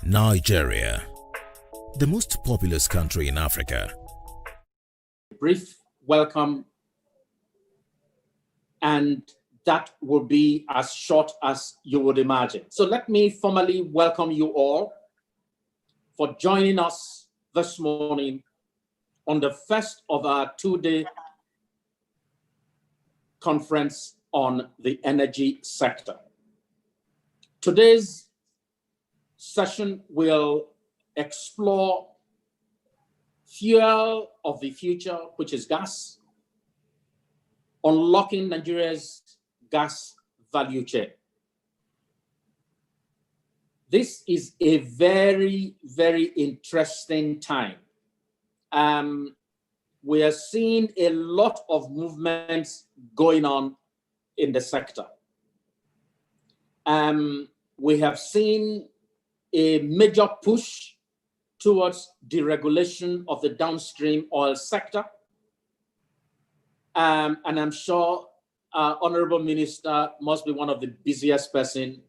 Nigeria, the most populous country in Africa. Brief welcome, and that will be as short as you would imagine. So let me formally welcome you all for joining us this morning on the first of our two-day conference on the energy sector. Today's session will explore fuel of the future, which is gas, unlocking Nigeria's gas value chain. This is a very, very interesting time. We are seeing a lot of movements going on in the sector. We have seen a major push towards deregulation of the downstream oil sector. And I'm sure our Honorable Minister must be one of the busiest person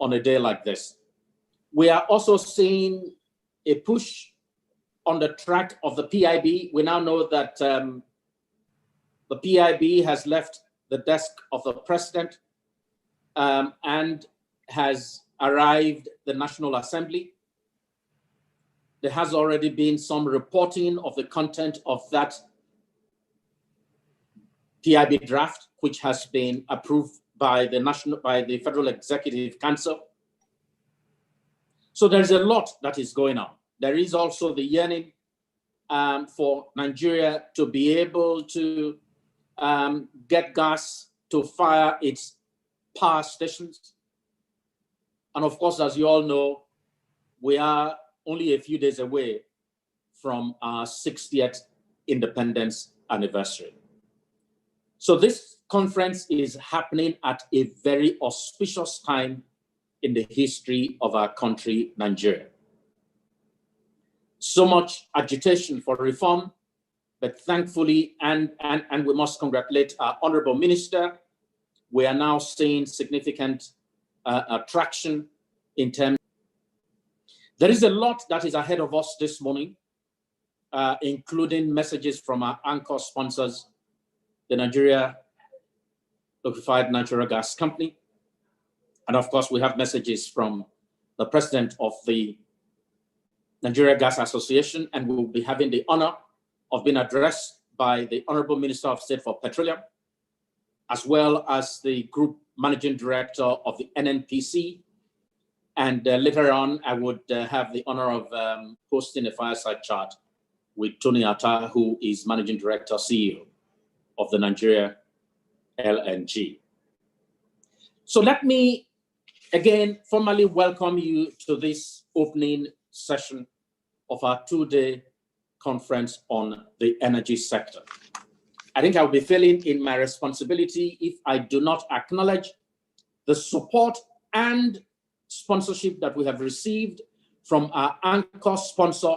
on a day like this. We are also seeing a push on the track of the PIB. We now know that the PIB has left the desk of the president and has arrived the National Assembly. There has already been some reporting of the content of that PIB draft, which has been approved by the Federal Executive Council. So there's a lot that is going on. There is also the yearning for Nigeria to be able to get gas to fire its power stations. And of course, as you all know, we are only a few days away from our 60th independence anniversary. So this conference is happening at a very auspicious time in the history of our country, Nigeria. So much agitation for reform, but thankfully, and we must congratulate our Honorable Minister, we are now seeing significant traction in terms. There is a lot that is ahead of us this morning, including messages from our anchor sponsors, the Nigeria Liquefied Natural Gas Company. And of course, we have messages from the president of the Nigeria Gas Association, and we will be having the honor of being addressed by the Honorable Minister of State for Petroleum, as well as the Group Managing Director of the NNPC. And later on, I would have the honor of hosting a fireside chat with Tony Atta, who is Managing Director, CEO of the Nigeria LNG. So let me again formally welcome you to this opening session of our two-day conference on the energy sector. I think I'll be failing in my responsibility if I do not acknowledge the support and sponsorship that we have received from our anchor sponsor,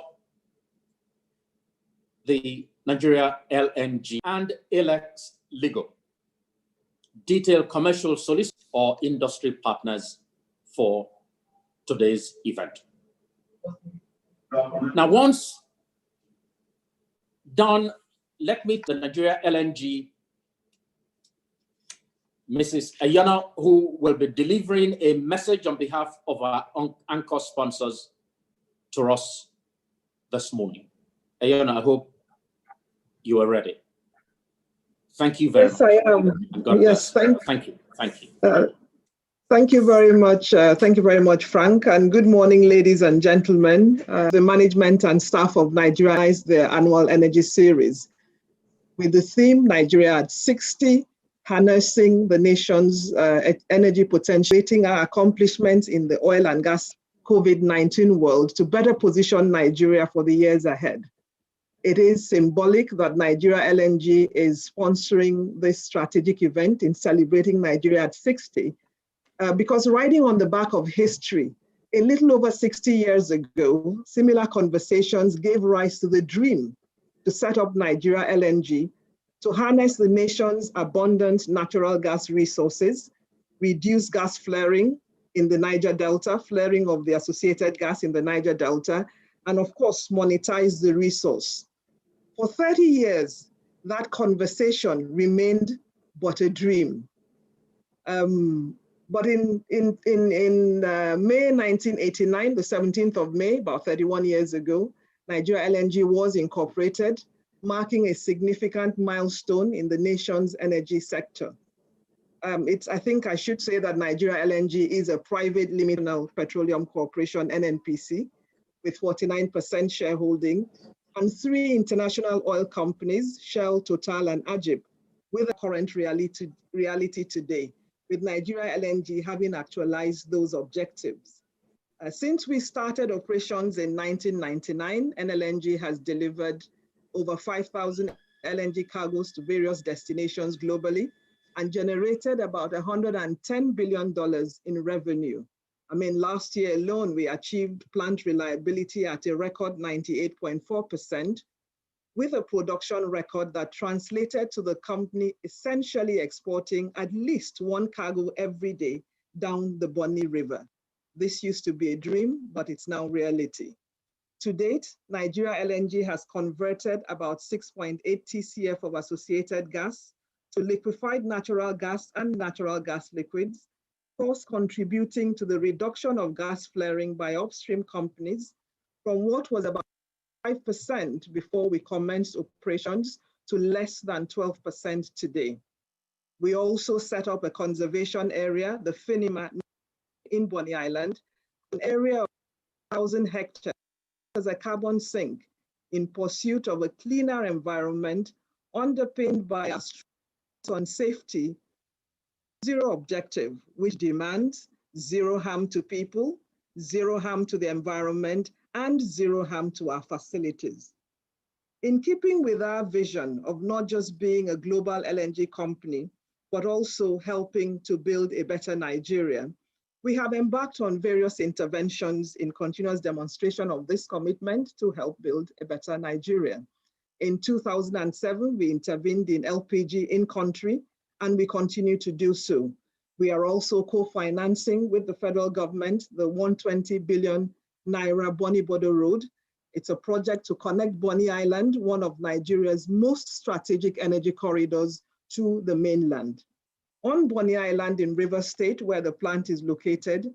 the Nigeria LNG, and Alex Legal, detailed commercial solicitors or industry partners for today's event. Now, once done, let me the Nigeria LNG, Mrs. Ayana, who will be delivering a message on behalf of our anchor sponsors to us this morning. Ayana, I hope you are ready. Thank you very much. Yes, I am. Yes, thank you. Thank you very much. Thank you very much, Frank. And good morning, ladies and gentlemen. The management and staff of Nigeria organized their annual energy series with the theme Nigeria at 60, harnessing the nation's energy potential, our accomplishments in the oil and gas COVID-19 world to better position Nigeria for the years ahead. It is symbolic that Nigeria LNG is sponsoring this strategic event in celebrating Nigeria at 60, because riding on the back of history, a little over 60 years ago, similar conversations gave rise to the dream to set up Nigeria LNG to harness the nation's abundant natural gas resources, reduce gas flaring, in the Niger Delta, flaring of the associated gas in the Niger Delta, and of course, monetize the resource. For 30 years, that conversation remained but a dream. But in May 1989, the 17th of May, about 31 years ago, Nigeria LNG was incorporated, marking a significant milestone in the nation's energy sector. I think I should say that Nigeria LNG is a private limited petroleum corporation, NNPC, with 49% shareholding, and 3 international oil companies, Shell, Total, and Ajib, with a current reality today, with Nigeria LNG having actualized those objectives. Since we started operations in 1999, NLNG has delivered over 5,000 LNG cargoes to various destinations globally and generated about $110 billion in revenue. I mean, last year alone, we achieved plant reliability at a record 98.4%, with a production record that translated to the company essentially exporting at least 1 cargo every day down the Bonny River. This used to be a dream, but it's now reality. To date, Nigeria LNG has converted about 6.8 TCF of associated gas to liquefied natural gas and natural gas liquids, thus contributing to the reduction of gas flaring by upstream companies from what was about 5% before we commenced operations to less than 12% today. We also set up a conservation area, the Finima, in Bonny Island, an area of 1,000 hectares as a carbon sink in pursuit of a cleaner environment underpinned by a on safety, zero objective, which demands zero harm to people, zero harm to the environment, and zero harm to our facilities. In keeping with our vision of not just being a global LNG company, but also helping to build a better Nigeria, we have embarked on various interventions in continuous demonstration of this commitment to help build a better Nigeria. In 2007, we intervened in LPG in country, and we continue to do so. We are also co-financing with the federal government the 120 billion Naira Bonny Bodo Road. It's a project to connect Bonny Island, one of Nigeria's most strategic energy corridors, to the mainland. On Bonny Island in Rivers State, where the plant is located,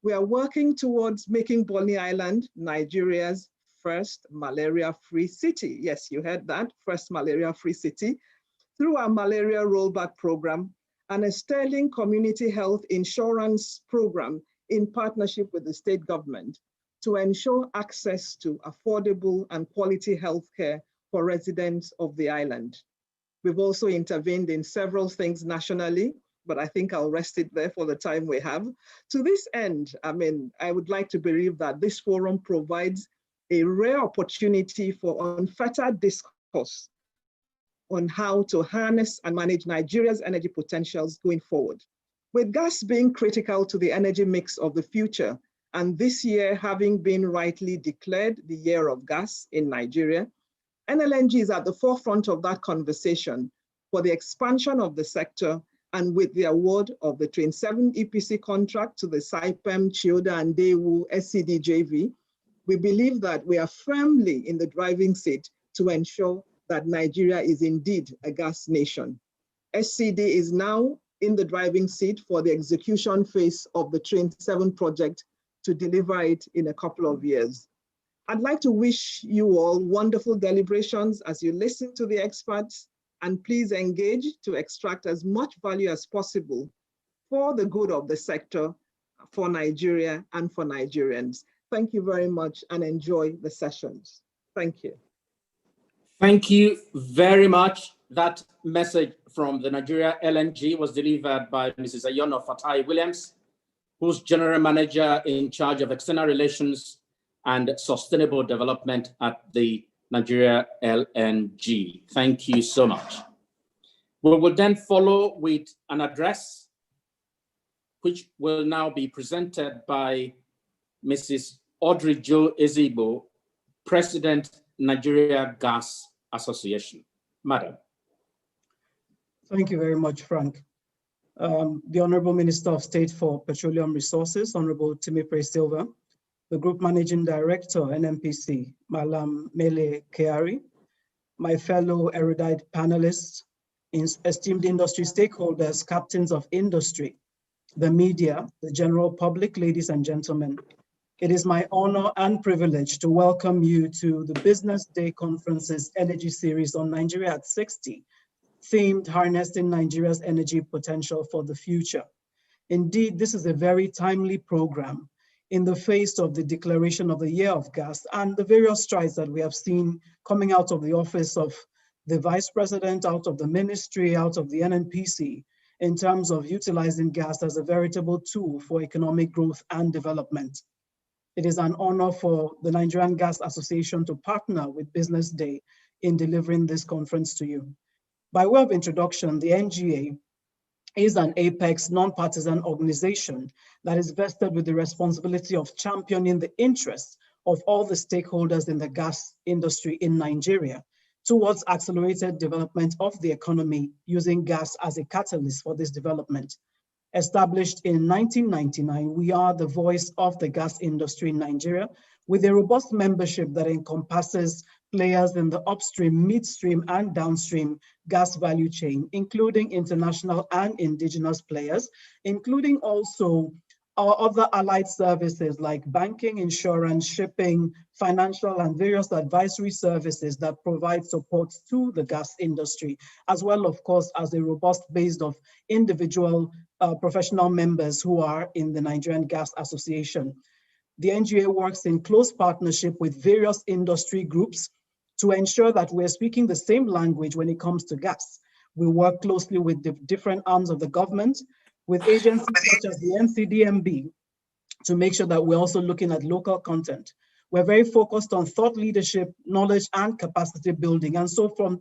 we are working towards making Bonny Island Nigeria's first malaria-free city. Yes, you heard that, first malaria-free city, through our malaria rollback program and a sterling community health insurance program in partnership with the state government to ensure access to affordable and quality healthcare for residents of the island. We've also intervened in several things nationally, but I think I'll rest it there for the time we have. To this end, I would like to believe that this forum provides a rare opportunity for unfettered discourse on how to harness and manage Nigeria's energy potentials going forward. With gas being critical to the energy mix of the future, and this year having been rightly declared the year of gas in Nigeria, NLNG is at the forefront of that conversation for the expansion of the sector, and with the award of the 27 EPC contract to the Saipem, Chioda, and Daewoo SCD JV, we believe that we are firmly in the driving seat to ensure that Nigeria is indeed a gas nation. SCD is now in the driving seat for the execution phase of the Train 7 project to deliver it in a couple of years. I'd like to wish you all wonderful deliberations as you listen to the experts, and please engage to extract as much value as possible for the good of the sector, for Nigeria, and for Nigerians. Thank you very much and enjoy the sessions. Thank you. Thank you very much. That message from the Nigeria LNG was delivered by Mrs. Ayono Fatai Williams, who's General Manager in charge of External Relations and Sustainable Development at the Nigeria LNG. Thank you so much. We will then follow with an address, which will now be presented by Mrs. Audrey Jo Ezigbo, President, Nigeria Gas Association. Madam. Thank you very much, Frank. the Honorable Minister of State for Petroleum Resources, Honorable Timipre Silva, the Group Managing Director, NNPC, Malam Mele Keari, my fellow erudite panelists, esteemed industry stakeholders, captains of industry, the media, the general public, ladies and gentlemen. It is my honor and privilege to welcome you to the Business Day Conference's Energy Series on Nigeria at 60, themed Harnessing Nigeria's Energy Potential for the Future. Indeed, this is a very timely program in the face of the declaration of the Year of Gas and the various strides that we have seen coming out of the office of the Vice President, out of the ministry, out of the NNPC, in terms of utilizing gas as a veritable tool for economic growth and development. It is an honor for the Nigerian Gas Association to partner with Business Day in delivering this conference to you. By way of introduction, the NGA is an apex nonpartisan organization that is vested with the responsibility of championing the interests of all the stakeholders in the gas industry in Nigeria towards accelerated development of the economy using gas as a catalyst for this development. Established in 1999, we are the voice of the gas industry in Nigeria with a robust membership that encompasses players in the upstream, midstream, and downstream gas value chain, including international and indigenous players, including also our other allied services like banking, insurance, shipping, financial, and various advisory services that provide support to the gas industry, as well, of course, as a robust base of individual professional members who are in the Nigerian Gas Association. The NGA works in close partnership with various industry groups to ensure that we're speaking the same language when it comes to gas. We work closely with the different arms of the government, with agencies such as the NCDMB, to make sure that we're also looking at local content. We're very focused on thought leadership, knowledge, and capacity building. And so from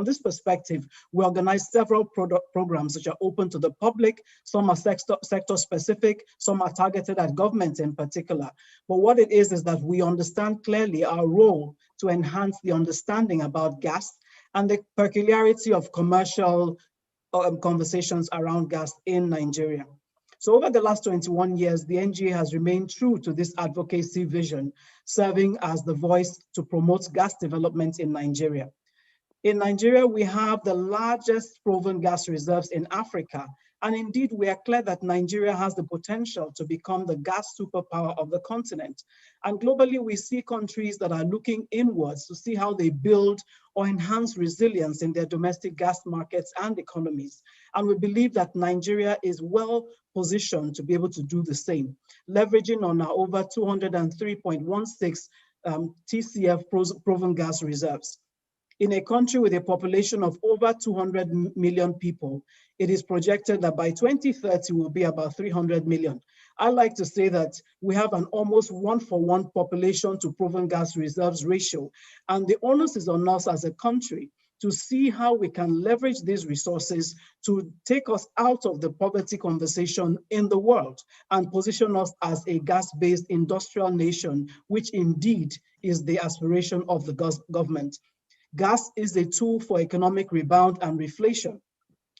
this perspective, we organize several programs which are open to the public. Some are sector specific, some are targeted at government in particular. But what it is that we understand clearly our role to enhance the understanding about gas and the peculiarity of commercial conversations around gas in Nigeria. So over the last 21 years, the NGA has remained true to this advocacy vision, serving as the voice to promote gas development in Nigeria. In Nigeria, we have the largest proven gas reserves in Africa. And indeed, we are clear that Nigeria has the potential to become the gas superpower of the continent. And globally, we see countries that are looking inwards to see how they build or enhance resilience in their domestic gas markets and economies. And we believe that Nigeria is well positioned to be able to do the same, leveraging on our over 203.16 TCF proven gas reserves. In a country with a population of over 200 million people, it is projected that by 2030 will be about 300 million. I like to say that we have an almost 1-for-1 population to proven gas reserves ratio. And the onus is on us as a country to see how we can leverage these resources to take us out of the poverty conversation in the world and position us as a gas-based industrial nation, which indeed is the aspiration of the government. Gas is a tool for economic rebound and reflation.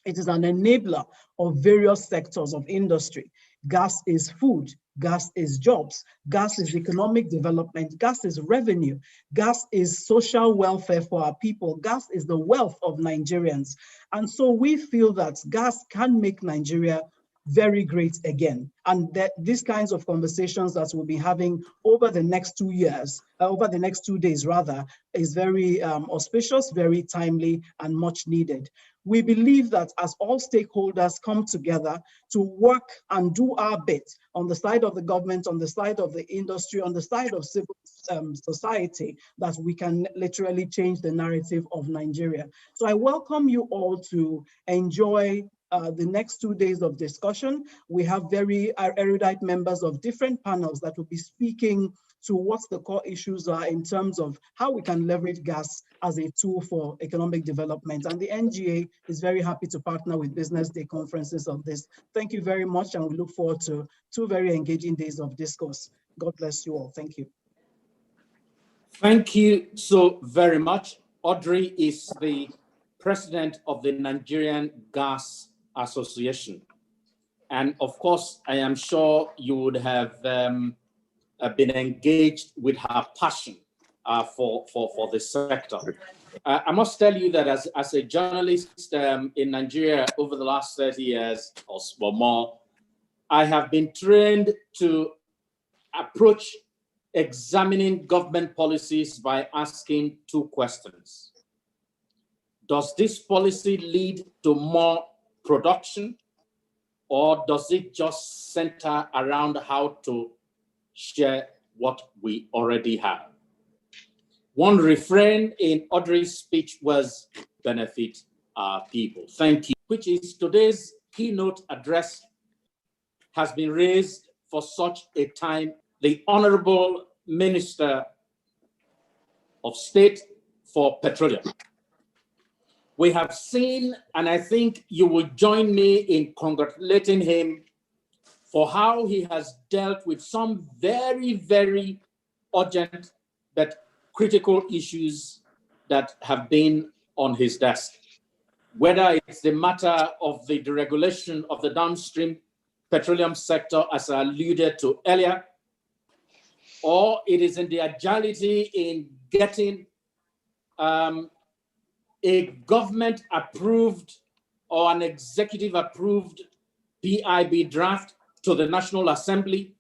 It is an enabler of various sectors of industry. Gas is food, gas is jobs, gas is economic development, gas is revenue, gas is social welfare for our people, gas is the wealth of Nigerians. And so we feel that gas can make Nigeria very great again. And that these kinds of conversations that we'll be having over the next 2 years, over the next 2 days rather, is very auspicious, very timely, and much needed. We believe that as all stakeholders come together to work and do our bit on the side of the government, on the side of the industry, on the side of civil society, that we can literally change the narrative of Nigeria. So I welcome you all to enjoy the next 2 days of discussion. We have very erudite members of different panels that will be speaking to what the core issues are in terms of how we can leverage gas as a tool for economic development. And the NGA is very happy to partner with Business Day conferences on this. Thank you very much, and we look forward to 2 very engaging days of discourse. God bless you all. Thank you. Thank you so very much. Audrey is the president of the Nigerian Gas Association. And of course, I am sure you would have been engaged with her passion for the sector. I must tell you that as a journalist in Nigeria over the last 30 years or more, I have been trained to approach examining government policies by asking two questions. Does this policy lead to more production, or does it just center around how to share what we already have? One refrain in Audrey's speech was benefit our people. Thank you, which is today's keynote address has been raised for such a time. The Honorable Minister of State for Petroleum. We have seen, and I think you will join me in congratulating him for how he has dealt with some very, very urgent but critical issues that have been on his desk. Whether it's the matter of the deregulation of the downstream petroleum sector, as I alluded to earlier, or it is in the agility in getting a government-approved or an executive-approved PIB draft to the National Assembly,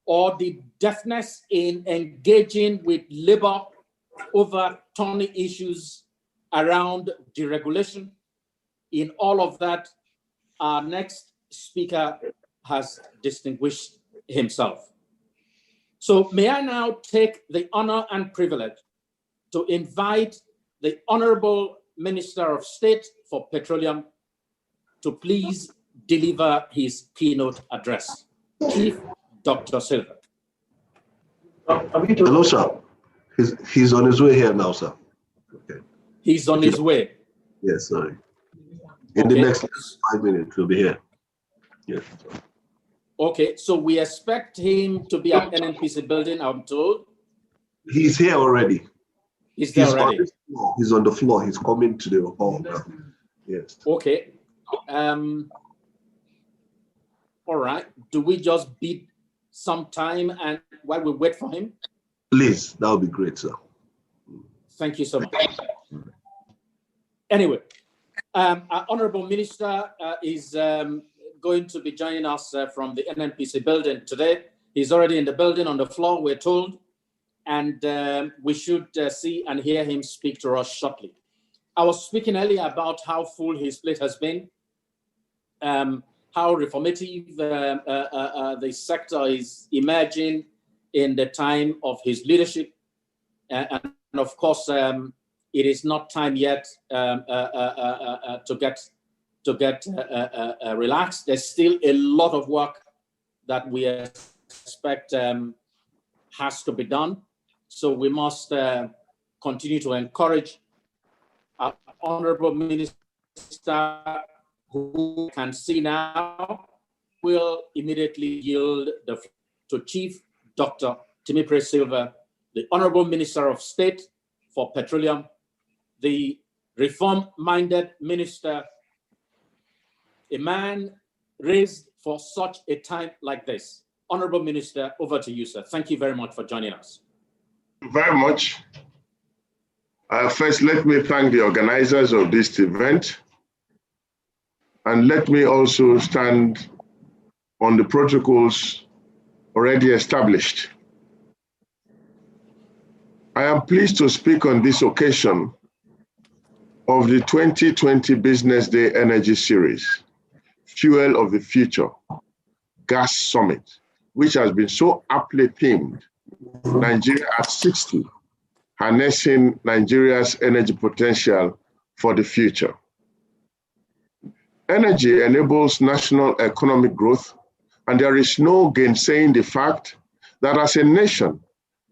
or the deftness in engaging with labor over thorny issues around deregulation. In all of that, our next speaker has distinguished himself. So may I now take the honor and privilege to invite the Honorable Minister of State for Petroleum to please deliver his keynote address. Chief Dr. Silva. Hello, sir. He's on his way here now, sir. Okay. He's on his way. Yes, sorry. In the next 5 minutes, he'll be here. Yes. Okay, so we expect him to be at NNPC building, I'm told. He's here already. He's there already. He's on the floor. He's coming to the hall now. Yes. Okay. All right. Do we just beat some time and while we wait for him? Please, that would be great, sir. Thank you so much. Anyway, our Honorable Minister is going to be joining us from the NNPC building today. He's already in the building on the floor, we're told, and we should see and hear him speak to us shortly. I was speaking earlier about how full his plate has been, how reformative the sector is emerging in the time of his leadership. And of course, it is not time yet to get relaxed. There's still a lot of work that we expect has to be done. So we must continue to encourage our Honorable Minister, who can see now, will immediately yield the floor to Chief Dr. Timipre Silva, the Honorable Minister of State for Petroleum, the reform-minded minister, a man raised for such a time like this. Honorable Minister, over to you, sir. Thank you very much for joining us. Thank you very much. First, let me thank the organizers of this event. And let me also stand on the protocols already established. I am pleased to speak on this occasion of the 2020 Business Day Energy Series, Fuel of the Future, Gas Summit, which has been so aptly themed, Nigeria at 60, Harnessing Nigeria's Energy Potential for the Future. Energy enables national economic growth, and there is no gainsaying the fact that as a nation,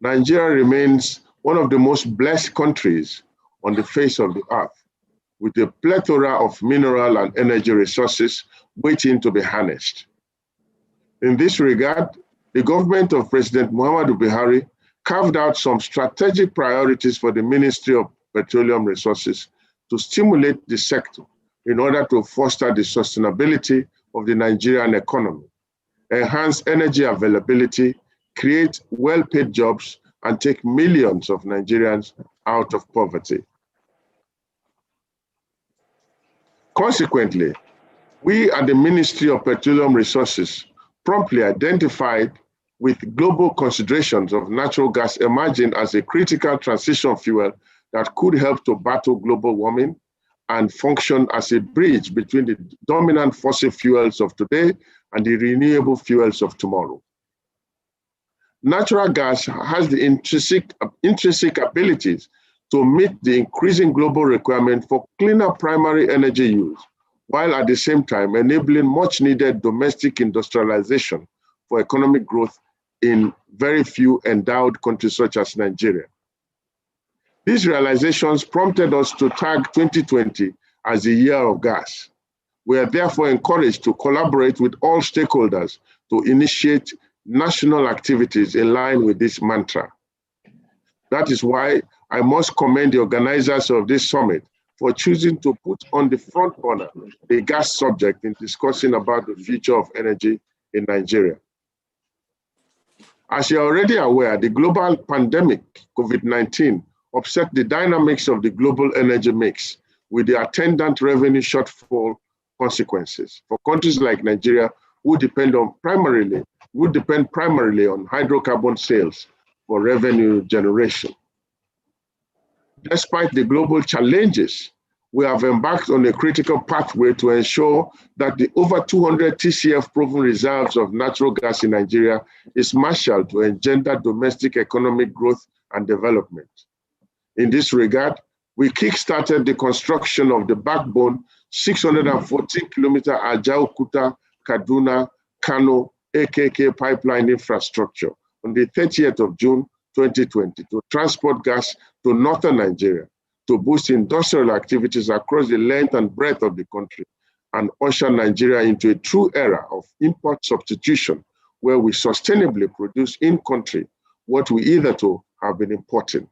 Nigeria remains one of the most blessed countries on the face of the earth, with a plethora of mineral and energy resources waiting to be harnessed. In this regard, the government of President Muhammadu Buhari carved out some strategic priorities for the Ministry of Petroleum Resources to stimulate the sector in order to foster the sustainability of the Nigerian economy, enhance energy availability, create well-paid jobs, and take millions of Nigerians out of poverty. Consequently, we at the Ministry of Petroleum Resources promptly identified with global considerations of natural gas emerging as a critical transition fuel that could help to battle global warming and function as a bridge between the dominant fossil fuels of today and the renewable fuels of tomorrow. Natural gas has the intrinsic abilities to meet the increasing global requirement for cleaner primary energy use, while at the same time enabling much needed domestic industrialization for economic growth in very few endowed countries such as Nigeria. These realizations prompted us to tag 2020 as the year of gas. We are therefore encouraged to collaborate with all stakeholders to initiate national activities in line with this mantra. That is why I must commend the organizers of this summit for choosing to put on the front burner the gas subject in discussing about the future of energy in Nigeria. As you're already aware, the global pandemic, COVID-19, upset the dynamics of the global energy mix with the attendant revenue shortfall consequences for countries like Nigeria who depend primarily on hydrocarbon sales for revenue generation. Despite the global challenges, we have embarked on a critical pathway to ensure that the over 200 TCF proven reserves of natural gas in Nigeria is marshaled to engender domestic economic growth and development. In this regard, we kickstarted the construction of the backbone 614-kilometer Ajaokuta, Kaduna, Kano, AKK pipeline infrastructure on the 30th of June 2020 to transport gas to northern Nigeria, to boost industrial activities across the length and breadth of the country and usher Nigeria into a true era of import substitution where we sustainably produce in-country what we hitherto have been importing.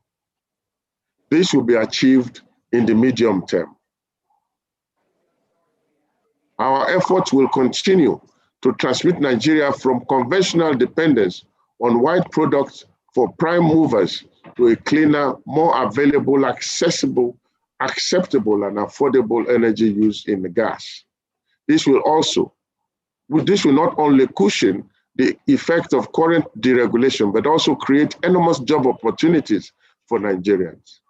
This will be achieved in the medium term. Our efforts will continue to transmit Nigeria from conventional dependence on white products for prime movers to a cleaner, more available, accessible, acceptable, and affordable energy use in the gas. This will not only cushion the effect of current deregulation, but also create enormous job opportunities for Nigerians.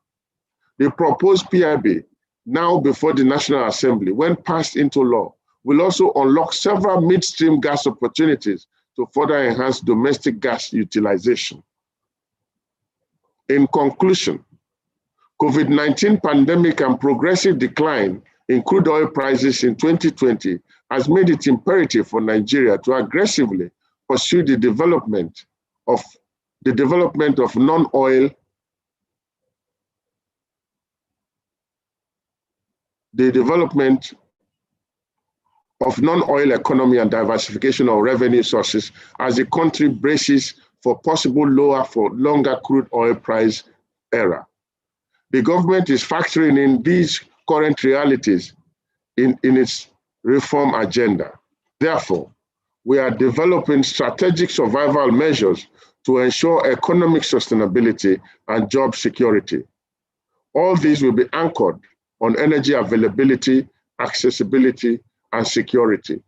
The proposed PIB, now before the National Assembly, when passed into law, will also unlock several midstream gas opportunities to further enhance domestic gas utilization. In conclusion, COVID-19 pandemic and progressive decline in crude oil prices in 2020 has made it imperative for Nigeria to aggressively pursue the development of non-oil economy and diversification of revenue sources as the country braces for possible lower for longer crude oil price era. The government is factoring in these current realities in its reform agenda. Therefore, we are developing strategic survival measures to ensure economic sustainability and job security. All these will be anchored on energy availability, accessibility, and security.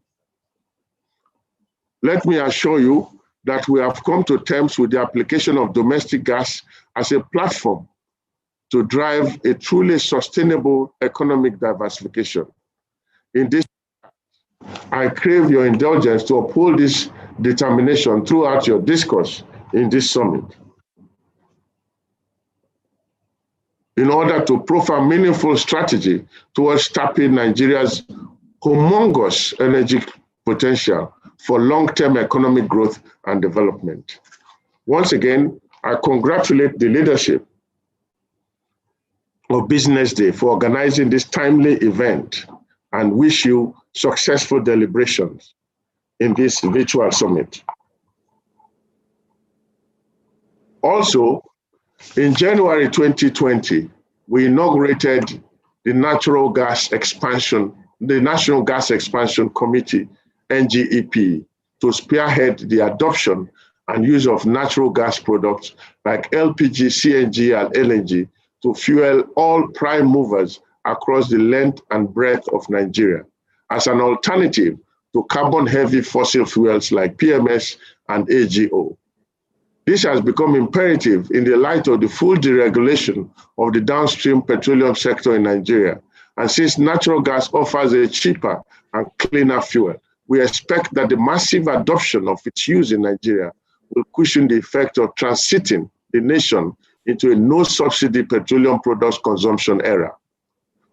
Let me assure you that we have come to terms with the application of domestic gas as a platform to drive a truly sustainable economic diversification. In this, I crave your indulgence to uphold this determination throughout your discourse in this summit, in order to profile meaningful strategy towards tapping Nigeria's humongous energy potential for long-term economic growth and development. Once again, I congratulate the leadership of Business Day for organizing this timely event and wish you successful deliberations in this virtual summit. Also, in January 2020, we inaugurated the National Gas Expansion Committee NGEP to spearhead the adoption and use of natural gas products like LPG, CNG, and LNG to fuel all prime movers across the length and breadth of Nigeria as an alternative to carbon-heavy fossil fuels like PMS and AGO. This has become imperative in the light of the full deregulation of the downstream petroleum sector in Nigeria. And since natural gas offers a cheaper and cleaner fuel, we expect that the massive adoption of its use in Nigeria will cushion the effect of transiting the nation into a no-subsidy petroleum products consumption era.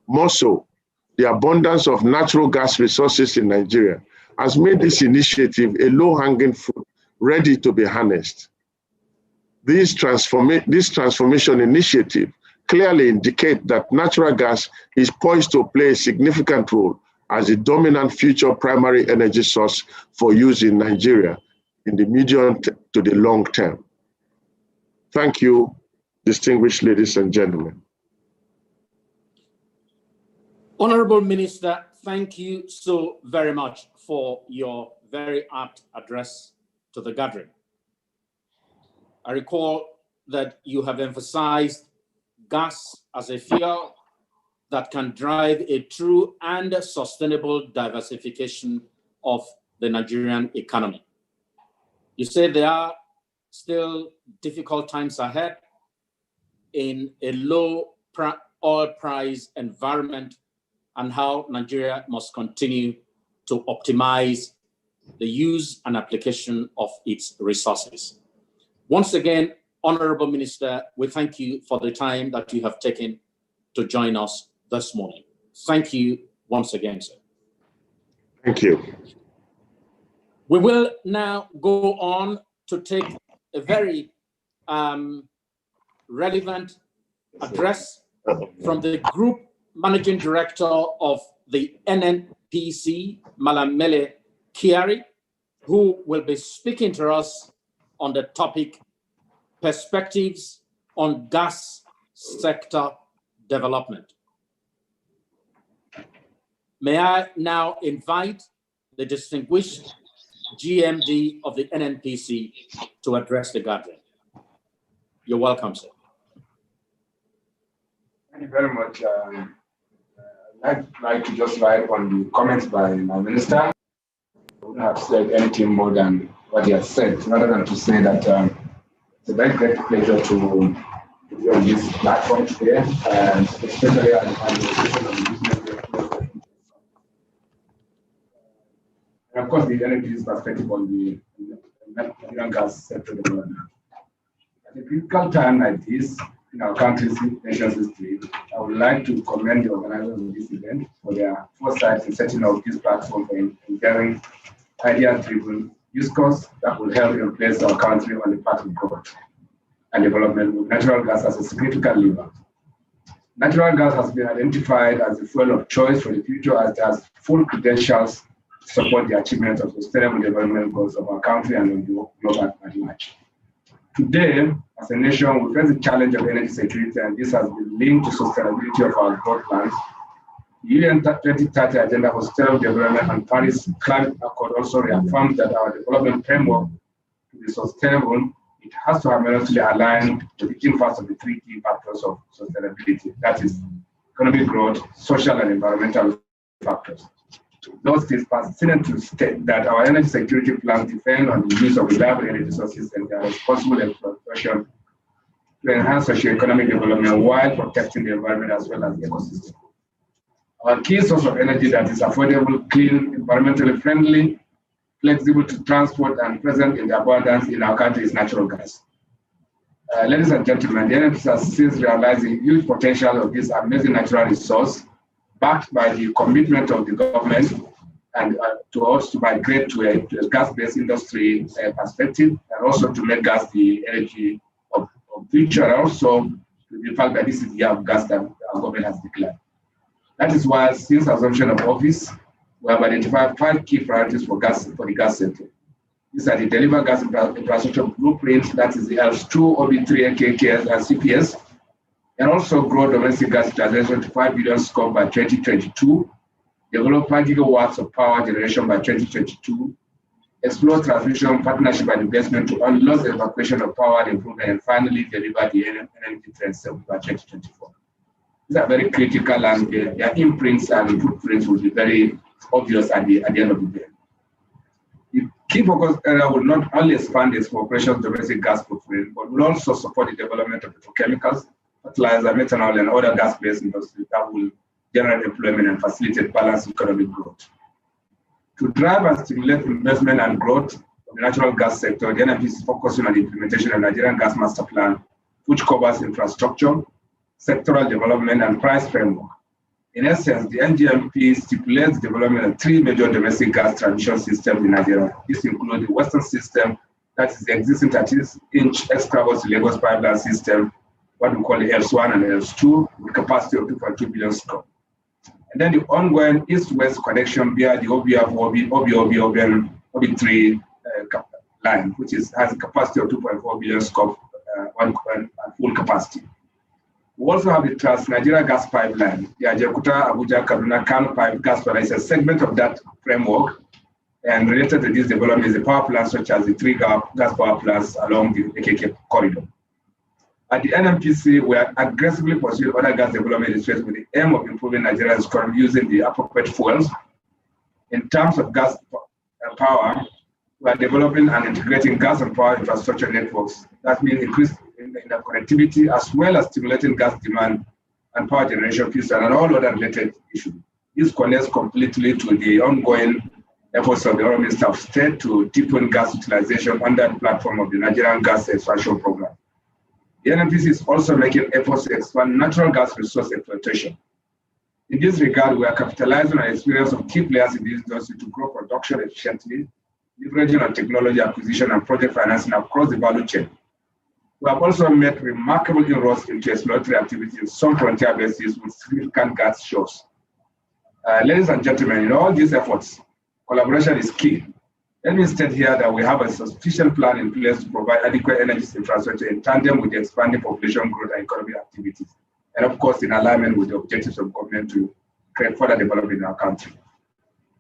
More so, the abundance of natural gas resources in Nigeria has made this initiative a low-hanging fruit ready to be harnessed. This transformation initiative clearly indicate that natural gas is poised to play a significant role as a dominant future primary energy source for use in Nigeria in the medium to the long term. Thank you, distinguished ladies and gentlemen. Honorable Minister, thank you so very much for your very apt address to the gathering. I recall that you have emphasized gas as a fuel that can drive a true and sustainable diversification of the Nigerian economy. You say there are still difficult times ahead in a low oil price environment and how Nigeria must continue to optimize the use and application of its resources. Once again, Honorable Minister, we thank you for the time that you have taken to join us this morning. Thank you once again, sir. Thank you. We will now go on to take a very relevant address from the Group Managing Director of the NNPC, Mele Kyari, who will be speaking to us on the topic Perspectives on Gas Sector Development. May I now invite the distinguished GMD of the NNPC to address the gathering. You're welcome, sir. Thank you very much. I'd like to just write on the comments by my minister. I wouldn't have said anything more than what he has said, rather than to say that it's a very great pleasure to be on this platform today, and especially at the administration of the business. And of course, the NNPC's perspective on the Nigerian gas sector development. At a critical time like this in our country's nation's history, I would like to commend the organizers of this event for their foresight in setting up this platform for ensuring idea-driven discourse that will help replace our country on the path of growth and development with natural gas as a significant lever. Natural gas has been identified as the fuel of choice for the future, as it has full credentials to support the achievement of sustainable development goals of our country and the global at large. Today, as a nation, we face the challenge of energy security, and this has been linked to sustainability of our growth plans. The UN 2030 Agenda for Sustainable Development and Paris Climate Accord also reaffirms that our development framework to be sustainable, it has to harmoniously align with the inputs of the three key factors of sustainability, that is, economic growth, social and environmental factors. Those things pertinent to state that our energy security plans depend on the use of reliable energy sources and their responsible exploitation to enhance socio-economic development while protecting the environment as well as the ecosystem. Our key source of energy that is affordable, clean, environmentally friendly, flexible to transport, and present in abundance in our country is natural gas. Ladies and gentlemen, the NNPC has since realized the huge potential of this amazing natural resource, backed by the commitment of the government and to us to migrate to a gas-based industry perspective, and also to make gas the energy of future, and also the fact that this is the year of gas that our government has declared. That is why, since assumption of office, we have identified 5 key priorities for the gas sector. These are the deliver gas infrastructure blueprint, that is the ELS2, OB3, KKS, and CPS, and also grow domestic gas utilization to 5 billion scope by 2022. develop 5 gigawatts of power generation by 2022, explore transmission partnership and investment to unlock the evacuation of power and improvement, and finally deliver the energy trend by 2024. These are very critical, and their imprints and footprints will be very obvious at the end of the day. The key focus area will not only expand its operations domestic gas footprint, but will also support the development of petrochemicals, fertilizer, methanol, and other gas-based industries that will generate employment and facilitate balanced economic growth. To drive and stimulate investment and growth of the natural gas sector, the NMPC is focusing on the implementation of the Nigerian Gas Master Plan, which covers infrastructure, sectoral development, and price framework. In essence, the NGMP stipulates the development of 3 major domestic gas transmission systems in Nigeria. This includes the Western system, that is the existing 30-inch Excavos to Lagos pipeline system, what we call the ELS1 and ELS2, with capacity of 2.2 billion scope. And then the ongoing east-west connection via the OB3 line, which has a capacity of 2.4 billion scope, and full capacity. We also have the Trans-Nigeria gas pipeline, the Ajakuta, Abuja, Kaduna, Kano pipe gas pipeline is a segment of that framework. And related to this development is the power plants, such as the 3 gas power plants along the AKK corridor. At the NMPC, we are aggressively pursuing other gas development initiatives with the aim of improving Nigeria's economy using the appropriate fuels. In terms of gas power, we are developing and integrating gas and power infrastructure networks. That means increased connectivity as well as stimulating gas demand and power generation future and all other related issues. This connects completely to the ongoing efforts of the Honourable Minister of State to deepen gas utilization under the platform of the Nigerian Gas Expansion Program. The NNPC is also making efforts to expand natural gas resource exploitation. In this regard, we are capitalizing on the experience of key players in this industry to grow production efficiently, leveraging on technology acquisition and project financing across the value chain. We have also made remarkable inroads into exploratory activity in some frontier bases with significant gas shows. Ladies and gentlemen, in all these efforts, collaboration is key. Let me state here that we have a sufficient plan in place to provide adequate energy infrastructure in tandem with the expanding population growth and economic activities, and of course in alignment with the objectives of government to create further development in our country.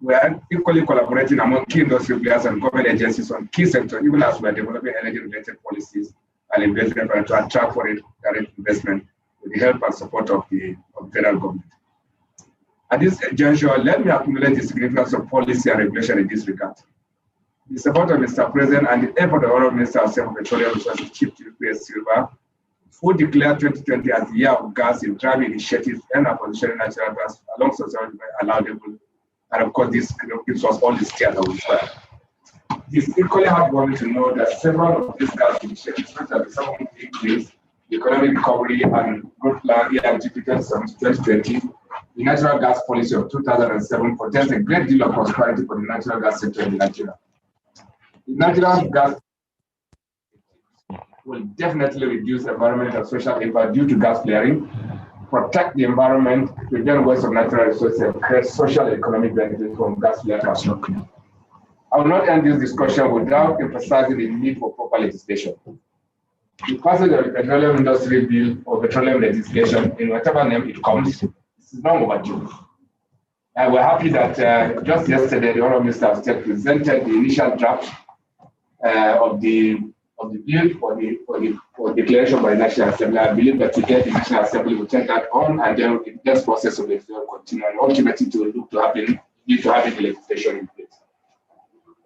We are equally collaborating among key industry players and government agencies on key sectors, even as we are developing energy-related policies and investment to attract foreign direct investment with the help and support of the federal government. At this juncture, let me acknowledge the significance of policy and regulation in this regard. The support of Mr. President and the effort of the Honourable Minister of Petroleum Resources, Chief P.S. Silva, who declared 2020 as the year of gas in driving initiatives and positioning natural gas alongside allowable. And of course, this gives us all the steer that we require. It is equally heartwarming to know that several of these gas initiatives, such as the 7 increase, the economic recovery and growth plan ERGP 2020, the natural gas policy of 2007 portends a great deal of prosperity for the natural gas sector in Nigeria. The natural gas will definitely reduce environmental and social impact due to gas flaring, protect the environment, prevent waste of natural resources, and create social and economic benefits from gas flaring. I will not end this discussion without emphasizing the need for proper legislation. The passage of the Petroleum Industry Bill or petroleum legislation, in whatever name it comes, this is not overdue. And we're happy that just yesterday, the Honourable Minister of State presented the initial draft of the bill for declaration by the National Assembly. I believe that today the National Assembly will take that on, and then the next process of it will continue, and ultimately to look to having the legislation in place.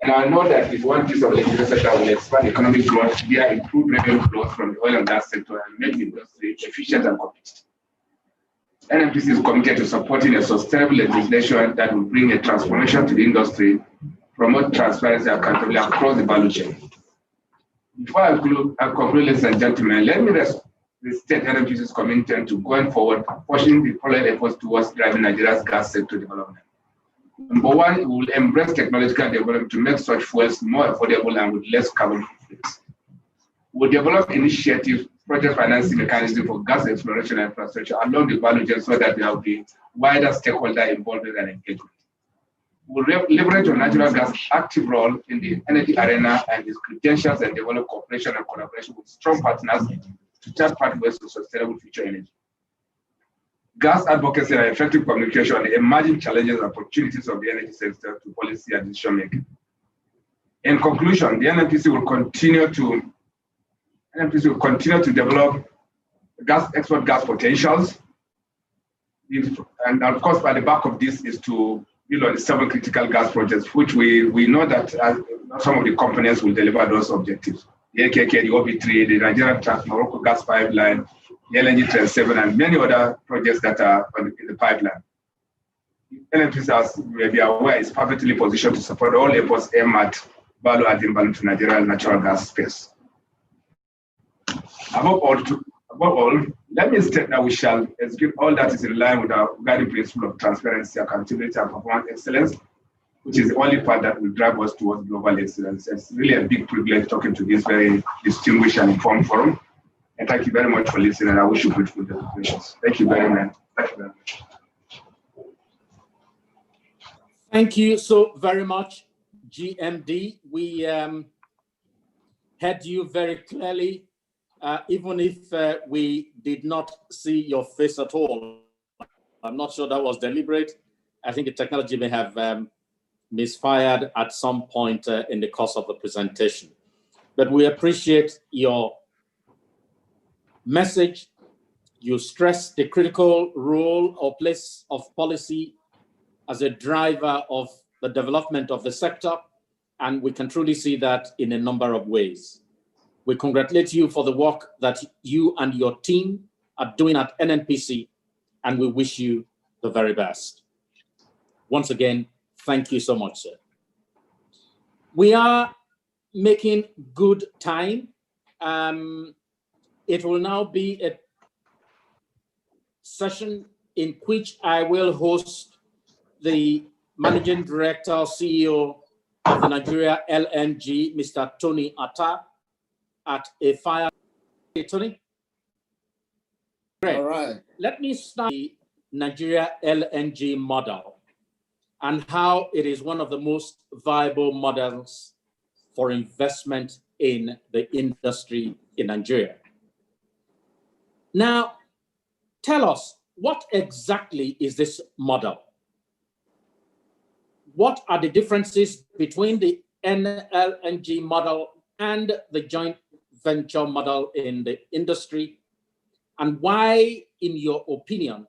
And I know that this one piece of legislation that will expand economic growth via improved revenue growth from the oil and gas sector and make the industry efficient and competitive. NMPC is committed to supporting a sustainable legislation that will bring a transformation to the industry, promote transparency and accountability across the value chain. Before I conclude, ladies and gentlemen, let me restate NMPC's commitment to going forward, pushing the following efforts towards driving Nigeria's gas sector development. Number one, we will embrace technological development to make such fuels more affordable and with less carbon footprints. We will develop initiatives, project financing mechanisms for gas exploration and infrastructure along the value chain so that there will be wider stakeholder involvement and engagement. We will leverage on natural gas' active role in the energy arena and its credentials and develop cooperation and collaboration with strong partners to chart pathways to sustainable future energy. gas advocacy and effective communication on the emerging challenges and opportunities of the energy sector to policy and decision making. In conclusion, the NNPC will continue to develop export gas potentials. And of course, by the back of this is to build on the 7 critical gas projects, which we know that some of the companies will deliver those objectives. The AKK, the OB3, the Nigerian Trans-Morocco gas pipeline, the LNG Train 7, and many other projects that are in the pipeline. NNPC, as you may be aware, is perfectly positioned to support all efforts aimed at value adding value to Nigerian natural gas space. Above all, let me state that we shall execute all that is in line with our guiding principle of transparency, accountability, and performance excellence, which is the only part that will drive us towards global excellence. It's really a big privilege talking to this very distinguished and informed forum. And thank you very much for listening. And I wish you grateful deliberations. Thank you very much. Thank you very much. Thank you so very much, GMD. We heard you very clearly, even if we did not see your face at all. I'm not sure that was deliberate. I think the technology may have misfired at some point in the course of the presentation. But we appreciate your message. You stress the critical role or place of policy as a driver of the development of the sector, and we can truly see that in a number of ways. We congratulate you for the work that you and your team are doing at NNPC, and we wish you the very best. Once again, thank you so much, sir. We are making good time. It will now be a session in which I will host the Managing Director, CEO of the Nigeria LNG, Mr. Tony Atta, at a fire. Hey, Tony. Great. All right. Let me start the Nigeria LNG model and how it is one of the most viable models for investment in the industry in Nigeria. Now, tell us, what exactly is this model? What are the differences between the NLNG model and the joint venture model in the industry? And why, in your opinion,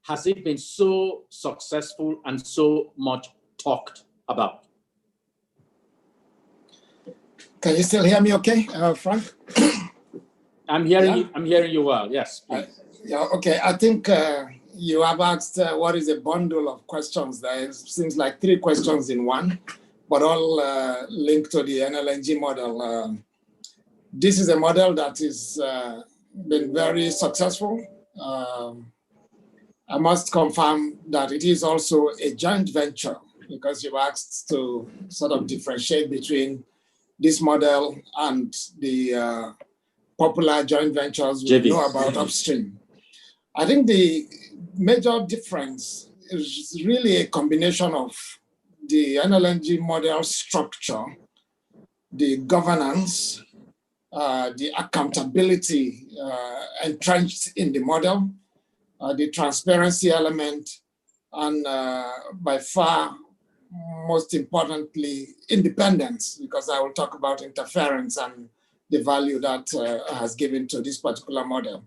has it been so successful and so much talked about? Can you still hear me okay, Frank? I'm hearing you well, yes, please. Yeah, okay, I think you have asked what is a bundle of questions. There seems like 3 questions in one, but all linked to the NLNG model. This is a model that has been very successful. I must confirm that it is also a joint venture, because you asked to sort of differentiate between this model and the popular joint ventures we know about upstream. I think the major difference is really a combination of the NLNG model structure, the governance, the accountability entrenched in the model, the transparency element, and by far, most importantly, independence, because I will talk about interference and the value that has given to this particular model.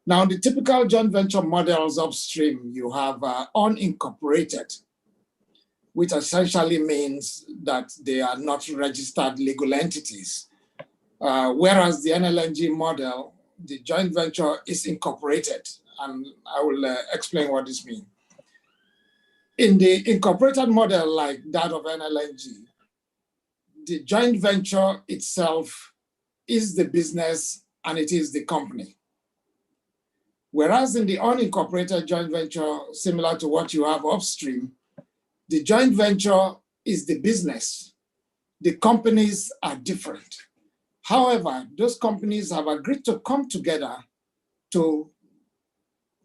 Now, the typical joint venture models upstream, you have unincorporated, which essentially means that they are not registered legal entities. Whereas the NLNG model, the joint venture is incorporated, and I will explain what this means. In the incorporated model like that of NLNG, the joint venture itself is the business and it is the company. Whereas in the unincorporated joint venture, similar to what you have upstream, the joint venture is the business. The companies are different. However, those companies have agreed to come together to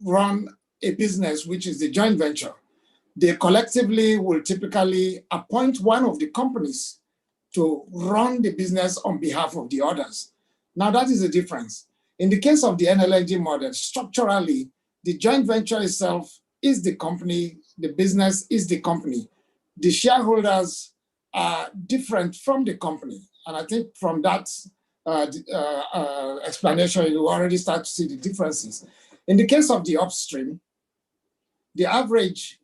run a business, which is the joint venture. They collectively will typically appoint one of the companies to run the business on behalf of the others. Now that is the difference. In the case of the NLNG model, structurally, The joint venture itself is the company, the business is the company. The shareholders are different from the company. And I think from that explanation, you already start to see the differences. In the case of the upstream, the average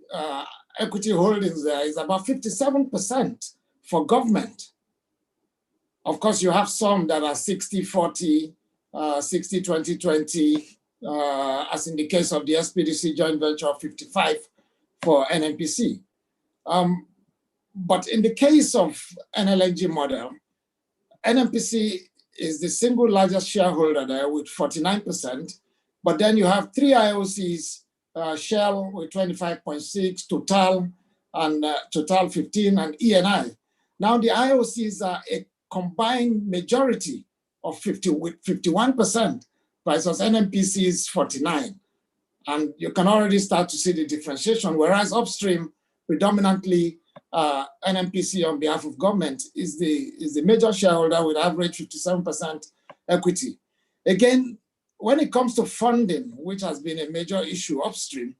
equity holdings there is about 57% for government. Of course, you have some that are 60-40, 60-20-20, as in the case of the SPDC joint venture, 55 for NNPC. But in the case of NLNG model, NNPC is the single largest shareholder there with 49%, but then you have three IOCs, Shell with 25.6, Total and Total 15, and ENI. Now the IOCs are a combined majority of 51% versus NNPC's 49. And you can already start to see the differentiation, whereas upstream, predominantly NNPC on behalf of government is the major shareholder with average 57% equity. Again, when it comes to funding, which has been a major issue upstream,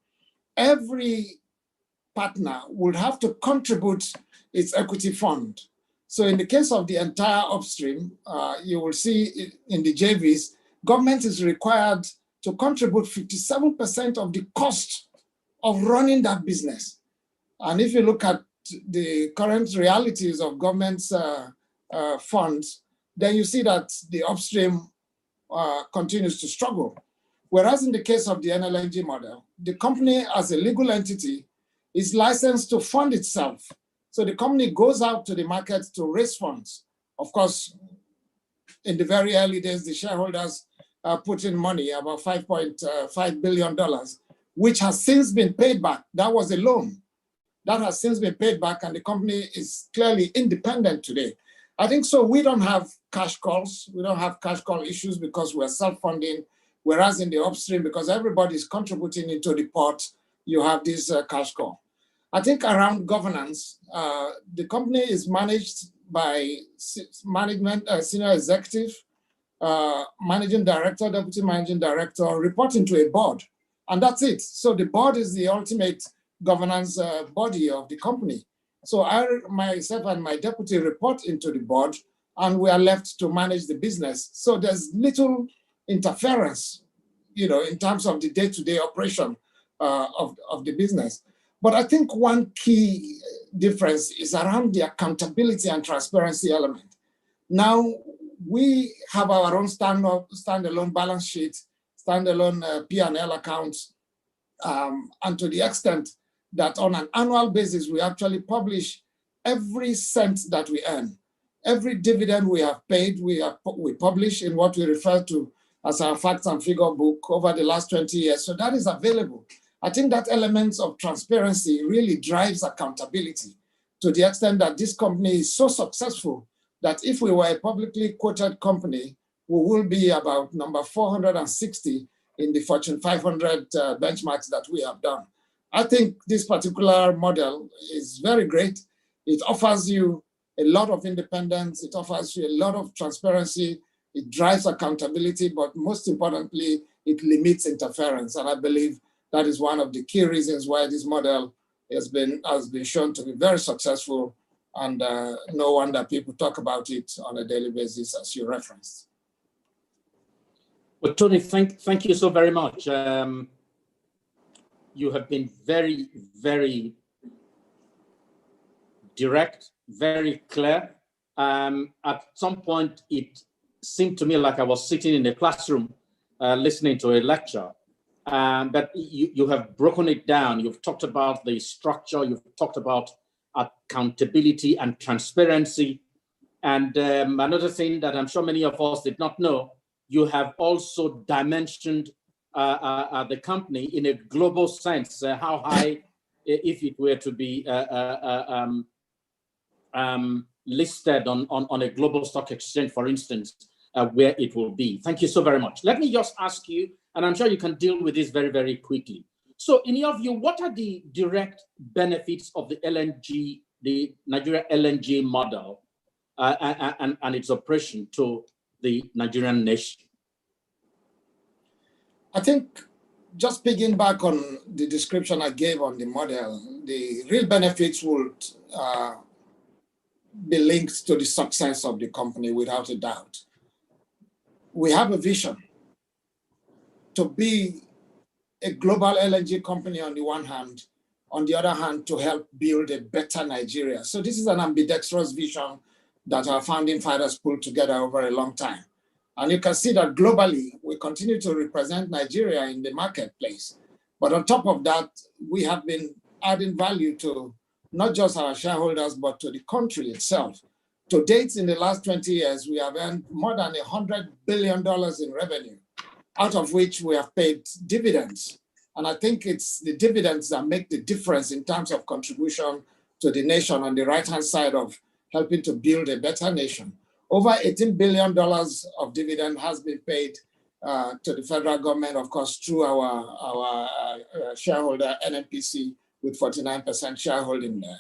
every partner would have to contribute its equity fund. So in the case of the entire upstream, you will see in the JVs, government is required to contribute 57% of the cost of running that business. And if you look at the current realities of government's funds, then you see that the upstream continues to struggle. Whereas in the case of the NLNG model, the company as a legal entity is licensed to fund itself. So the company goes out to the market to raise funds. Of course, in the very early days, the shareholders put in money, about $5.5 billion, which has since been paid back. That was a loan. That has since been paid back, and the company is clearly independent today. I think so. We don't have cash calls. We don't have cash call issues because we're self-funding, whereas in the upstream, because everybody's contributing into the pot, you have this cash call. I think around governance, the company is managed by management, senior executive, managing director, deputy managing director, reporting to a board, and that's it. So the board is the ultimate governance body of the company. So I, myself and my deputy report into the board, and we are left to manage the business. So there's little interference, in terms of the day-to-day operation of the business. But I think one key difference is around the accountability and transparency element. Now, we have our own standalone balance sheet, standalone P&L accounts, and to the extent that on an annual basis, we actually publish every cent that we earn. Every dividend we have paid, we publish in what we refer to as our facts and figure book over the last 20 years. So that is available. I think that element of transparency really drives accountability to the extent that this company is so successful that if we were a publicly quoted company, we will be about number 460 in the Fortune 500 benchmarks that we have done. I think this particular model is very great. It offers you a lot of independence. It offers you a lot of transparency. It drives accountability, but most importantly, it limits interference. And I believe that is one of the key reasons why this model has been shown to be very successful, and no wonder people talk about it on a daily basis, as you referenced. Well, Tony, thank you so very much. You have been very, very direct, very clear. At some point, it seemed to me like I was sitting in a classroom listening to a lecture. But you have broken it down. You've talked about the structure. You've talked about accountability and transparency. And another thing that I'm sure many of us did not know, you have also dimensioned the company in a global sense. How high, if it were to be listed on a global stock exchange, for instance, where it will be. Thank you so very much. Let me just ask you, and I'm sure you can deal with this very, very quickly. So in your view, what are the direct benefits of the LNG, the Nigeria LNG model and its operation to the Nigerian nation? I think just picking back on the description I gave on the model, the real benefits would be linked to the success of the company without a doubt. We have a vision to be a global LNG company on the one hand, on the other hand, to help build a better Nigeria. So this is an ambidextrous vision that our founding fathers pulled together over a long time. And you can see that globally, we continue to represent Nigeria in the marketplace. But on top of that, we have been adding value to not just our shareholders, but to the country itself. To date, in the last 20 years, we have earned more than $100 billion in revenue, out of which we have paid dividends. And I think it's the dividends that make the difference in terms of contribution to the nation on the right-hand side of helping to build a better nation. Over $18 billion of dividend has been paid to the federal government, of course, through our shareholder, NNPC, with 49% shareholding there.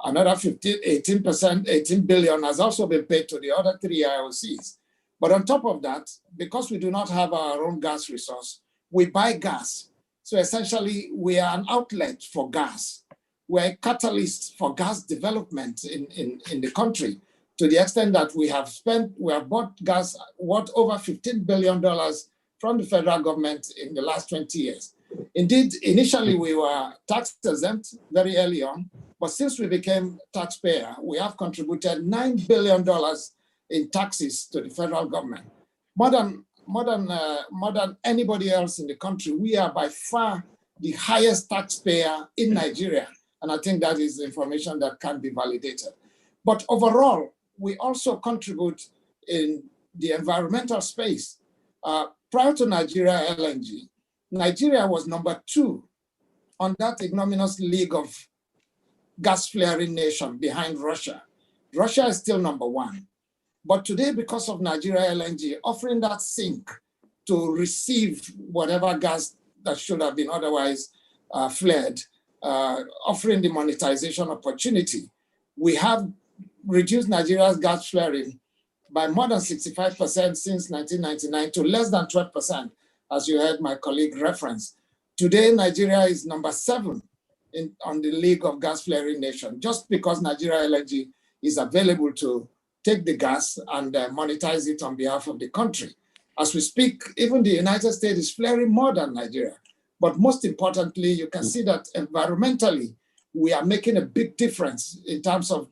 Another 18 billion has also been paid to the other 3 IOCs. But on top of that, because we do not have our own gas resource, we buy gas. So essentially, we are an outlet for gas. We're a catalyst for gas development in the country, to the extent that we have bought gas worth over $15 billion from the federal government in the last 20 years. Indeed, initially we were tax exempt very early on, but since we became taxpayer, we have contributed $9 billion in taxes to the federal government. More than anybody else in the country, we are by far the highest taxpayer in Nigeria. And I think that is information that can be validated. But overall, we also contribute in the environmental space. Prior to Nigeria LNG, Nigeria was number 2 on that ignominious league of gas flaring nation behind Russia. Russia is still number 1. But today, because of Nigeria LNG offering that sink to receive whatever gas that should have been otherwise flared, offering the monetization opportunity, we have reduced Nigeria's gas flaring by more than 65% since 1999 to less than 12%, as you heard my colleague reference. Today, Nigeria is number 7 on the league of gas flaring nation, just because Nigeria LNG is available to take the gas and monetize it on behalf of the country. As we speak, even the United States is flaring more than Nigeria. But most importantly, you can see that environmentally, we are making a big difference in terms of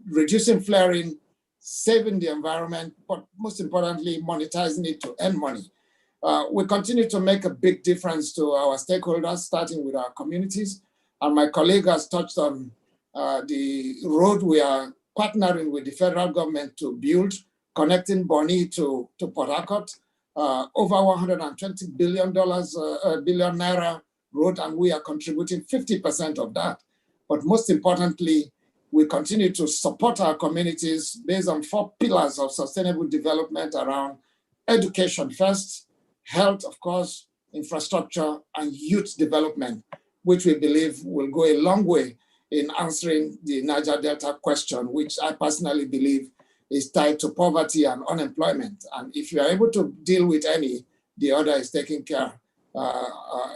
reducing flaring, saving the environment, but most importantly, monetizing it to earn money. We continue to make a big difference to our stakeholders, starting with our communities. And my colleague has touched on the road we are partnering with the federal government to build, connecting Bonny to Port Harcourt, over $120 billion billion naira road, and we are contributing 50% of that. But most importantly, we continue to support our communities based on 4 pillars of sustainable development around education first, health, of course, infrastructure, and youth development, which we believe will go a long way in answering the Niger Delta question, which I personally believe is tied to poverty and unemployment. And if you are able to deal with any, the other is taken care of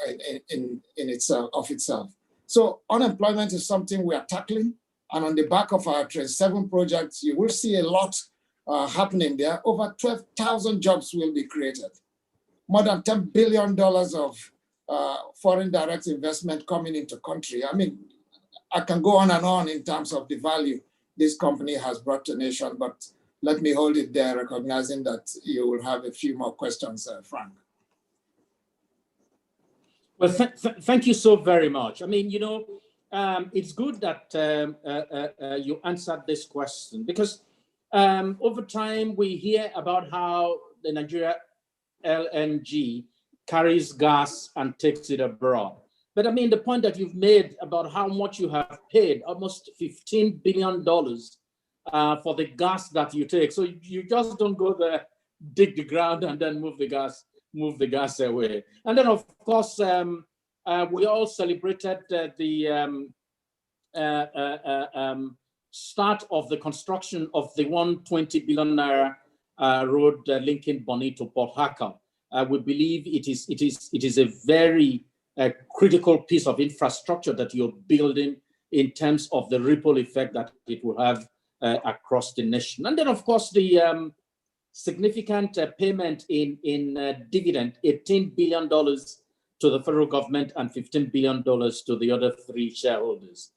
itself. So unemployment is something we are tackling. And on the back of our Train 7 projects, you will see a lot happening there. Over 12,000 jobs will be created. More than $10 billion of foreign direct investment coming into country. I mean, I can go on and on in terms of the value this company has brought to the nation, but let me hold it there, recognizing that you will have a few more questions, Frank. Well, thank you so very much. I mean, it's good that you answered this question, because over time we hear about how the Nigeria LNG carries gas and takes it abroad. But I mean, the point that you've made about how much you have paid, almost $15 billion for the gas that you take. So you just don't go there, dig the ground, and then move the gas away. And then, of course, we all celebrated the start of the construction of the 120 billion naira road linking Bonny to Port Harcourt. we believe it is a very critical piece of infrastructure that you're building in terms of the ripple effect that it will have across the nation. And then, of course, the significant payment in dividend, $18 billion to the federal government and $15 billion to the other three shareholders.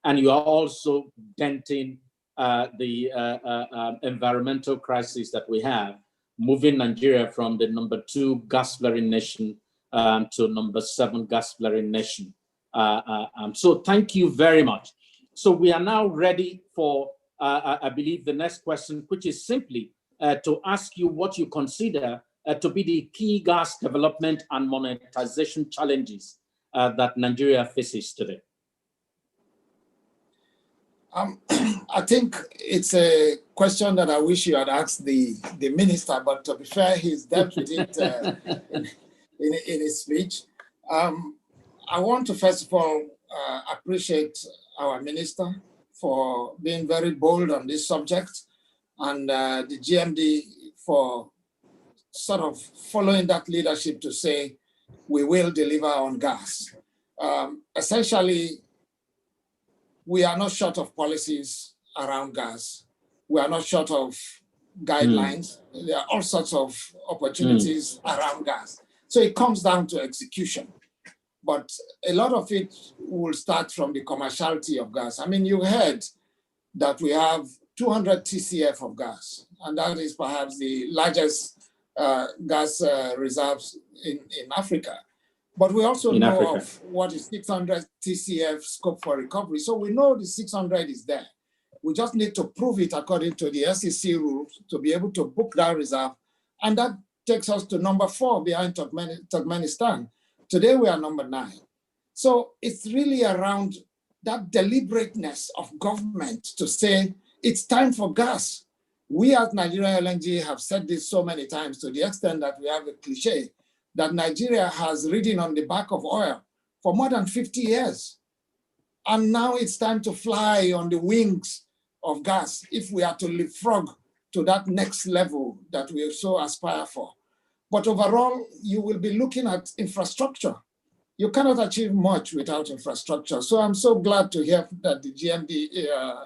And you are also denting the environmental crisis that we have, moving Nigeria from the #2 gas flaring nation to #7 gas flaring nation. So thank you very much. So we are now ready for, I believe, the next question, which is simply to ask you what you consider to be the key gas development and monetization challenges that Nigeria faces today. I think it's a question that I wish you had asked the minister, but to be fair, he's dealt with it in his speech. I want to first of all appreciate our minister for being very bold on this subject, and the GMD for sort of following that leadership to say we will deliver on gas. Essentially, we are not short of policies around gas. We are not short of guidelines. There are all sorts of opportunities around gas. So it comes down to execution. But a lot of it will start from the commerciality of gas. I mean, you heard that we have 200 TCF of gas, and that is perhaps the largest gas reserves in Africa. But we also know of what is 600 TCF scope for recovery. So we know the 600 is there. We just need to prove it according to the SEC rules to be able to book that reserve. And that takes us to #4 behind Turkmenistan. Today we are #9. So it's really around that deliberateness of government to say it's time for gas. We at Nigeria LNG have said this so many times to the extent that we have a cliche that Nigeria has ridden on the back of oil for more than 50 years. And now it's time to fly on the wings of gas if we are to leapfrog to that next level that we so aspire for. But overall, you will be looking at infrastructure. You cannot achieve much without infrastructure. So I'm so glad to hear that the GMD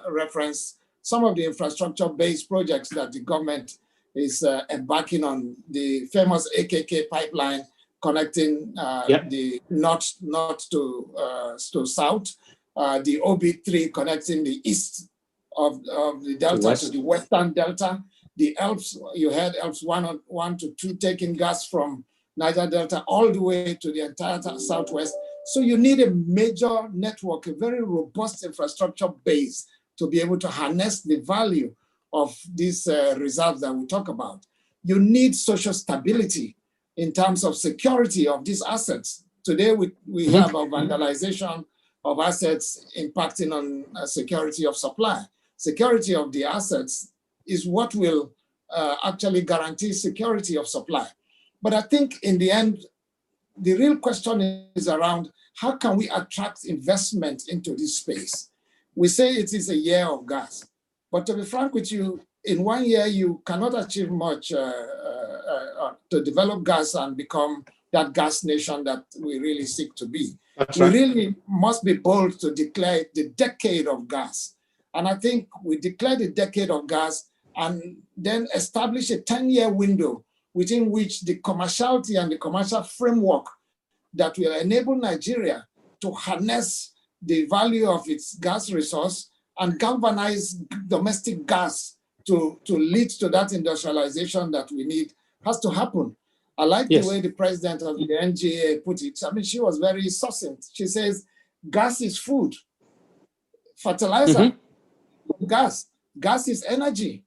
referenced some of the infrastructure-based projects that the government is embarking on, the famous AKK pipeline connecting the north to south, the OB3 connecting the east of the delta to the western delta, the Alps, you had Alps 1 to 2 taking gas from Niger Delta all the way to the entire southwest. So you need a major network, a very robust infrastructure base to be able to harness the value of these reserves that we talk about. You need social stability in terms of security of these assets. Today, we hear about vandalization of assets impacting on security of supply. Security of the assets is what will actually guarantee security of supply. But I think in the end, the real question is around how can we attract investment into this space? We say it is a year of gas. But to be frank with you, in 1 year, you cannot achieve much to develop gas and become that gas nation that we really seek to be. We really must be bold to declare the decade of gas. And I think we declare the decade of gas and then establish a 10-year window within which the commerciality and the commercial framework that will enable Nigeria to harness the value of its gas resource and galvanize domestic gas to lead to that industrialization that we need has to happen. I like the way the president of the NGA put it. I mean, she was very succinct. She says, gas is food, fertilizer, gas. Gas is energy,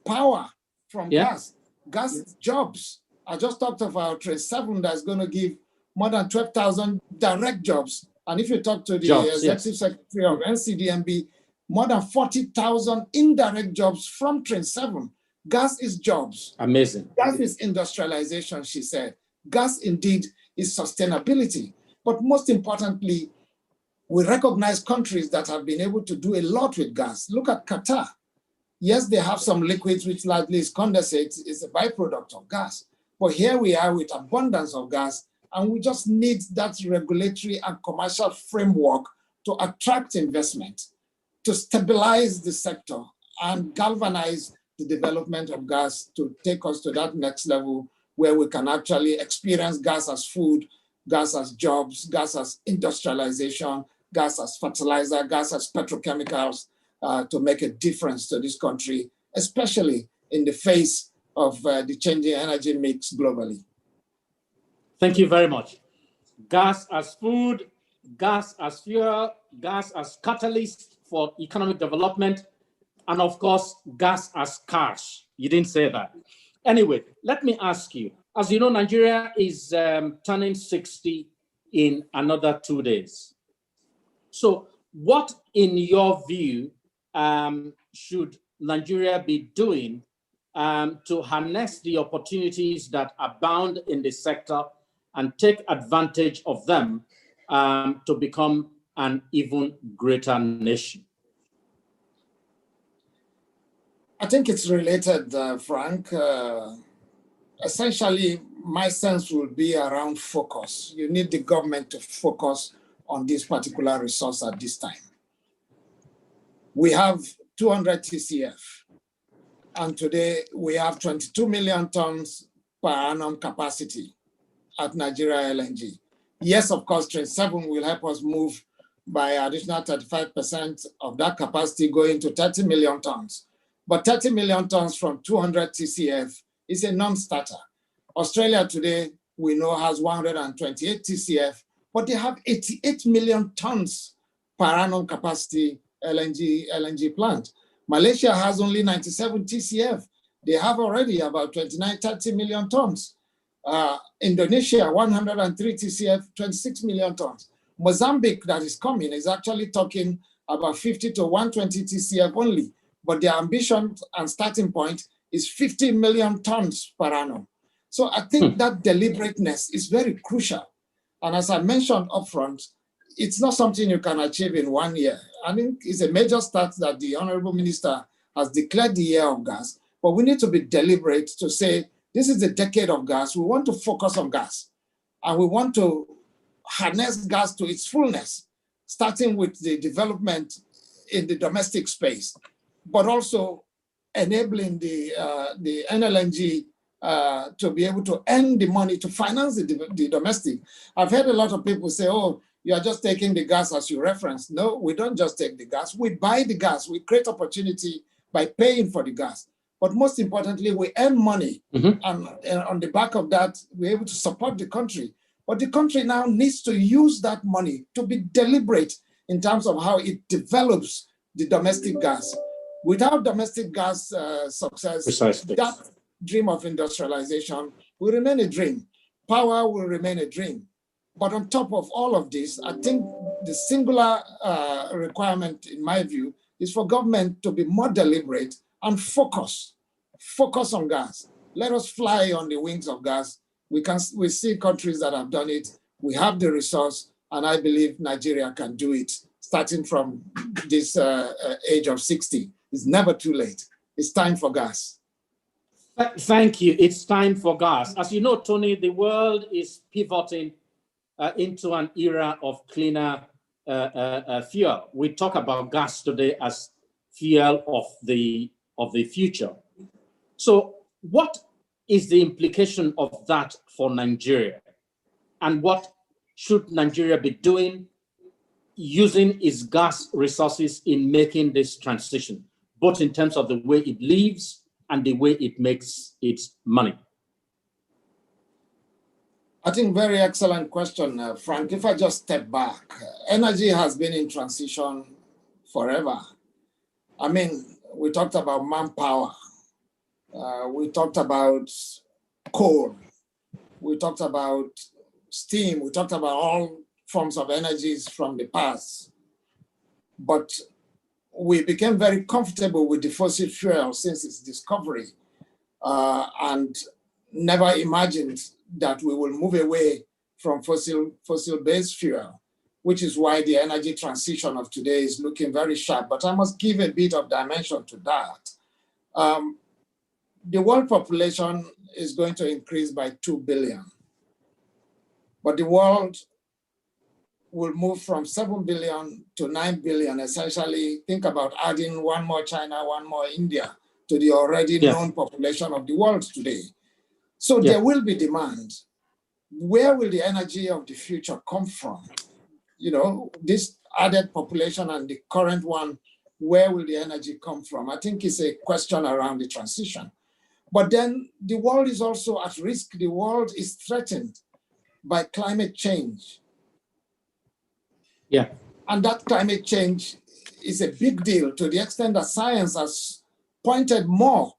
power from gas. Gas is jobs. I just talked about Train 7 that's going to give more than 12,000 direct jobs. And if you talk to the executive secretary of NCDMB, more than 40,000 indirect jobs from Train 7. Gas is jobs. Amazing. Gas is industrialization, she said. Gas indeed is sustainability. But most importantly, we recognize countries that have been able to do a lot with gas. Look at Qatar. Yes, they have some liquids which largely is condensate, is a byproduct of gas. But here we are with abundance of gas, and we just need that regulatory and commercial framework to attract investment, to stabilize the sector and galvanize the development of gas to take us to that next level where we can actually experience gas as food, gas as jobs, gas as industrialization, gas as fertilizer, gas as petrochemicals, to make a difference to this country, especially in the face of the changing energy mix globally. Thank you very much. Gas as food, gas as fuel, gas as catalyst for economic development, and of course, gas as cash. You didn't say that. Anyway, let me ask you, as you know, Nigeria is turning 60 in another 2 days. So what, in your view, should Nigeria be doing to harness the opportunities that abound in the sector and take advantage of them to become an even greater nation? I think it's related, Frank. Essentially, my sense will be around focus. You need the government to focus on this particular resource at this time. We have 200 TCF, and today we have 22 million tons per annum capacity at Nigeria LNG. Yes, of course, Train 7 will help us move by additional 35% of that capacity going to 30 million tons. But 30 million tons from 200 TCF is a non-starter. Australia today, we know, has 128 TCF, but they have 88 million tons per annum capacity LNG plant. Malaysia has only 97 TCF. They have already about 29, 30 million tons. Indonesia, 103 TCF, 26 million tons. Mozambique, that is coming, is actually talking about 50 to 120 TCF only, but their ambition and starting point is 50 million tons per annum. So I think that deliberateness is very crucial. And as I mentioned upfront, it's not something you can achieve in 1 year. I think it's a major start that the Honorable Minister has declared the year of gas, but we need to be deliberate to say, this is the decade of gas. We want to focus on gas, and we want to harness gas to its fullness, starting with the development in the domestic space, but also enabling the NLNG to be able to earn the money to finance the domestic. I've heard a lot of people say, oh, you are just taking the gas as you referenced. No, we don't just take the gas. We buy the gas. We create opportunity by paying for the gas. But most importantly, we earn money. And on the back of that, we're able to support the country. But the country now needs to use that money to be deliberate in terms of how it develops the domestic gas. Without domestic gas success, Precisely. That dream of industrialization will remain a dream. Power will remain a dream. But on top of all of this, I think the singular requirement, in my view, is for government to be more deliberate and focus on gas. Let us fly on the wings of gas. We see countries that have done it. We have the resource, and I believe Nigeria can do it, starting from this age of 60. It's never too late. It's time for gas. Thank you. It's time for gas. As you know, Tony, the world is pivoting into an era of cleaner fuel. We talk about gas today as fuel of the future. So what is the implication of that for Nigeria? And what should Nigeria be doing using its gas resources in making this transition, both in terms of the way it lives and the way it makes its money? I think very excellent question, Frank. If I just step back, energy has been in transition forever. I mean, we talked about manpower. We talked about coal. We talked about steam. We talked about all forms of energies from the past. But we became very comfortable with the fossil fuel since its discovery and never imagined that we will move away from fossil-based fuel, which is why the energy transition of today is looking very sharp. But I must give a bit of dimension to that. The world population is going to increase by 2 billion. But the world will move from 7 billion to 9 billion, essentially. Think about adding one more China, one more India to the already known population of the world today. So there will be demand. Where will the energy of the future come from? You know, this added population and the current one, where will the energy come from? I think it's a question around the transition. But then the world is also at risk. The world is threatened by climate change. Yeah. And that climate change is a big deal to the extent that science has pointed more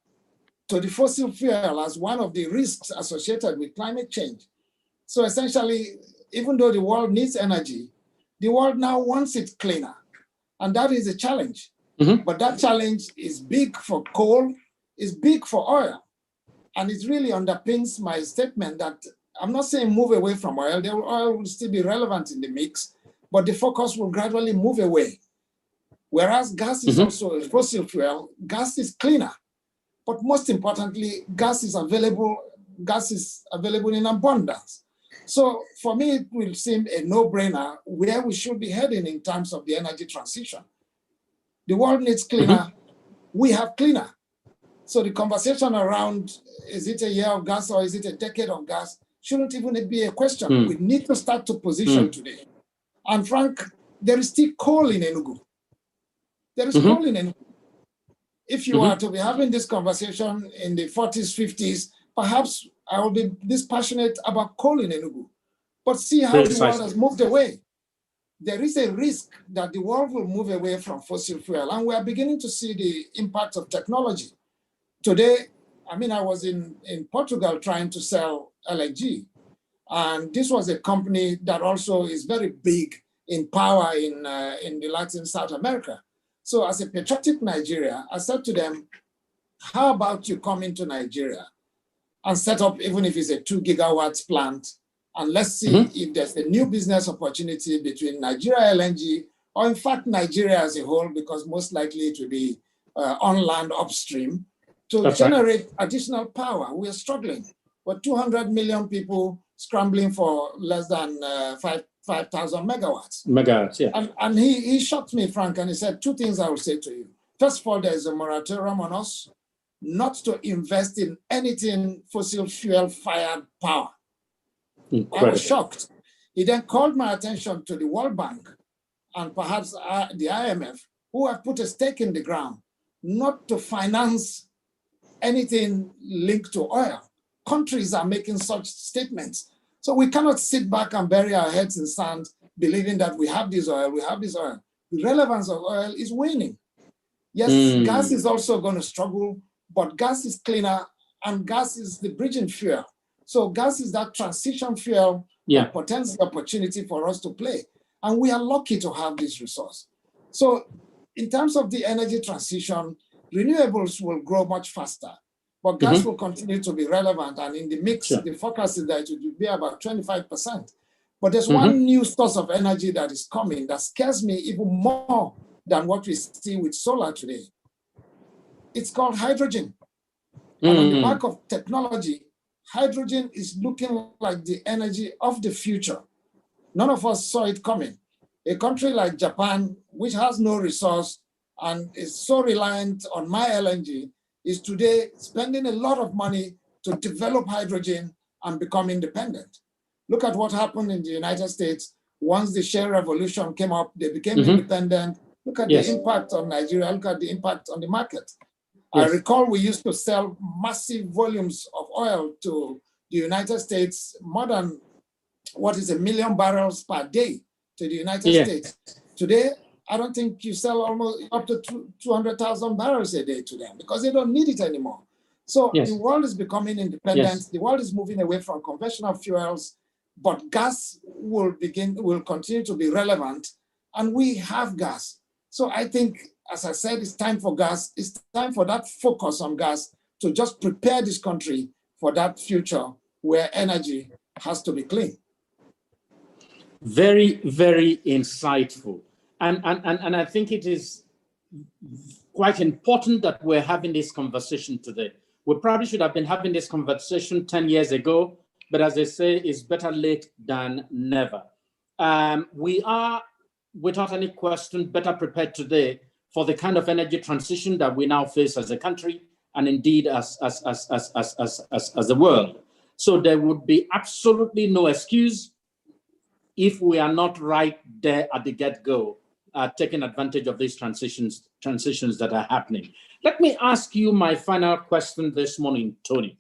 to the fossil fuel as one of the risks associated with climate change. So essentially, even though the world needs energy, the world now wants it cleaner. And that is a challenge. But that challenge is big for coal, is big for oil. And it really underpins my statement that I'm not saying move away from oil. The oil will still be relevant in the mix, but the focus will gradually move away. Whereas gas is also a fossil fuel, gas is cleaner. But most importantly, gas is available in abundance. So for me, it will seem a no-brainer where we should be heading in terms of the energy transition. The world needs cleaner. We have cleaner. So the conversation around, is it a year of gas or is it a decade of gas, shouldn't even be a question. We need to start to position today. And Frank, there is still coal in Enugu. There is coal in Enugu. If you are to be having this conversation in the 40s, 50s, perhaps I will be this passionate about coal in Enugu. But see how the world has moved away. There is a risk that the world will move away from fossil fuel, and we are beginning to see the impact of technology. Today, I mean, I was in Portugal trying to sell LNG, and this was a company that also is very big in power in the Latin South America. So as a patriotic Nigeria, I said to them, how about you come into Nigeria and set up, even if it's a 2 gigawatts plant, and let's see if there's a new business opportunity between Nigeria LNG, or in fact, Nigeria as a whole, because most likely it will be on land upstream, to generate additional power. We are struggling. We're 200 million people scrambling for less than 5,000 megawatts. Megawatts, yeah. And he shocked me, Frank, and he said 2 things I will say to you. First of all, there is a moratorium on us not to invest in anything fossil fuel fired power. Incredible. I was shocked. He then called my attention to the World Bank and perhaps the IMF, who have put a stake in the ground not to finance anything linked to oil. Countries are making such statements. So we cannot sit back and bury our heads in sand, believing that we have this oil, we have this oil. The relevance of oil is waning. Yes, gas is also going to struggle, but gas is cleaner and gas is the bridging fuel. So gas is that transition fuel, potential opportunity for us to play. And we are lucky to have this resource. So in terms of the energy transition, renewables will grow much faster, but gas will continue to be relevant. And in the mix, the forecast is that it will be about 25%. But there's one new source of energy that is coming that scares me even more than what we see with solar today. It's called hydrogen. And on the back of technology, hydrogen is looking like the energy of the future. None of us saw it coming. A country like Japan, which has no resource and is so reliant on my LNG, is today spending a lot of money to develop hydrogen and become independent. Look at what happened in the United States. Once the shale revolution came up, they became independent. Look at the impact on Nigeria. Look at the impact on the market. I recall we used to sell massive volumes of oil to the United States, more than 1 million barrels per day to the United States. Today, I don't think you sell almost up to 200,000 barrels a day to them because they don't need it anymore. So the world is becoming independent. The world is moving away from conventional fuels, but gas will continue to be relevant, and we have gas. So I think, as I said, it's time for gas. It's time for that focus on gas to just prepare this country for that future where energy has to be clean. Very, very insightful. And I think it is quite important that we're having this conversation today, We probably should have been having this conversation 10 years ago, but as they say, it's better late than never. We are, without any question, better prepared today for the kind of energy transition that we now face as a country and indeed as the world. So there would be absolutely no excuse if we are not right there at the get-go, taking advantage of these transitions that are happening. Let me ask you my final question this morning, Tony.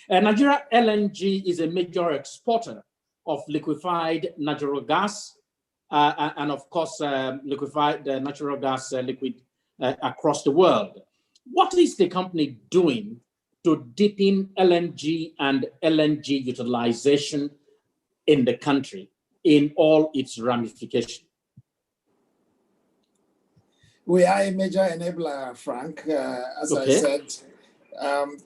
Nigeria LNG is a major exporter of liquefied natural gas and of course, liquefied natural gas liquid across the world. What is the company doing to deepen LNG and LNG utilization in the country in all its ramifications? We are a major enabler, Frank. As I said,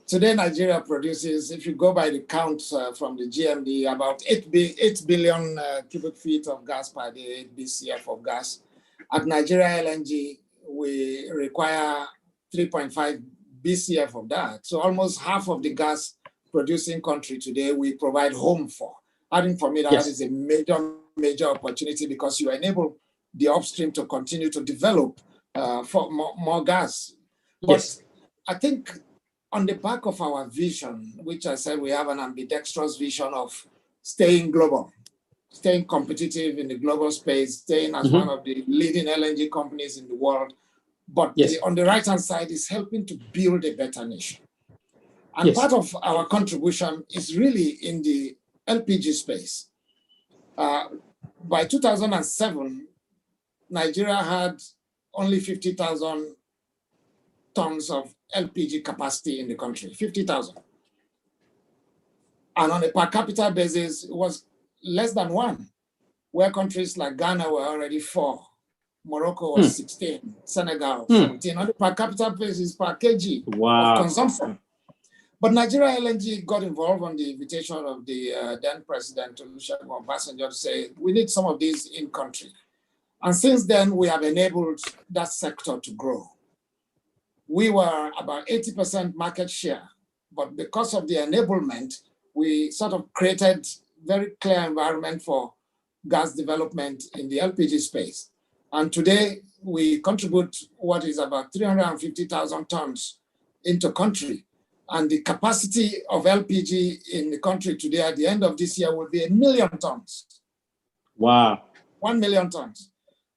today Nigeria produces, if you go by the count from the GMD, about 8 billion cubic feet of gas per day, 8 BCF of gas. At Nigeria LNG, we require 3.5 BCF of that. So almost half of the gas producing country today, we provide home for. I think for me, that is a major opportunity because you enable the upstream to continue to develop for more gas. But I think on the back of our vision, which I said we have an ambidextrous vision of staying global, staying competitive in the global space, staying as one of the leading LNG companies in the world. But on the right-hand side is helping to build a better nation. And part of our contribution is really in the LPG space. By 2007, Nigeria had only 50,000 tons of LPG capacity in the country, 50,000. And on a per capita basis, it was less than 1, where countries like Ghana were already 4, Morocco was 16, Senegal 17. On a per capita basis, per kg of consumption. But Nigeria LNG got involved on the invitation of the then President Olusegun Obasanjo to say, we need some of these in country. And since then, we have enabled that sector to grow. We were about 80% market share, but because of the enablement, we sort of created very clear environment for gas development in the LPG space. And today, we contribute what is about 350,000 tons into country. And the capacity of LPG in the country today at the end of this year will be 1 million tons. Wow. 1 million tons.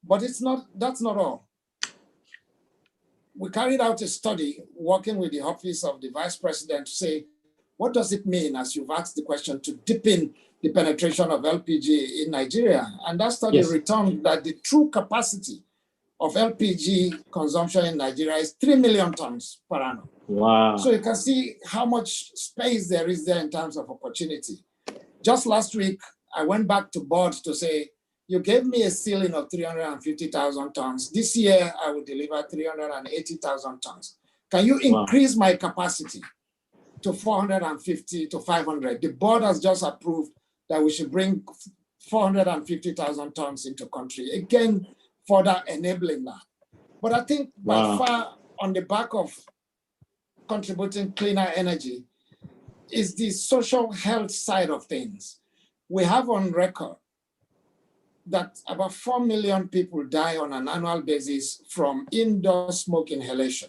But that's not all. We carried out a study working with the office of the Vice President to say, what does it mean, as you've asked the question, to deepen the penetration of LPG in Nigeria? And that study returned that the true capacity of LPG consumption in Nigeria is 3 million tons per annum. Wow. So you can see how much space there is there in terms of opportunity. Just last week, I went back to board to say, you gave me a ceiling of 350,000 tons. This year, I will deliver 380,000 tons. Can you increase my capacity to 450 to 500? The board has just approved that we should bring 450,000 tons into country. Again, further enabling that. But I think by far on the back of contributing cleaner energy is the social health side of things. We have on record that about 4 million people die on an annual basis from indoor smoke inhalation,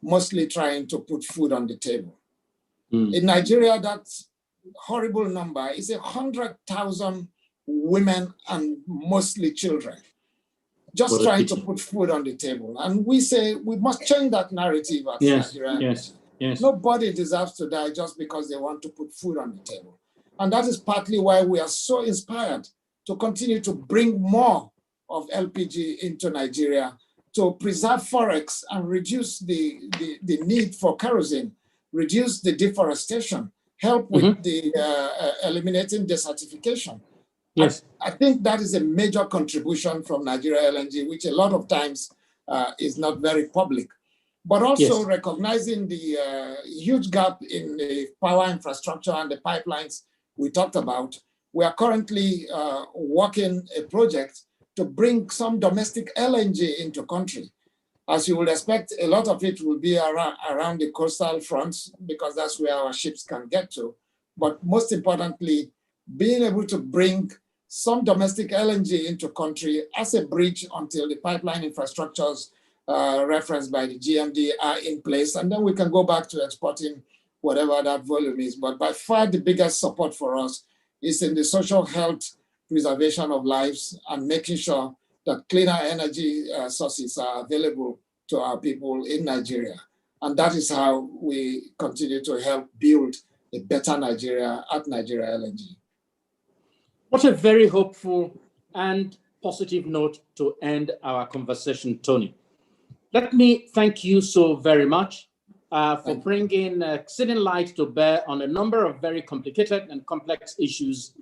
mostly trying to put food on the table. In Nigeria, that horrible number is 100,000 women and mostly children, just trying to put food on the table. And we say we must change that narrative at Nigeria. Nobody deserves to die just because they want to put food on the table. And that is partly why we are so inspired to continue to bring more of LPG into Nigeria, to preserve forests and reduce the need for kerosene, reduce the deforestation, help with the eliminating desertification. I think that is a major contribution from Nigeria LNG, which a lot of times is not very public. But also recognizing the huge gap in the power infrastructure and the pipelines we talked about. We are currently working a project to bring some domestic LNG into country. As you would expect, a lot of it will be around the coastal fronts because that's where our ships can get to. But most importantly, being able to bring some domestic LNG into country as a bridge until the pipeline infrastructures referenced by the GMD are in place. And then we can go back to exporting whatever that volume is. But by far the biggest support for us is in the social health preservation of lives and making sure that cleaner energy sources are available to our people in Nigeria. And that is how we continue to help build a better Nigeria at Nigeria LNG. What a very hopeful and positive note to end our conversation, Tony. Let me thank you so very much for bringing exceeding light to bear on a number of very complicated and complex issues,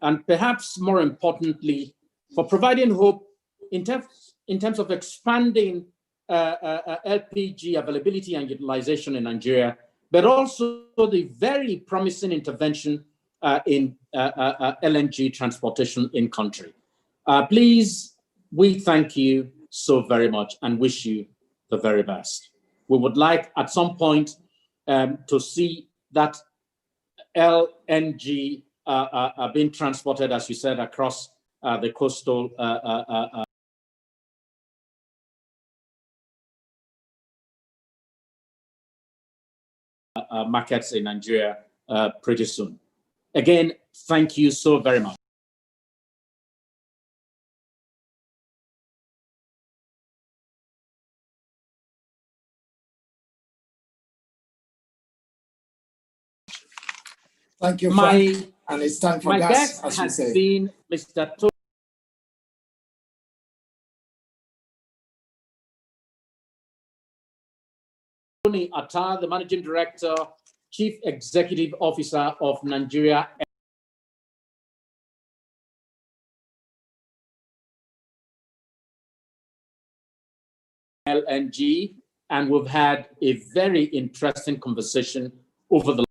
and perhaps more importantly, for providing hope in terms of expanding LPG availability and utilization in Nigeria, but also the very promising intervention in LNG transportation in country. Please, we thank you so very much and wish you the very best. We would like at some point to see that LNG being transported, as you said, across the coastal markets in Nigeria pretty soon. Again, thank you so very much. Thank you, Frank. And it's time for gas, guest as you has say. been Mr. Tony Atta, the Managing Director, Chief Executive Officer of Nigeria LNG, and we've had a very interesting conversation over the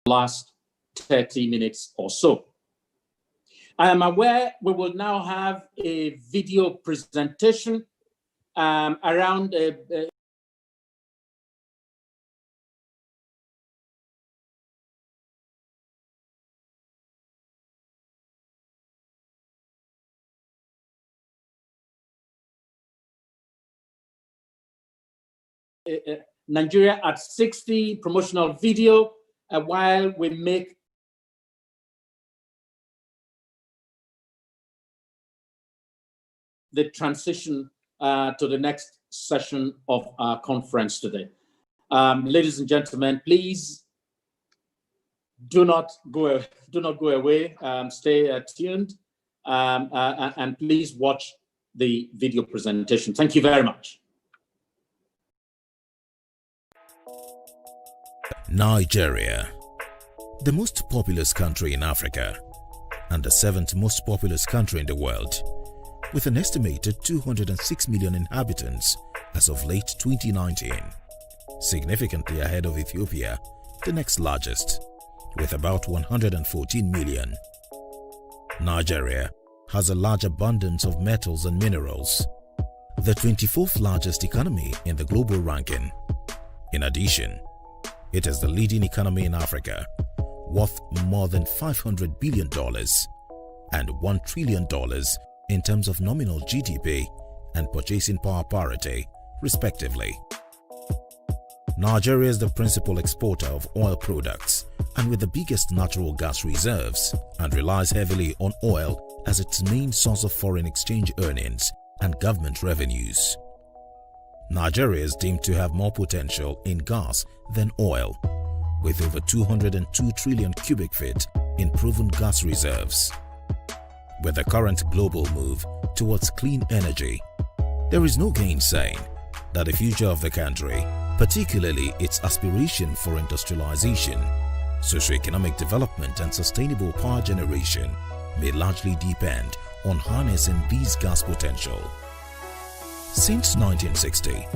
last 30 minutes or so. I am aware we will now have a video presentation around Nigeria at 60 promotional video while we make the transition to the next session of our conference today. Ladies and gentlemen, please do not go away. Stay tuned and please watch the video presentation. Thank you very much. Nigeria, the most populous country in Africa and the 7th most populous country in the world, with an estimated 206 million inhabitants as of late 2019, significantly ahead of Ethiopia, the next largest, with about 114 million. Nigeria has a large abundance of metals and minerals, the 24th largest economy in the global ranking. In addition, it is the leading economy in Africa, worth more than $500 billion and $1 trillion in terms of nominal GDP and purchasing power parity, respectively. Nigeria is the principal exporter of oil products and with the biggest natural gas reserves, and relies heavily on oil as its main source of foreign exchange earnings and government revenues. Nigeria is deemed to have more potential in gas than oil, with over 202 trillion cubic feet in proven gas reserves. With the current global move towards clean energy, there is no gainsaying that the future of the country, particularly its aspiration for industrialization, socio-economic development and sustainable power generation, may largely depend on harnessing these gas potential. Since 1960,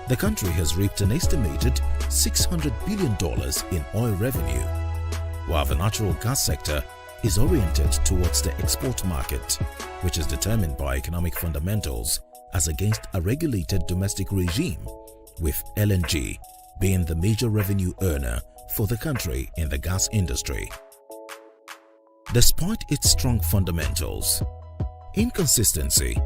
The country has reaped an estimated $600 billion in oil revenue, while the natural gas sector is oriented towards the export market, which is determined by economic fundamentals as against a regulated domestic regime, with LNG being the major revenue earner for the country in the gas industry. Despite its strong fundamentals, inconsistency,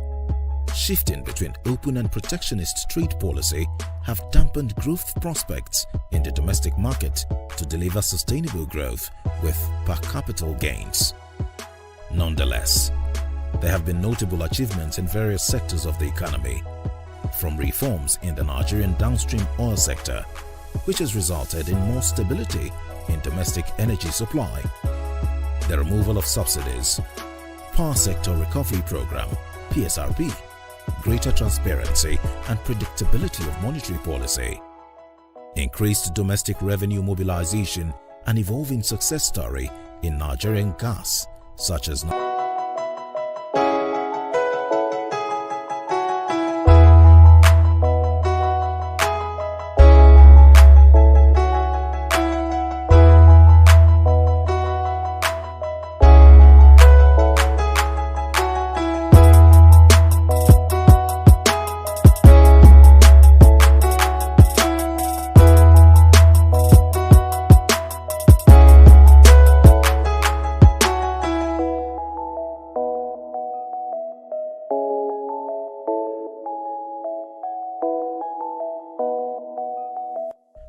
shifting between open and protectionist trade policy have dampened growth prospects in the domestic market to deliver sustainable growth with per capita gains. Nonetheless, there have been notable achievements in various sectors of the economy, from reforms in the Nigerian downstream oil sector, which has resulted in more stability in domestic energy supply, the removal of subsidies, Power Sector Recovery Program, PSRP, greater transparency and predictability of monetary policy, increased domestic revenue mobilization, and evolving success story in Nigerian gas, such as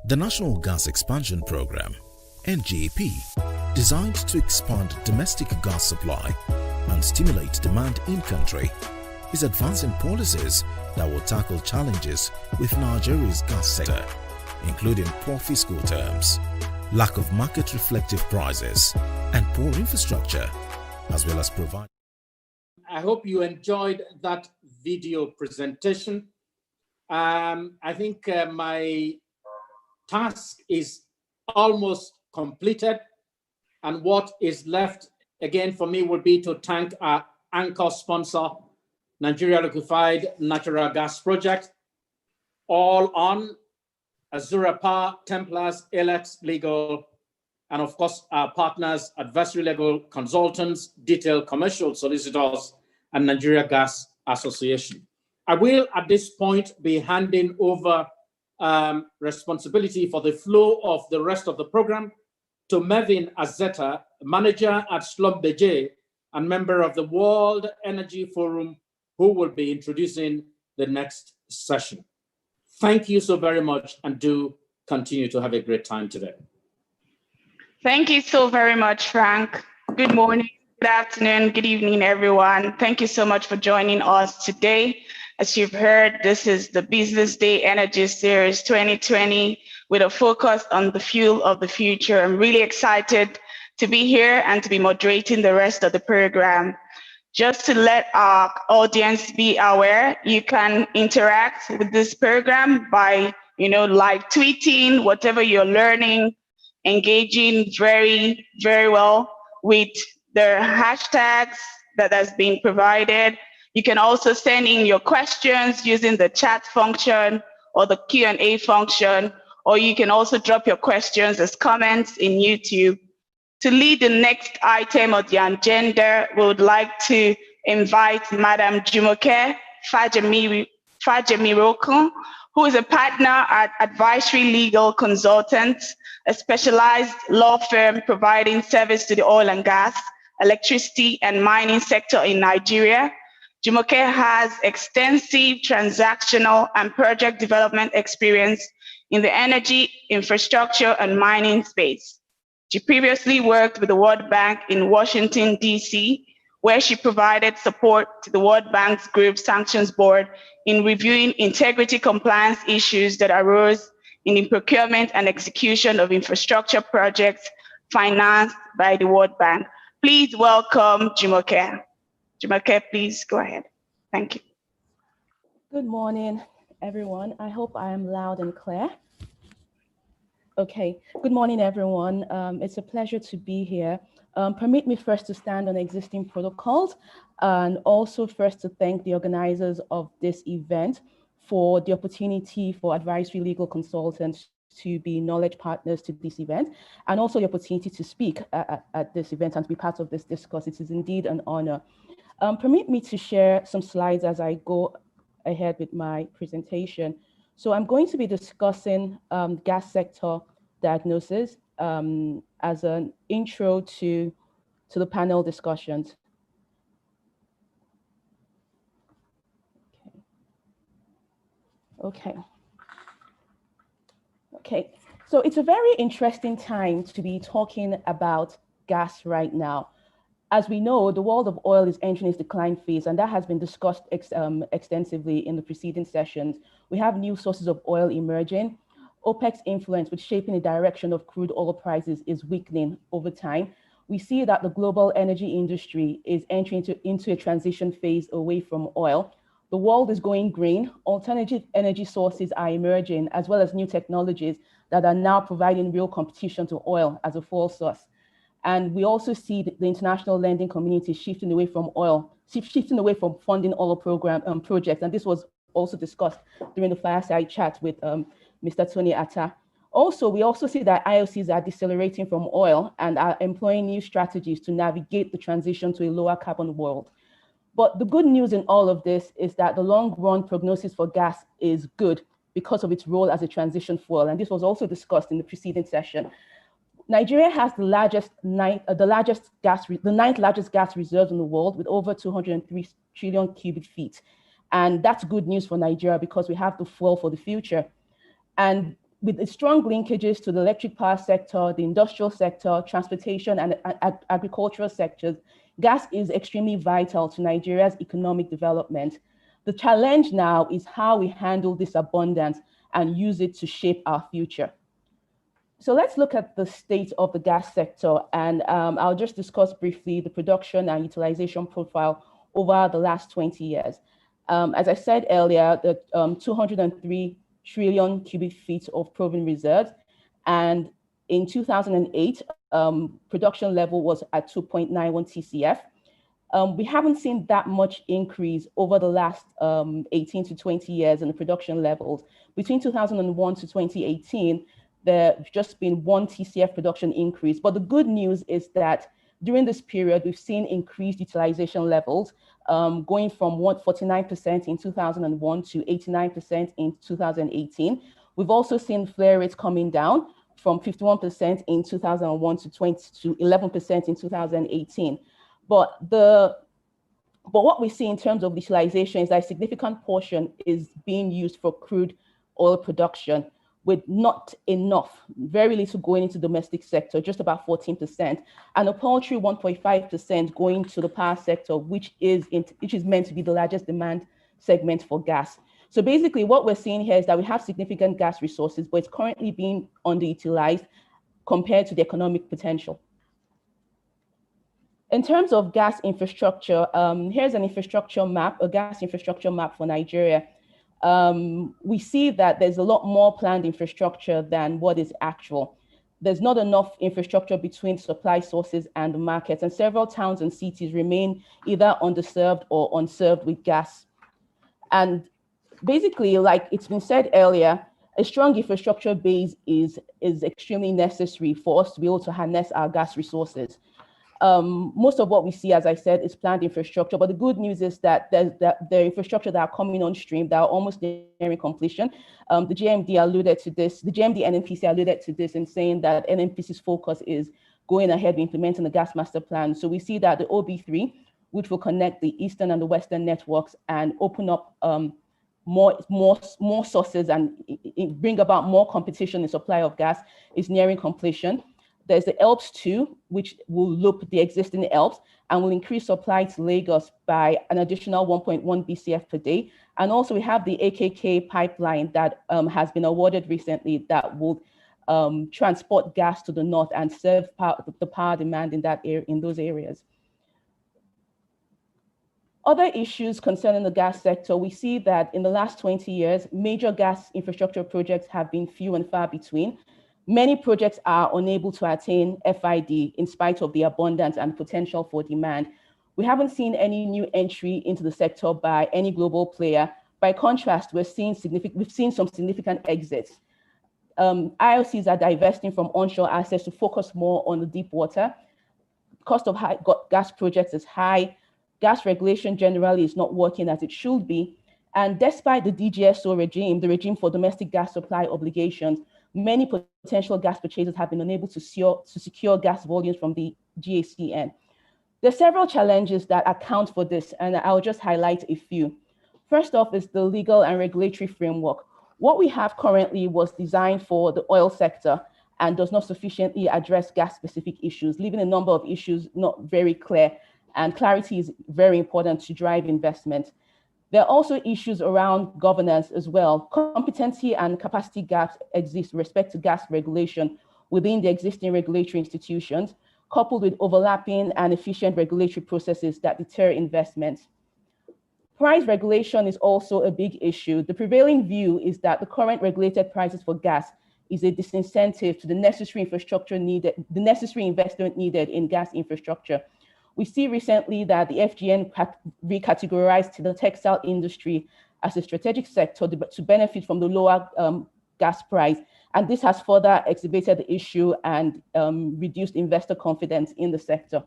the National Gas Expansion Program, NGEP, designed to expand domestic gas supply and stimulate demand in-country, is advancing policies that will tackle challenges with Nigeria's gas sector, including poor fiscal terms, lack of market-reflective prices, and poor infrastructure, as well as provide. I hope you enjoyed that video presentation. I think my task is almost completed, and what is left again for me would be to thank our anchor sponsor, Nigeria Liquefied Natural Gas Project, all on Azura Power, Templars, Alex Legal, and of course our partners, Advisory Legal Consultants, Detailed Commercial Solicitors, and Nigeria Gas Association. I will at this point be handing over responsibility for the flow of the rest of the program to Mervyn Azeta, manager at Schlumberger and member of the World Energy Forum, who will be introducing the next session. Thank you so very much, and do continue to have a great time today. Thank you so very much, Frank. Good morning, good afternoon, good evening, everyone. Thank you so much for joining us today. As you've heard, this is the Business Day Energy Series 2020 with a focus on the fuel of the future. I'm really excited to be here and to be moderating the rest of the program. Just to let our audience be aware, you can interact with this program by, live tweeting, whatever you're learning, engaging very, very well with the hashtags that has been provided. You can also send in your questions using the chat function or the Q&A function, or you can also drop your questions as comments in YouTube. To lead the next item of the agenda, we would like to invite Madam Jumoke Fajemirokun, who is a partner at Advisory Legal Consultants, a specialized law firm providing service to the oil and gas, electricity, and mining sector in Nigeria. Jumoke has extensive transactional and project development experience in the energy, infrastructure, and mining space. She previously worked with the World Bank in Washington, D.C., where she provided support to the World Bank's Group Sanctions Board in reviewing integrity compliance issues that arose in the procurement and execution of infrastructure projects financed by the World Bank. Please welcome Jumoke. Jumoke, please go ahead. Thank you. Good morning, everyone. I hope I am loud and clear. Okay, good morning, everyone. It's a pleasure to be here. Permit me first to stand on existing protocols and also first to thank the organizers of this event for the opportunity for advisory legal consultants to be knowledge partners to this event, and also the opportunity to speak at this event and to be part of this discourse. It is indeed an honor. Permit me to share some slides as I go ahead with my presentation. So I'm going to be discussing gas sector diagnosis as an intro to the panel discussions. Okay. Okay, so it's a very interesting time to be talking about gas right now. As we know, the world of oil is entering its decline phase, and that has been discussed extensively in the preceding sessions. We have new sources of oil emerging. OPEC's influence with shaping the direction of crude oil prices is weakening over time. We see that the global energy industry is entering into a transition phase away from oil. The world is going green. Alternative energy sources are emerging, as well as new technologies that are now providing real competition to oil as a fuel source. And we also see the international lending community shifting away from oil, shifting away from funding oil projects. And this was also discussed during the fireside chat with Mr. Tony Atta. Also, we also see that IOCs are decelerating from oil and are employing new strategies to navigate the transition to a lower carbon world. But the good news in all of this is that the long run prognosis for gas is good because of its role as a transition fuel. And this was also discussed in the preceding session. Nigeria has the ninth largest gas reserves in the world with over 203 trillion cubic feet. And that's good news for Nigeria because we have the fuel for the future. And with the strong linkages to the electric power sector, the industrial sector, transportation, and agricultural sectors, gas is extremely vital to Nigeria's economic development. The challenge now is how we handle this abundance and use it to shape our future. So let's look at the state of the gas sector, and I'll just discuss briefly the production and utilization profile over the last 20 years. As I said earlier, the 203 trillion cubic feet of proven reserves, and in 2008, production level was at 2.91 TCF. We haven't seen that much increase over the last 18 to 20 years in the production levels. Between 2001 to 2018, there's just been 1 TCF production increase. But the good news is that during this period, we've seen increased utilization levels going from 49% in 2001 to 89% in 2018. We've also seen flare rates coming down from 51% in 2001 to 11% in 2018. But what we see in terms of utilization is that a significant portion is being used for crude oil production, with not enough, very little going into domestic sector, just about 14%, and a paltry 1.5% going to the power sector, which is meant to be the largest demand segment for gas. So basically what we're seeing here is that we have significant gas resources, but it's currently being underutilized compared to the economic potential. In terms of gas infrastructure, here's an infrastructure map, a gas infrastructure map for Nigeria. We see that there's a lot more planned infrastructure than what is actual. There's not enough infrastructure between supply sources and the markets, and several towns and cities remain either underserved or unserved with gas. And basically, like it's been said earlier, a strong infrastructure base is extremely necessary for us to be able to harness our gas resources. Most of what we see, as I said, is planned infrastructure, but the good news is that the infrastructure that are coming on stream that are almost nearing completion. The GMD alluded to this, the GMD NNPC alluded to this in saying that NNPC's focus is going ahead with implementing the gas master plan. So we see that the OB3, which will connect the eastern and the western networks and open up more sources and bring about more competition in supply of gas, is nearing completion. There's the ELPS 2, which will loop the existing ELPS and will increase supply to Lagos by an additional 1.1 BCF per day. And also we have the AKK pipeline that has been awarded recently that will transport gas to the north and serve the power demand in those areas. Other issues concerning the gas sector, we see that in the last 20 years, major gas infrastructure projects have been few and far between. Many projects are unable to attain FID in spite of the abundance and potential for demand. We haven't seen any new entry into the sector by any global player, By contrast, we've seen some significant exits. IOCs are divesting from onshore assets to focus more on the deep water. Cost of gas projects is high. Gas regulation generally is not working as it should be. And despite the DGSO regime, the regime for domestic gas supply obligations, many potential gas purchasers have been unable to secure gas volumes from the GACN. There are several challenges that account for this, and I'll just highlight a few. First off is the legal and regulatory framework. What we have currently was designed for the oil sector and does not sufficiently address gas-specific issues, leaving a number of issues not very clear, and clarity is very important to drive investment. There are also issues around governance as well. Competency and capacity gaps exist with respect to gas regulation within the existing regulatory institutions, coupled with overlapping and efficient regulatory processes that deter investment. Price regulation is also a big issue. The prevailing view is that the current regulated prices for gas is a disincentive to the necessary infrastructure needed, the necessary investment needed in gas infrastructure. We see recently that the FGN recategorized the textile industry as a strategic sector to benefit from the lower gas price. And this has further exacerbated the issue and reduced investor confidence in the sector.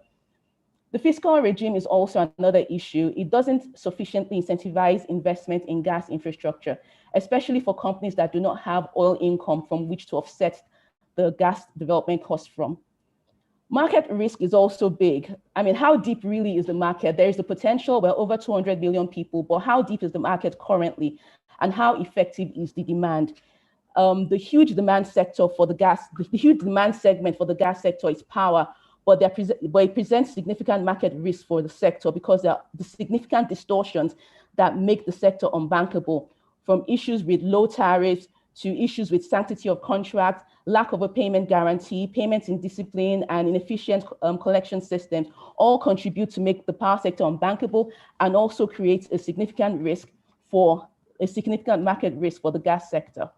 The fiscal regime is also another issue. It doesn't sufficiently incentivize investment in gas infrastructure, especially for companies that do not have oil income from which to offset the gas development costs from. Market risk is also big. I mean, how deep really is the market? There is the potential, we're over 200 million people, but how deep is the market currently? And how effective is the demand? The huge demand sector for the gas, the huge demand segment for the gas sector is power, but it presents significant market risk for the sector because there are the significant distortions that make the sector unbankable, from issues with low tariffs to issues with sanctity of contracts, lack of a payment guarantee, payments indiscipline, and inefficient collection systems all contribute to make the power sector unbankable and also create a significant market risk for the gas sector.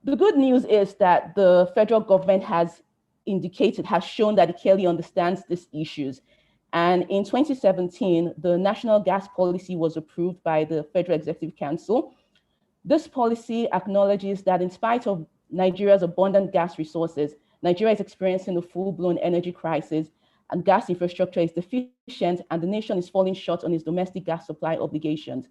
The good news is that the federal government has shown that it clearly understands these issues. And in 2017, the National Gas Policy was approved by the Federal Executive Council. This policy acknowledges that in spite of Nigeria's abundant gas resources, Nigeria is experiencing a full-blown energy crisis and gas infrastructure is deficient and the nation is falling short on its domestic gas supply obligations.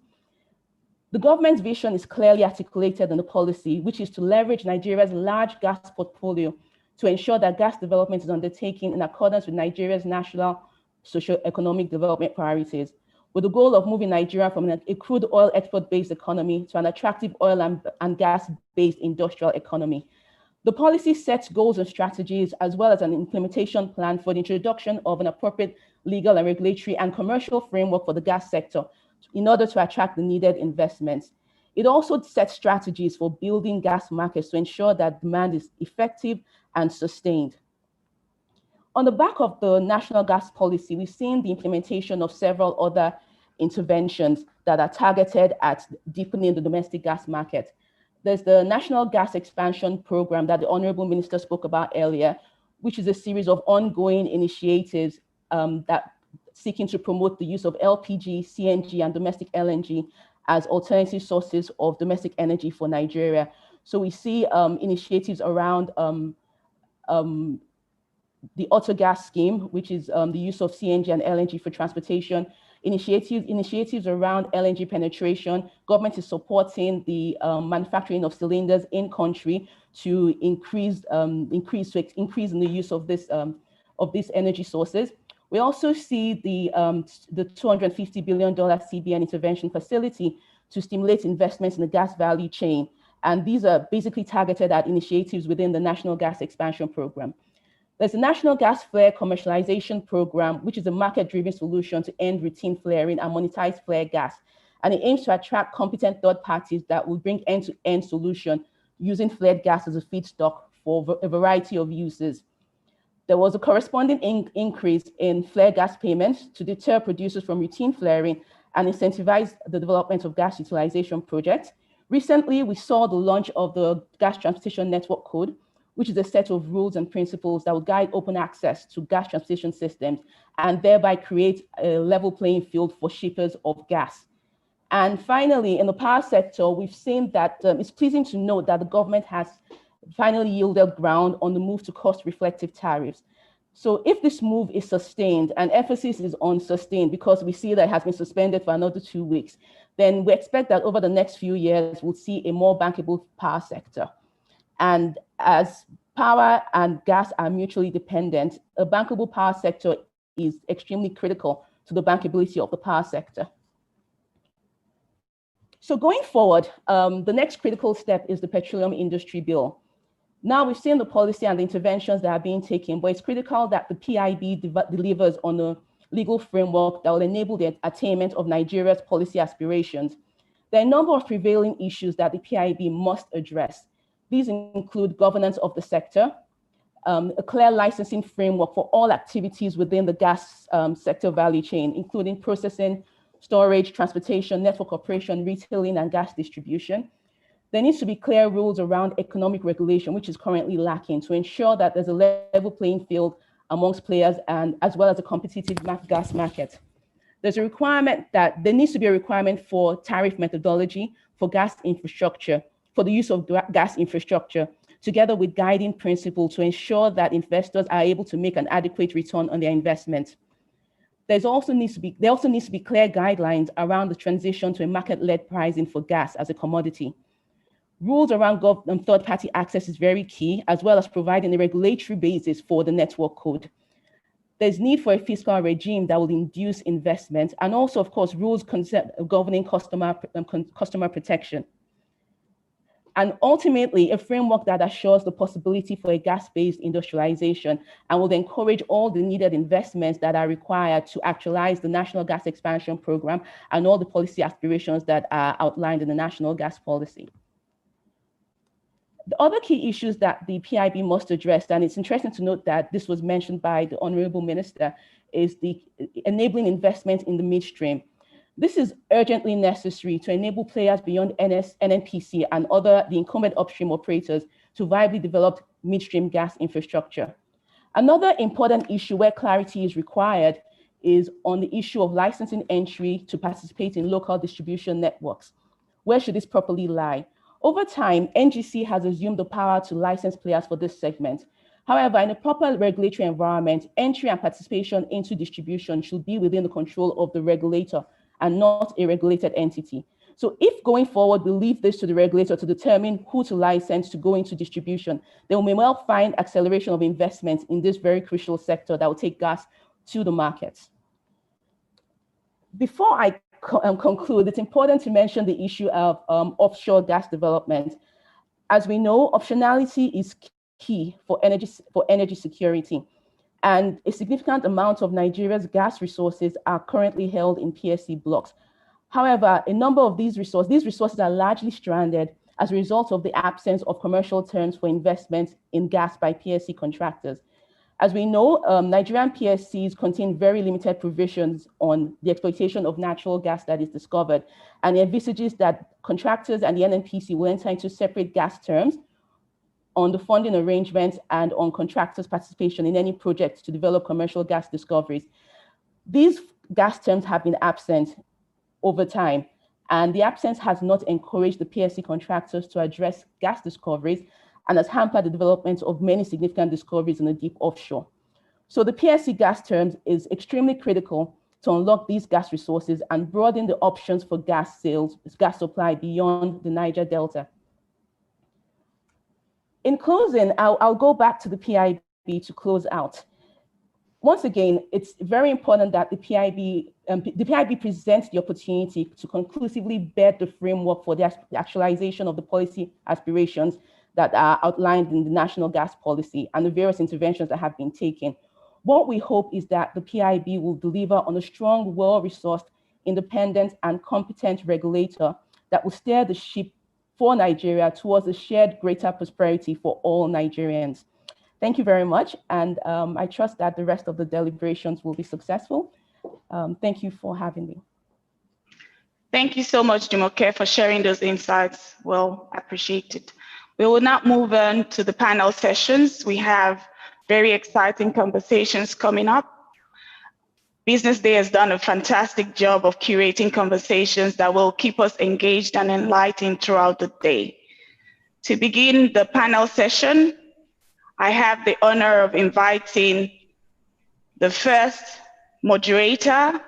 The government's vision is clearly articulated in the policy, which is to leverage Nigeria's large gas portfolio to ensure that gas development is undertaken in accordance with Nigeria's national socio-economic development priorities, with the goal of moving Nigeria from a crude oil export-based economy to an attractive oil and gas-based industrial economy. The policy sets goals and strategies, as well as an implementation plan for the introduction of an appropriate legal and regulatory and commercial framework for the gas sector in order to attract the needed investments. It also sets strategies for building gas markets to ensure that demand is effective and sustained. On the back of the national gas policy, we've seen the implementation of several other interventions that are targeted at deepening the domestic gas market. There's the National Gas Expansion Program that the Honorable Minister spoke about earlier, which is a series of ongoing initiatives that seeking to promote the use of LPG, CNG, and domestic LNG as alternative sources of domestic energy for Nigeria. So we see initiatives around the Autogas scheme, which is the use of CNG and LNG for transportation, initiatives around LNG penetration. Government is supporting the manufacturing of cylinders in country to increase in the use of these energy sources. We also see the $250 billion CBN intervention facility to stimulate investments in the gas value chain. And these are basically targeted at initiatives within the National Gas Expansion Program. There's the National Gas Flare Commercialization Program, which is a market-driven solution to end routine flaring and monetize flare gas. And it aims to attract competent third parties that will bring end-to-end solution using flared gas as a feedstock for a variety of uses. There was a corresponding increase in flare gas payments to deter producers from routine flaring and incentivize the development of gas utilization projects. Recently, we saw the launch of the Gas Transportation Network Code, which is a set of rules and principles that will guide open access to gas transportation systems and thereby create a level playing field for shippers of gas. And finally, in the power sector, we've seen that it's pleasing to note that the government has finally yielded ground on the move to cost-reflective tariffs. So if this move is sustained, and emphasis is on sustained because we see that it has been suspended for another 2 weeks, then we expect that over the next few years, we'll see a more bankable power sector. And as power and gas are mutually dependent, a bankable power sector is extremely critical to the bankability of the power sector. So going forward, the next critical step is the Petroleum Industry Bill. Now we've seen the policy and the interventions that are being taken, but it's critical that the PIB delivers on a legal framework that will enable the attainment of Nigeria's policy aspirations. There are a number of prevailing issues that the PIB must address. These include governance of the sector, a clear licensing framework for all activities within the gas sector value chain, including processing, storage, transportation, network operation, retailing, and gas distribution. There needs to be clear rules around economic regulation, which is currently lacking, to ensure that there's a level playing field amongst players and as well as a competitive gas market. There's a requirement that there needs to be a requirement for tariff methodology for gas infrastructure, for the use of gas infrastructure, together with guiding principles to ensure that investors are able to make an adequate return on their investment. There also needs to be clear guidelines around the transition to a market-led pricing for gas as a commodity. Rules around third-party access is very key, as well as providing a regulatory basis for the network code. There's need for a fiscal regime that will induce investment, and also, of course, rules governing customer protection. And ultimately, a framework that assures the possibility for a gas-based industrialization and will encourage all the needed investments that are required to actualize the National Gas Expansion Program and all the policy aspirations that are outlined in the National Gas Policy. The other key issues that the PIB must address, and it's interesting to note that this was mentioned by the Honorable Minister, is the enabling investment in the midstream. This is urgently necessary to enable players beyond NNPC and the incumbent upstream operators to viably develop midstream gas infrastructure. Another important issue where clarity is required is on the issue of licensing entry to participate in local distribution networks. Where should this properly lie? Over time, NGC has assumed the power to license players for this segment. However, in a proper regulatory environment, entry and participation into distribution should be within the control of the regulator and not a regulated entity. So if going forward, we leave this to the regulator to determine who to license to go into distribution, then we may well find acceleration of investment in this very crucial sector that will take gas to the markets. Before I conclude, it's important to mention the issue of offshore gas development. As we know, optionality is key for energy security, and a significant amount of Nigeria's gas resources are currently held in PSC blocks. However, a number of these resources are largely stranded as a result of the absence of commercial terms for investment in gas by PSC contractors. As we know, Nigerian PSCs contain very limited provisions on the exploitation of natural gas that is discovered, and it envisages that contractors and the NNPC will enter into separate gas terms on the funding arrangements and on contractors' participation in any project to develop commercial gas discoveries. These gas terms have been absent over time, and the absence has not encouraged the PSC contractors to address gas discoveries and has hampered the development of many significant discoveries in the deep offshore. So the PSC gas terms is extremely critical to unlock these gas resources and broaden the options for gas sales, gas supply beyond the Niger Delta. In closing, I'll go back to the PIB to close out. Once again, it's very important that the PIB presents the opportunity to conclusively bed the framework for the actualization of the policy aspirations that are outlined in the National Gas Policy and the various interventions that have been taken. What we hope is that the PIB will deliver on a strong, well-resourced, independent, and competent regulator that will steer the ship for Nigeria towards a shared greater prosperity for all Nigerians. Thank you very much, and I trust that the rest of the deliberations will be successful. Thank you for having me. Thank you so much, Jumoke, for sharing those insights. Well appreciated. We will now move on to the panel sessions. We have very exciting conversations coming up. Business Day has done a fantastic job of curating conversations that will keep us engaged and enlightened throughout the day. To begin the panel session, I have the honor of inviting the first moderator,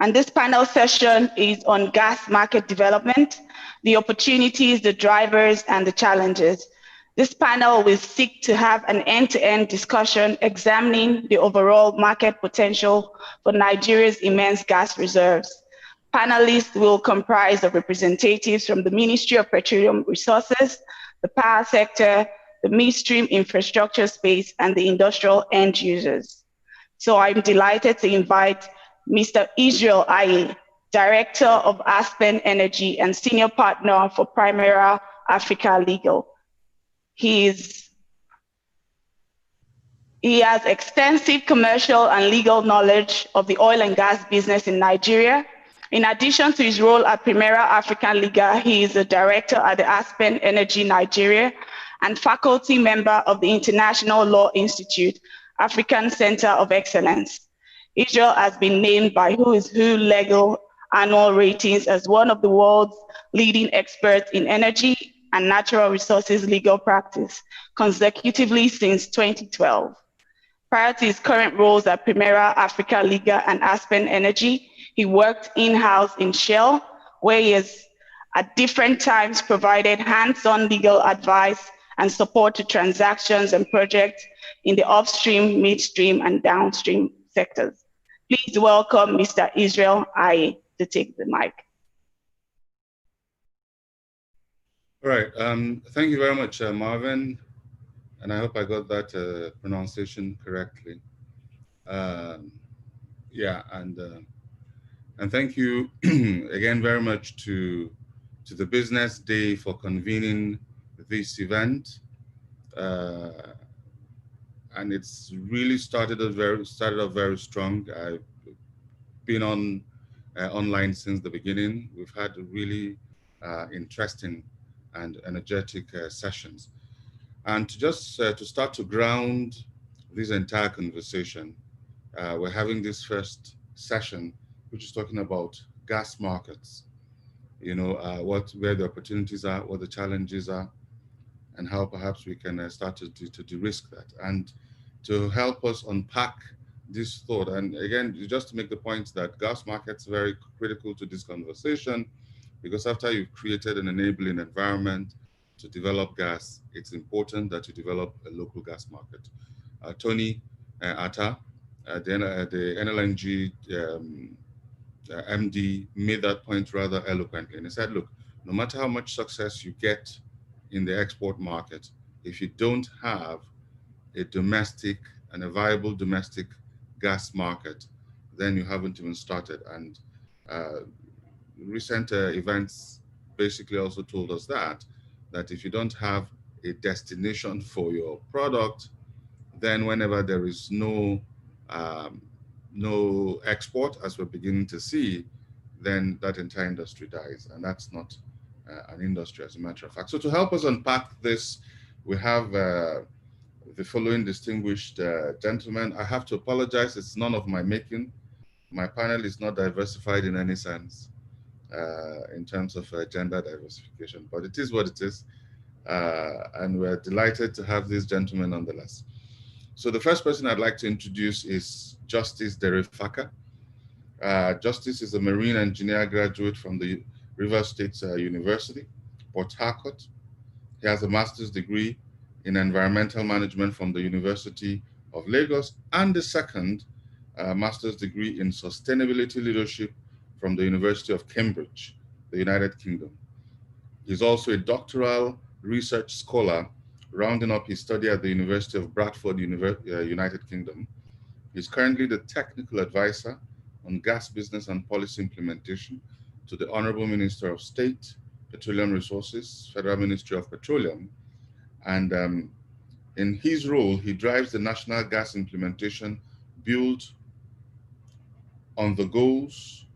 and this panel session is on gas market development, the opportunities, the drivers, and the challenges. This panel will seek to have an end-to-end discussion examining the overall market potential for Nigeria's immense gas reserves. Panelists will comprise of representatives from the Ministry of Petroleum Resources, the power sector, the midstream infrastructure space, and the industrial end users. So I'm delighted to invite Mr. Israel Aye, Director of Aspen Energy and Senior Partner for Primera Africa Legal. He has extensive commercial and legal knowledge of the oil and gas business in Nigeria. In addition to his role at Primera African Legal, he is a director at the Aspen Energy Nigeria and faculty member of the International Law Institute, African Center of Excellence. Israel has been named by Who is Who Legal Annual Ratings as one of the world's leading experts in energy and natural resources legal practice, consecutively since 2012. Prior to his current roles at Primera Africa Liga and Aspen Energy, he worked in-house in Shell, where he has at different times provided hands-on legal advice and support to transactions and projects in the upstream, midstream, and downstream sectors. Please welcome Mr. Israel Aye to take the mic. All right, thank you very much, Marvin, and I hope I got that pronunciation correctly. Yeah, and thank you again very much to the Business Day for convening this event. And it's really started off very strong. I've been on online since the beginning. We've had really interesting and energetic sessions. And to start to ground this entire conversation, we're having this first session, which is talking about gas markets. You know, where the opportunities are, what the challenges are, and how perhaps we can start to de-risk that. And to help us unpack this thought, and again, just to make the point that gas markets are very critical to this conversation, because after you've created an enabling environment to develop gas, it's important that you develop a local gas market. Tony Atta, the NLNG MD, made that point rather eloquently. And he said, look, no matter how much success you get in the export market, if you don't have a domestic and a viable domestic gas market, then you haven't even started. And recent events basically also told us that if you don't have a destination for your product, then whenever there is no export, as we're beginning to see, then that entire industry dies, and that's not an industry, as a matter of fact. So to help us unpack this, we have the following distinguished gentlemen. I have to apologize, it's none of my making. My panel is not diversified in any sense in terms of gender diversification, but it is what it is. And we're delighted to have these gentlemen nonetheless. So the first person I'd like to introduce is Justice Derefaka. Justice is a marine engineer graduate from the Rivers State University, Port Harcourt. He has a master's degree in environmental management from the University of Lagos and the second master's degree in sustainability leadership from the University of Cambridge, the United Kingdom. He's also a doctoral research scholar, rounding up his study at the University of Bradford, United Kingdom. He's currently the technical advisor on gas business and policy implementation to the Honorable Minister of State, Petroleum Resources, Federal Ministry of Petroleum. And in his role, he drives the national gas implementation built on the goals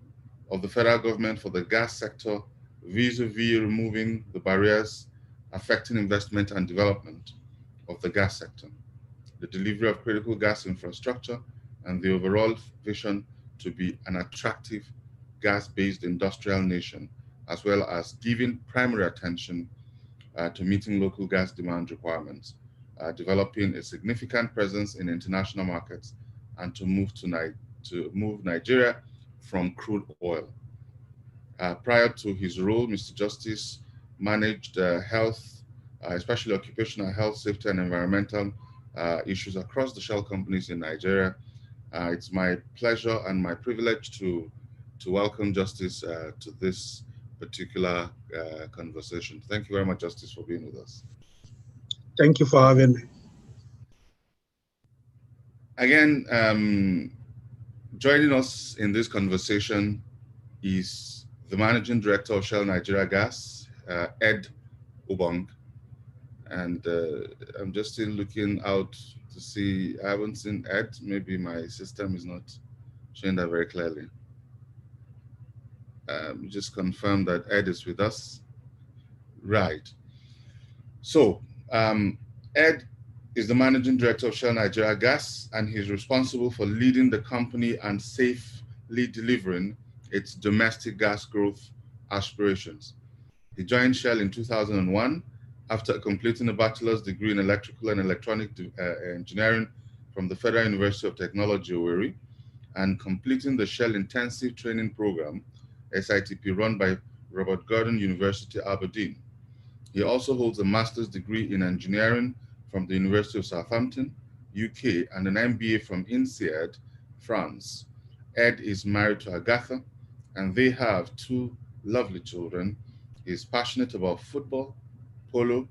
of the federal government for the gas sector, vis-a-vis removing the barriers affecting investment and development of the gas sector, the delivery of critical gas infrastructure, and the overall vision to be an attractive gas-based industrial nation, as well as giving primary attention to meeting local gas demand requirements, developing a significant presence in international markets, and to move Nigeria from crude oil. Prior to his role, Mr. Justice managed health, especially occupational health, safety, and environmental issues across the shell companies in Nigeria. It's my pleasure and my privilege to welcome Justice to this particular conversation. Thank you very much, Justice, for being with us. Thank you for having me. Again, joining us in this conversation is the Managing Director of Shell Nigeria Gas, Ed Obong. And I'm just still looking out to see, I haven't seen Ed. Maybe my system is not showing that very clearly. Just confirm that Ed is with us. Right. So Ed is the Managing Director of Shell Nigeria Gas, and he's responsible for leading the company and safely delivering its domestic gas growth aspirations. He joined Shell in 2001 after completing a bachelor's degree in electrical and electronic engineering from the Federal University of Technology, Owerri, and completing the Shell Intensive Training Program, SITP, run by Robert Gordon University, Aberdeen. He also holds a master's degree in engineering from the University of Southampton, UK, and an MBA from INSEAD, France. Ed is married to Agatha, and they have two lovely children. He is passionate about football, polo,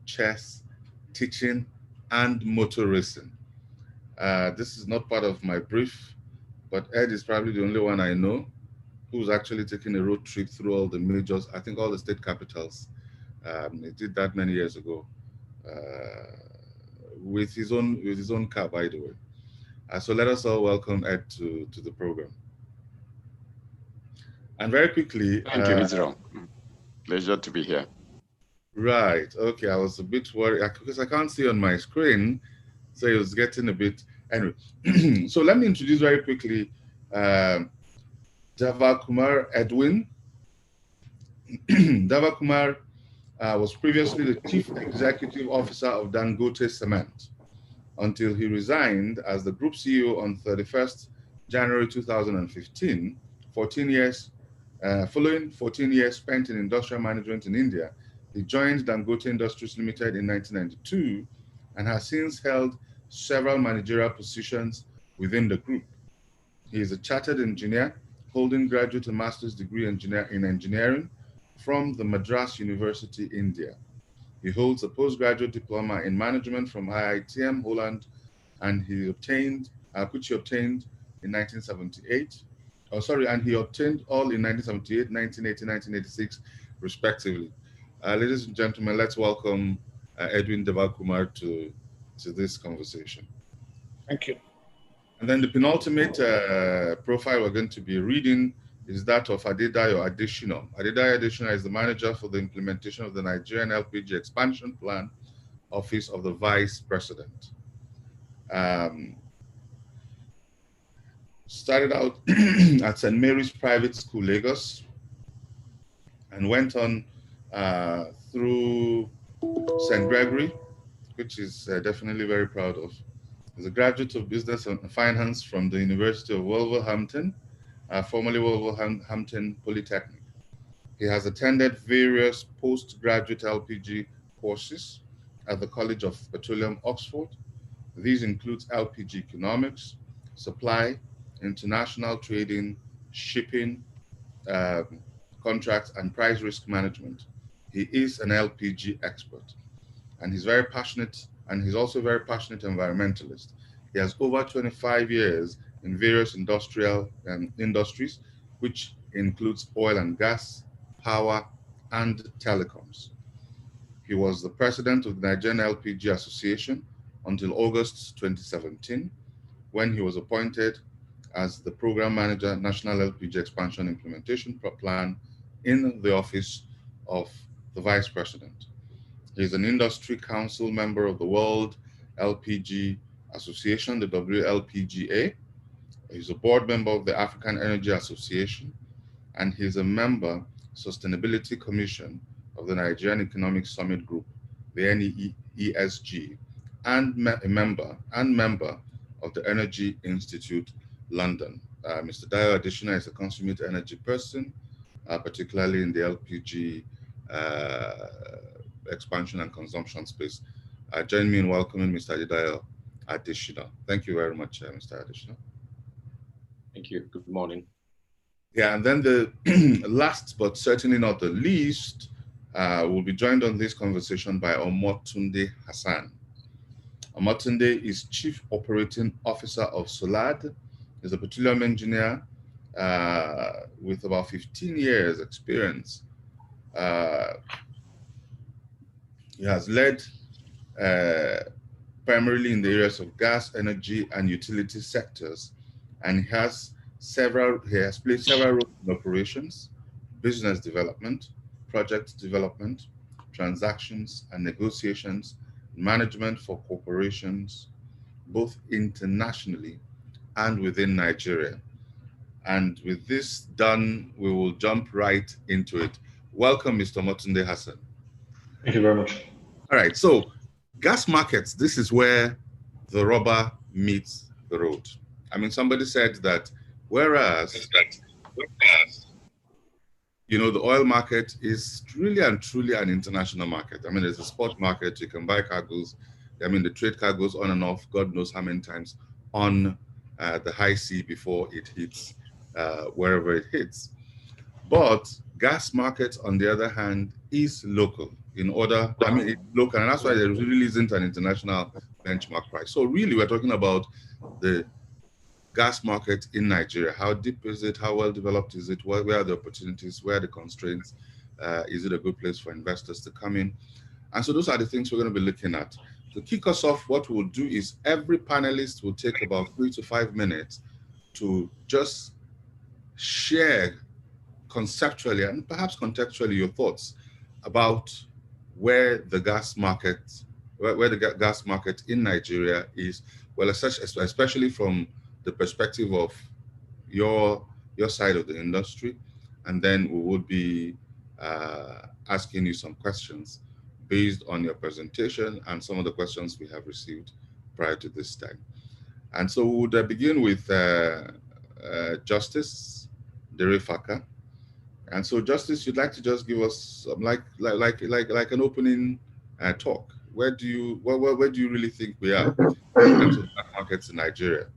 chess, teaching, and motor racing. This is not part of my brief, but Ed is probably the only one I know who's actually taking a road trip through all the majors, I think all the state capitals. He did that many years ago with his own car, by the way. So let us all welcome Ed to the program. And very quickly. Thank you, Israel. Pleasure to be here. Right. Okay. I was a bit worried because I can't see on my screen, so it was getting a bit. Anyway, so let me introduce very quickly Davakumar Edwin. Davakumar was previously the Chief Executive Officer of Dangote Cement until he resigned as the Group CEO on 31st January 2015, 14 years. Following 14 years spent in industrial management in India, he joined Dangote Industries Limited in 1992 and has since held several managerial positions within the group. He is a chartered engineer holding graduate and master's degree in engineering from the Madras University, India. He holds a postgraduate diploma in management from IITM Holland, and he obtained, which he obtained in 1978. And he obtained all in 1978, 1980, 1986, respectively. Ladies and gentlemen, let's welcome Edwin Davakumar to this conversation. Thank you. And then the penultimate profile we're going to be reading is that of Adedayo Adesina. Adedayo Adesina is the manager for the implementation of the Nigerian LPG Expansion Plan, Office of the Vice President. Started out at St. Mary's Private School, Lagos, and went on through St. Gregory, which is definitely very proud of. He's a graduate of Business and Finance from the University of Wolverhampton, formerly Wolverhampton Polytechnic. He has attended various postgraduate LPG courses at the College of Petroleum, Oxford. These include LPG economics, supply, international trading, shipping, contracts, and price risk management. He is an LPG expert, and he's very passionate, and he's also a very passionate environmentalist. He has over 25 years in various industries, which includes oil and gas, power, and telecoms. He was the president of the Nigerian LPG Association until August 2017, when he was appointed as the Program Manager, National LPG Expansion Implementation Plan in the Office of the Vice President. He is an industry council member of the World LPG Association, the WLPGA. He's a board member of the African Energy Association, and he's a member Sustainability Commission of the Nigerian Economic Summit Group, the NEESG, and a member of the Energy Institute London. Mr. Dayo Additional is a consummate energy person, particularly in the LPG expansion and consumption space. Join me in welcoming Mr. Dayo Additional. Thank you very much, Mr. Additional. Thank you. Good morning. Yeah, and then the last but certainly not the least, will be joined on this conversation by Omotunde Hassan. Omotunde is Chief Operating Officer of Solad. He's a petroleum engineer with about 15 years experience. He has led primarily in the areas of gas, energy, and utility sectors, and he has played several roles in operations, business development, project development, transactions and negotiations, management for corporations, both internationally and within Nigeria. And with this done, we will jump right into it. Welcome, Mr. Motunde Hassan. Thank you very much. All right, so gas markets, this is where the rubber meets the road. I mean, somebody said that whereas you know, the oil market is really and truly an international market. I mean, there's a spot market, you can buy cargoes. I mean, the trade cargoes on and off, God knows how many times on the high sea before it hits wherever it hits. But gas market, on the other hand, is local in order, I mean, it's local, and that's why there really isn't an international benchmark price. So really, we're talking about the gas market in Nigeria. How deep is it? How well developed is it? Where are the opportunities? Where are the constraints? Is it a good place for investors to come in? And so those are the things we're going to be looking at. To kick us off, what we'll do is every panelist will take about 3 to 5 minutes to just share conceptually and perhaps contextually your thoughts about where the gas market, where the gas market in Nigeria is, well, especially from the perspective of your side of the industry, and then we would be asking you some questions based on your presentation and some of the questions we have received prior to this time. And so we would begin with Justice Derefaka. And so, Justice, you'd like to just give us like an opening talk. Where do you really think we are in terms of gas markets in Nigeria?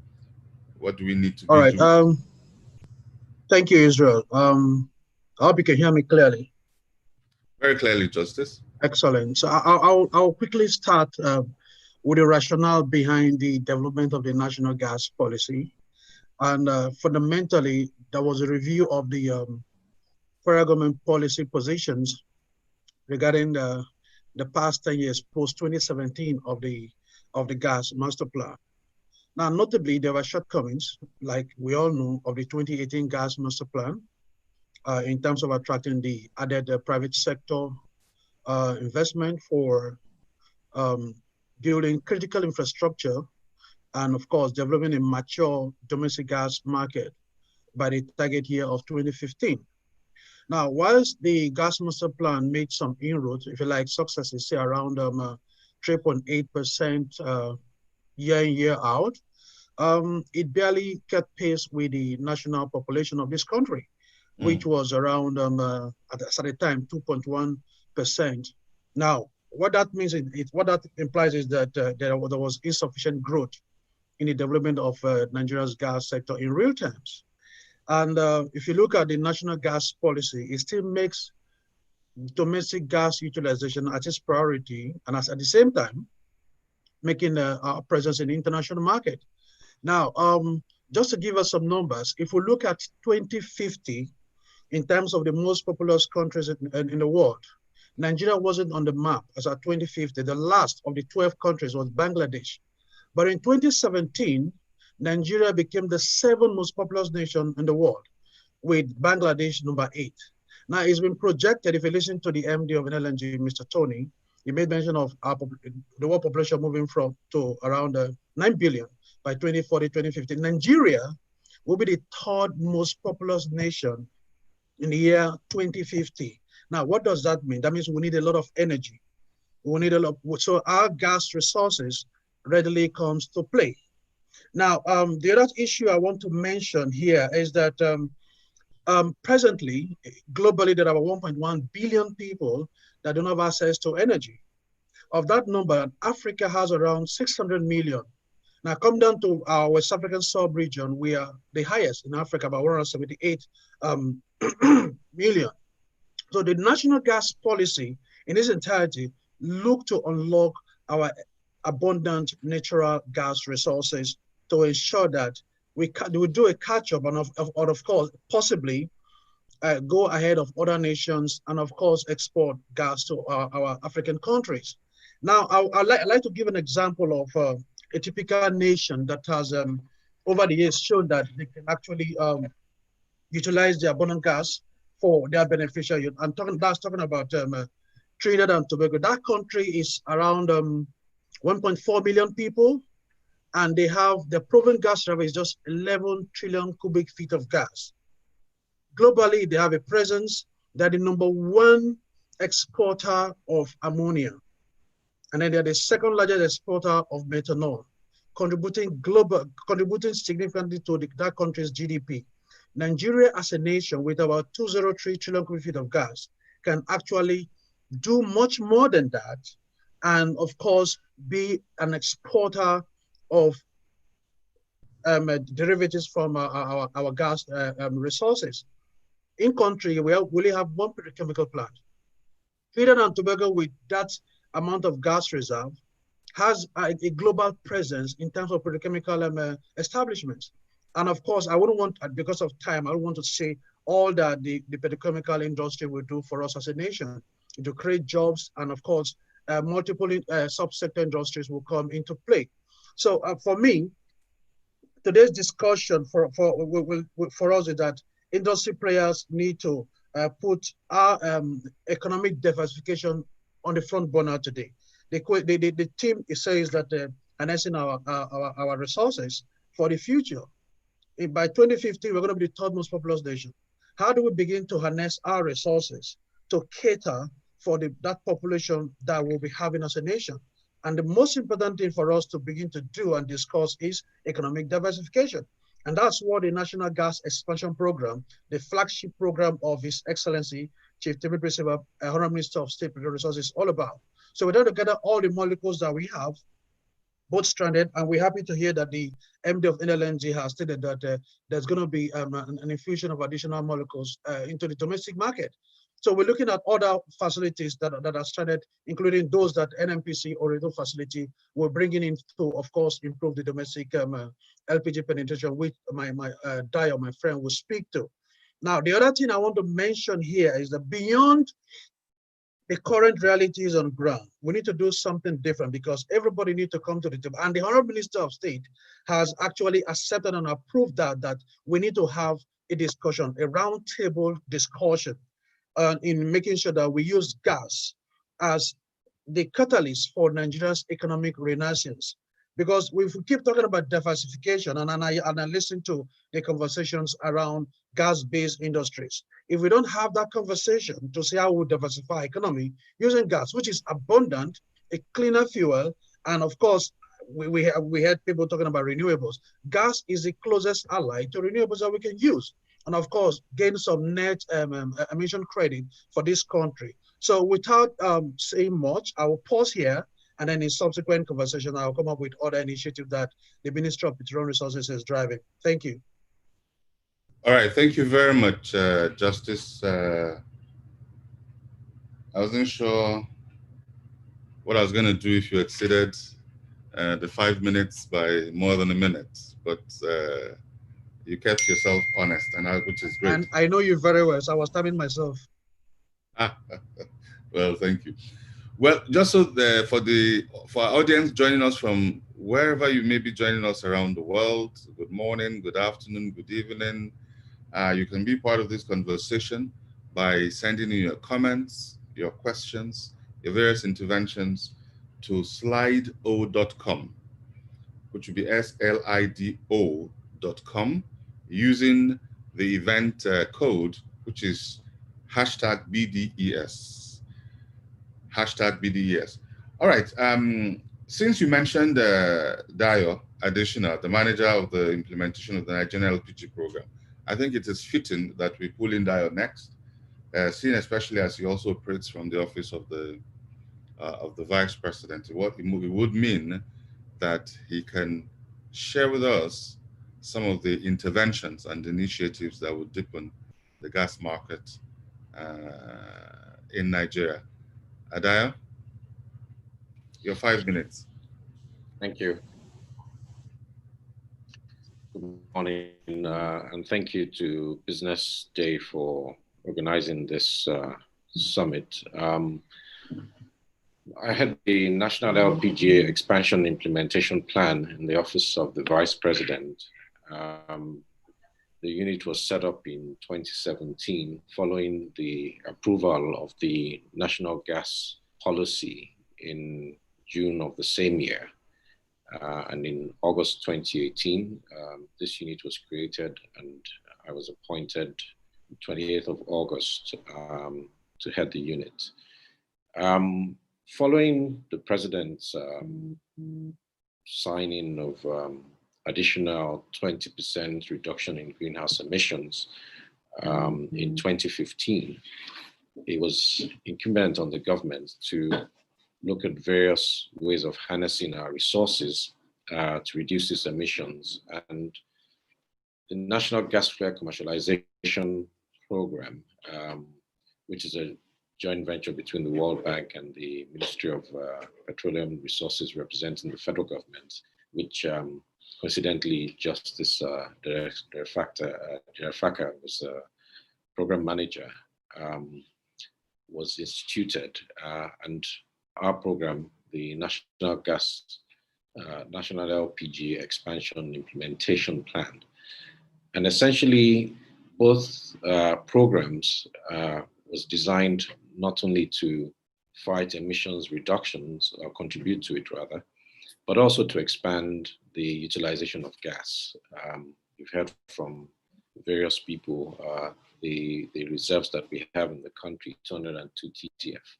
What do we need to do? All right. Thank you, Israel. I hope you can hear me clearly. Very clearly, Justice. Excellent. So I'll quickly start with the rationale behind the development of the national gas policy. And fundamentally, there was a review of the federal government policy positions regarding the past 10 years post 2017 of the gas master plan. Now, notably, there were shortcomings, like we all know, of the 2018 gas master plan in terms of attracting the added private sector investment for building critical infrastructure and, of course, developing a mature domestic gas market by the target year of 2015. Now, whilst the gas master plan made some inroads, if you like, successes, say around 3.8% year in, year out, it barely kept pace with the national population of this country, which was around, at the time, 2.1%. Now, what that means, what that implies is that there was insufficient growth in the development of Nigeria's gas sector in real terms. And if you look at the national gas policy, it still makes domestic gas utilization as its priority, and at the same time, making our presence in the international market. Now, just to give us some numbers, if we look at 2050, in terms of the most populous countries in the world, Nigeria wasn't on the map as at 2050. The last of the 12 countries was Bangladesh. But in 2017, Nigeria became the 7th most populous nation in the world, with Bangladesh number 8. Now, it's been projected, if you listen to the MD of NLNG, Mr. Tony, he made mention of the world population moving to around 9 billion by 2040, 2050. Nigeria will be the third most populous nation in the year 2050. Now, what does that mean? That means we need a lot of energy. We need a lot, so our gas resources readily comes to play. Now, the other issue I want to mention here is that presently, globally, there are 1.1 billion people that don't have access to energy. Of that number, Africa has around 600 million. Now, come down to our West African sub-region, we are the highest in Africa, about 178 million. So the national gas policy in its entirety look to unlock our abundant natural gas resources to ensure that we do a catch-up and of course, possibly go ahead of other nations and of course, export gas to our African countries. Now, I'd like to give an example of a typical nation that has over the years shown that they can actually utilize the abundant gas for their beneficial use. That's talking about Trinidad and Tobago. That country is around 1.4 million people, and they have the proven gas reserve is just 11 trillion cubic feet of gas. Globally, they have a presence. They're the #1 exporter of ammonia. And then they're the second largest exporter of methanol, contributing significantly to that country's GDP. Nigeria as a nation with about 203 trillion cubic feet of gas can actually do much more than that, and of course, be an exporter of derivatives from our gas resources. In country, we only have one petrochemical plant. Trinidad and Tobago, with that amount of gas reserve, has a global presence in terms of petrochemical establishments. And of course, I wouldn't want, because of time, I don't want to say all that the petrochemical industry will do for us as a nation to create jobs. And of course, multiple subsector industries will come into play. So for me, today's discussion for us is that industry players need to put our economic diversification on the front burner today. The team says that harnessing our resources for the future. By 2050, we're going to be the third most populous nation. How do we begin to harness our resources to cater for that population that we'll be having as a nation? And the most important thing for us to begin to do and discuss is economic diversification. And that's what the National Gas Expansion Program, the flagship program of His Excellency, Chief Timothy President, Honorable Minister of State Petroleum Resources, is all about. So we're trying to gather all the molecules that we have, both stranded, and we're happy to hear that the MD of NLNG has stated that there's going to be an infusion of additional molecules into the domestic market. So we're looking at other facilities that are stranded, including those that NMPC or Orido facility will bring in to, of course, improve the domestic LPG penetration, which my friend will speak to. Now, the other thing I want to mention here is that beyond the current realities on ground, we need to do something different because everybody needs to come to the table. And the Honorable Minister of State has actually accepted and approved that we need to have a discussion, a roundtable discussion in making sure that we use gas as the catalyst for Nigeria's economic renaissance. Because if we keep talking about diversification, and I listen to the conversations around gas-based industries, if we don't have that conversation to see how we diversify economy using gas, which is abundant, a cleaner fuel, and of course, we had people talking about renewables. Gas is the closest ally to renewables that we can use, and of course, gain some net emission credit for this country. So without saying much, I will pause here. And then in subsequent conversation, I'll come up with other initiatives that the Ministry of Petroleum Resources is driving. Thank you. All right, thank you very much, Justice. I wasn't sure what I was going to do if you exceeded the 5 minutes by more than a minute, but you kept yourself honest, which is great. And I know you very well, so I was timing myself. Well, thank you. Well, just so for our audience joining us from wherever you may be joining us around the world, good morning, good afternoon, good evening. You can be part of this conversation by sending in your comments, your questions, your various interventions to slido.com, which will be slido.com. using the event code, which is #BDES. #BDES. All right. Since you mentioned Dayo Additional, the manager of the implementation of the Nigerian LPG program, I think it is fitting that we pull in Dayo next, seeing especially as he also operates from the office of the vice president. What it would mean that he can share with us some of the interventions and initiatives that would deepen the gas market in Nigeria. Adaya, your 5 minutes. Thank you. Good morning, and thank you to Business Day for organizing this summit. I had the National LPG Expansion Implementation Plan in the Office of the Vice President. The unit was set up in 2017 following the approval of the National Gas Policy in June of the same year. And in August 2018, this unit was created and I was appointed 28th of August to head the unit. Following the President's signing of additional 20% reduction in greenhouse emissions in 2015, it was incumbent on the government to look at various ways of harnessing our resources to reduce these emissions. And the National Gas Flare Commercialization Program, which is a joint venture between the World Bank and the Ministry of Petroleum Resources representing the federal government, which coincidentally Justice Derfaka was a program manager, was instituted, and our program, the National LPG Expansion Implementation Plan. And essentially, both programs was designed not only to fight emissions reductions, or contribute to it rather, but also to expand the utilization of gas. We've heard from various people the reserves that we have in the country, 202 TTF.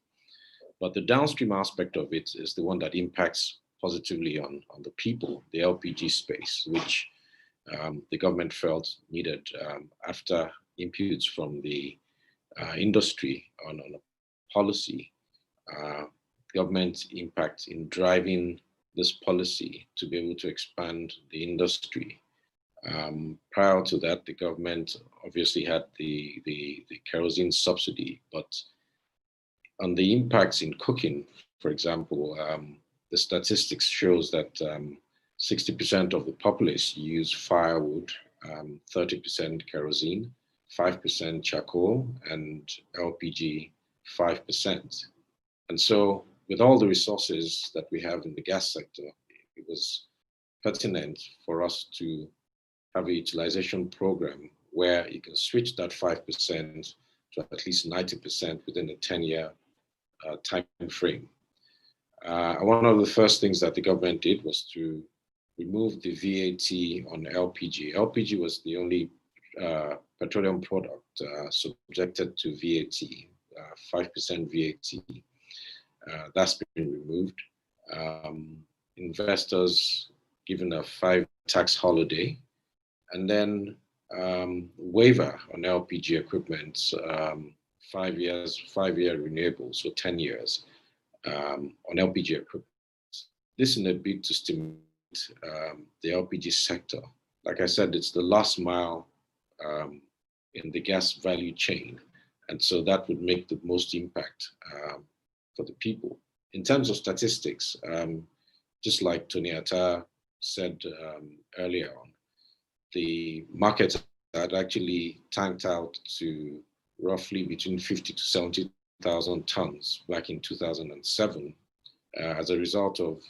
But the downstream aspect of it is the one that impacts positively on the people, the LPG space, which the government felt needed after inputs from the industry on a policy, government impact in driving this policy to be able to expand the industry. Prior to that, the government obviously had the kerosene subsidy, but on the impacts in cooking, for example, the statistics shows that 60% of the populace use firewood, 30% kerosene, 5% charcoal, and LPG 5%. And so with all the resources that we have in the gas sector, it was pertinent for us to have a utilization program where you can switch that 5% to at least 90% within a 10-year time frame. One of the first things that the government did was to remove the VAT on LPG. LPG was the only petroleum product subjected to VAT, 5% VAT. That's been removed. Investors given a 5 tax holiday, and then waiver on LPG equipment, 5 years, 5-year renewable, so 10 years on LPG equipment. This in a bid to stimulate the LPG sector. Like I said, it's the last mile in the gas value chain. And so that would make the most impact for the people. In terms of statistics, just like Tony Atta said earlier on, the market had actually tanked out to roughly between 50 to 70,000 tons back in 2007 as a result of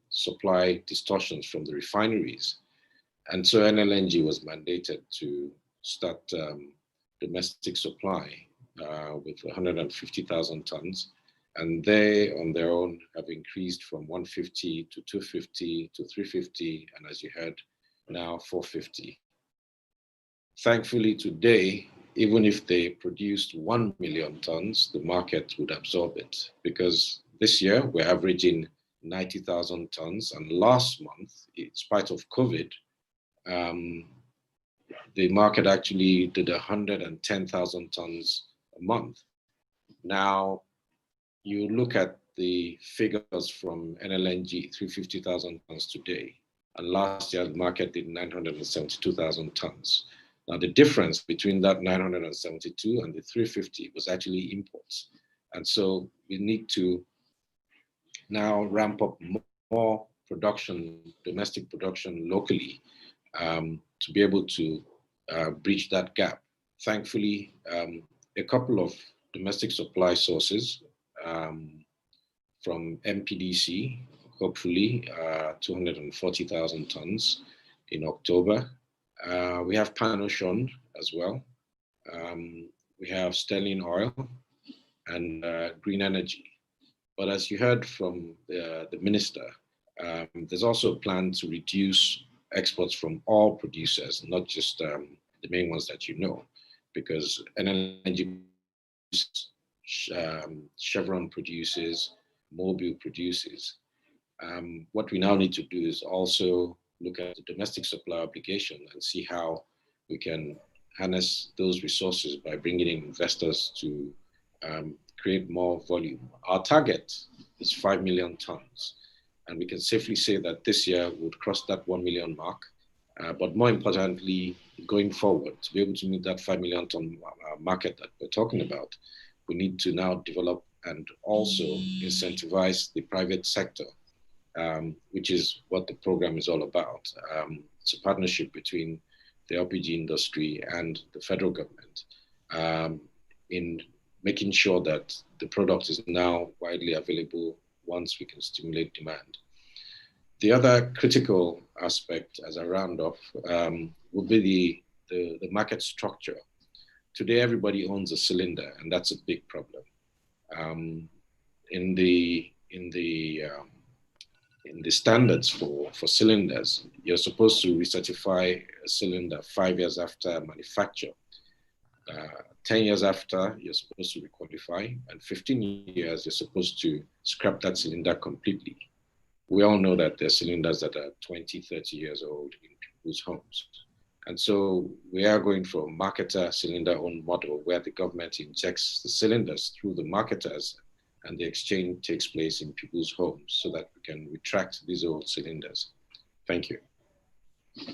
supply distortions from the refineries. And so NLNG was mandated to start domestic supply with 150,000 tons. And they, on their own, have increased from 150 to 250 to 350, and as you heard, now 450. Thankfully today, even if they produced 1 million tons, the market would absorb it, because this year we're averaging 90,000 tons. And last month, in spite of COVID, the market actually did 110,000 tons a month. Now, you look at the figures from NLNG, 350,000 tons today, and last year the market did 972,000 tons. Now, the difference between that 972 and the 350 was actually imports. And so we need to now ramp up more production, domestic production locally, to be able to bridge that gap. Thankfully, a couple of domestic supply sources from MPDC, hopefully 240,000 tons in October. We have Pan Ocean as well. We have Sterling Oil and green energy. But as you heard from the minister, there's also a plan to reduce exports from all producers, not just the main ones that you know, because NLNG, Chevron produces, Mobil produces. What we now need to do is also look at the domestic supply obligation and see how we can harness those resources by bringing in investors to create more volume. Our target is 5 million tons. And we can safely say that this year would cross that 1 million mark. But more importantly, going forward, to be able to meet that 5 million ton market that we're talking about, we need to now develop and also incentivize the private sector, which is what the program is all about. It's a partnership between the LPG industry and the federal government in making sure that the product is now widely available once we can stimulate demand. The other critical aspect, as I round off, would be the market structure. Today, everybody owns a cylinder, and that's a big problem. In the standards for cylinders, you're supposed to recertify a cylinder 5 years after manufacture. 10 years after, you're supposed to requalify, and 15 years, you're supposed to scrap that cylinder completely. We all know that there are cylinders that are 20, 30 years old in people's homes. And so we are going for a marketer cylinder-owned model where the government injects the cylinders through the marketers and the exchange takes place in people's homes so that we can retract these old cylinders. Thank you.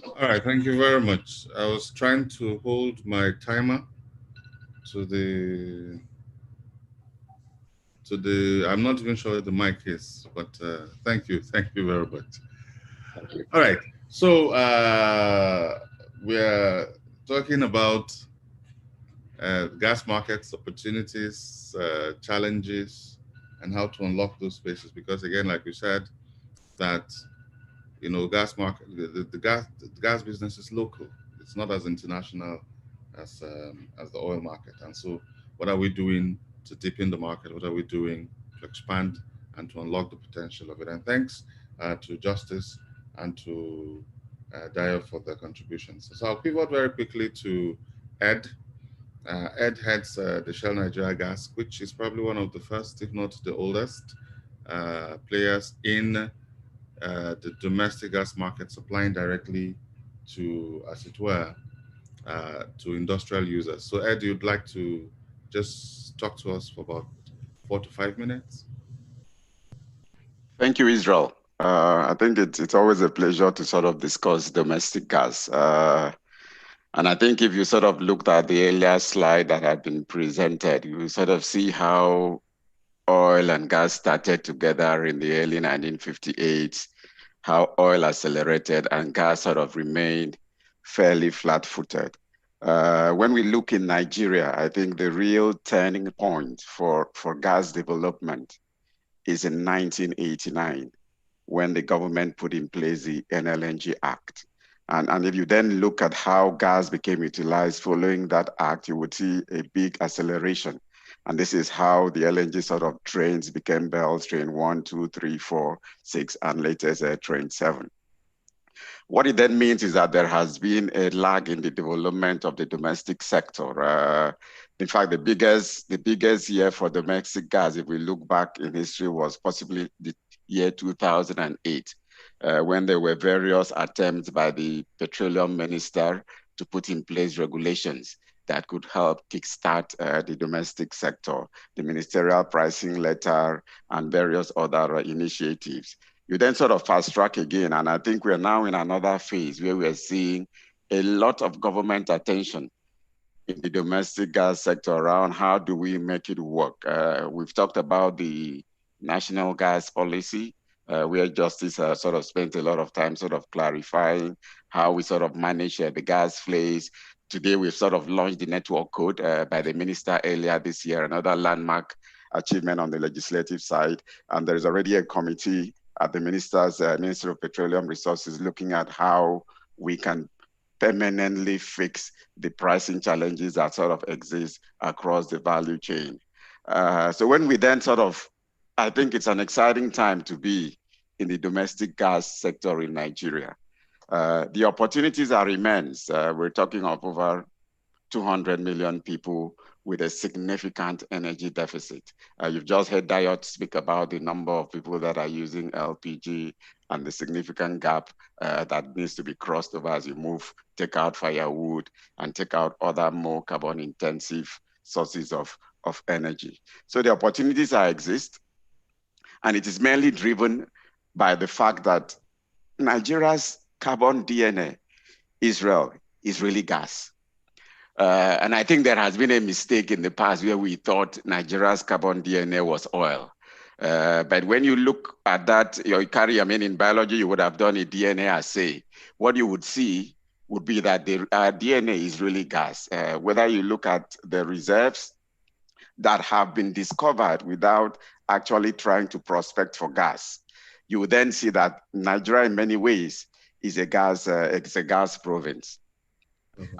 All right, thank you very much. I was trying to hold my timer to the, I'm not even sure where the mic is, but thank you very much. Thank you. All right, so we're talking about gas markets, opportunities, challenges, and how to unlock those spaces. Because again, like we said, that gas market, the gas business is local. It's not as international as the oil market. And so, what are we doing to deepen the market? What are we doing to expand and to unlock the potential of it? And thanks to Justice and to Dio for their contributions. So I'll pivot very quickly to Ed. Ed heads the Shell Nigeria Gas, which is probably one of the first, if not the oldest, players in the domestic gas market, supplying directly to, as it were, to industrial users. So Ed, you'd like to just talk to us for about 4 to 5 minutes? Thank you, Israel. I think it's always a pleasure to sort of discuss domestic gas. And I think if you sort of looked at the earlier slide that had been presented, you sort of see how oil and gas started together in the early 1958, how oil accelerated and gas sort of remained fairly flat-footed. When we look in Nigeria, I think the real turning point for gas development is in 1989, when the government put in place the NLNG Act. And if you then look at how gas became utilized following that act, you would see a big acceleration. And this is how the LNG sort of trains became Bell's train 1, 2, 3, 4, 6, and later train 7. What it then means is that there has been a lag in the development of the domestic sector. In fact, the biggest year for domestic gas, if we look back in history, was possibly the year 2008, when there were various attempts by the petroleum minister to put in place regulations that could help kickstart the domestic sector, the ministerial pricing letter, and various other initiatives. You then sort of fast track again, and I think we're now in another phase where we're seeing a lot of government attention in the domestic gas sector around how do we make it work. We've talked about the national gas policy, where Justice sort of spent a lot of time sort of clarifying how we sort of manage the gas flows. Today, we've sort of launched the network code by the minister earlier this year, another landmark achievement on the legislative side. And there's already a committee at the Ministry of Petroleum Resources looking at how we can permanently fix the pricing challenges that sort of exist across the value chain. So when we then I think it's an exciting time to be in the domestic gas sector in Nigeria. The opportunities are immense. We're talking of over 200 million people with a significant energy deficit. You've just heard Dayot speak about the number of people that are using LPG and the significant gap that needs to be crossed over as you take out firewood and take out other more carbon intensive sources of energy. So the opportunities exist, and it is mainly driven by the fact that Nigeria's carbon DNA is really gas. And I think there has been a mistake in the past where we thought Nigeria's carbon DNA was oil. But when you look at that, in biology, you would have done a DNA assay. What you would see would be that the DNA is really gas. Whether you look at the reserves that have been discovered without actually trying to prospect for gas, you would then see that Nigeria in many ways is a gas province.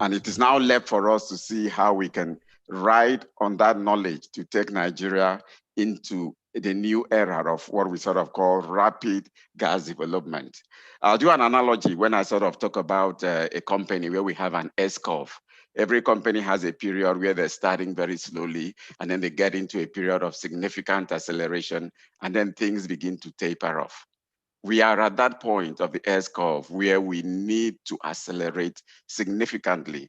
And it is now left for us to see how we can ride on that knowledge to take Nigeria into the new era of what we sort of call rapid gas development. I'll do an analogy when I sort of talk about a company where we have an S-curve. Every company has a period where they're starting very slowly, and then they get into a period of significant acceleration, and then things begin to taper off. We are at that point of the S-curve where we need to accelerate significantly.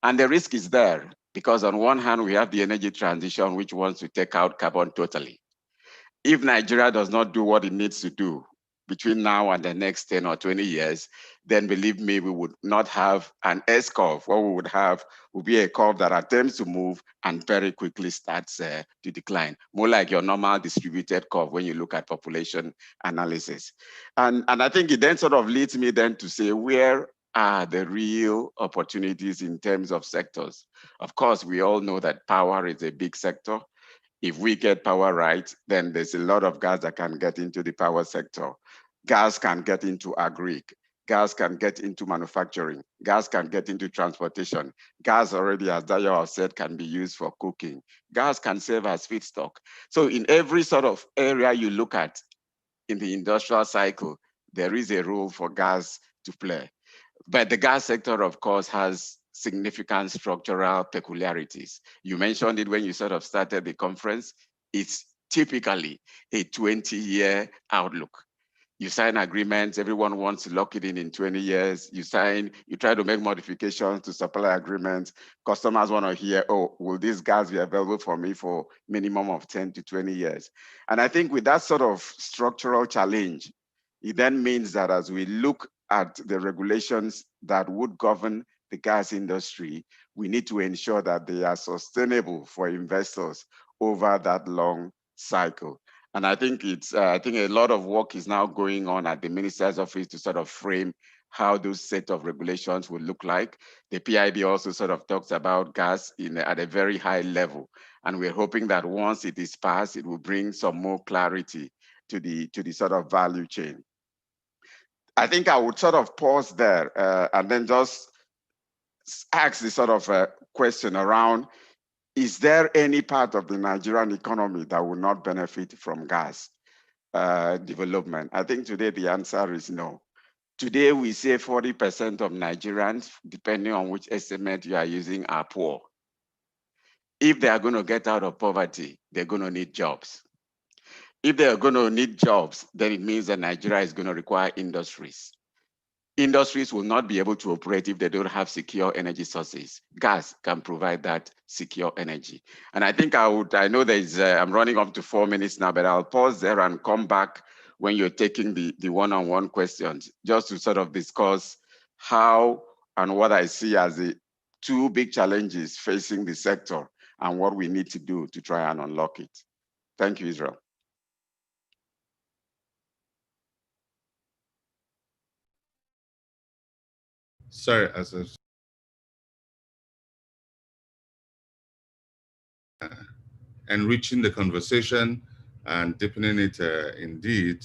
And the risk is there because on one hand, we have the energy transition, which wants to take out carbon totally. If Nigeria does not do what it needs to do between now and the next 10 or 20 years, then believe me, we would not have an S-curve. What we would have would be a curve that attempts to move and very quickly starts to decline, more like your normal distributed curve when you look at population analysis. And I think it then sort of leads me then to say, where are the real opportunities in terms of sectors? Of course, we all know that power is a big sector. If we get power right, then there's a lot of gas that can get into the power sector. Gas can get into agri. Gas can get into manufacturing. Gas can get into transportation. Gas already, as Dayo said, can be used for cooking. Gas can serve as feedstock. So in every sort of area you look at in the industrial cycle, there is a role for gas to play. But the gas sector, of course, has significant structural peculiarities. You mentioned it when you sort of started the conference. It's typically a 20-year outlook. You sign agreements, everyone wants to lock it in 20 years. You try to make modifications to supply agreements. Customers want to hear, oh, will this gas be available for me for minimum of 10 to 20 years? And I think with that sort of structural challenge, it then means that as we look at the regulations that would govern the gas industry, we need to ensure that they are sustainable for investors over that long cycle. And I think I think a lot of work is now going on at the minister's office to sort of frame how those set of regulations will look like. The PIB also sort of talks about gas at a very high level. And we're hoping that once it is passed, it will bring some more clarity to the sort of value chain. I think I would sort of pause there and then just ask the sort of question around, is there any part of the Nigerian economy that will not benefit from gas development? I think today the answer is no. Today, we say 40% of Nigerians, depending on which estimate you are using, are poor. If they are going to get out of poverty, they're going to need jobs. If they are going to need jobs, then it means that Nigeria is going to require industries. Industries will not be able to operate if they don't have secure energy sources. Gas can provide that secure energy. And I think I know I'm running up to 4 minutes now, but I'll pause there and come back when you're taking the one-on-one questions, just to sort of discuss how and what I see as the two big challenges facing the sector and what we need to do to try and unlock it. Thank you, Israel. Sorry, enriching the conversation and deepening it indeed.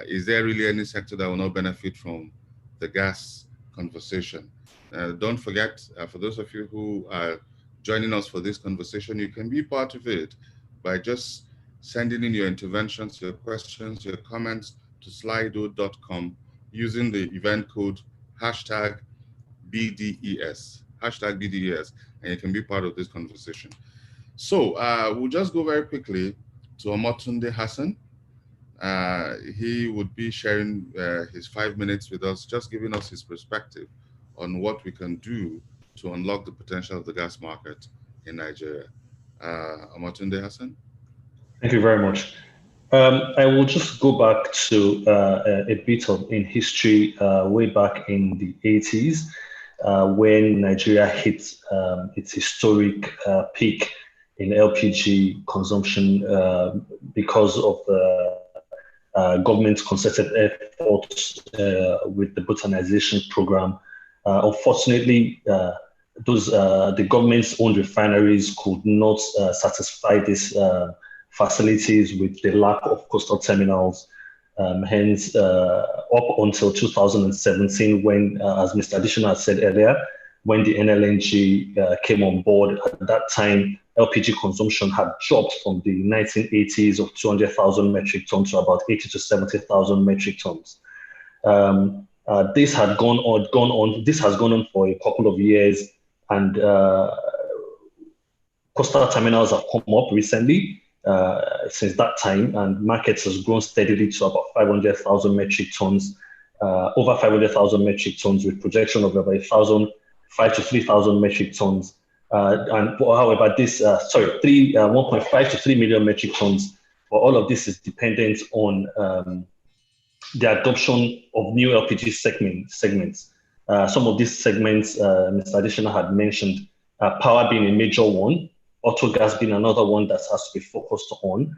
Is there really any sector that will not benefit from the gas conversation? Don't forget, for those of you who are joining us for this conversation, you can be part of it by just sending in your interventions, your questions, your comments to slido.com using the event code #BDES, #BDES, and you can be part of this conversation. So we'll just go very quickly to Omotunde Hassan. He would be sharing his 5 minutes with us, just giving us his perspective on what we can do to unlock the potential of the gas market in Nigeria. Omotunde Hassan. Thank you very much. I will just go back to a bit in history way back in the 80s when Nigeria hit its historic peak in LPG consumption because of the government's concerted efforts with the botanization program. Unfortunately, the government's own refineries could not satisfy these facilities with the lack of coastal terminals. Hence, up until 2017, when, as Mr. Additional said earlier, when the NLNG came on board, at that time, LPG consumption had dropped from the 1980s of 200,000 metric tons to about 80 to 70,000 metric tons. This had gone on. This has gone on for a couple of years, and coastal terminals have come up recently since that time, and markets has grown steadily to about 500,000 metric tons, over 500,000 metric tons, with projection of about 5 to 3,000 metric tons. However, this 1.5 to 3 million metric tons. But all of this is dependent on the adoption of new LPG segments. Some of these segments, Mr. Additional had mentioned, power being a major one, auto gas being another one that has to be focused on.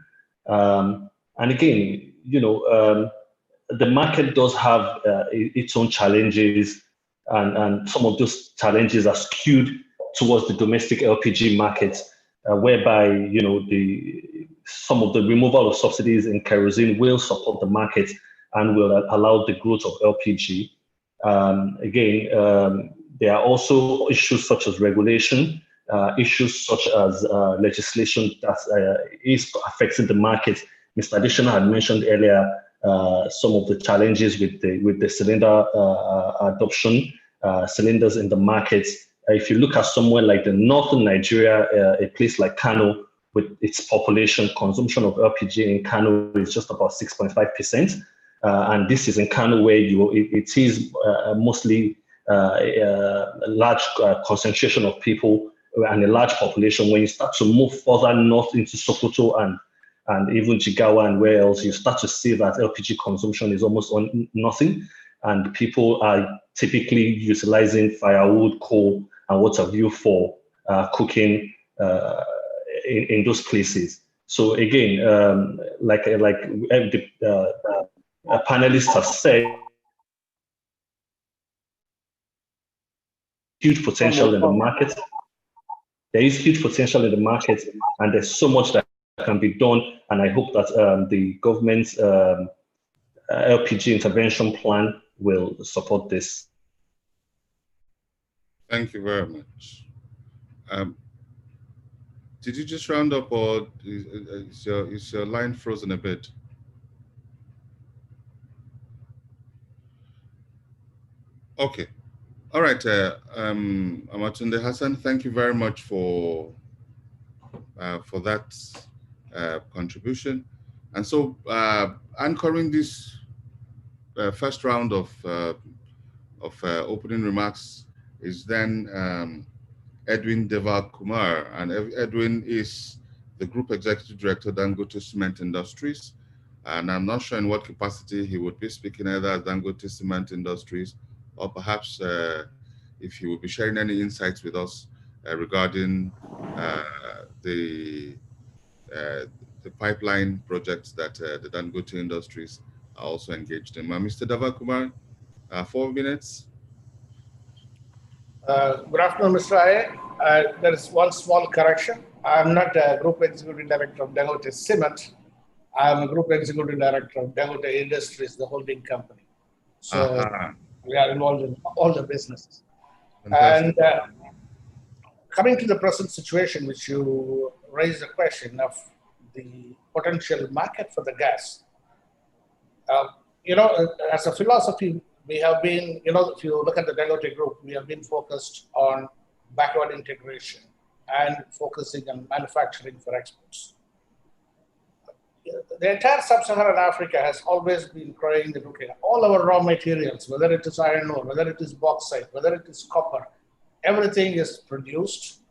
And again, the market does have its own challenges, and some of those challenges are skewed towards the domestic LPG market, whereby some of the removal of subsidies in kerosene will support the market and will allow the growth of LPG. There are also issues such as regulation, issues such as legislation that is affecting the market. Mr. Additional had mentioned earlier some of the challenges with the cylinder adoption, cylinders in the market. If you look at somewhere like the northern Nigeria, a place like Kano, with its population, consumption of LPG in Kano is just about 6.5%. And this is in Kano where it is mostly a large concentration of people and a large population. When you start to move further north into Sokoto and even Jigawa and where else, you start to see that LPG consumption is almost nothing. And people are typically utilizing firewood, coal, and what have you for cooking in those places. So again, like the panelists have said, huge potential in the market. There is huge potential in the market, and there's so much that can be done. And I hope that the government's LPG intervention plan will support this. Thank you very much. Did you just round up, or is your line frozen a bit? Okay. All right. Amatunde Hassan, thank you very much for that contribution. And so, anchoring this first round of opening remarks is then Edwin Deval Kumar, and Edwin is the Group Executive Director, Dangote Cement Industries. And I'm not sure in what capacity he would be speaking, either as Dangote Cement Industries, or perhaps if he will be sharing any insights with us regarding the pipeline projects that the Dangote Industries are also engaged in. Mr. Deval Kumar, 4 minutes. Good afternoon, Mr. Aye. There is one small correction. I'm not a Group Executive Director of Dangote Cement. I'm a Group Executive Director of Dangote Industries, the holding company. So we are involved in all the businesses. Fantastic. And coming to the present situation, which you raised the question of the potential market for the gas. As a philosophy, we have been, if you look at the Dangote Group, we have been focused on backward integration and focusing on manufacturing for exports. The entire sub-Saharan Africa has always been crying that, okay, all our raw materials, whether it is iron ore, whether it is bauxite, whether it is copper, everything is produced,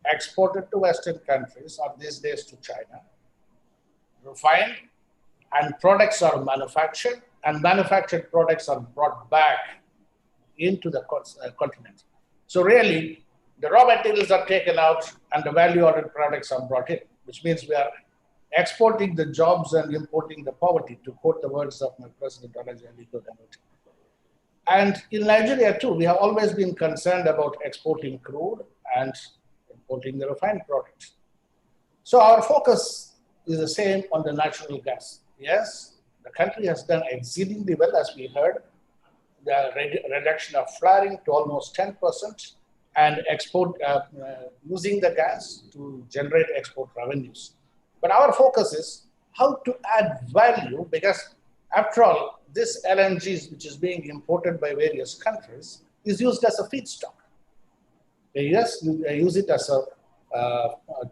exported to Western countries, or these days to China, refined, and products are manufactured, and manufactured products are brought back into the continent. So really, the raw materials are taken out and the value-added products are brought in, which means we are exporting the jobs and importing the poverty, to quote the words of my president, Aliko Dangote. And in Nigeria too, we have always been concerned about exporting crude and importing the refined products. So our focus is the same on the natural gas. Yes, the country has done exceedingly well, as we heard, the reduction of flaring to almost 10%, and export using the gas to generate export revenues. But our focus is how to add value, because after all, this LNG, which is being imported by various countries, is used as a feedstock. They use it as a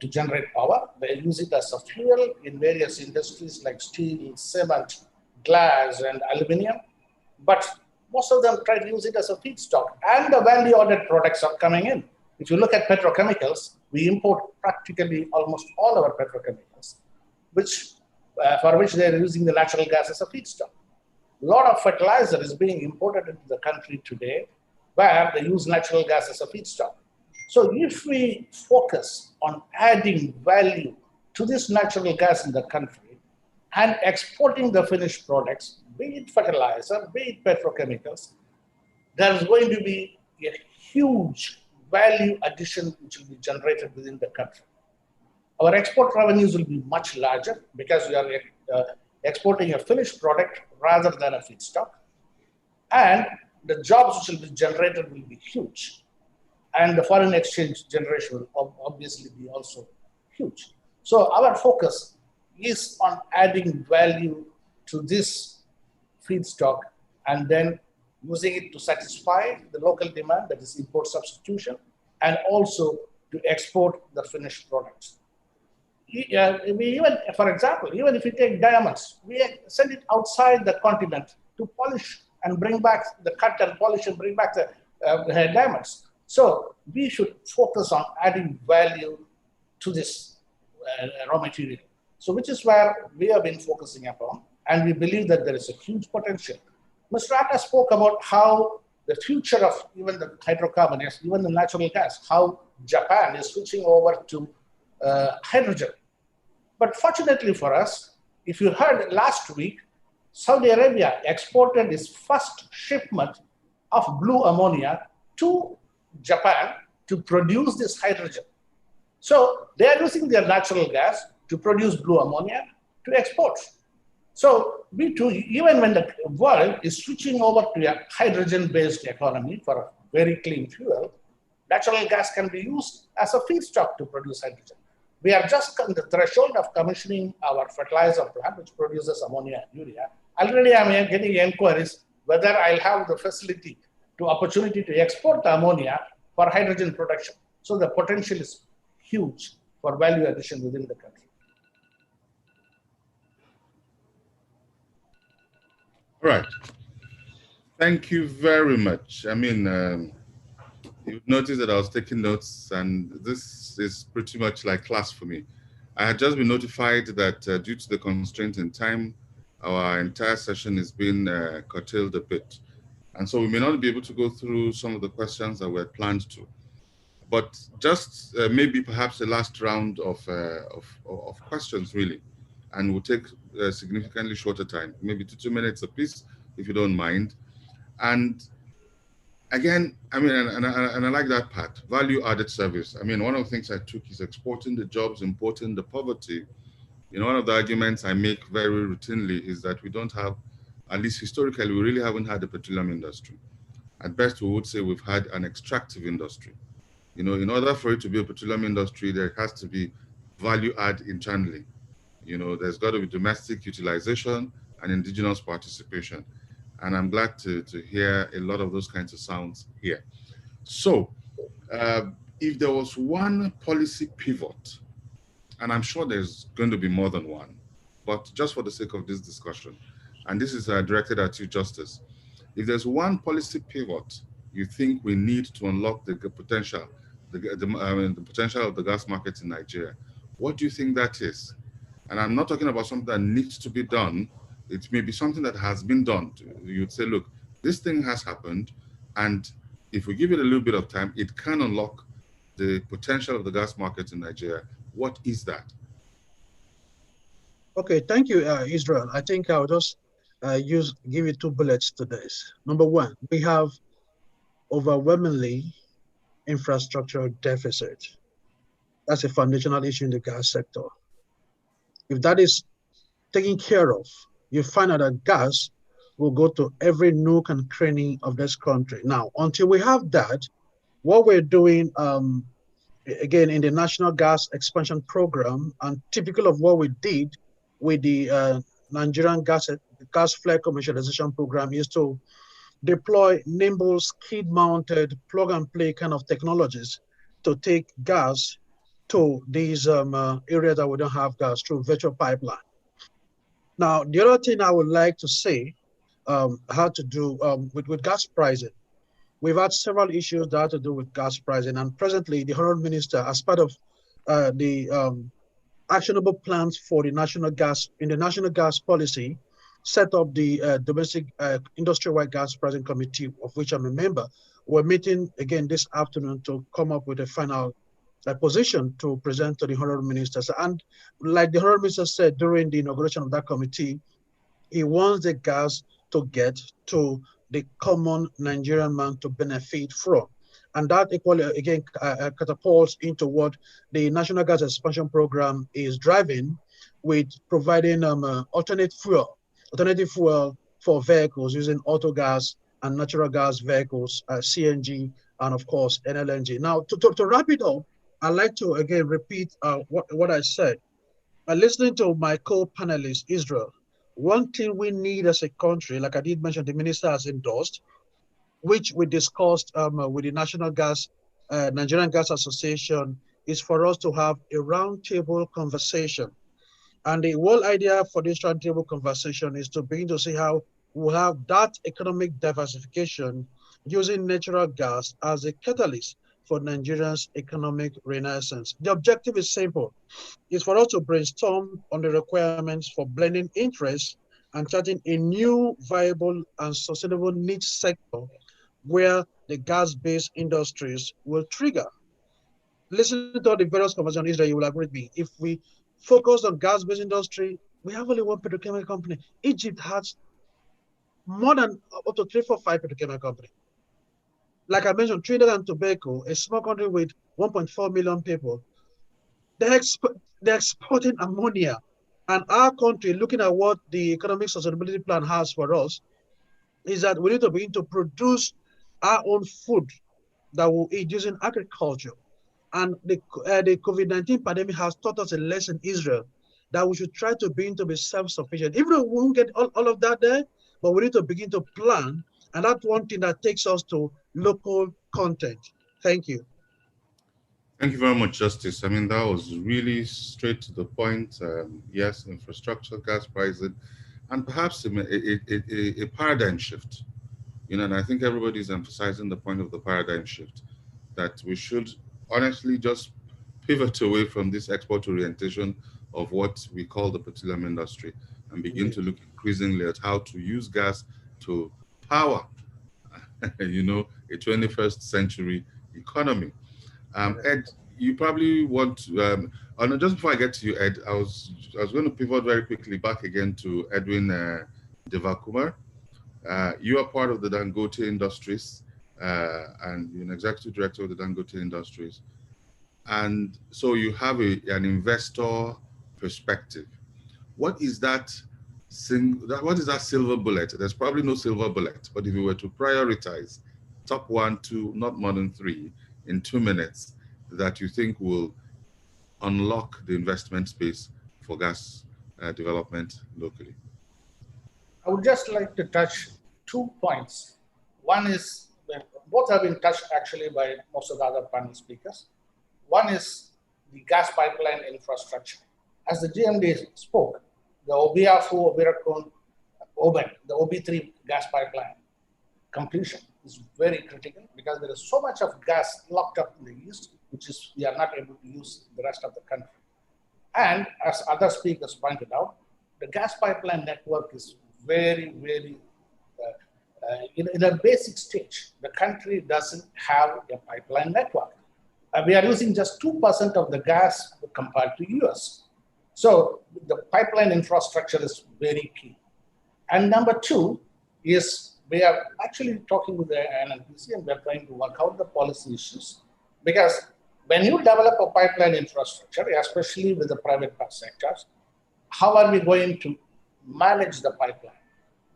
to generate power. They use it as a fuel in various industries like steel, cement, glass, and aluminium. But most of them try to use it as a feedstock, and the value-added products are coming in. If you look at petrochemicals, we import practically almost all our petrochemicals, for which they are using the natural gas as a feedstock. A lot of fertilizer is being imported into the country today, where they use natural gas as a feedstock. So if we focus on adding value to this natural gas in the country and exporting the finished products, be it fertilizer, be it petrochemicals, there is going to be a huge value addition which will be generated within the country. Our export revenues will be much larger because we are exporting a finished product rather than a feedstock. And the jobs which will be generated will be huge. And the foreign exchange generation will obviously be also huge. So our focus is on adding value to this feedstock and then using it to satisfy the local demand, that is import substitution, and also to export the finished products. We even, for example, even if we take diamonds, we send it outside the continent to polish and bring back the cut and polish and bring back the diamonds. So we should focus on adding value to this raw material. So which is where we have been focusing upon, and we believe that there is a huge potential. Mr. Atta spoke about how the future of even the hydrocarbon, yes, even the natural gas, how Japan is switching over to hydrogen. But fortunately for us, if you heard last week, Saudi Arabia exported its first shipment of blue ammonia to Japan to produce this hydrogen. So they are using their natural gas to produce blue ammonia to export. So we too, even when the world is switching over to a hydrogen-based economy for a very clean fuel, natural gas can be used as a feedstock to produce hydrogen. We are just on the threshold of commissioning our fertilizer plant, which produces ammonia and urea. Already I'm getting inquiries whether I'll have the facility to opportunity to export the ammonia for hydrogen production. So the potential is huge for value addition within the country. All right. Thank you very much. I mean, you've noticed that I was taking notes, and this is pretty much like class for me. I had just been notified that due to the constraint in time, our entire session is being curtailed a bit. And so we may not be able to go through some of the questions that were planned to. But just maybe perhaps a last round of questions, really. And we'll take a significantly shorter time, maybe 2 minutes apiece, if you don't mind. And again, I mean, and I like that part, value-added service. I mean, one of the things I took is exporting the jobs, importing the poverty. You know, one of the arguments I make very routinely is that we don't have, at least historically, we really haven't had a petroleum industry. At best, we would say we've had an extractive industry. You know, in order for it to be a petroleum industry, there has to be value add internally. You know, there's got to be domestic utilization and indigenous participation. And I'm glad to hear a lot of those kinds of sounds here. So if there was one policy pivot, and I'm sure there's going to be more than one, but just for the sake of this discussion, and this is directed at you, Justice, if there's one policy pivot you think we need to unlock the potential, the potential of the gas market in Nigeria, what do you think that is? And I'm not talking about something that needs to be done. It may be something that has been done. You'd say, look, this thing has happened, and if we give it a little bit of time, it can unlock the potential of the gas market in Nigeria. What is that? Okay, thank you, Israel. I think I'll just give you 2 bullets to this. Number one, we have overwhelmingly infrastructure deficit. That's a foundational issue in the gas sector. If that is taken care of, you find out that gas will go to every nook and cranny of this country. Now, until we have that, what we're doing, again, in the National Gas Expansion Program, and typical of what we did with the Nigerian Gas Flare Commercialization Program, is to deploy nimble, skid-mounted, plug-and-play kind of technologies to take gas to these areas that we don't have gas through virtual pipeline. Now, the other thing I would like to say how to do with gas pricing. We've had several issues that have to do with gas pricing, and presently the Honourable Minister, as part of the actionable plans for the national gas policy, set up the domestic industry-wide gas pricing committee, of which I'm a member. We're meeting again this afternoon to come up with a final position to present to the Honourable Ministers. And like the Honourable Minister said during the inauguration of that committee, he wants the gas to get to the common Nigerian man to benefit from. And that equally, again, catapults into what the National Gas Expansion Program is driving, with providing alternative fuel for vehicles using auto gas and natural gas vehicles, CNG, and of course, NLNG. Now, to wrap it up, I'd like to again repeat what I said. Listening to my co-panelist, Israel, one thing we need as a country, like I did mention, the minister has endorsed, which we discussed with the Nigerian Gas Association, is for us to have a roundtable conversation. And the whole idea for this roundtable conversation is to begin to see how we'll have that economic diversification using natural gas as a catalyst for Nigeria's economic renaissance. The objective is simple. It's for us to brainstorm on the requirements for blending interests and charting a new, viable, and sustainable niche sector where the gas-based industries will trigger. Listening to all the various conversations in Israel, you will agree with me. If we focus on gas-based industry, we have only one petrochemical company. Egypt has more than up to 3, 4, 5 petrochemical companies. Like I mentioned, Trinidad and Tobago, a small country with 1.4 million people, they're exporting ammonia. And our country, looking at what the Economic Sustainability Plan has for us, is that we need to begin to produce our own food that we'll eat using agriculture. And the COVID-19 pandemic has taught us a lesson in Israel, that we should try to begin to be self-sufficient. Even though we won't get all of that there, but we need to begin to plan And that's one thing that takes us to local content. Thank you. Thank you very much, Justice. I mean, that was really straight to the point. Yes, infrastructure, gas pricing, and perhaps a paradigm shift. You know, and I think everybody's emphasizing the point of the paradigm shift, that we should honestly just pivot away from this export orientation of what we call the petroleum industry and begin to look increasingly at how to use gas to power, you know, a 21st century economy. Ed, you probably want to, oh no, just before I get to you, Ed, I was going to pivot very quickly back again to Edwin Devakumar. You are part of the Dangote Industries, and you're an executive director of the Dangote Industries. And so you have an investor perspective. What is that silver bullet? There's probably no silver bullet, but if you were to prioritize top 1, 2, not more than 3 in 2 minutes that you think will unlock the investment space for gas development locally. I would just like to touch 2 points. One is, both have been touched actually by most of the other panel speakers. One is the gas pipeline infrastructure. As the GMD spoke, the Obiafu, Obirakun, Oben, the OB3 gas pipeline completion is very critical because there is so much of gas locked up in the east, which is we are not able to use the rest of the country. And as other speakers pointed out, the gas pipeline network is very, very, in a basic stage, the country doesn't have a pipeline network. We are using just 2% of the gas compared to US. So the pipeline infrastructure is very key. And number 2 is we are actually talking with the NNPC and we are trying to work out the policy issues. Because when you develop a pipeline infrastructure, especially with the private sectors, how are we going to manage the pipeline?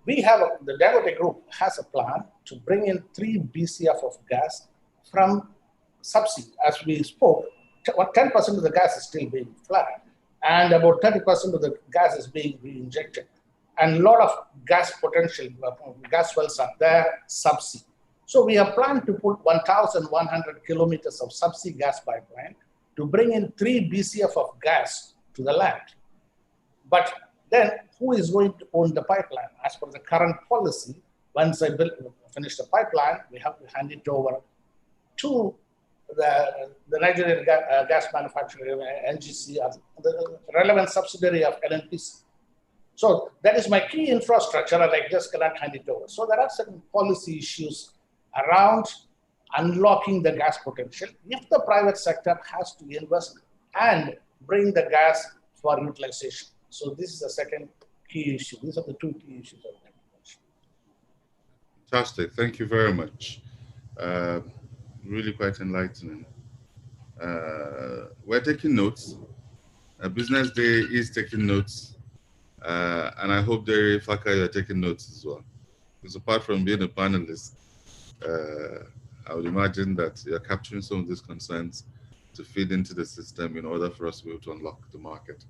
We have, the Dangote Group has a plan to bring in 3 BCF of gas from subsea. As we spoke, 10% of the gas is still being flagged, and about 30% of the gas is being re-injected. And a lot of gas potential, gas wells are there subsea. So we have planned to put 1,100 kilometers of subsea gas pipeline to bring in 3 BCF of gas to the land. But then who is going to own the pipeline? As per the current policy, once I finish the pipeline, we have to hand it over to the Nigerian gas manufacturer, NGC, the relevant subsidiary of NNPC. So that is my key infrastructure, and I just cannot hand it over. So there are certain policy issues around unlocking the gas potential if the private sector has to invest and bring the gas for utilization. So this is the second key issue. These are the 2 key issues I would like to mention. Fantastic. Thank you very much. Really quite enlightening. We're taking notes. Business Day is taking notes. And I hope, Derry Faka, you're taking notes as well. Because apart from being a panelist, I would imagine that you're capturing some of these concerns to feed into the system in order for us to be able to unlock the market.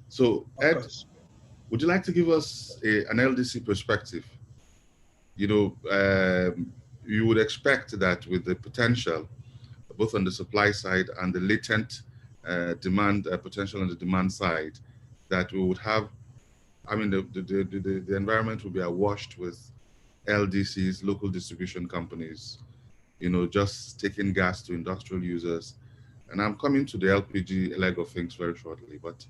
So, Ed, would you like to give us an LDC perspective? You know, you would expect that with the potential, both on the supply side and the latent demand potential on the demand side, that we would have, I mean, the environment will be awash with LDCs, local distribution companies, you know, just taking gas to industrial users. And I'm coming to the LPG leg of things very shortly, but,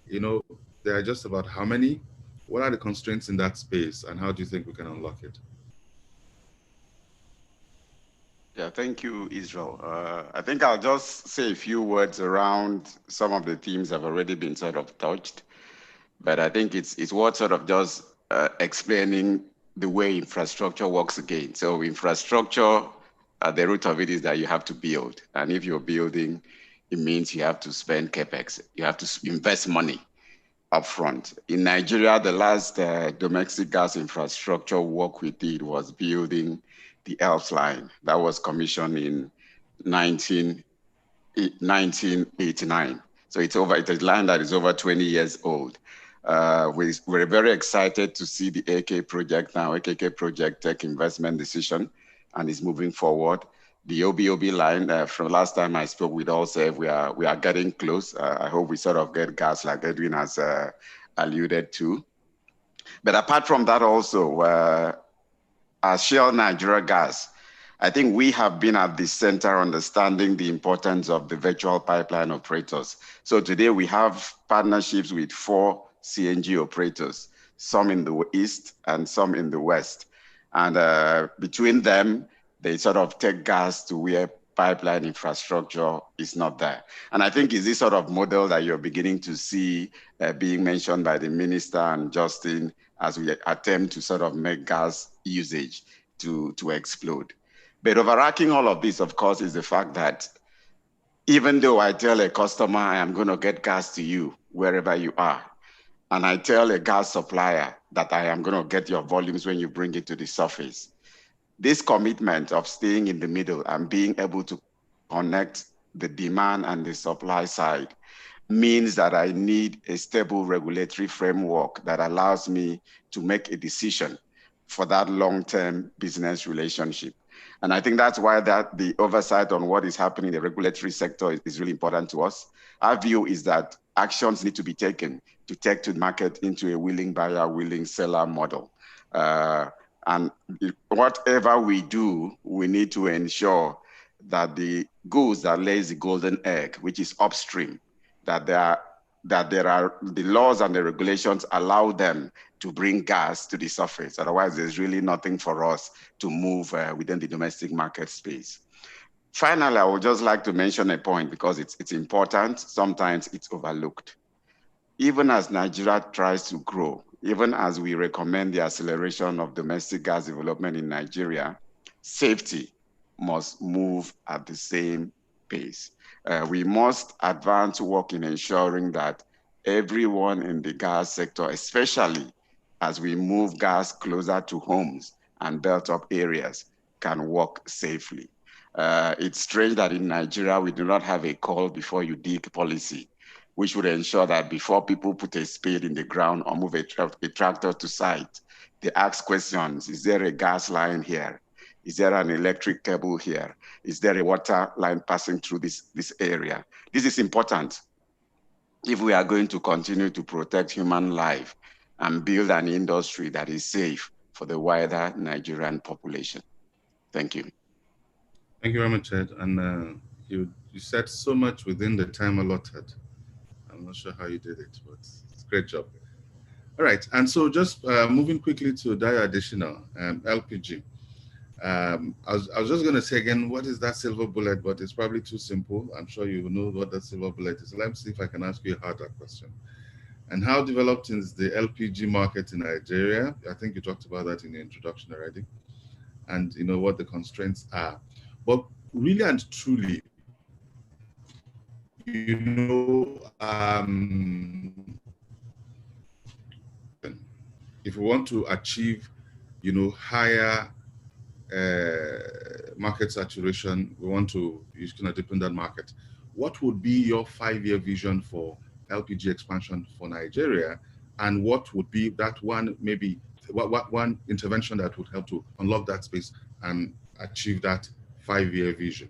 you know, there are just about how many? What are the constraints in that space, and how do you think we can unlock it? Yeah, thank you, Israel. I think I'll just say a few words around some of the themes that have already been sort of touched, but I think it's worth sort of just explaining the way infrastructure works again. So infrastructure, at the root of it is that you have to build. And if you're building, it means you have to spend CapEx. You have to invest money upfront. In Nigeria, the last domestic gas infrastructure work we did was building the ELF line. That was commissioned in 1989. So it's a line that is over 20 years old. We're very excited to see the AK project now, AKK project take investment decision and is moving forward. The OBOB line, from last time I spoke with all said we are getting close. I hope we sort of get gas like Edwin has alluded to. But apart from that also, as Shell Nigeria Gas, I think we have been at the center understanding the importance of the virtual pipeline operators. So today we have partnerships with 4 CNG operators, some in the east and some in the west. And between them, they sort of take gas to where pipeline infrastructure is not there. And I think it's this sort of model that you're beginning to see being mentioned by the minister and Justin as we attempt to sort of make gas usage to explode. But overarching all of this, of course, is the fact that even though I tell a customer I am going to get gas to you wherever you are, and I tell a gas supplier that I am going to get your volumes when you bring it to the surface, this commitment of staying in the middle and being able to connect the demand and the supply side means that I need a stable regulatory framework that allows me to make a decision for that long-term business relationship. And I think that's why the oversight on what is happening in the regulatory sector is really important to us. Our view is that actions need to be taken to take to market into a willing buyer, willing seller model. And whatever we do, we need to ensure that the goose that lays the golden egg, which is upstream, that there are the laws and the regulations allow them to bring gas to the surface. Otherwise, there's really nothing for us to move within the domestic market space. Finally, I would just like to mention a point because it's important. Sometimes it's overlooked. Even as Nigeria tries to grow, even as we recommend the acceleration of domestic gas development in Nigeria, safety must move at the same pace. We must advance work in ensuring that everyone in the gas sector, especially as we move gas closer to homes and built-up areas, can work safely. It's strange that in Nigeria, we do not have a call before you dig policy, which would ensure that before people put a spade in the ground or move a tractor to site, they ask questions. Is there a gas line here? Is there an electric cable here? Is there a water line passing through this area? This is important if we are going to continue to protect human life and build an industry that is safe for the wider Nigerian population. Thank you. Thank you very much, Ed. And you said so much within the time allotted. I'm not sure how you did it, but it's a great job. All right, and so just moving quickly to Daya Additional, LPG. I was just going to say again, what is that silver bullet? But it's probably too simple. I'm sure you know what that silver bullet is. Let me see if I can ask you a harder question. And how developed is the LPG market in Nigeria? I think you talked about that in the introduction already. And you know what the constraints are. But really and truly, you know, if we want to achieve, you know, higher market saturation, we want to deepen that market. What would be your 5-year vision for LPG expansion for Nigeria? And what would be that one, maybe what one intervention that would help to unlock that space and achieve that 5-year vision?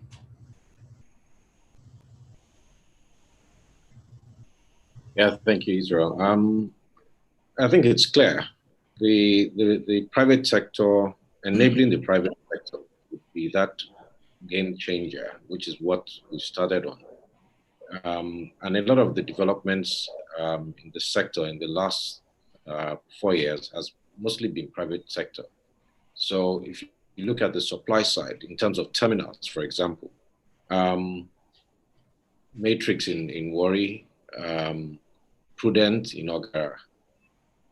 Yeah, thank you, Israel. I think it's clear. The private sector, enabling the private sector would be that game changer, which is what we started on. And a lot of the developments in the sector in the last 4 years has mostly been private sector. So if you look at the supply side, in terms of terminals, for example, Matrix in Warri, Prudent in Ogara,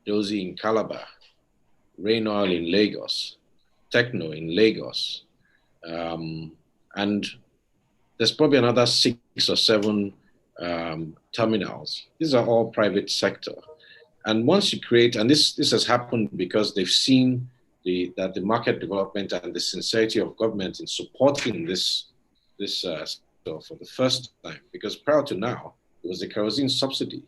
Dozy in Calabar, Rain Oil in Lagos, Techno in Lagos, and there's probably another 6 or 7 terminals. These are all private sector. And once you create, and this has happened because they've seen that the market development and the sincerity of government in supporting this sector for the first time, because prior to now, it was the kerosene subsidy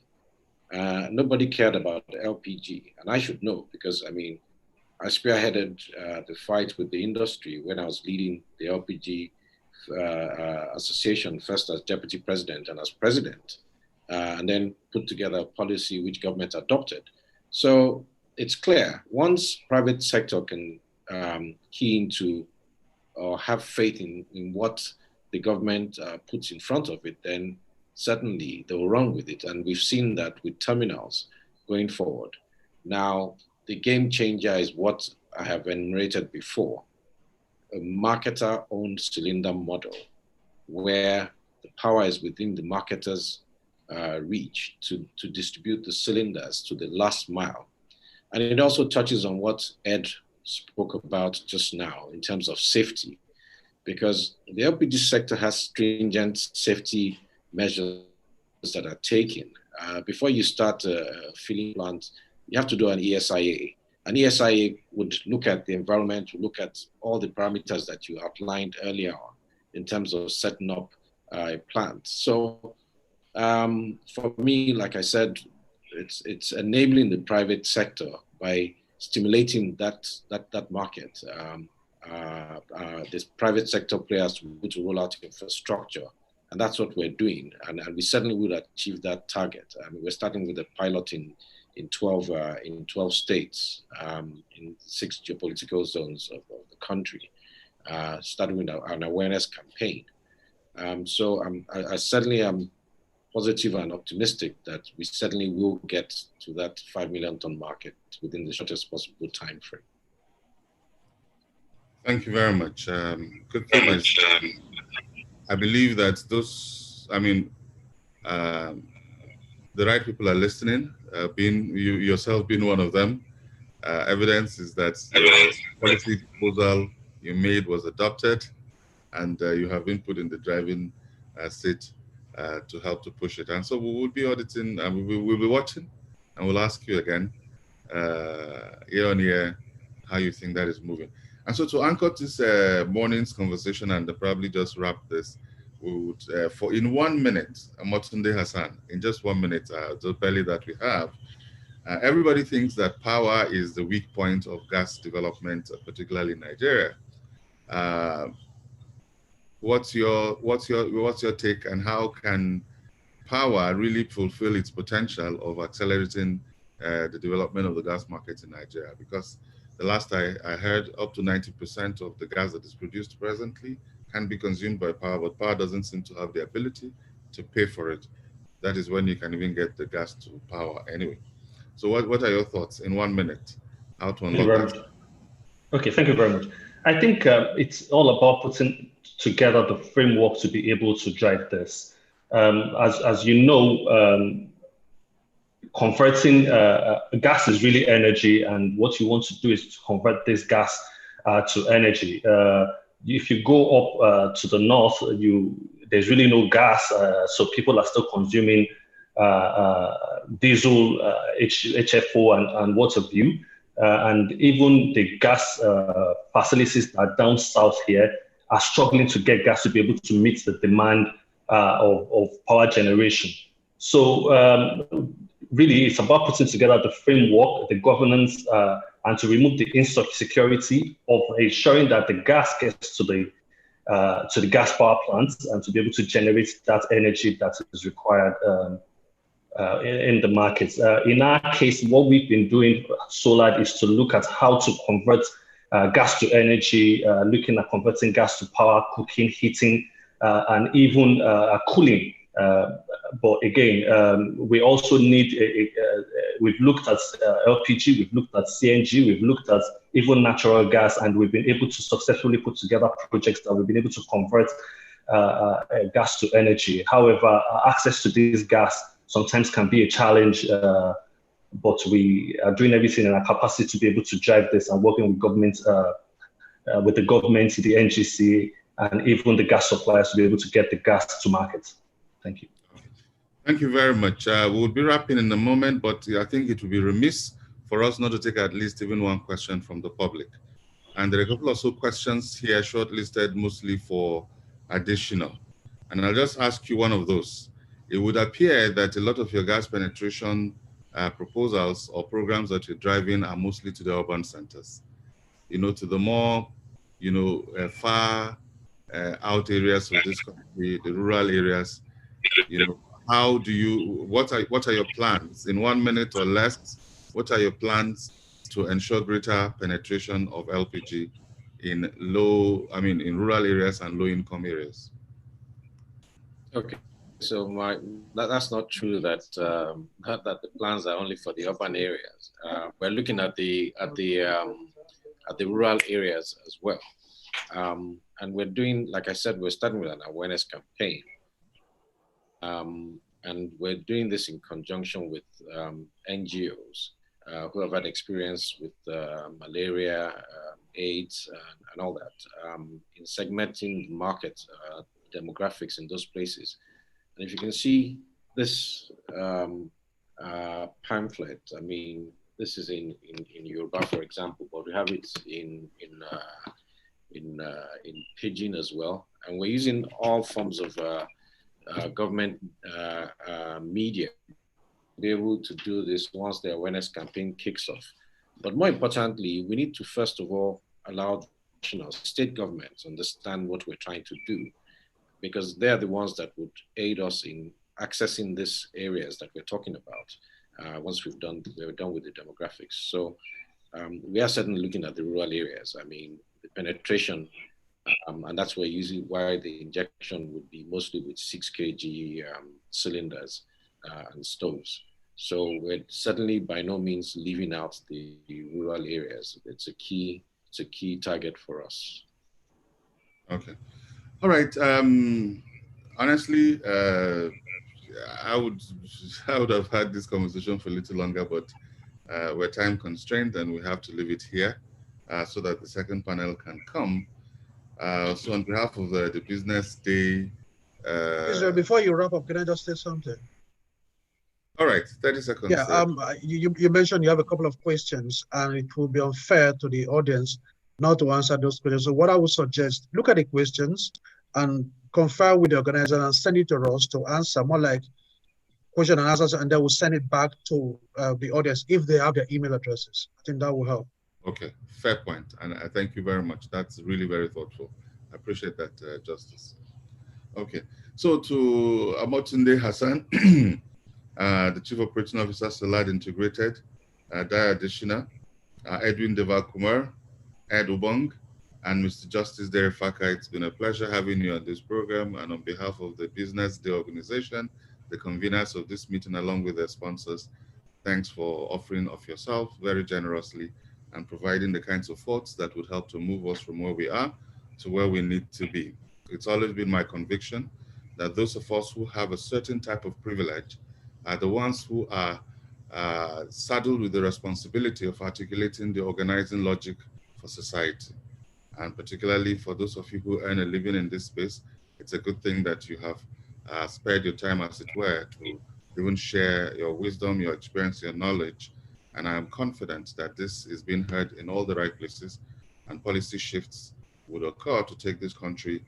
nobody cared about LPG, and I should know because I mean, I spearheaded the fight with the industry when I was leading the LPG association, first as deputy president and as president, and then put together a policy which government adopted. So it's clear, once private sector can key into or have faith in what the government puts in front of it, then certainly they will run with it. And we've seen that with terminals going forward. Now, the game changer is what I have enumerated before, a marketer-owned cylinder model where the power is within the marketer's reach to distribute the cylinders to the last mile. And it also touches on what Ed spoke about just now in terms of safety, because the LPG sector has stringent safety measures that are taken. Before you start a filling plant, you have to do an ESIA. An ESIA would look at the environment, would look at all the parameters that you outlined earlier on in terms of setting up a plant. So for me, like I said, it's enabling the private sector by stimulating that market. This private sector players to roll out infrastructure, and that's what we're doing. And we certainly would achieve that target. I mean, we're starting with a pilot in 12 states, in 6 geopolitical zones of the country, starting with an awareness campaign. So I certainly am positive and optimistic that we certainly will get to that 5 million ton market within the shortest possible time frame. Thank you very much. Good thing is, I believe that those, I mean, the right people are listening, being you yourself being one of them. Evidence is that your policy proposal you made was adopted, and you have been put in the driving seat to help to push it. And so we will be auditing, and we'll be watching, and we'll ask you again, year on year, how you think that is moving. And so to anchor this morning's conversation and probably just wrap this, we would, for in 1 minute, Motunde Hassan, in just 1 minute, the belly that we have, everybody thinks that power is the weak point of gas development, particularly in Nigeria. What's your take, and how can power really fulfill its potential of accelerating the development of the gas market in Nigeria? Because the last I heard, up to 90% of the gas that is produced presently can be consumed by power, but power doesn't seem to have the ability to pay for it. That is when you can even get the gas to power anyway. So what are your thoughts in 1 minute? How to unlock that? Okay, thank you very much. I think it's all about putting together the framework to be able to drive this. As you know, converting gas is really energy, and what you want to do is to convert this gas to energy. If you go up to the north, there's really no gas, so people are still consuming diesel, HFO, and what have you. And even the gas facilities that are down south here are struggling to get gas to be able to meet the demand of power generation. So really, it's about putting together the framework, the governance, and to remove the insecurity of ensuring that the gas gets to the gas power plants and to be able to generate that energy that is required in the markets. In our case, what we've been doing at Solar is to look at how to convert gas to energy, looking at converting gas to power, cooking, heating, and even cooling. But again, we also need, we've looked at LPG, we've looked at CNG, we've looked at even natural gas, and we've been able to successfully put together projects that we've been able to convert gas to energy. However, access to this gas sometimes can be a challenge, but we are doing everything in our capacity to be able to drive this and working with government, with the government, the NGC, and even the gas suppliers to be able to get the gas to market. Thank you. Thank you very much. We'll be wrapping in a moment, but I think it would be remiss for us not to take at least even one question from the public. And there are a couple of questions here shortlisted mostly for additional. And I'll just ask you one of those. it would appear that a lot of your gas penetration proposals or programs that you're driving are mostly to the urban centers. To the more, far out areas of this country, the rural areas, how do you, what are your plans in 1 minute or less? What are your plans to ensure greater penetration of LPG in in rural areas and low income areas? Okay, so that's not true that that the plans are only for the urban areas. We're looking at the rural areas as well, and we're doing, like I said, we're starting with an awareness campaign, and we're doing this in conjunction with NGOs who have had experience with malaria, AIDS, and all that, in segmenting the market demographics in those places. And if you can see this pamphlet, I mean, this is in Yoruba, for example, but we have it in Pidgin as well, and we're using all forms of government media to be able to do this once the awareness campaign kicks off. But more importantly, we need to first of all allow national state governments understand what we're trying to do, because they're the ones that would aid us in accessing these areas that we're talking about once we're done with the demographics. So we are certainly looking at the rural areas. I mean, the penetration, and that's why the injection would be mostly with 6 kg cylinders and stoves. So we're certainly by no means leaving out the rural areas. It's a key target for us. Okay. All right. Honestly, I would have had this conversation for a little longer, but we're time constrained and we have to leave it here so that the second panel can come. So on behalf of the business day. Israel, before you wrap up, can I just say something? All right, 30 seconds. Yeah, you mentioned you have a couple of questions and it will be unfair to the audience not to answer those questions. So what I would suggest, look at the questions and confer with the organizer and send it to us to answer, more like question and answers, and then we'll send it back to the audience if they have their email addresses. I think that will help. Okay, fair point. And I thank you very much. That's really very thoughtful. I appreciate that, Justice. Okay, so to Amotunde Hassan, the Chief Operating Officer, Salad Integrated, Daya Adishina, Edwin Deva Kumar, Ed Ubong, and Mr. Justice Derry Faka. It's been a pleasure having you on this program. And on behalf of the Business Day organization, the conveners of this meeting, along with their sponsors, thanks for offering of yourself very generously and providing the kinds of thoughts that would help to move us from where we are to where we need to be. It's always been my conviction that those of us who have a certain type of privilege are the ones who are saddled with the responsibility of articulating the organizing logic for society. And particularly for those of you who earn a living in this space, it's a good thing that you have spared your time, as it were, to even share your wisdom, your experience, your knowledge. And I am confident that this is being heard in all the right places, and policy shifts would occur to take this country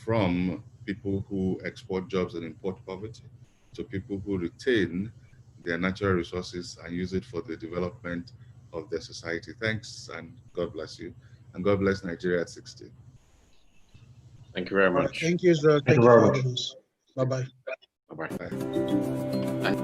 from people who export jobs and import poverty to people who retain their natural resources and use it for the development of their society. Thanks, and God bless you. And God bless Nigeria at 60. Thank you very much. Right, thank you, Israel. Thank you for having us. Bye-bye. Bye-bye. Bye.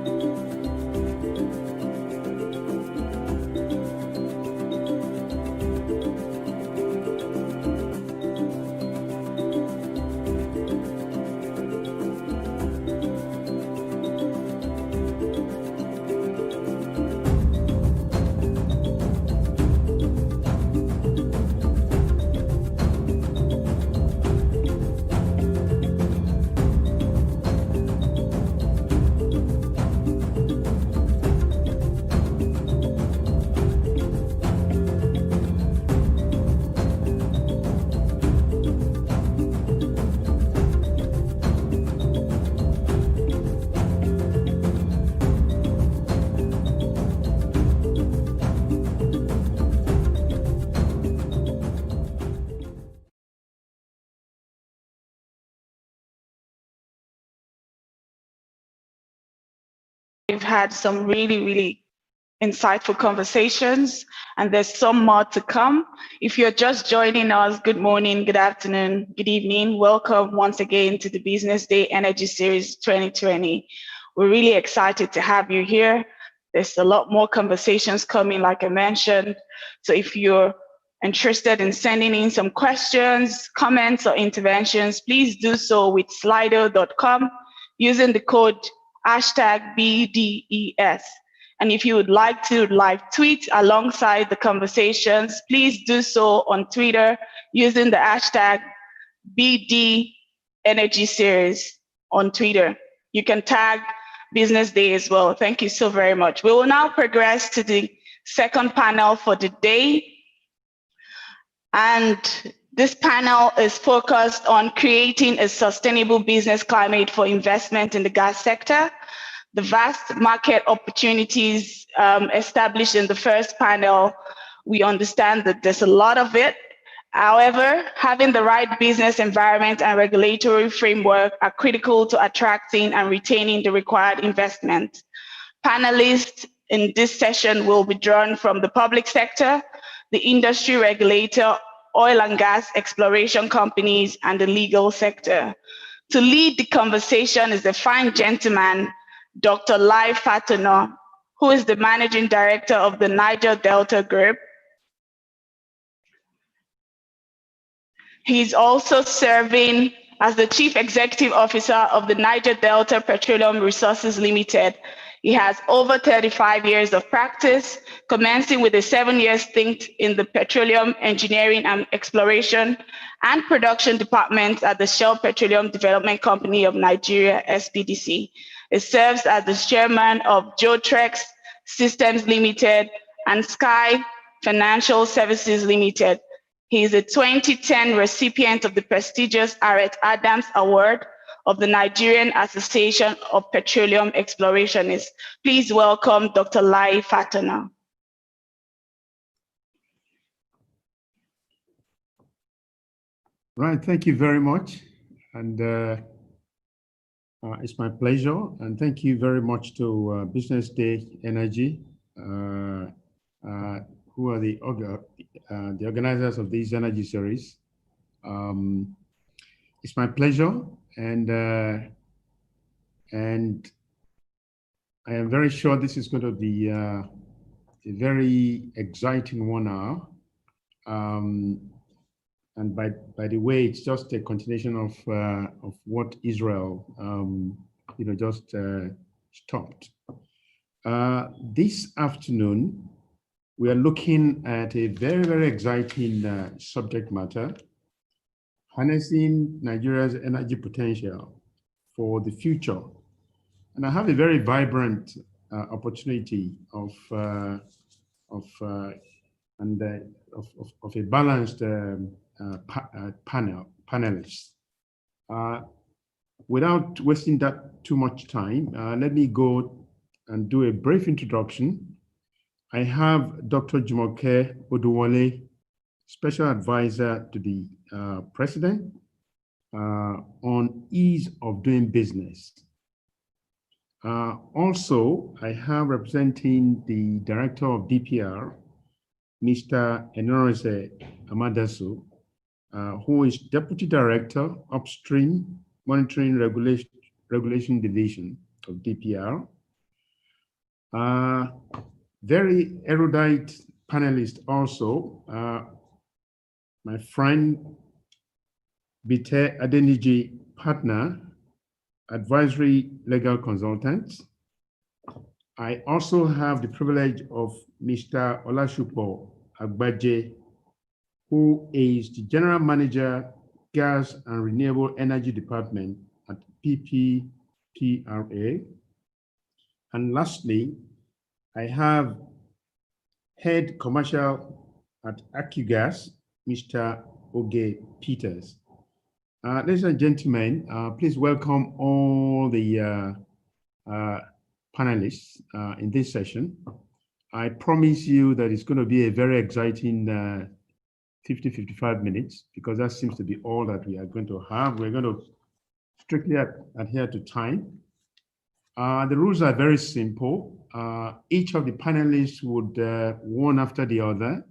we've had some really, really insightful conversations, and there's some more to come. If you're just joining us, good morning, good afternoon, good evening. Welcome once again to the Business Day Energy Series 2020. We're really excited to have you here. There's a lot more conversations coming, like I mentioned. So if you're interested in sending in some questions, comments, or interventions, please do so with slido.com using the code #BDES. And if you would like to live tweet alongside the conversations, please do so on Twitter using the hashtag BD Energy Series on Twitter. You can tag Business Day as well. Thank you so very much. We will now progress to the second panel for the day. And this panel is focused on creating a sustainable business climate for investment in the gas sector. The vast market opportunities established in the first panel, we understand that there's a lot of it. However, having the right business environment and regulatory framework are critical to attracting and retaining the required investment. Panelists in this session will be drawn from the public sector, the industry regulator, oil and gas exploration companies, and the legal sector. To lead the conversation is a fine gentleman, Dr. Lai Fatuna, who is the Managing Director of the Niger Delta Group. He's also serving as the Chief Executive Officer of the Niger Delta Petroleum Resources Limited. He has over 35 years of practice, commencing with a 7-year stint in the Petroleum Engineering and Exploration and Production Department at the Shell Petroleum Development Company of Nigeria, SPDC. He serves as the chairman of Geotrex Systems Limited and Sky Financial Services Limited. He is a 2010 recipient of the prestigious Arrett Adams Award of the Nigerian Association of Petroleum Explorationists. Please welcome Dr. Lai Fatuna. Right, thank you very much. And it's my pleasure. And thank you very much to Business Day Energy, who are the organizers of this energy series. It's my pleasure, and I am very sure this is going to be a very exciting 1 hour. And by the way, it's just a continuation of what Israel, just stopped. This afternoon, we are looking at a very, very exciting subject matter, harnessing Nigeria's energy potential for the future. And I have a very vibrant opportunity of a balanced panelists. Without wasting that too much time, let me go and do a brief introduction. I have Dr. Jumoke Oduwole, Special Advisor to the President on ease of doing business. Also, I have representing the Director of DPR, Mr. Enorese Amadasu, who is Deputy Director, Upstream Monitoring Regulation Division of DPR. Very erudite panelist also, my friend Bite Adeniji, partner, advisory legal consultant. I also have the privilege of Mr. Olashupo Agbaje, who is the General Manager, Gas and Renewable Energy Department at PPPRA. And lastly, I have Head Commercial at AccuGas, Mr. Oge Peters. Ladies and gentlemen, please welcome all the panelists in this session. I promise you that it's going to be a very exciting 55 minutes, because that seems to be all that we are going to have. We're going to strictly adhere to time. The rules are very simple. Each of the panelists would, one after the other,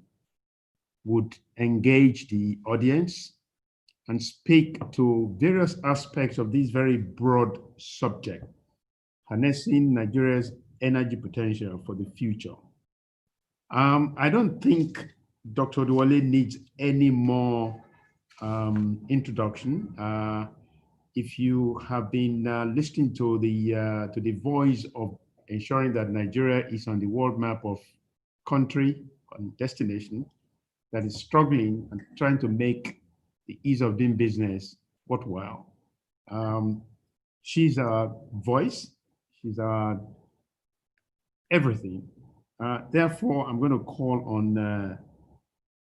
would engage the audience and speak to various aspects of this very broad subject, harnessing Nigeria's energy potential for the future. I don't think Dr. Oduwole needs any more introduction. If you have been listening to the voice of ensuring that Nigeria is on the world map of country and destination that is struggling and trying to make the ease of doing business worthwhile. She's our voice, she's our everything. Therefore, I'm going to call on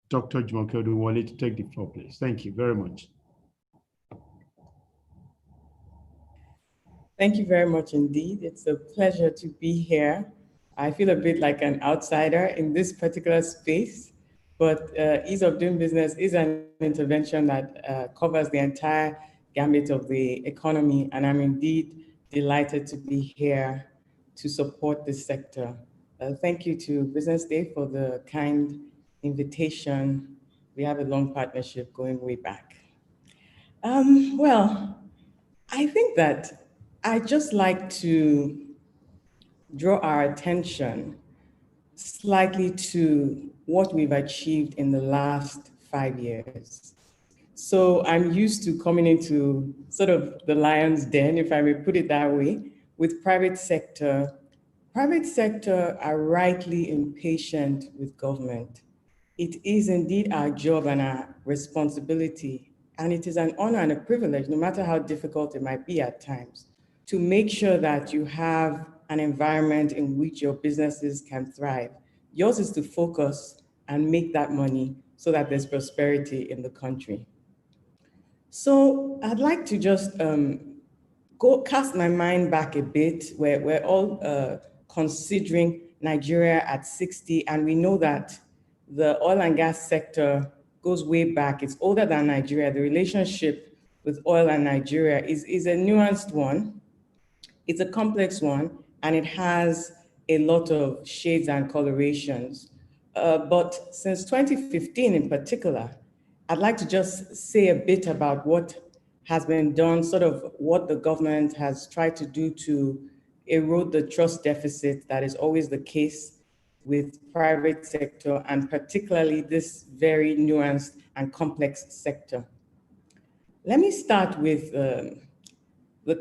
Dr. Jumoke Oduwole to take the floor, please. Thank you very much. Thank you very much indeed. It's a pleasure to be here. I feel a bit like an outsider in this particular space, but ease of doing business is an intervention that covers the entire gamut of the economy, and I'm indeed delighted to be here to support this sector. Thank you to Business Day for the kind invitation. We have a long partnership going way back. Well, I think that I'd just like to draw our attention slightly to what we've achieved in the last 5 years. So I'm used to coming into sort of the lion's den, if I may put it that way, with private sector. Private sector are rightly impatient with government. It is indeed our job and our responsibility, and it is an honor and a privilege, no matter how difficult it might be at times, to make sure that you have an environment in which your businesses can thrive. Yours is to focus and make that money so that there's prosperity in the country. So I'd like to just cast my mind back a bit, where we're all considering Nigeria at 60, and we know that the oil and gas sector goes way back. It's older than Nigeria. The relationship with oil and Nigeria is a nuanced one. It's a complex one, and it has a lot of shades and colorations. But since 2015 in particular, I'd like to just say a bit about what has been done, sort of what the government has tried to do to erode the trust deficit that is always the case with private sector, and particularly this very nuanced and complex sector. Let me start with the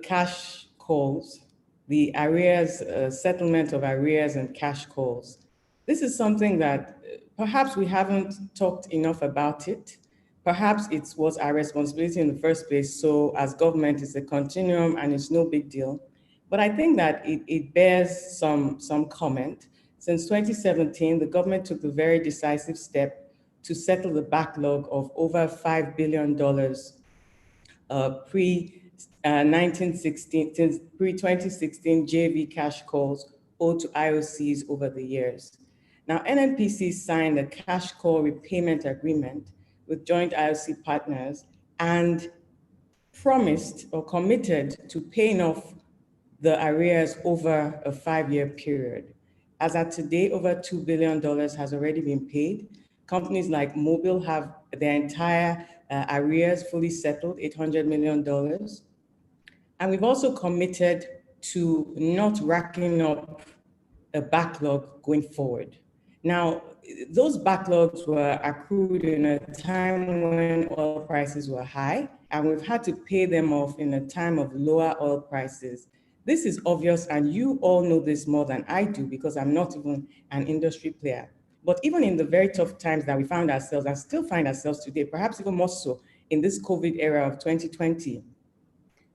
cash calls, the arrears, settlement of arrears and cash calls. This is something that perhaps we haven't talked enough about it. Perhaps it was our responsibility in the first place. So as government, it's a continuum and it's no big deal. But I think that it bears some comment. Since 2017, the government took the very decisive step to settle the backlog of over $5 billion pre-2016 JV cash calls owed to IOCs over the years. Now, NNPC signed a cash call repayment agreement with joint IOC partners and promised or committed to paying off the arrears over a 5-year period. As at today, over $2 billion has already been paid. Companies like Mobil have their entire arrears fully settled, $800 million. And we've also committed to not racking up a backlog going forward. Now, those backlogs were accrued in a time when oil prices were high, and we've had to pay them off in a time of lower oil prices. This is obvious, and you all know this more than I do because I'm not even an industry player. But even in the very tough times that we found ourselves and still find ourselves today, perhaps even more so in this COVID era of 2020,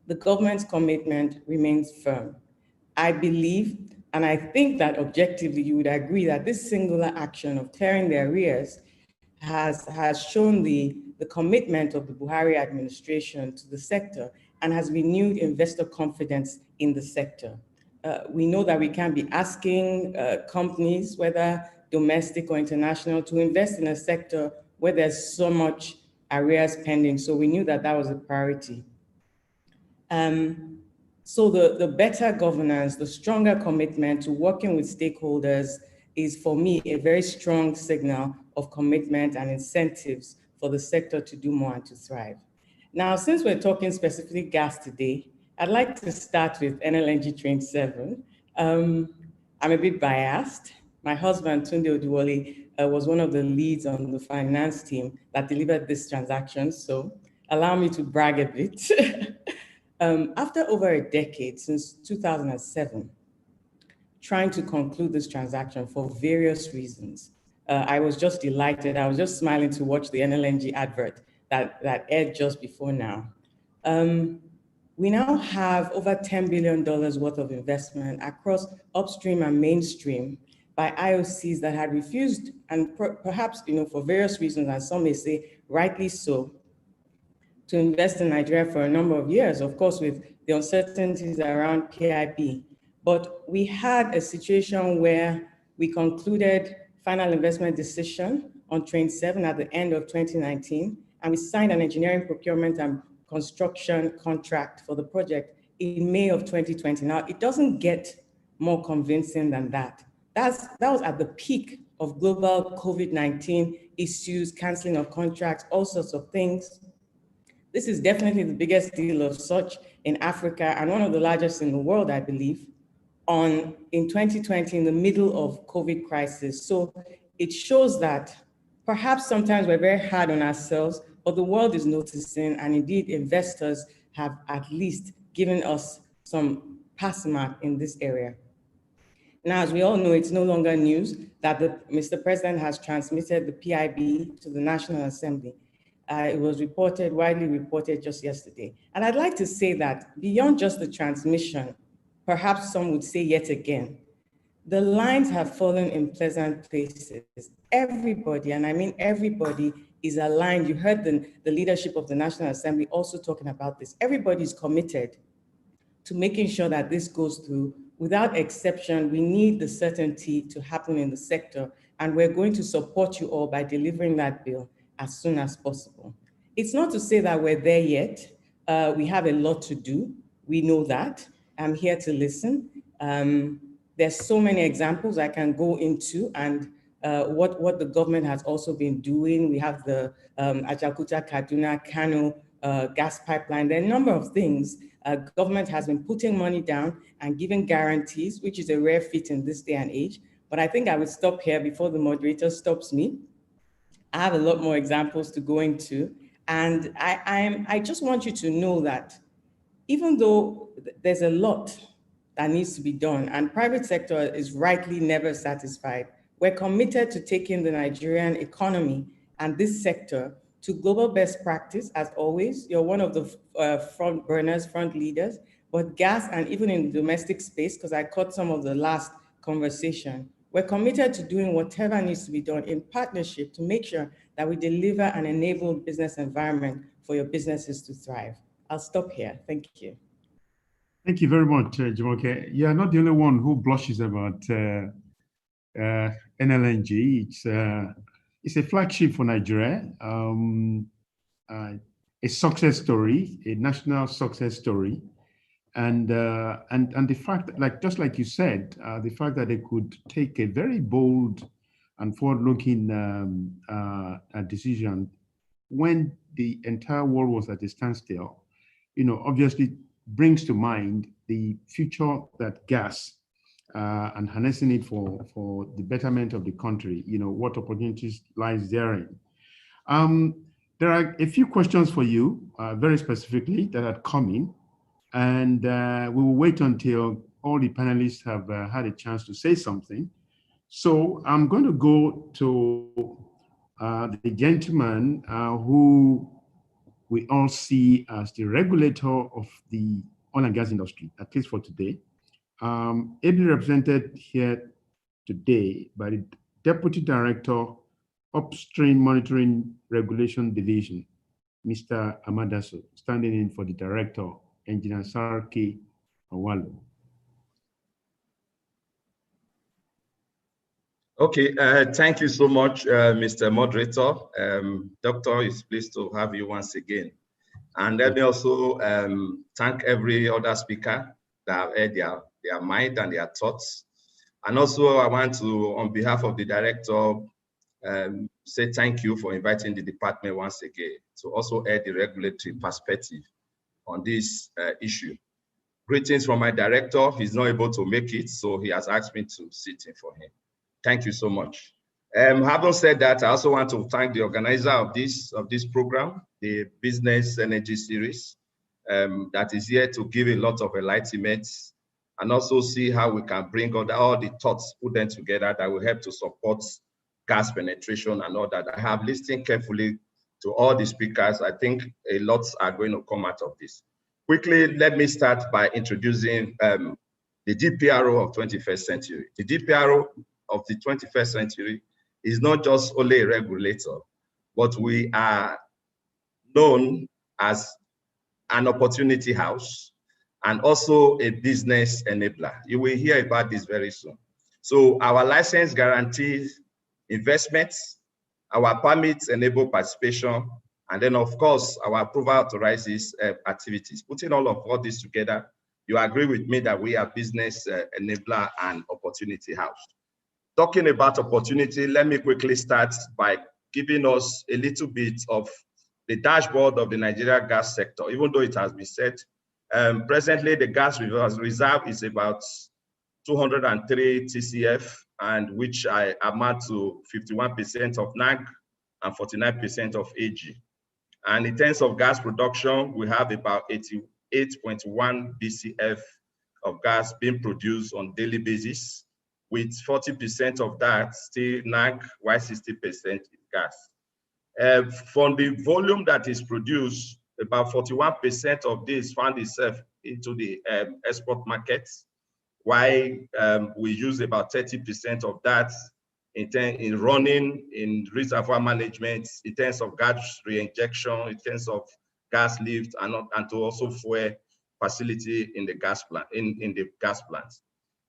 the government's commitment remains firm. I believe, and I think that objectively you would agree that this singular action of clearing the arrears has shown the commitment of the Buhari administration to the sector and has renewed investor confidence in the sector. We know that we can't be asking companies, whether domestic or international, to invest in a sector where there's so much arrears pending. So we knew that that was a priority. So the better governance, the stronger commitment to working with stakeholders is, for me, a very strong signal of commitment and incentives for the sector to do more and to thrive. Now, since we're talking specifically gas today, I'd like to start with NLNG Train 7. I'm a bit biased. My husband, Tunde Oduwole, was one of the leads on the finance team that delivered this transaction, so allow me to brag a bit. After over a decade, since 2007, trying to conclude this transaction for various reasons, I was just delighted. I was just smiling to watch the NLNG advert that aired just before now. We now have over $10 billion worth of investment across upstream and mainstream by IOCs that had refused, and perhaps, for various reasons, and some may say rightly so, to invest in Nigeria for a number of years, of course, with the uncertainties around PIP. But we had a situation where we concluded final investment decision on Train 7 at the end of 2019, and we signed an engineering, procurement, and construction contract for the project in May of 2020. Now, it doesn't get more convincing than that. That was at the peak of global COVID-19 issues, canceling of contracts, all sorts of things. This is definitely the biggest deal of such in Africa and one of the largest in the world, I believe, in 2020, in the middle of COVID crisis. So it shows that perhaps sometimes we're very hard on ourselves, but the world is noticing, and indeed investors have at least given us some pass mark in this area. Now, as we all know, it's no longer news that Mr. President has transmitted the PIB to the National Assembly. It was widely reported just yesterday. And I'd like to say that beyond just the transmission, perhaps some would say yet again, the lines have fallen in pleasant places. Everybody, and I mean everybody, is aligned. You heard the leadership of the National Assembly also talking about this. Everybody is committed to making sure that this goes through. Without exception, we need the certainty to happen in the sector, and we're going to support you all by delivering that bill as soon as possible. It's not to say that we're there yet. We have a lot to do. We know that. I'm here to listen. There's so many examples I can go into, and what the government has also been doing. We have the Ajaokuta, Kaduna, Kano gas pipeline. There are a number of things. Government has been putting money down and giving guarantees, which is a rare feat in this day and age. But I think I would stop here before the moderator stops me. I have a lot more examples to go into. And I just want you to know that even though there's a lot that needs to be done, and private sector is rightly never satisfied, we're committed to taking the Nigerian economy and this sector to global best practice. As always, you're one of the front burners, front leaders, but gas, and even in the domestic space, because I caught some of the last conversation, we're committed to doing whatever needs to be done in partnership to make sure that we deliver an enabled business environment for your businesses to thrive. I'll stop here. Thank you. Thank you very much, Jumoke. You are not the only one who blushes about NLNG. It's a flagship for Nigeria, a success story, a national success story. And the fact that, just like you said, the fact that they could take a very bold and forward-looking decision when the entire world was at a standstill, obviously brings to mind the future that gas and harnessing it for the betterment of the country, what opportunities lies therein. There are a few questions for you, very specifically, that had come in. And we will wait until all the panelists have had a chance to say something. So I'm going to go to the gentleman who we all see as the regulator of the oil and gas industry, at least for today. Ably represented here today by the Deputy Director, Upstream Monitoring Regulation Division, Mr. Amadaso, standing in for the Director, Engineer Sarki Awalo. Okay, thank you so much, Mr. Moderator. Doctor, it's pleased to have you once again. And let me also thank every other speaker that have heard their mind and their thoughts. And also I want to, on behalf of the director, say thank you for inviting the department once again to also add the regulatory perspective on this issue. Greetings from my director. He's not able to make it, so he has asked me to sit in for him. Thank you so much. Having said that, I also want to thank the organizer of this program, the Business Energy Series, that is here to give a lot of enlightenment and also see how we can bring all the thoughts, put them together that will help to support gas penetration and all that. I have listened carefully to all the speakers. I think a lot are going to come out of this. Quickly, let me start by introducing the DPRO of 21st century. The DPRO of the 21st century is not just only a regulator, but we are known as an opportunity house and also a business enabler. You will hear about this very soon. So our license guarantees investments, our permits enable participation, and then of course, our approval authorizes activities. Putting all this together, you agree with me that we are business enabler and opportunity house. Talking about opportunity, let me quickly start by giving us a little bit of the dashboard of the Nigeria gas sector. Even though it has been said, presently the gas reserve is about 203 TCF, and which I amount to 51% of NAG and 49% of AG. And in terms of gas production, we have about 88.1 BCF of gas being produced on daily basis, with 40% of that still NAG, while 60% is gas. From the volume that is produced, about 41% of this found itself into the export markets, while we use about 30% of that in running, in reservoir management, in terms of gas reinjection, in terms of gas lift, and to also fuel facility in the gas plant, in the gas plants.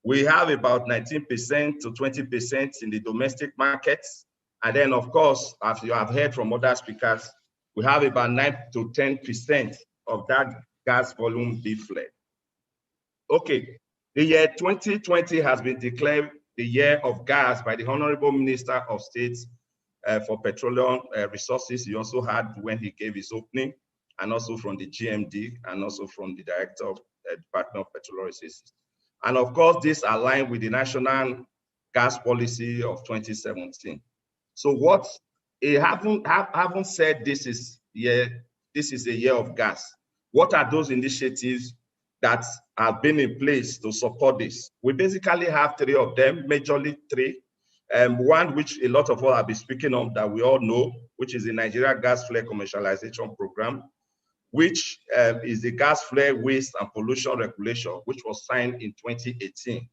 We have about 19% to 20% in the domestic markets. And then of course, as you have heard from other speakers, we have about 9 to 10% of that gas volume being fled. Okay, the year 2020 has been declared the year of gas by the Honorable Minister of State for Petroleum Resources. He also had when he gave his opening, and also from the GMD, and also from the Director of Department of Petroleum Resources. And of course, this aligned with the National Gas Policy of 2017. So what he haven't said this is a year of gas. What are those initiatives that have been in place to support this? We basically have 3 of them, majorly 3. One which a lot of us have been speaking of that we all know, which is the Nigeria Gas Flare Commercialization Program, which is the gas flare waste and pollution regulation, which was signed in 2018.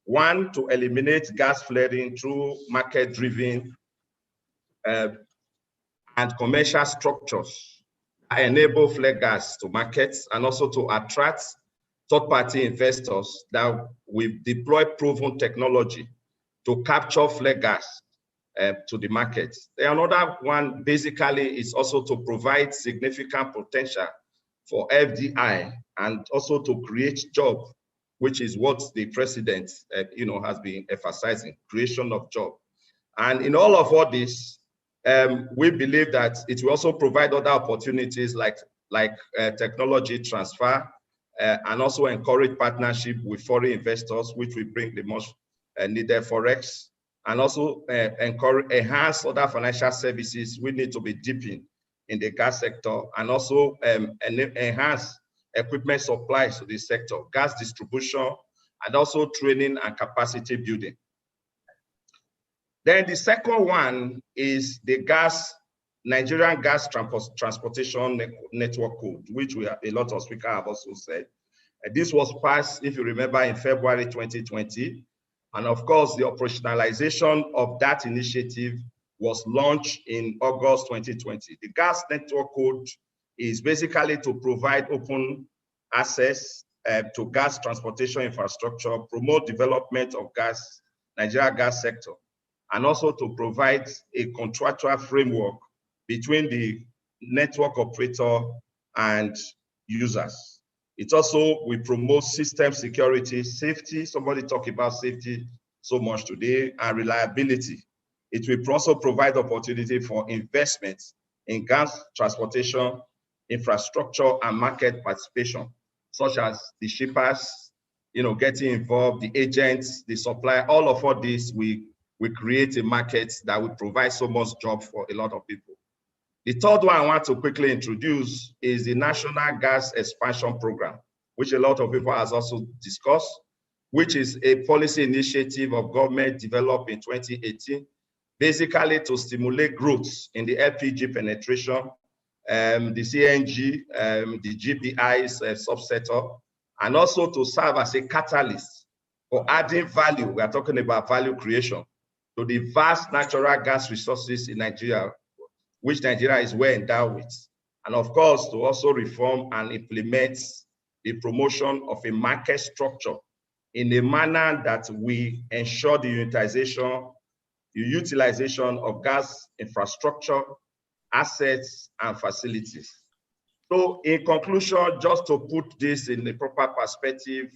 One, to eliminate gas flaring through market-driven and commercial structures that enable flare gas to markets, and also to attract third-party investors that will deploy proven technology to capture flare gas to the market. Another one basically is also to provide significant potential for FDI and also to create jobs, which is what the president has been emphasizing, creation of jobs. And in all of this, we believe that it will also provide other opportunities like technology transfer, and also encourage partnership with foreign investors, which will bring the most needed forex, and also enhance other financial services we need to be deepened in the gas sector, and also enhance equipment supplies to the sector, gas distribution, and also training and capacity building. Then the second one is the Nigerian Gas Transportation Network Code, which a lot of speakers have also said. This was passed, if you remember, in February 2020. And of course, the operationalization of that initiative was launched in August 2020. The Gas Network Code is basically to provide open access to gas transportation infrastructure, promote development of Nigeria gas sector, and also to provide a contractual framework between the network operator and users. It also will promote system security, safety. Somebody talked about safety so much today, and reliability. It will also provide opportunity for investments in gas transportation, infrastructure, and market participation, such as the shippers, getting involved, the agents, the supplier. All of this we create a market that will provide so much job for a lot of people. The third one I want to quickly introduce is the National Gas Expansion Program, which a lot of people has also discussed, which is a policy initiative of government developed in 2018, basically to stimulate growth in the LPG penetration, the CNG, the GPI's subsector, and also to serve as a catalyst for adding value. We are talking about value creation to the vast natural gas resources in Nigeria, which Nigeria is well endowed with. And of course, to also reform and implement the promotion of a market structure in a manner that we ensure the utilization of gas infrastructure, assets, and facilities. So in conclusion, just to put this in the proper perspective,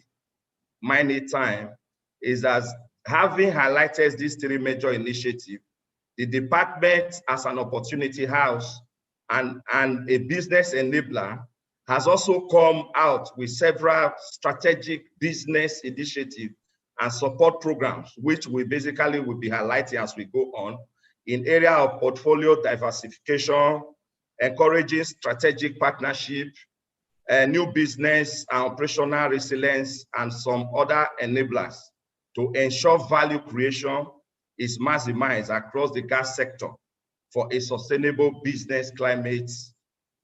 my need time is as having highlighted these three major initiatives, the department as an opportunity house and a business enabler has also come out with several strategic business initiatives and support programs, which we basically will be highlighting as we go on in area of portfolio diversification, encouraging strategic partnership, new business and operational resilience, and some other enablers to ensure value creation is maximized across the gas sector for a sustainable business climate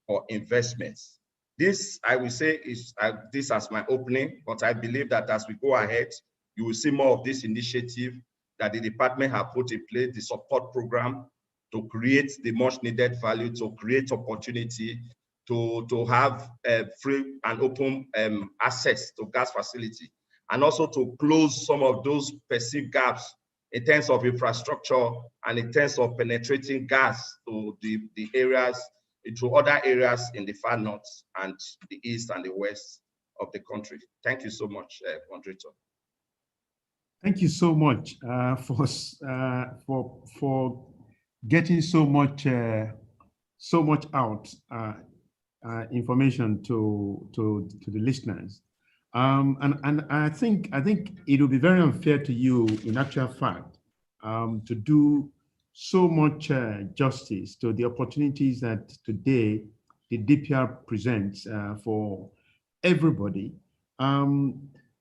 for investments. This, I will say, is this as my opening, but I believe that as we go ahead, you will see more of this initiative that the department have put in place, the support program to create the much needed value, to create opportunity, to have free and open access to gas facility, and also to close some of those perceived gaps in terms of infrastructure and in terms of penetrating gas to the areas, into other areas in the far north and the east and the west of the country. Thank you so much, moderator. Thank you so much for getting so much out information to the listeners. And I think it will be very unfair to you, in actual fact, to do so much justice to the opportunities that today the DPR presents for everybody.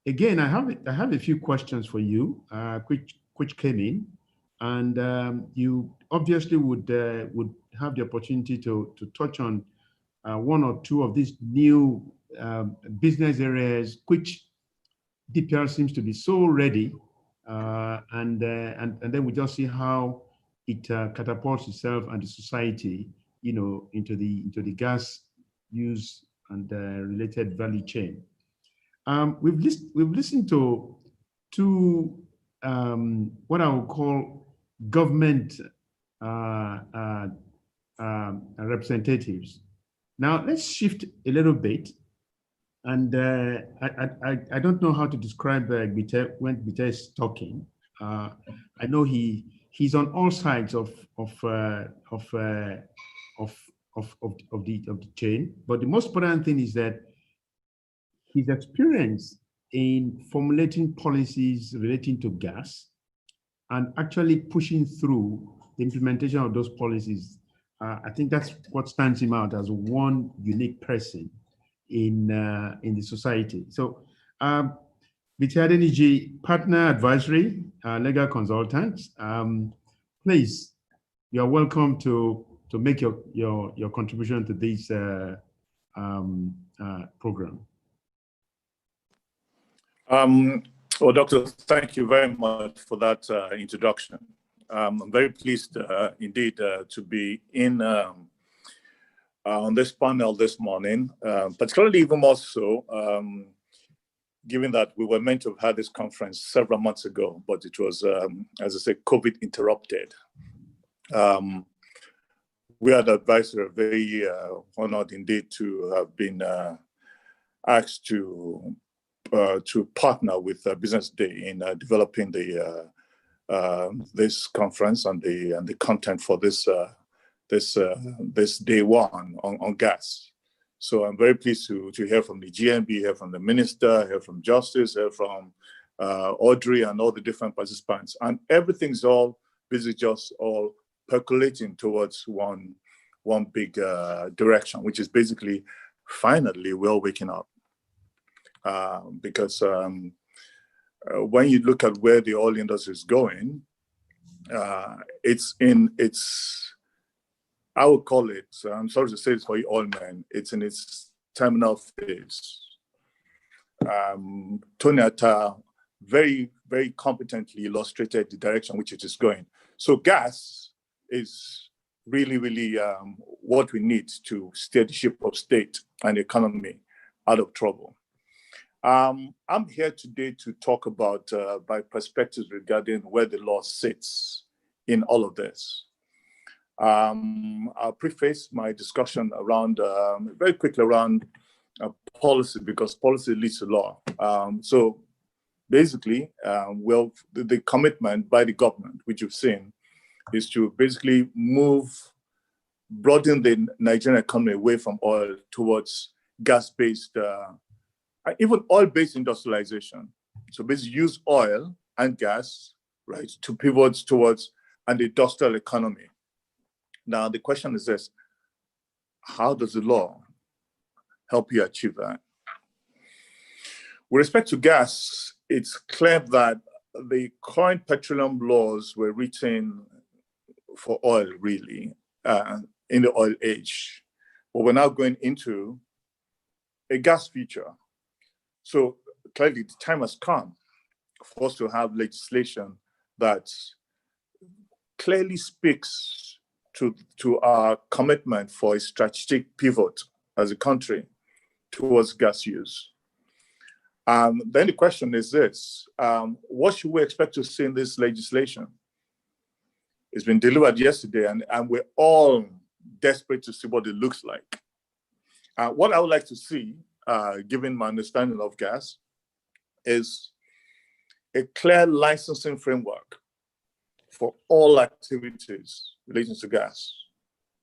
Again, I have a few questions for you, which came in, and you obviously would have the opportunity to touch on one or two of these new business areas which DPR seems to be so ready, and then we just see how it catapults itself and the society, into the gas use and related value chain. We've listened to two what I would call government representatives. Now let's shift a little bit, and I don't know how to describe Bite when Bite is talking. I know he's on all sides of the chain, but the most important thing is that his experience in formulating policies relating to gas and actually pushing through the implementation of those policies, I think that's what stands him out as one unique person in the society. So, Bite Adeniji, Partner Advisory, Legal Consultant, please, you are welcome to make your contribution to this program. Well, Doctor, thank you very much for that introduction. I'm very pleased indeed to be in on this panel this morning, particularly even more so, given that we were meant to have had this conference several months ago, but it was, as I say, COVID interrupted. We at Advisor are very honored indeed to have been asked to partner with Business Day in developing the this conference and the content for this day one on gas. So I'm very pleased to hear from the GMB, hear from the minister, hear from Justice, hear from Audrey and all the different participants. And everything's all basically just all percolating towards one big direction, which is basically finally we're all waking up. Because when you look at where the oil industry is going, I would call it, I'm sorry to say this for you oil men, it's in its terminal phase. Tony Atta very, very competently illustrated the direction which it is going. So gas is really, really what we need to steer the ship of state and the economy out of trouble. I'm here today to talk about my perspectives regarding where the law sits in all of this. I'll preface my discussion around very quickly around policy, because policy leads to law. So basically, well, the commitment by the government, which you've seen, is to basically broaden the Nigerian economy away from oil towards gas-based, even oil-based industrialization. So basically use oil and gas, right, to pivot towards an industrial economy. Now, the question is this: how does the law help you achieve that? With respect to gas, it's clear that the current petroleum laws were written for oil, really, in the oil age. But we're now going into a gas future. So clearly, the time has come for us to have legislation that clearly speaks to our commitment for a strategic pivot as a country towards gas use. Then the question is this: what should we expect to see in this legislation? It's been delivered yesterday, and we're all desperate to see what it looks like. What I would like to see, given my understanding of gas, is a clear licensing framework for all activities relating to gas.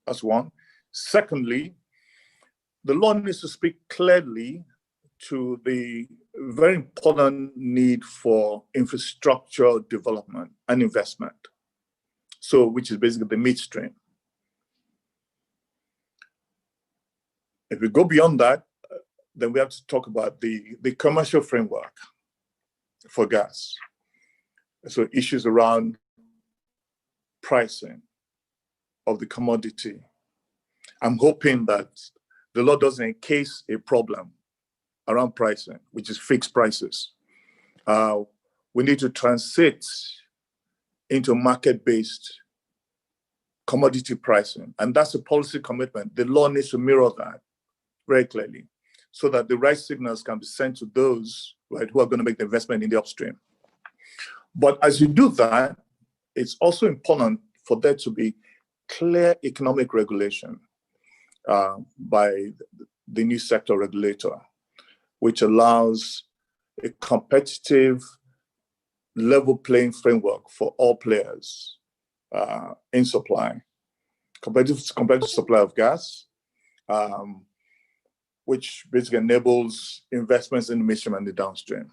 That's one. Secondly, the law needs to speak clearly to the very important need for infrastructure development and investment. So, which is basically the midstream. If we go beyond that, then we have to talk about the commercial framework for gas. So issues around pricing of the commodity. I'm hoping that the law doesn't encase a problem around pricing, which is fixed prices. We need to transit into market-based commodity pricing. And that's a policy commitment. The law needs to mirror that very clearly so that the right signals can be sent to those, right, who are going to make the investment in the upstream. But as you do that, it's also important for there to be clear economic regulation by the new sector regulator, which allows a competitive, level playing framework for all players in supply, competitive supply of gas, which basically enables investments in the midstream and the downstream.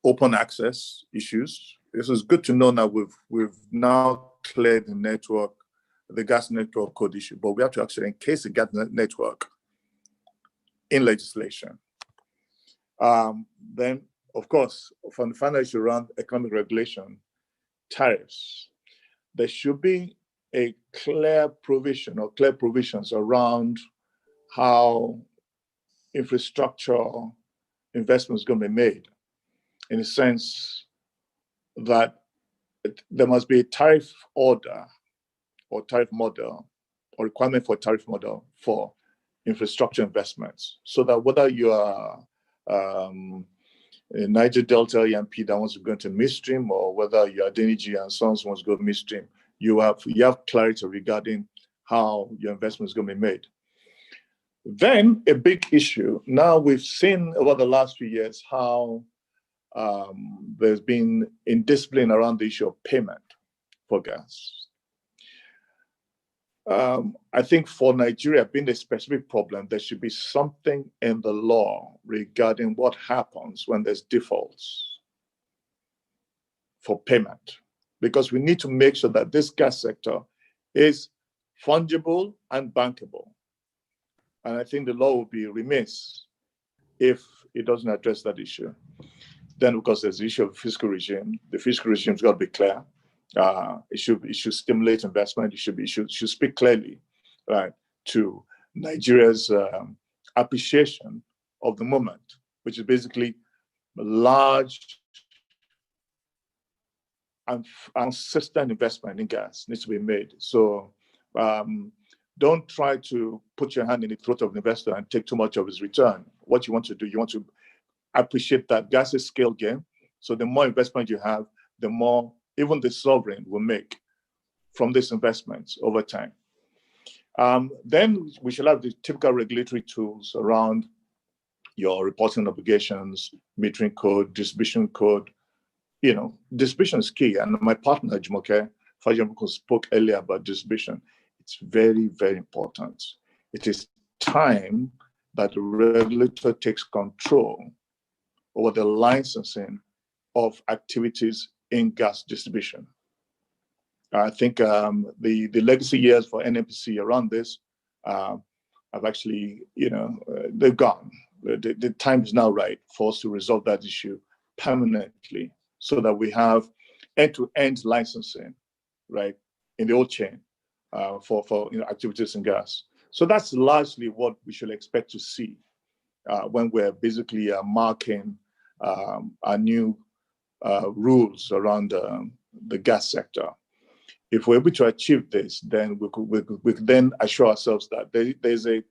Open access issues. This is good to know that we've now cleared the network, the gas network code issue, but we have to actually encase the gas network in legislation. Then, of course, from the final issue around economic regulation, tariffs, there should be a clear provision or clear provisions around how infrastructure investments going to be made, in the sense that there must be a tariff order or tariff model or requirement for a tariff model for infrastructure investments, so that whether you are a Niger Delta EMP that wants to go into midstream, or whether you are DNG and Sons wants to go midstream, you have clarity regarding how your investment is going to be made. Then a big issue. Now we've seen over the last few years how there's been indiscipline around the issue of payment for gas. I think for Nigeria being a specific problem, there should be something in the law regarding what happens when there's defaults for payment, because we need to make sure that this gas sector is fungible and bankable. And I think the law will be remiss if it doesn't address that issue. Then, because there's the issue of fiscal regime, the fiscal regime's got to be clear. It should stimulate investment. It should speak clearly, right, to Nigeria's appreciation of the moment, which is basically large and consistent investment in gas needs to be made. So don't try to put your hand in the throat of an investor and take too much of his return. What you want to do, you want to appreciate that gas is a scale game. So the more investment you have, the more even the sovereign will make from these investments over time. Then we should have the typical regulatory tools around your reporting obligations, metering code, distribution code. You know, distribution is key. And my partner, Jumoke Fajamuko, spoke earlier about distribution. It's very, very important. It is time that the regulator takes control over the licensing of activities in gas distribution. I think the legacy years for NNPC around this have actually, they've gone. The time is now right for us to resolve that issue permanently so that we have end-to-end licensing, right, in the whole chain for activities in gas. So that's largely what we should expect to see when we're basically marking our new rules around the gas sector. If we're able to achieve this, then we could then assure ourselves that there's a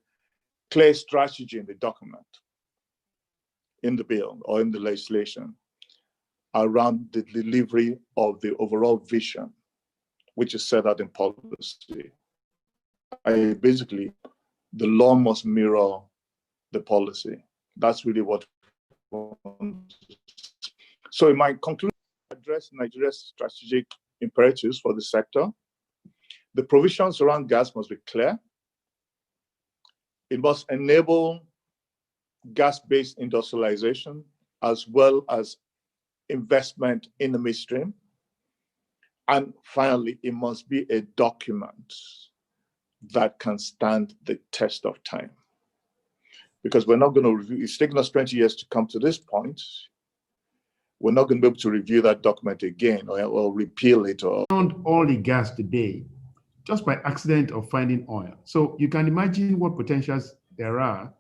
clear strategy in the document, in the bill or in the legislation around the delivery of the overall vision, which is set out in policy. Basically, the law must mirror the policy. That's really what. So in my conclusion, address Nigeria's strategic imperatives for the sector. The provisions around gas must be clear. It must enable gas-based industrialization as well as investment in the midstream. And finally, it must be a document that can stand the test of time. Because we're not going to review, it's taken us 20 years to come to this point. We're not going to be able to review that document again or repeal it. Found all the gas today just by accident of finding oil. So you can imagine what potentials there are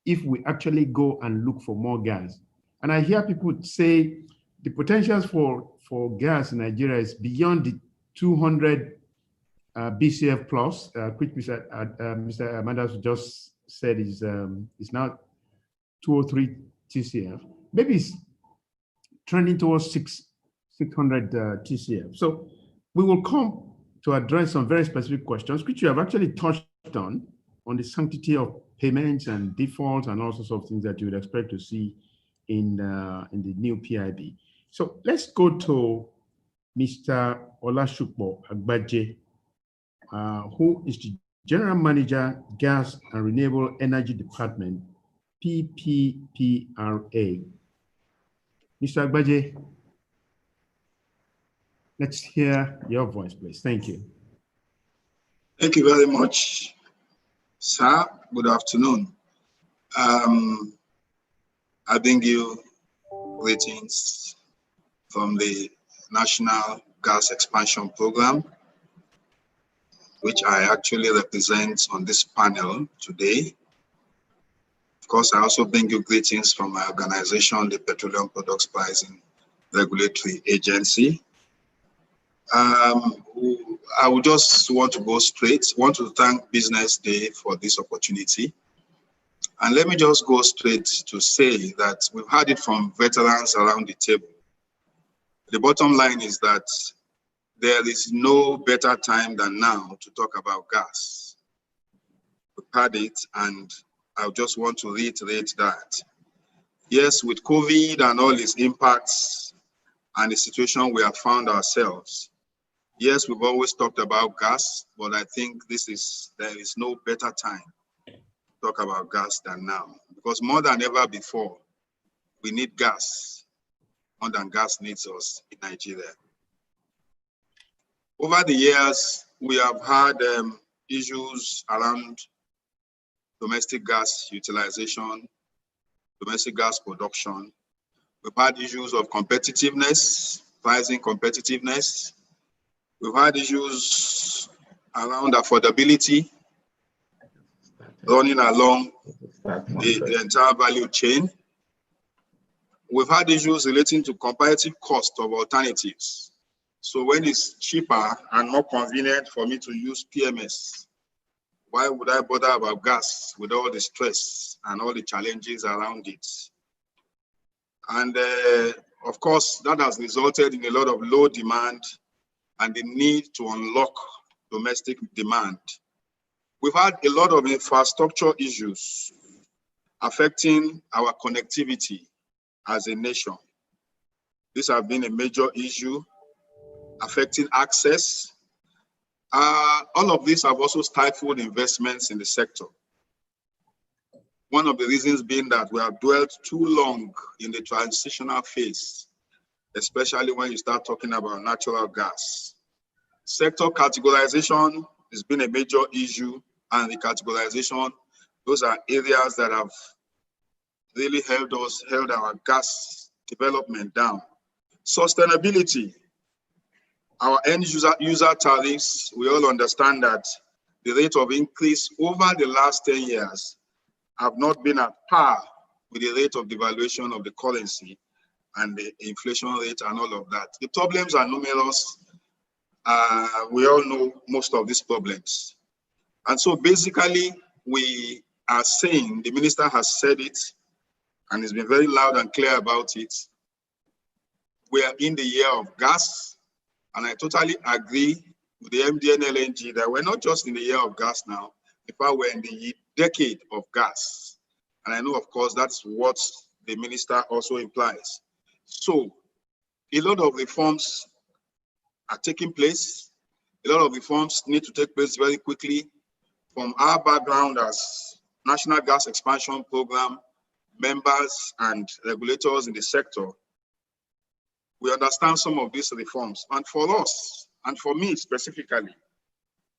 if we actually go and look for more gas. And I hear people say the potentials for gas in Nigeria is beyond the 200 BCF plus, which Mr. Amandas just said is now 203 TCF. Maybe it's trending towards 600 TCF. So we will come to address some very specific questions, which you have actually touched on the sanctity of payments and defaults and all sorts of things that you would expect to see in the new PIB. So let's go to Mr. Olashukbo Agbaje, who is the General Manager, Gas and Renewable Energy Department, PPPRA. Mr. Agbaje, let's hear your voice, please. Thank you. Thank you very much, sir. Good afternoon. I bring you greetings from the National Gas Expansion Program, which I actually represent on this panel today. Of course, I also bring you greetings from my organization, the Petroleum Products Pricing Regulatory Agency. I would just want to go straight. I want to thank Business Day for this opportunity. And let me just go straight to say that we've heard it from veterans around the table. The bottom line is that there is no better time than now to talk about gas. We've had it, and I just want to reiterate that. Yes, with COVID and all its impacts and the situation we have found ourselves, yes, we've always talked about gas, but I think there is no better time to talk about gas than now, because more than ever before, we need gas more than gas needs us in Nigeria. Over the years, we have had issues around domestic gas utilization, domestic gas production. We've had issues of competitiveness, pricing competitiveness. We've had issues around affordability, running along the entire value chain. We've had issues relating to comparative cost of alternatives. So when it's cheaper and more convenient for me to use PMS, why would I bother about gas with all the stress and all the challenges around it? And of course, that has resulted in a lot of low demand and the need to unlock domestic demand. We've had a lot of infrastructure issues affecting our connectivity as a nation. This has been a major issue affecting access. All of these have also stifled investments in the sector. One of the reasons being that we have dwelt too long in the transitional phase, especially when you start talking about natural gas. Sector categorization has been a major issue, and the categorization, those are areas that have really held our gas development down. Sustainability. Our end user tariffs, we all understand that the rate of increase over the last 10 years have not been at par with the rate of devaluation of the currency and the inflation rate and all of that. The problems are numerous. We all know most of these problems. And so basically, we are saying, the minister has said it, and he's been very loud and clear about it. We are in the year of gas, and I totally agree with the MD and LNG that we're not just in the year of gas now, in fact, we're in the decade of gas. And I know, of course, that's what the minister also implies. So a lot of reforms are taking place. A lot of reforms need to take place very quickly. From our background as National Gas Expansion Program members and regulators in the sector, we understand some of these reforms. And for us, and for me specifically,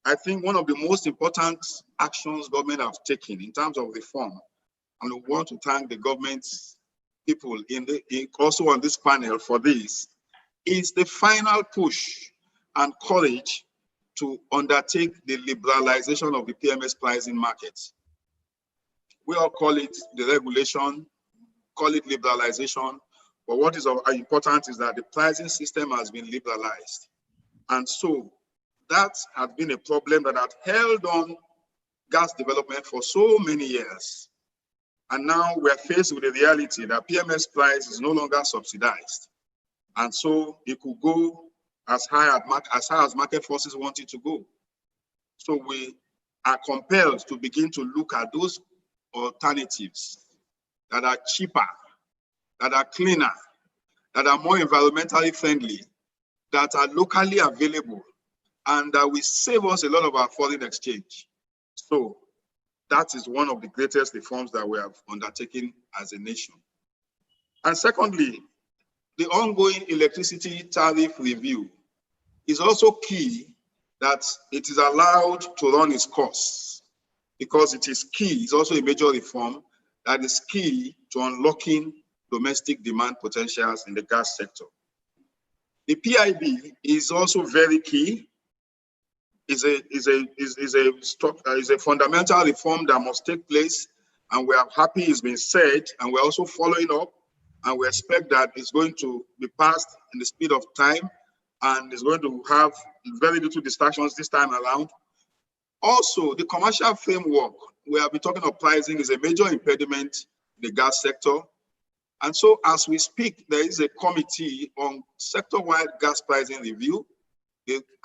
I think one of the most important actions government have taken in terms of reform, and we want to thank the government people also on this panel for this, is the final push and courage to undertake the liberalization of the PMS pricing market. We all call it the regulation, call it liberalization, but what is important is that the pricing system has been liberalized. And so that has been a problem that had held on gas development for so many years. And now we're faced with the reality that PMS price is no longer subsidized. And so it could go as high as market forces want it to go. So we are compelled to begin to look at those alternatives that are cheaper, that are cleaner, that are more environmentally friendly, that are locally available, and that will save us a lot of our foreign exchange. So that is one of the greatest reforms that we have undertaken as a nation. And secondly, the ongoing electricity tariff review is also key, that it is allowed to run its course, because it is key. It's also a major reform that is key to unlocking domestic demand potentials in the gas sector. The PIB is also very key. Is a fundamental reform that must take place, and we are happy it's been said, and we're also following up, and we expect that it's going to be passed in the speed of time, and it's going to have very little distractions this time around. Also, the commercial framework, we have been talking of pricing, is a major impediment in the gas sector. And so as we speak, there is a committee on sector-wide gas pricing review,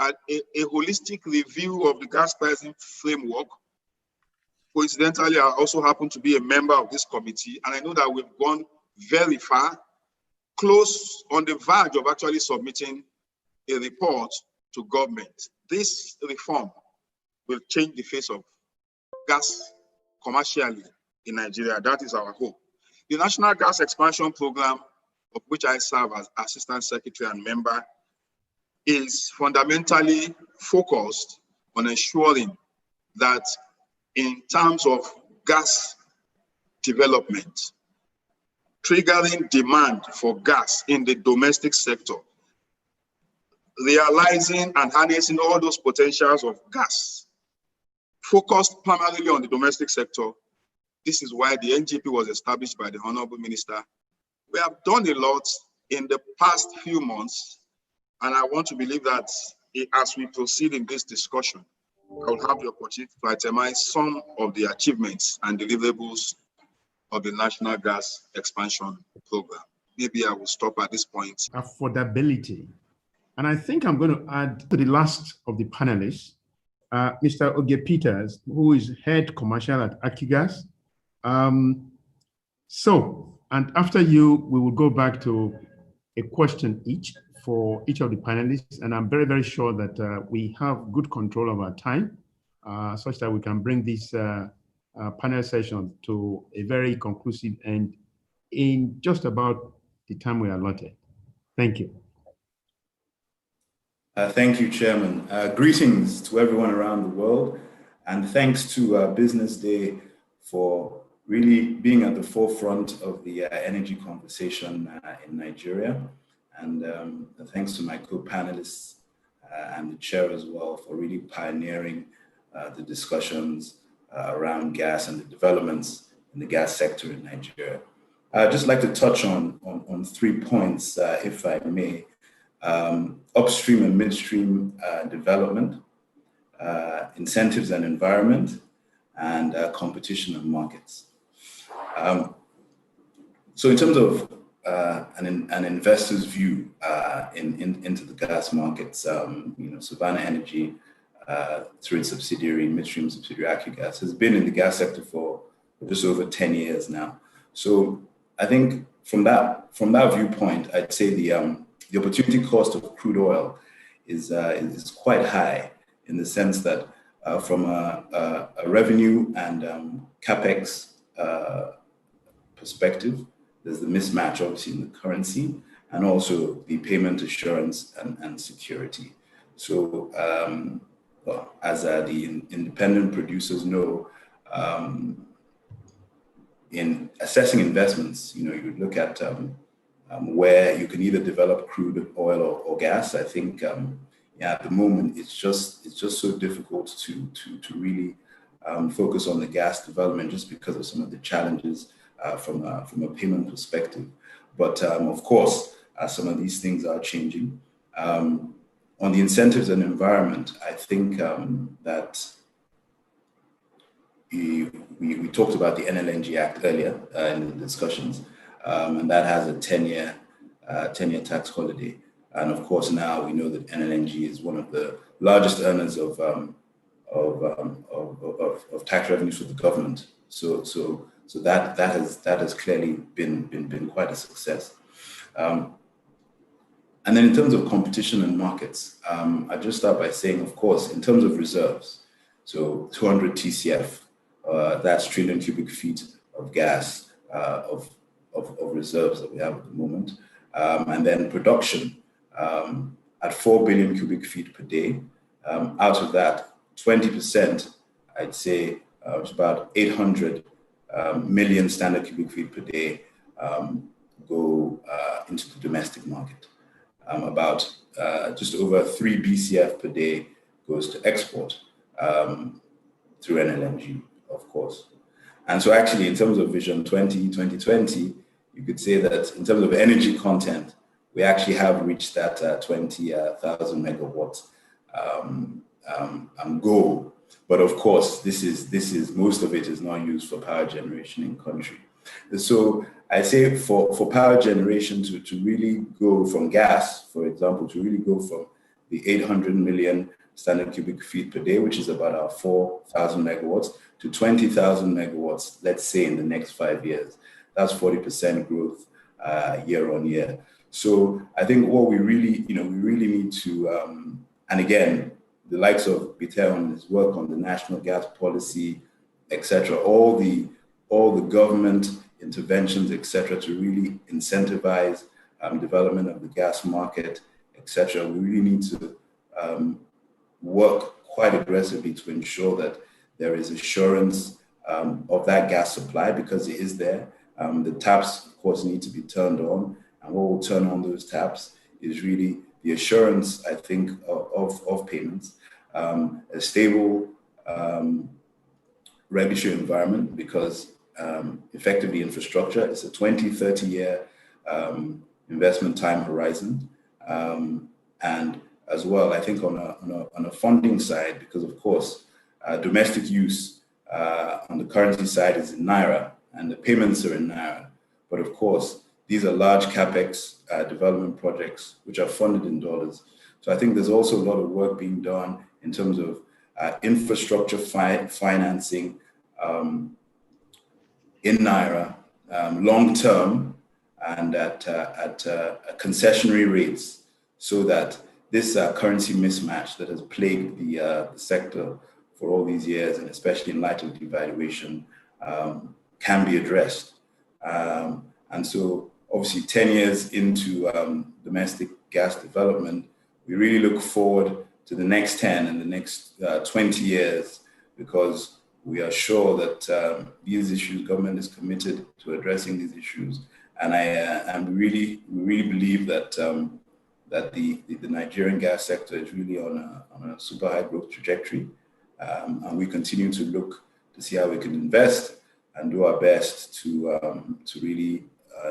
a holistic review of the gas pricing framework, Coincidentally, I also happen to be a member of this committee, and I know that we've gone very far, close on the verge of actually submitting a report to government. This reform will change the face of gas commercially in Nigeria. That is our hope. The National Gas Expansion Program, of which I serve as Assistant Secretary and member, is fundamentally focused on ensuring that in terms of gas development, triggering demand for gas in the domestic sector, realizing and harnessing all those potentials of gas, focused primarily on the domestic sector. This is why the NGP was established by the Honorable Minister. We have done a lot in the past few months, and I want to believe that as we proceed in this discussion, I will have the opportunity to itemize some of the achievements and deliverables of the National Gas Expansion Program. Maybe I will stop at this point. Affordability. And I think I'm going to add to the last of the panelists, Mr. Oge Peters, who is head commercial at Akigas. And after you, we will go back to a question each for each of the panelists. And I'm very, very sure that we have good control of our time, such that we can bring this panel session to a very conclusive end in just about the time we allotted. Thank you. Thank you, Chairman. Greetings to everyone around the world, and thanks to Business Day for really being at the forefront of the energy conversation in Nigeria. And thanks to my co-panelists and the chair as well for really pioneering the discussions around gas and the developments in the gas sector in Nigeria. I'd just like to touch on 3 points, if I may. Upstream and midstream development, incentives and environment, and competition and markets. So in terms of an investor's view into the gas markets, Savannah Energy, through its subsidiary, midstream subsidiary Akigas, has been in the gas sector for just over 10 years now. So I think from that viewpoint, I'd say the opportunity cost of crude oil is quite high, in the sense that from a revenue and capex perspective, there's the mismatch obviously in the currency, and also the payment assurance and security. So as the independent producers know, in assessing investments, you look at where you can either develop crude oil or gas. I think at the moment it's just so difficult to really focus on the gas development, just because of some of the challenges from a payment perspective. But of course, some of these things are changing. On the incentives and environment, I think that we talked about the NLNG Act earlier in the discussions, and that has a 10-year tax holiday. And of course, now we know that NLNG is one of the largest earners of tax revenues for the government. So that has clearly been quite a success. And then in terms of competition and markets, I just start by saying, of course, in terms of reserves, so 200 TCF, that's trillion cubic feet of gas of reserves that we have at the moment. And then production at 4 billion cubic feet per day. Out of that, 20%, I'd say it's about 800 million standard cubic feet per day go into the domestic market. About just over 3 BCF per day goes to export through NLNG, of course. And so actually, in terms of Vision 2020, you could say that in terms of energy content, we actually have reached that 20,000 megawatts goal. But of course, this is most of it is not used for power generation in country. So I say for power generation to really go from gas, for example, to really go from the 800 million standard cubic feet per day, which is about our 4,000 megawatts, to 20,000 megawatts, let's say in the next 5 years. That's 40% growth year on year. So I think what we really need to, and again, the likes of Peter and his work on the national gas policy, etc., all the government interventions, etc., to really incentivize development of the gas market, etc. We really need to work quite aggressively to ensure that there is assurance of that gas supply, because it is there. The taps, of course, need to be turned on, and what will turn on those taps is really the assurance, I think, of payments, a stable regulatory environment, because effectively infrastructure is a 20, 30-year investment time horizon. And as well, I think on a funding side, because of course, domestic use on the currency side is in Naira, and the payments are in Naira. But of course, these are large CapEx development projects, which are funded in dollars. So I think there's also a lot of work being done in terms of infrastructure financing in Naira, long-term, and at concessionary rates, so that this currency mismatch that has plagued the sector for all these years, and especially in light of devaluation, can be addressed. And so obviously 10 years into domestic gas development, we really look forward to the next 10 and the next 20 years, because we are sure that these issues, government is committed to addressing these issues. And we really believe that that the Nigerian gas sector is really on a super high growth trajectory. And we continue to look to see how we can invest and do our best to really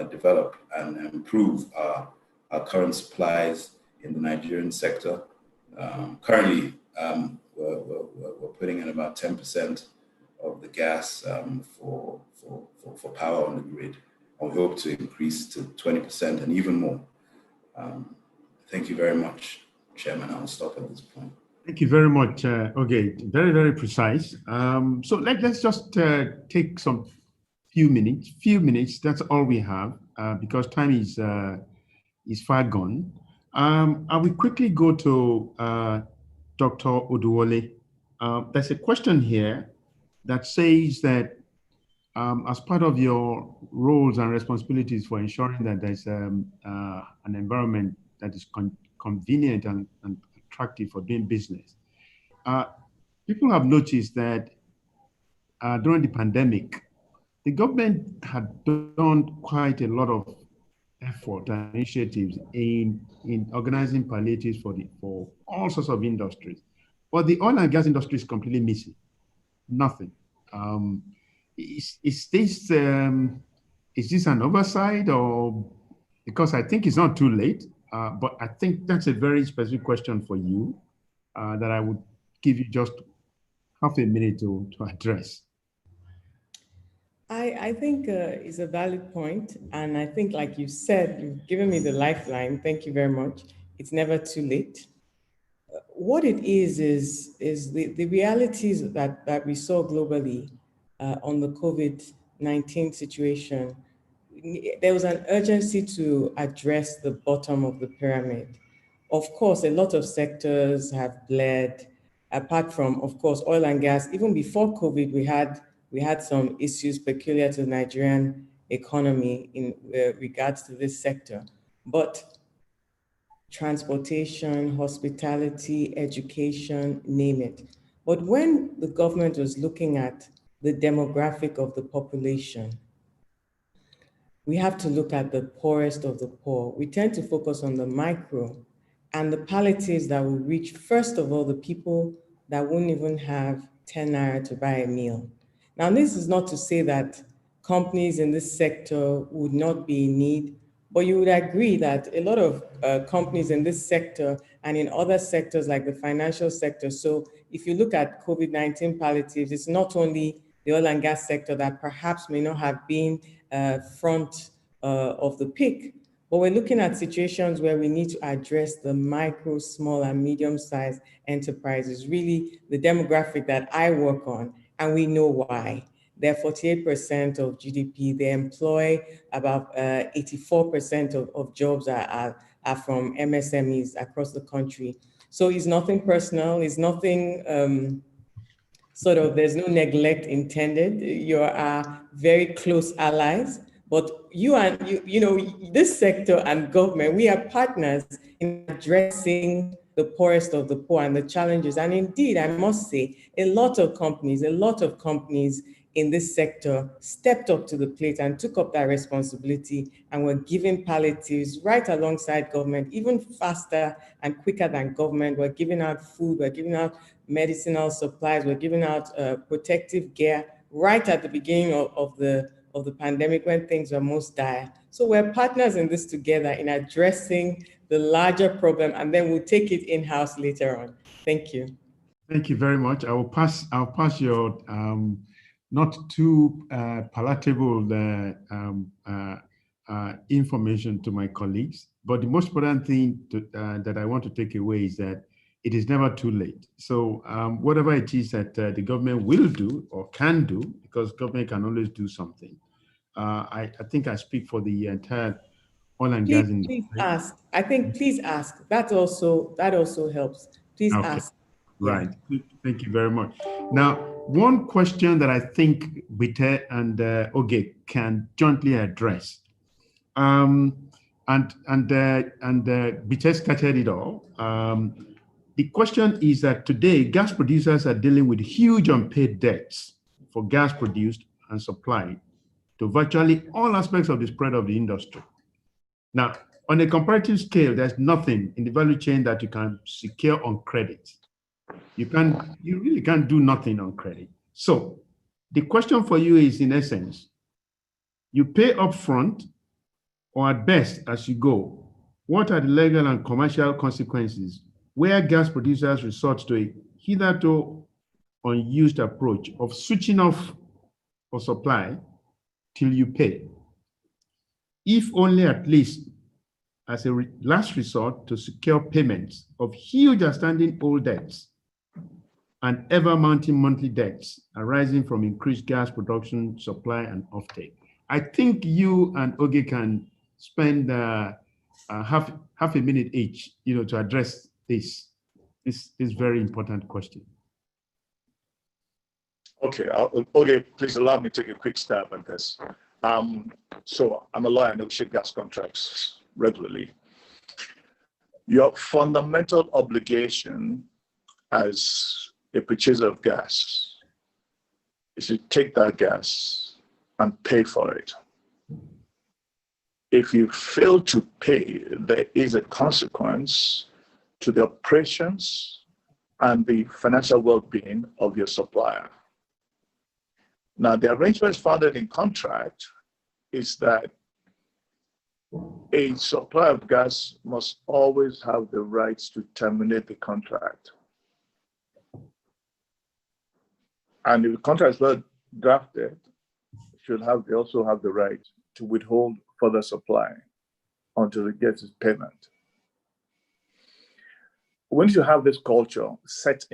develop and improve our current supplies in the Nigerian sector. Currently, we're putting in about 10% of the gas for power on the grid. And we hope to increase to 20% and even more. Thank you very much, Chairman. I'll stop at this point. Thank you very much. Okay, very, very precise. So let's just take some few minutes. That's all we have, because time is far gone. I will quickly go to Dr. Oduwole. There's a question here that says that as part of your roles and responsibilities for ensuring that there's an environment that is convenient and attractive for doing business, people have noticed that during the pandemic, the government had done quite a lot of effort and initiatives in organizing palliatives for all sorts of industries. But the oil and gas industry is completely missing. Nothing. Is this an oversight, or because I think it's not too late, but I think that's a very specific question for you that I would give you just half a minute to address. I think it's a valid point. And I think, like you said, you've given me the lifeline. Thank you very much. It's never too late. What it is the realities that we saw globally on the COVID-19 situation. There was an urgency to address the bottom of the pyramid. Of course, a lot of sectors have bled, apart from, of course, oil and gas. Even before COVID, we had some issues peculiar to the Nigerian economy in regards to this sector. But transportation, hospitality, education, name it. But when the government was looking at the demographic of the population, we have to look at the poorest of the poor. We tend to focus on the micro and the palliatives that will reach, first of all, the people that won't even have 10 naira to buy a meal. Now, this is not to say that companies in this sector would not be in need, but you would agree that a lot of companies in this sector and in other sectors like the financial sector. So if you look at COVID-19 palliatives, it's not only the oil and gas sector that perhaps may not have been front of the pick, but we're looking at situations where we need to address the micro, small, and medium-sized enterprises. Really, the demographic that I work on and we know why. They're 48% of GDP. They employ about 84% of jobs are from MSMEs across the country. So it's nothing personal. It's nothing there's no neglect intended. You are very close allies. But this sector and government, we are partners in addressing the poorest of the poor and the challenges. And indeed, I must say, a lot of companies in this sector stepped up to the plate and took up that responsibility and were giving palliatives right alongside government, even faster and quicker than government. We're giving out food, we're giving out medicinal supplies, we're giving out protective gear right at the beginning of the pandemic when things were most dire. So we're partners in this together in addressing the larger problem, and then we'll take it in-house later on. Thank you. Thank you very much. I'll pass your not too palatable information to my colleagues, but the most important thing that I want to take away is that it is never too late. So whatever it is that the government will do or can do, because government can always do something. I think I speak for the entire oil and gas industry. Please ask. I think please ask. That also helps. Please ask. Right. Yeah. Thank you very much. Now, one question that I think Bite and Oge can jointly address, and Bite started it all. The question is that today gas producers are dealing with huge unpaid debts for gas produced and supplied to virtually all aspects of the spread of the industry. Now, on a comparative scale, there's nothing in the value chain that you can secure on credit. You really can't do nothing on credit. So the question for you is, in essence, you pay upfront or at best as you go. What are the legal and commercial consequences where gas producers resort to a hitherto unused approach of switching off for supply till you pay, if only at least as a last resort to secure payments of huge outstanding old debts and ever-mounting monthly debts arising from increased gas production, supply, and offtake. I think you and Oge can spend half a minute each, to address this very important question. Okay, Oge, please allow me to take a quick stab at this. So I'm a lawyer, I negotiate gas contracts regularly. Your fundamental obligation as a purchaser of gas is to take that gas and pay for it. If you fail to pay, there is a consequence to the operations and the financial well-being of your supplier. Now, the arrangements founded in contract is that a supplier of gas must always have the rights to terminate the contract. And if the contract is well drafted, they also have the right to withhold further supply until it gets its payment. Once you have this culture set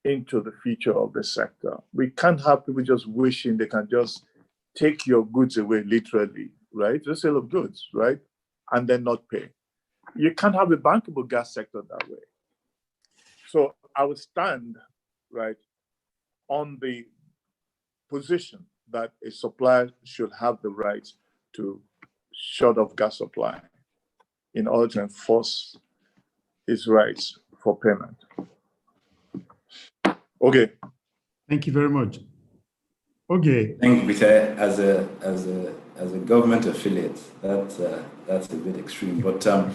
into the future of the sector, we can't have people just wishing they can just take your goods away literally, right? The sale of goods, right? And then not pay. You can't have a bankable gas sector that way. So I would stand, right, on the position that a supplier should have the right to shut off gas supply in order to enforce his rights for payment. Okay. Thank you very much. Okay. I think Bite, as a government affiliate, that's a bit extreme, but no,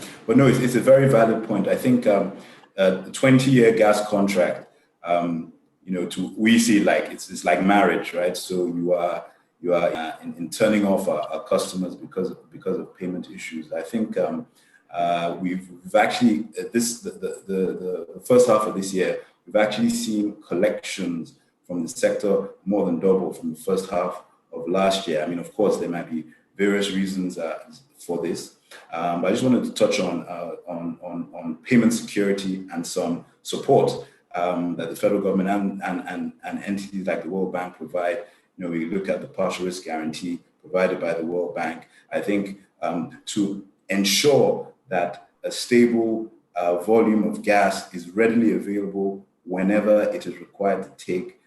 it's a very valid point. I think a 20-year gas contract, we see like it's like marriage, right? So you are in turning off our customers because of payment issues. I think we've actually the first half of this year, we've actually seen collections from the sector more than double from the first half of last year. I mean, of course, there might be various reasons for this, but I just wanted to touch on payment security and some support that the federal government and entities like the World Bank provide. We look at the partial risk guarantee provided by the World Bank. I think to ensure that a stable volume of gas is readily available whenever it is required to take,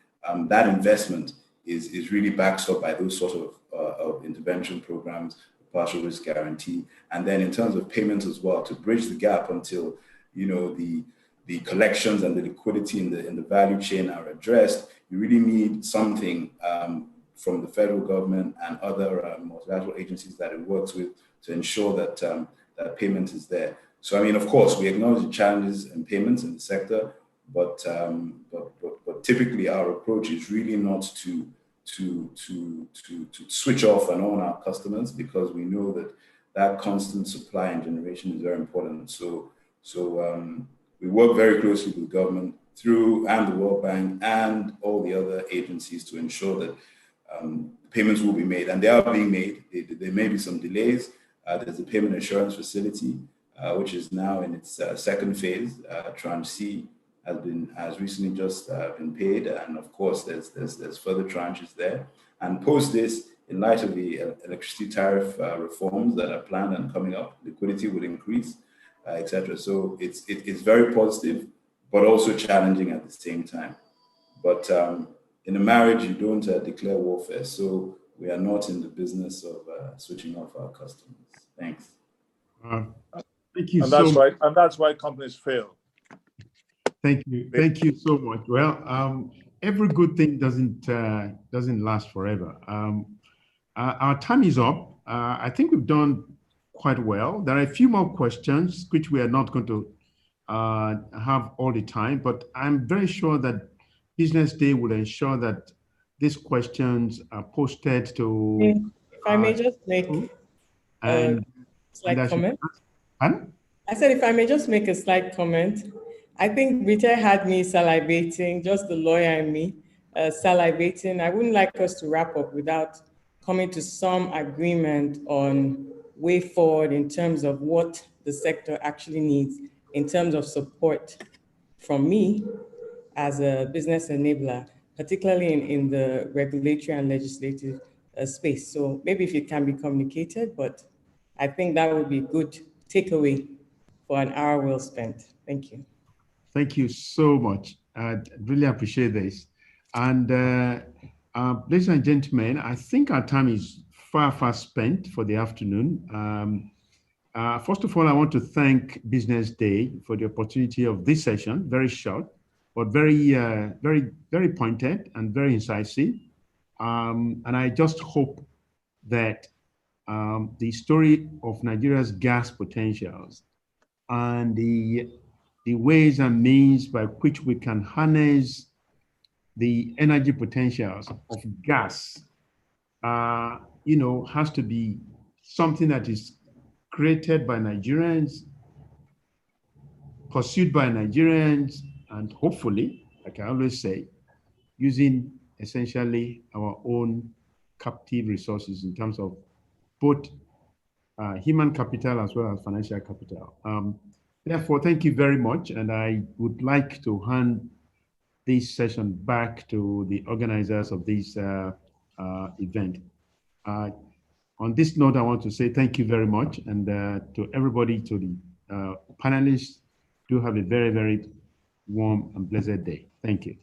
that investment is really backed up by those sort of intervention programs, partial risk guarantee. And then in terms of payments as well, to bridge the gap until, the collections and the liquidity in the value chain are addressed, you really need something from the federal government and other multilateral agencies that it works with to ensure that that payment is there. So, I mean, of course, we acknowledge the challenges in payments in the sector, but typically our approach is really not to switch off and on our customers, because we know that constant supply and generation is very important. So we work very closely with government and the World Bank and all the other agencies to ensure that payments will be made, and they are being made. There may be some delays. There's a payment assurance facility, which is now in its second phase. Tranche C has recently just been paid, and of course there's further tranches there. And post this, in light of the electricity tariff reforms that are planned and coming up, liquidity will increase, etc. So it's very positive, but also challenging at the same time. But in a marriage, you don't declare warfare. So we are not in the business of switching off our customers. Thanks. Thank you. And that's why companies fail. Thank you. Thank you so much. Well, every good thing doesn't last forever. Our time is up. I think we've done quite well. There are a few more questions which we are not going to have all the time, but I'm very sure that Business Day will ensure that these questions are posted to. If I may just make a slight comment. I said, if I may just make a slight comment. I think Rita had me salivating, just the lawyer and me salivating. I wouldn't like us to wrap up without coming to some agreement on way forward in terms of what the sector actually needs in terms of support from me as a business enabler, particularly in the regulatory and legislative space. So maybe if it can be communicated, but I think that would be a good takeaway for an hour well spent. Thank you. Thank you so much. I really appreciate this. And ladies and gentlemen, I think our time is far spent for the afternoon. First of all, I want to thank Business Day for the opportunity of this session, very short, but very pointed and very incisive. And I just hope that the story of Nigeria's gas potentials and the ways and means by which we can harness the energy potentials of gas, has to be something that is created by Nigerians, pursued by Nigerians, and hopefully, like I always say, using essentially our own captive resources in terms of both human capital as well as financial capital. Therefore, thank you very much. And I would like to hand this session back to the organizers of this event. On this note, I want to say thank you very much. And to everybody, to the panelists, do have a very warm and blessed day. Thank you.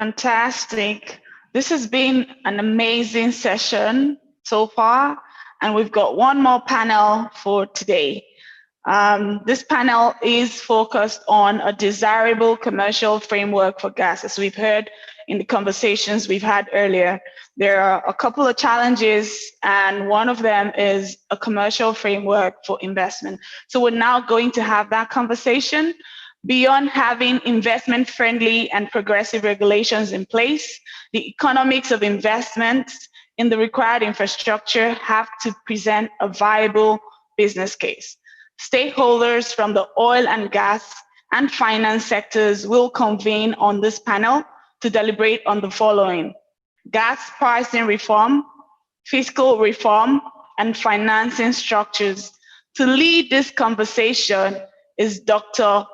Fantastic. This has been an amazing session so far, and we've got one more panel for today. This panel is focused on a desirable commercial framework for gas. As we've heard in the conversations we've had earlier, there are a couple of challenges, and one of them is a commercial framework for investment. So we're now going to have that conversation. Beyond having investment-friendly and progressive regulations in place, the economics of investment in the required infrastructure have to present a viable business case. Stakeholders from the oil and gas and finance sectors will convene on this panel to deliberate on the following: gas pricing reform, fiscal reform, and financing structures. To lead this conversation is Dr.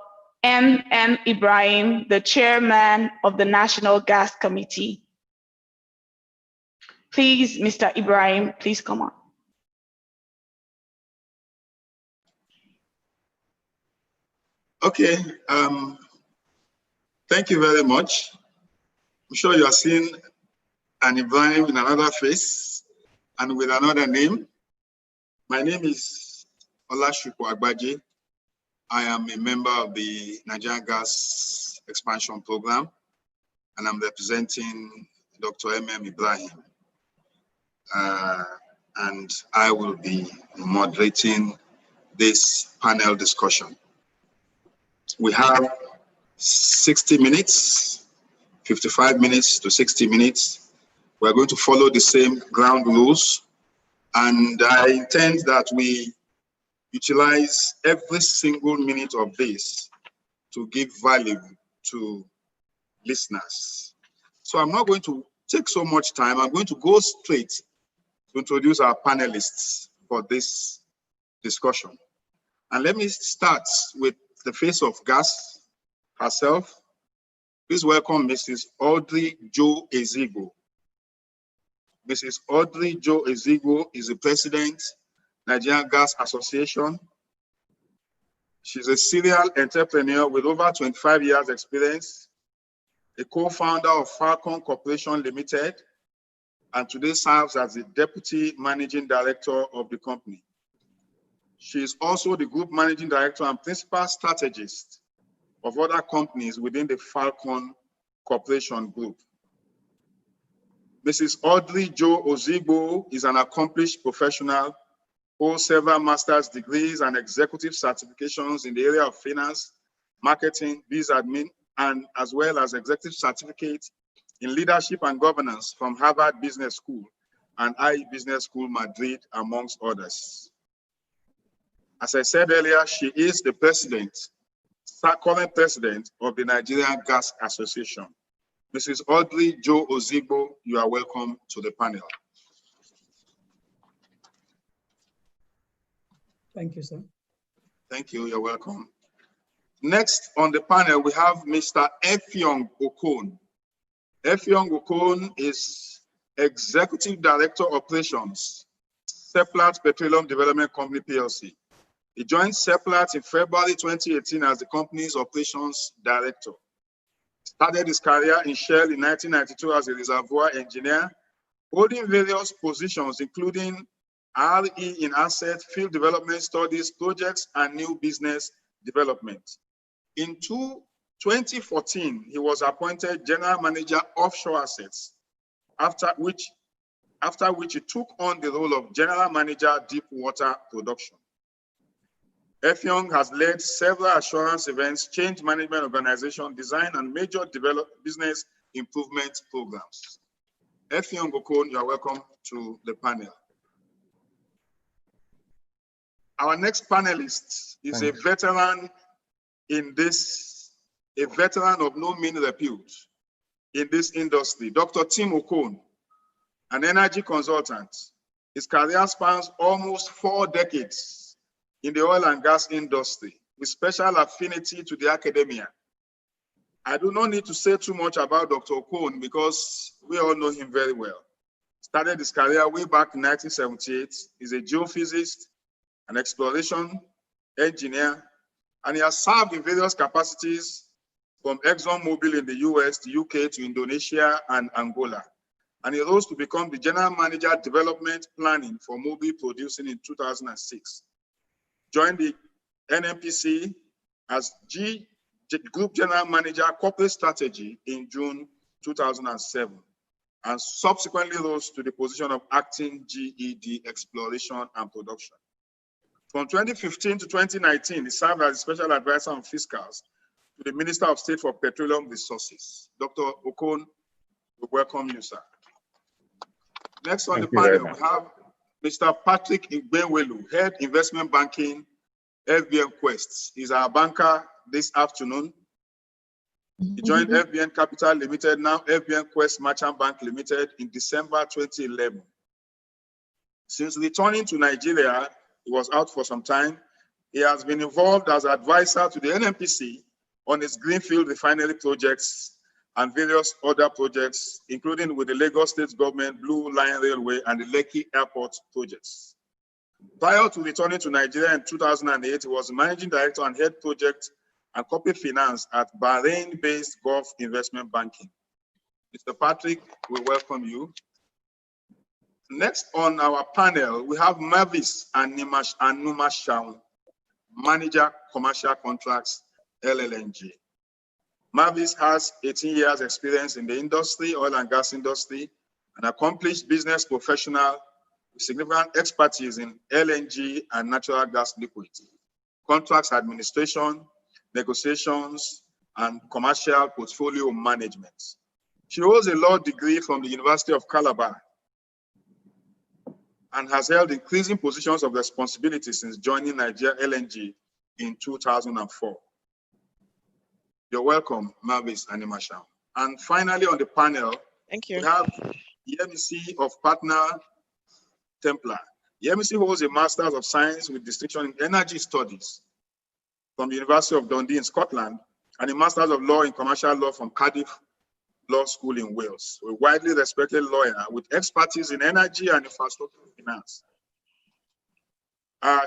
M.M. Ibrahim, the chairman of the National Gas Committee. Please, Mr. Ibrahim, please come on. Okay, thank you very much. I'm sure you are seeing an Ibrahim in another face and with another name. My name is Olashukwu Agbaje. I am a member of the Nigerian Gas Expansion Program, and I'm representing Dr. M.M. Ibrahim. And I will be moderating this panel discussion. We have 60 minutes, 55 minutes to 60 minutes. We're going to follow the same ground rules, and I intend that we utilize every single minute of this to give value to listeners. So I'm not going to take so much time. I'm going to go straight to introduce our panelists for this discussion. And let me start with the face of gas herself. Please welcome Mrs. Audrey Jo Ezigbo. Mrs. Audrey Jo Ezigbo is the president, Nigerian Gas Association. She's a serial entrepreneur with over 25 years experience, a co-founder of Falcon Corporation Limited, and today serves as the deputy managing director of the company. She is also the group managing director and principal strategist of other companies within the Falcon Corporation Group. Mrs. Audrey Jo Ezigbo is an accomplished professional, holds several master's degrees and executive certifications in the area of finance, marketing, biz admin, and as well as executive certificate in leadership and governance from Harvard Business School and IE Business School, Madrid, amongst others. As I said earlier, she is the current president of the Nigerian Gas Association. Mrs. Audrey Jo Ezigbo, you are welcome to the panel. Thank you, sir. Thank you, you're welcome. Next on the panel, we have Mr. Effiong Okon. Effiong Okon is Executive Director Operations, Seplat Petroleum Development Company, PLC. He joined Seplat in February 2018 as the company's operations director. Started his career in Shell in 1992 as a reservoir engineer, holding various positions, including RE in asset, field development studies, projects, and new business development. In 2014, he was appointed General Manager Offshore Assets, after which he took on the role of General Manager Deep Water Production. Effiong has led several assurance events, change management organization, design, and major business improvement programs. Effiong Okon, you are welcome to the panel. Our next panelist is a veteran of no mean repute in this industry, Dr. Tim Okon, an energy consultant. His career spans almost 4 decades in the oil and gas industry, with special affinity to the academia. I do not need to say too much about Dr. Okon because we all know him very well. Started his career way back in 1978. He's a geophysicist, an exploration engineer, and he has served in various capacities from ExxonMobil in the US, the UK to Indonesia and Angola. And he rose to become the General Manager Development Planning for Mobil Producing in 2006. Joined the NMPC as Group General Manager Corporate Strategy in June 2007, and subsequently rose to the position of Acting GED Exploration and Production. From 2015 to 2019, he served as Special Advisor on Fiscals to the Minister of State for Petroleum Resources. Dr. Okon, we welcome you, sir. Next on the panel, we have Mr. Patrick Igbenwelu, Head Investment Banking, FBN Quests. He's our banker this afternoon. He joined FBN Capital Limited, now FBN Quest Merchant Bank Limited, in December 2011. Since returning to Nigeria, he was out for some time. He has been involved as advisor to the NMPC on its greenfield refinery projects and various other projects, including with the Lagos State Government, Blue Line Railway, and the Lekki Airport projects. Prior to returning to Nigeria in 2008, he was Managing Director and Head Project and Corporate Finance at Bahrain-based Gulf Investment Banking. Mr. Patrick, we welcome you. Next on our panel, we have Mavis and Numa Shaun, Manager Commercial Contracts, LLNG. Mavis has 18 years experience in the industry, oil and gas industry, an accomplished business professional with significant expertise in LNG and natural gas liquids, contracts administration, negotiations, and commercial portfolio management. She holds a law degree from the University of Calabar and has held increasing positions of responsibility since joining Nigeria LNG in 2004. You're welcome, Mavis and Nimasha. And finally on the panel, thank you, we have Yemisi of Partner Templar. Yemisi holds a Master's of Science with distinction in Energy Studies from the University of Dundee in Scotland, and a Master's of Law in Commercial Law from Cardiff Law School in Wales. A widely respected lawyer with expertise in energy and infrastructure finance.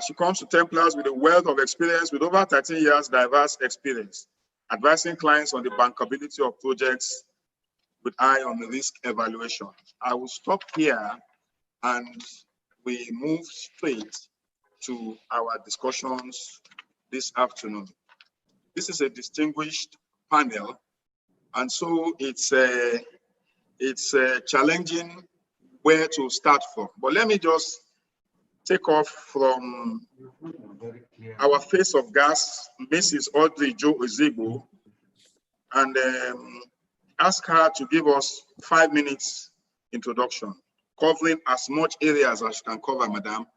She comes to Templars with a wealth of experience with over 13 years diverse experience, advising clients on the bankability of projects with eye on the risk evaluation. I will stop here and we move straight to our discussions this afternoon. This is a distinguished panel, and so it's challenging where to start from. But let me just take off from our face of gas, Mrs. Audrey Jo Ezigbo, and ask her to give us 5 minutes introduction, covering as much areas as she can cover, madam,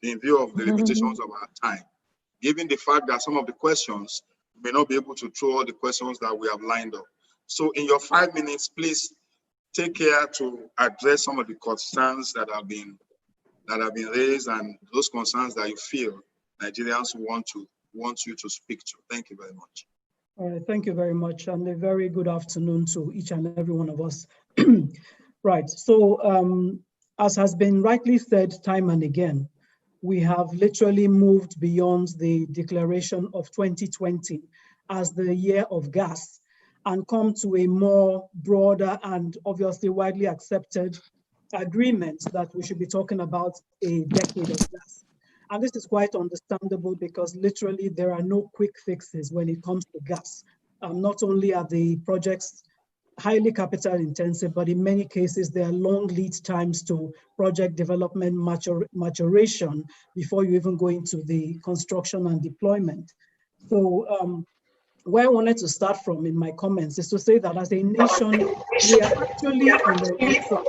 in view of the limitations of our time, given the fact that some of the questions may not be able to throw all the questions that we have lined up. So in your 5 minutes, please take care to address some of the concerns that have been raised and those concerns that you feel Nigerians want you to speak to. Thank you very much. All right, thank you very much, and a very good afternoon to each and every one of us. Right, so as has been rightly said time and again, we have literally moved beyond the declaration of 2020 as the year of gas and come to a more broader and obviously widely accepted agreement that we should be talking about a decade of gas. And this is quite understandable because literally there are no quick fixes when it comes to gas. Not only are the projects highly capital intensive, but in many cases there are long lead times to project development maturation before you even go into the construction and deployment. So where I wanted to start from in my comments is to say that as a nation, we are actually on the right track,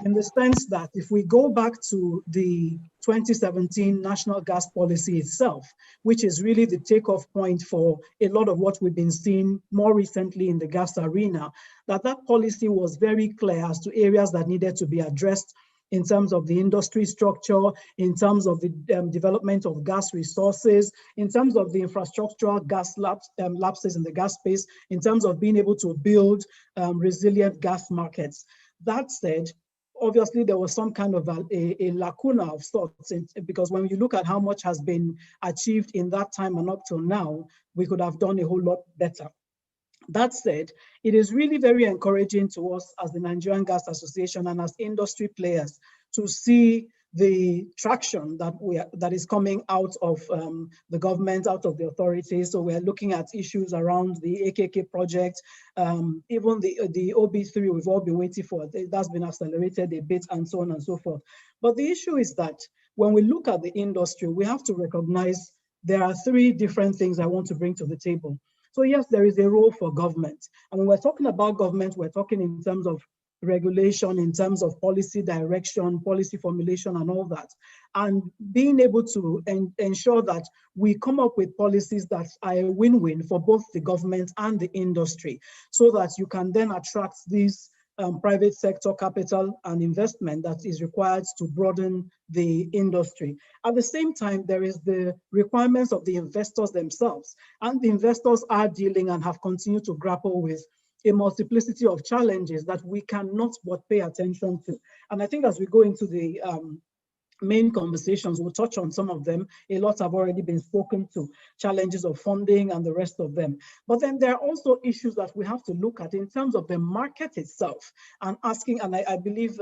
in the sense that if we go back to the 2017 National Gas Policy itself, which is really the takeoff point for a lot of what we've been seeing more recently in the gas arena, that policy was very clear as to areas that needed to be addressed in terms of the industry structure, in terms of the development of gas resources, in terms of the infrastructural gas lapses in the gas space, in terms of being able to build resilient gas markets. That said, obviously there was some kind of a lacuna of sorts, because when you look at how much has been achieved in that time and up till now, we could have done a whole lot better. That said, it is really very encouraging to us as the Nigerian Gas Association and as industry players to see the traction that is coming out of the government, out of the authorities. So we're looking at issues around the AKK project, even the OB3 we've all been waiting for. That's been accelerated a bit and so on and so forth. But the issue is that when we look at the industry, we have to recognize there are three different things I want to bring to the table. So yes, there is a role for government. And when we're talking about government, we're talking in terms of regulation, in terms of policy direction, policy formulation, and all that. And being able to ensure that we come up with policies that are a win-win for both the government and the industry, so that you can then attract these private sector capital and investment that is required to broaden the industry. At the same time, there is the requirements of the investors themselves, and the investors are dealing and have continued to grapple with a multiplicity of challenges that we cannot but pay attention to. And I think as we go into the main conversations, we'll touch on some of them. A lot have already been spoken to, challenges of funding and the rest of them. But then there are also issues that we have to look at in terms of the market itself and asking, and I believe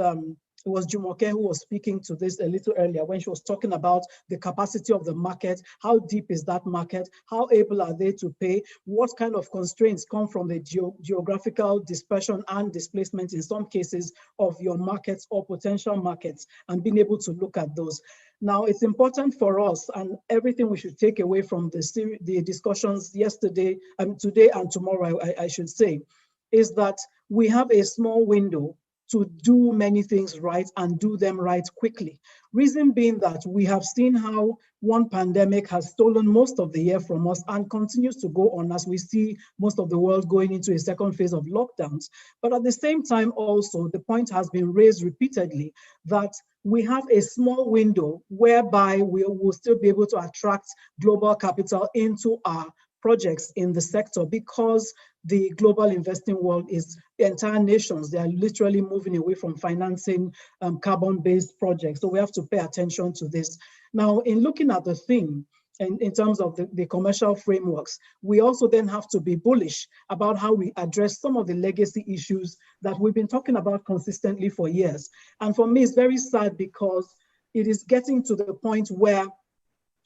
it was Jumoke who was speaking to this a little earlier when she was talking about the capacity of the market. How deep is that market? How able are they to pay? What kind of constraints come from the geographical dispersion and displacement in some cases of your markets or potential markets, and being able to look at those. Now, it's important for us, and everything we should take away from the discussions yesterday, today and tomorrow, I should say, is that we have a small window to do many things right and do them right quickly. Reason being that we have seen how one pandemic has stolen most of the year from us and continues to go on as we see most of the world going into a second phase of lockdowns. But at the same time also, the point has been raised repeatedly that we have a small window whereby we will still be able to attract global capital into our projects in the sector, because the global investing world is entire nations. They are literally moving away from financing carbon-based projects. So we have to pay attention to this. Now, in looking at the theme, and in terms of the commercial frameworks, we also then have to be bullish about how we address some of the legacy issues that we've been talking about consistently for years. And for me, it's very sad because it is getting to the point where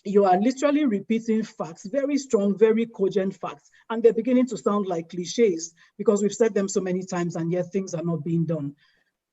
you are literally repeating facts, very strong, very cogent facts, and they're beginning to sound like cliches because we've said them so many times and yet things are not being done.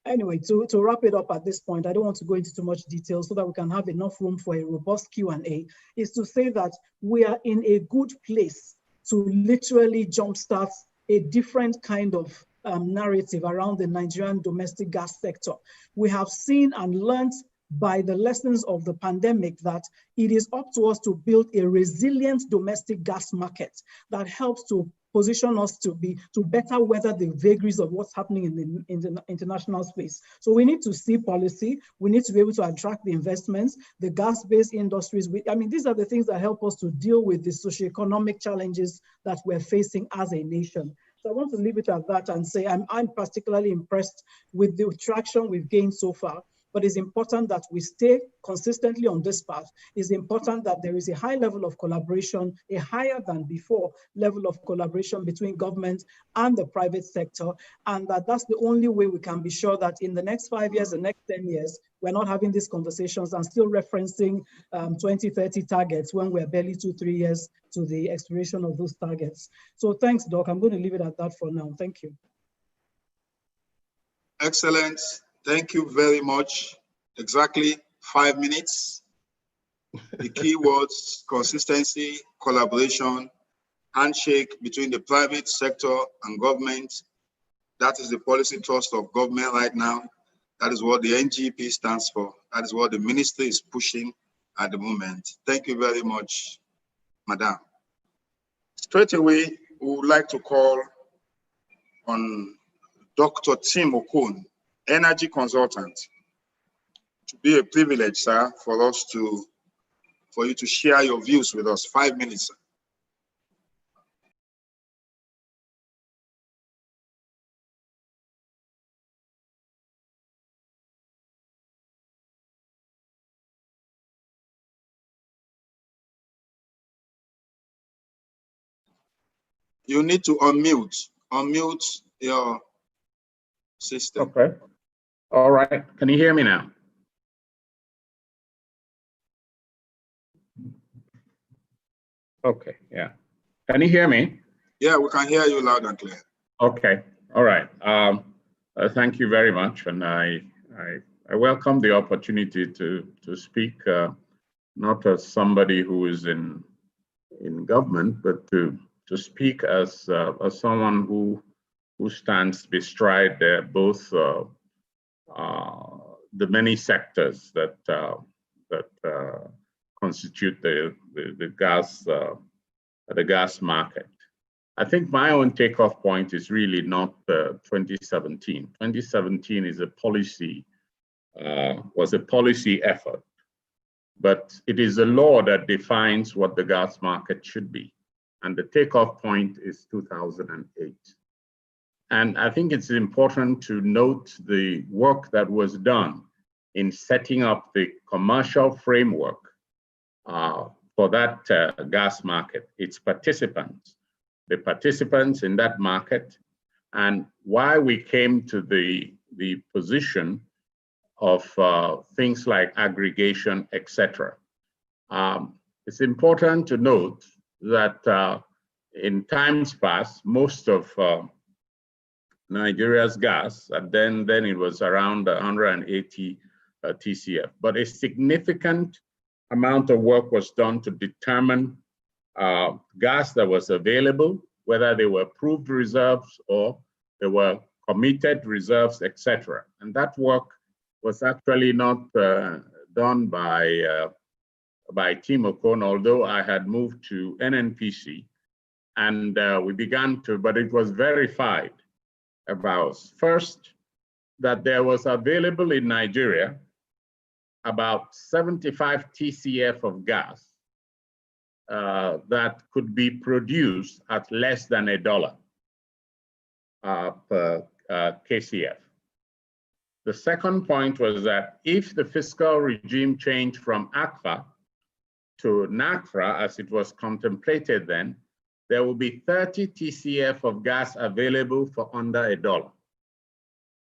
Anyway, to wrap it up at this point, I don't want to go into too much detail so that we can have enough room for a robust Q&A, is to say that we are in a good place to literally jumpstart a different kind of narrative around the Nigerian domestic gas sector. We have seen and learned by the lessons of the pandemic that it is up to us to build a resilient domestic gas market that helps to position us to better weather the vagaries of what's happening in the international space. So we need to see policy. We need to be able to attract the investments, the gas-based industries. I mean, these are the things that help us to deal with the socioeconomic challenges that we're facing as a nation. So I want to leave it at that and say I'm particularly impressed with the traction we've gained so far. But it's important that we stay consistently on this path. It's important that there is a high level of collaboration, a higher than before level of collaboration between government and the private sector, and that's the only way we can be sure that in the next 5 years, the next 10 years, we're not having these conversations and still referencing 2030 targets when we're barely 2-3 years to the expiration of those targets. So thanks, Doc. I'm going to leave it at that for now. Thank you. Excellent. Thank you very much. Exactly 5 minutes. The key words: consistency, collaboration, handshake between the private sector and government. That is the policy thrust of government right now. That is what the NGP stands for. That is what the ministry is pushing at the moment. Thank you very much, Madam. Straight away, we would like to call on Dr. Tim Okun, energy consultant. To be a privilege, sir, for you to share your views with us. 5 minutes, sir. You need to unmute your system. Okay. All right. Can you hear me now? Okay. Yeah. Can you hear me? Yeah, we can hear you loud and clear. Okay. All right. Thank you very much, and I welcome the opportunity to speak, not as somebody who is in government, but to speak as someone who stands bestride both the many sectors that constitute the gas market. I think my own takeoff point is really not 2017. 2017 is was a policy effort, but it is a law that defines what the gas market should be. And the takeoff point is 2008. And I think it's important to note the work that was done in setting up the commercial framework for that gas market, its participants, the participants in that market, and why we came to the position of things like aggregation, etc. It's important to note that in times past, most of Nigeria's gas, and then it was around 180 TCF, but a significant amount of work was done to determine gas that was available, whether they were proved reserves or they were committed reserves, etc. And that work was actually not done by Tim Okon, although I had moved to NNPC, and we began to, but it was verified about first that there was available in Nigeria about 75 TCF of gas that could be produced at less than $1 per KCF. The second point was that if the fiscal regime changed from ACFA to NACFRA, as it was contemplated then, there will be 30 TCF of gas available for under $1.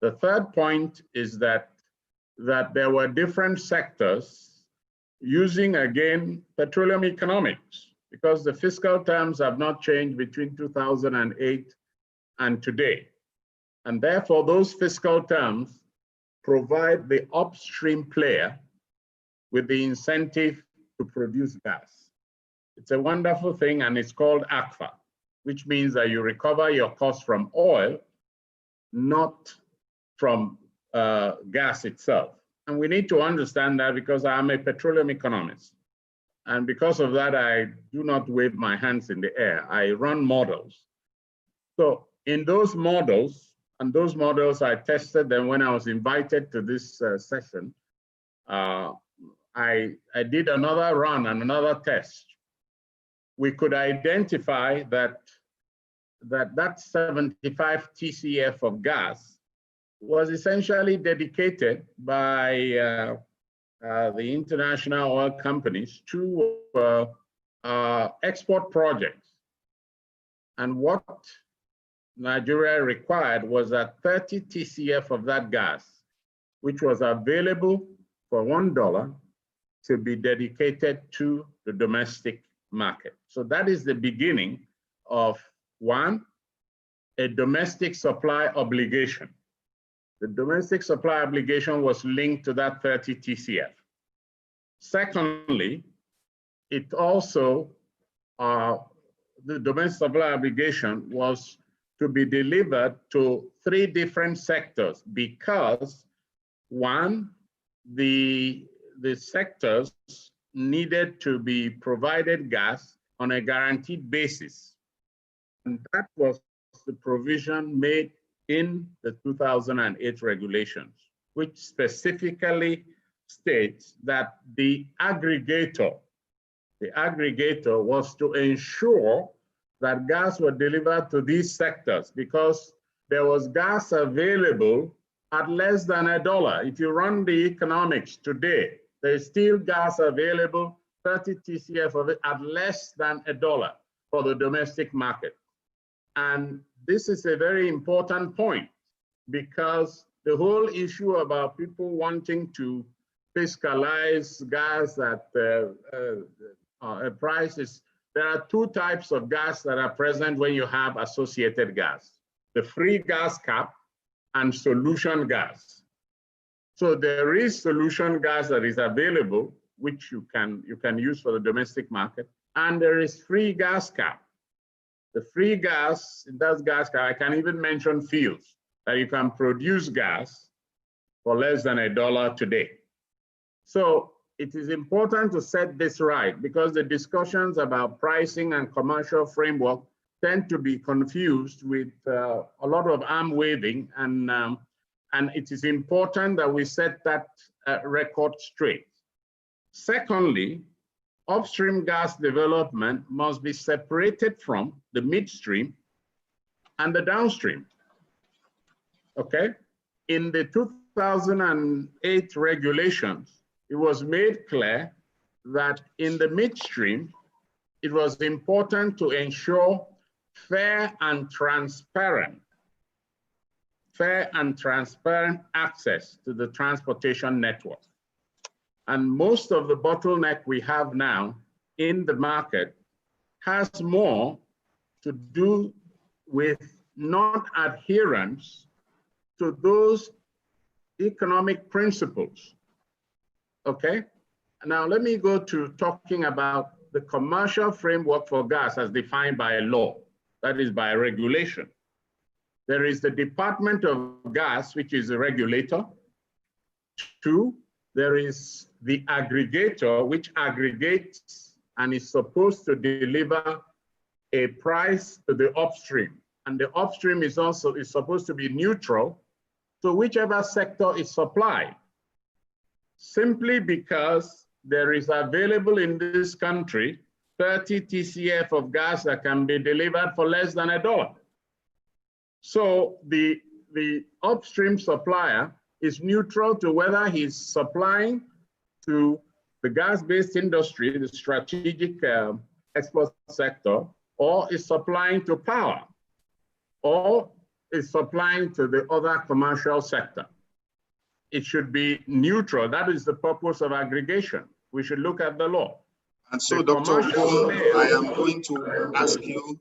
The third point is that there were different sectors using, again, petroleum economics, because the fiscal terms have not changed between 2008 and today. And therefore, those fiscal terms provide the upstream player with the incentive to produce gas. It's a wonderful thing, and it's called ACFA, which means that you recover your cost from oil, not from gas itself. And we need to understand that, because I'm a petroleum economist. And because of that, I do not wave my hands in the air. I run models. So in those models, and those models, I tested them when I was invited to this session. I did another run and another test. We could identify that 75 TCF of gas was essentially dedicated by the international oil companies to export projects. And what Nigeria required was that 30 TCF of that gas, which was available for $1, to be dedicated to the domestic market. So that is the beginning of, one, a domestic supply obligation. The domestic supply obligation was linked to that 30 TCF. Secondly, it also, the domestic supply obligation was to be delivered to 3 different sectors, because one, the sectors needed to be provided gas on a guaranteed basis. And that was the provision made in the 2008 regulations, which specifically states that the aggregator was to ensure that gas were delivered to these sectors, because there was gas available at less than $1. If you run the economics today, there's still gas available, 30 TCF of it, at less than $1 for the domestic market. And this is a very important point because the whole issue about people wanting to fiscalize gas at prices, there are two types of gas that are present when you have associated gas: the free gas cap and solution gas. So there is solution gas that is available, which you can use for the domestic market, and there is free gas cap. The free gas, that's gas cap. I can even mention fields that you can produce gas for less than $1 today. So it is important to set this right because the discussions about pricing and commercial framework tend to be confused with a lot of arm waving, and it is important that we set that record straight. Secondly, upstream gas development must be separated from the midstream and the downstream. Okay? In the 2008 regulations, it was made clear that in the midstream, it was important to ensure fair and transparent access to the transportation network. And most of the bottleneck we have now in the market has more to do with non-adherence to those economic principles. Okay? Now let me go to talking about the commercial framework for gas as defined by law, that is by regulation. There is the Department of Gas, which is a regulator. 2, there is the aggregator, which aggregates and is supposed to deliver a price to the upstream. And the upstream is supposed to be neutral to whichever sector is supplied. Simply because there is available in this country 30 TCF of gas that can be delivered for less than $1. So the upstream supplier is neutral to whether he's supplying to the gas-based industry, the strategic export sector, or is supplying to power, or is supplying to the other commercial sector. It should be neutral. That is the purpose of aggregation. We should look at the law. And so, Dr. Paul, I am going to ask you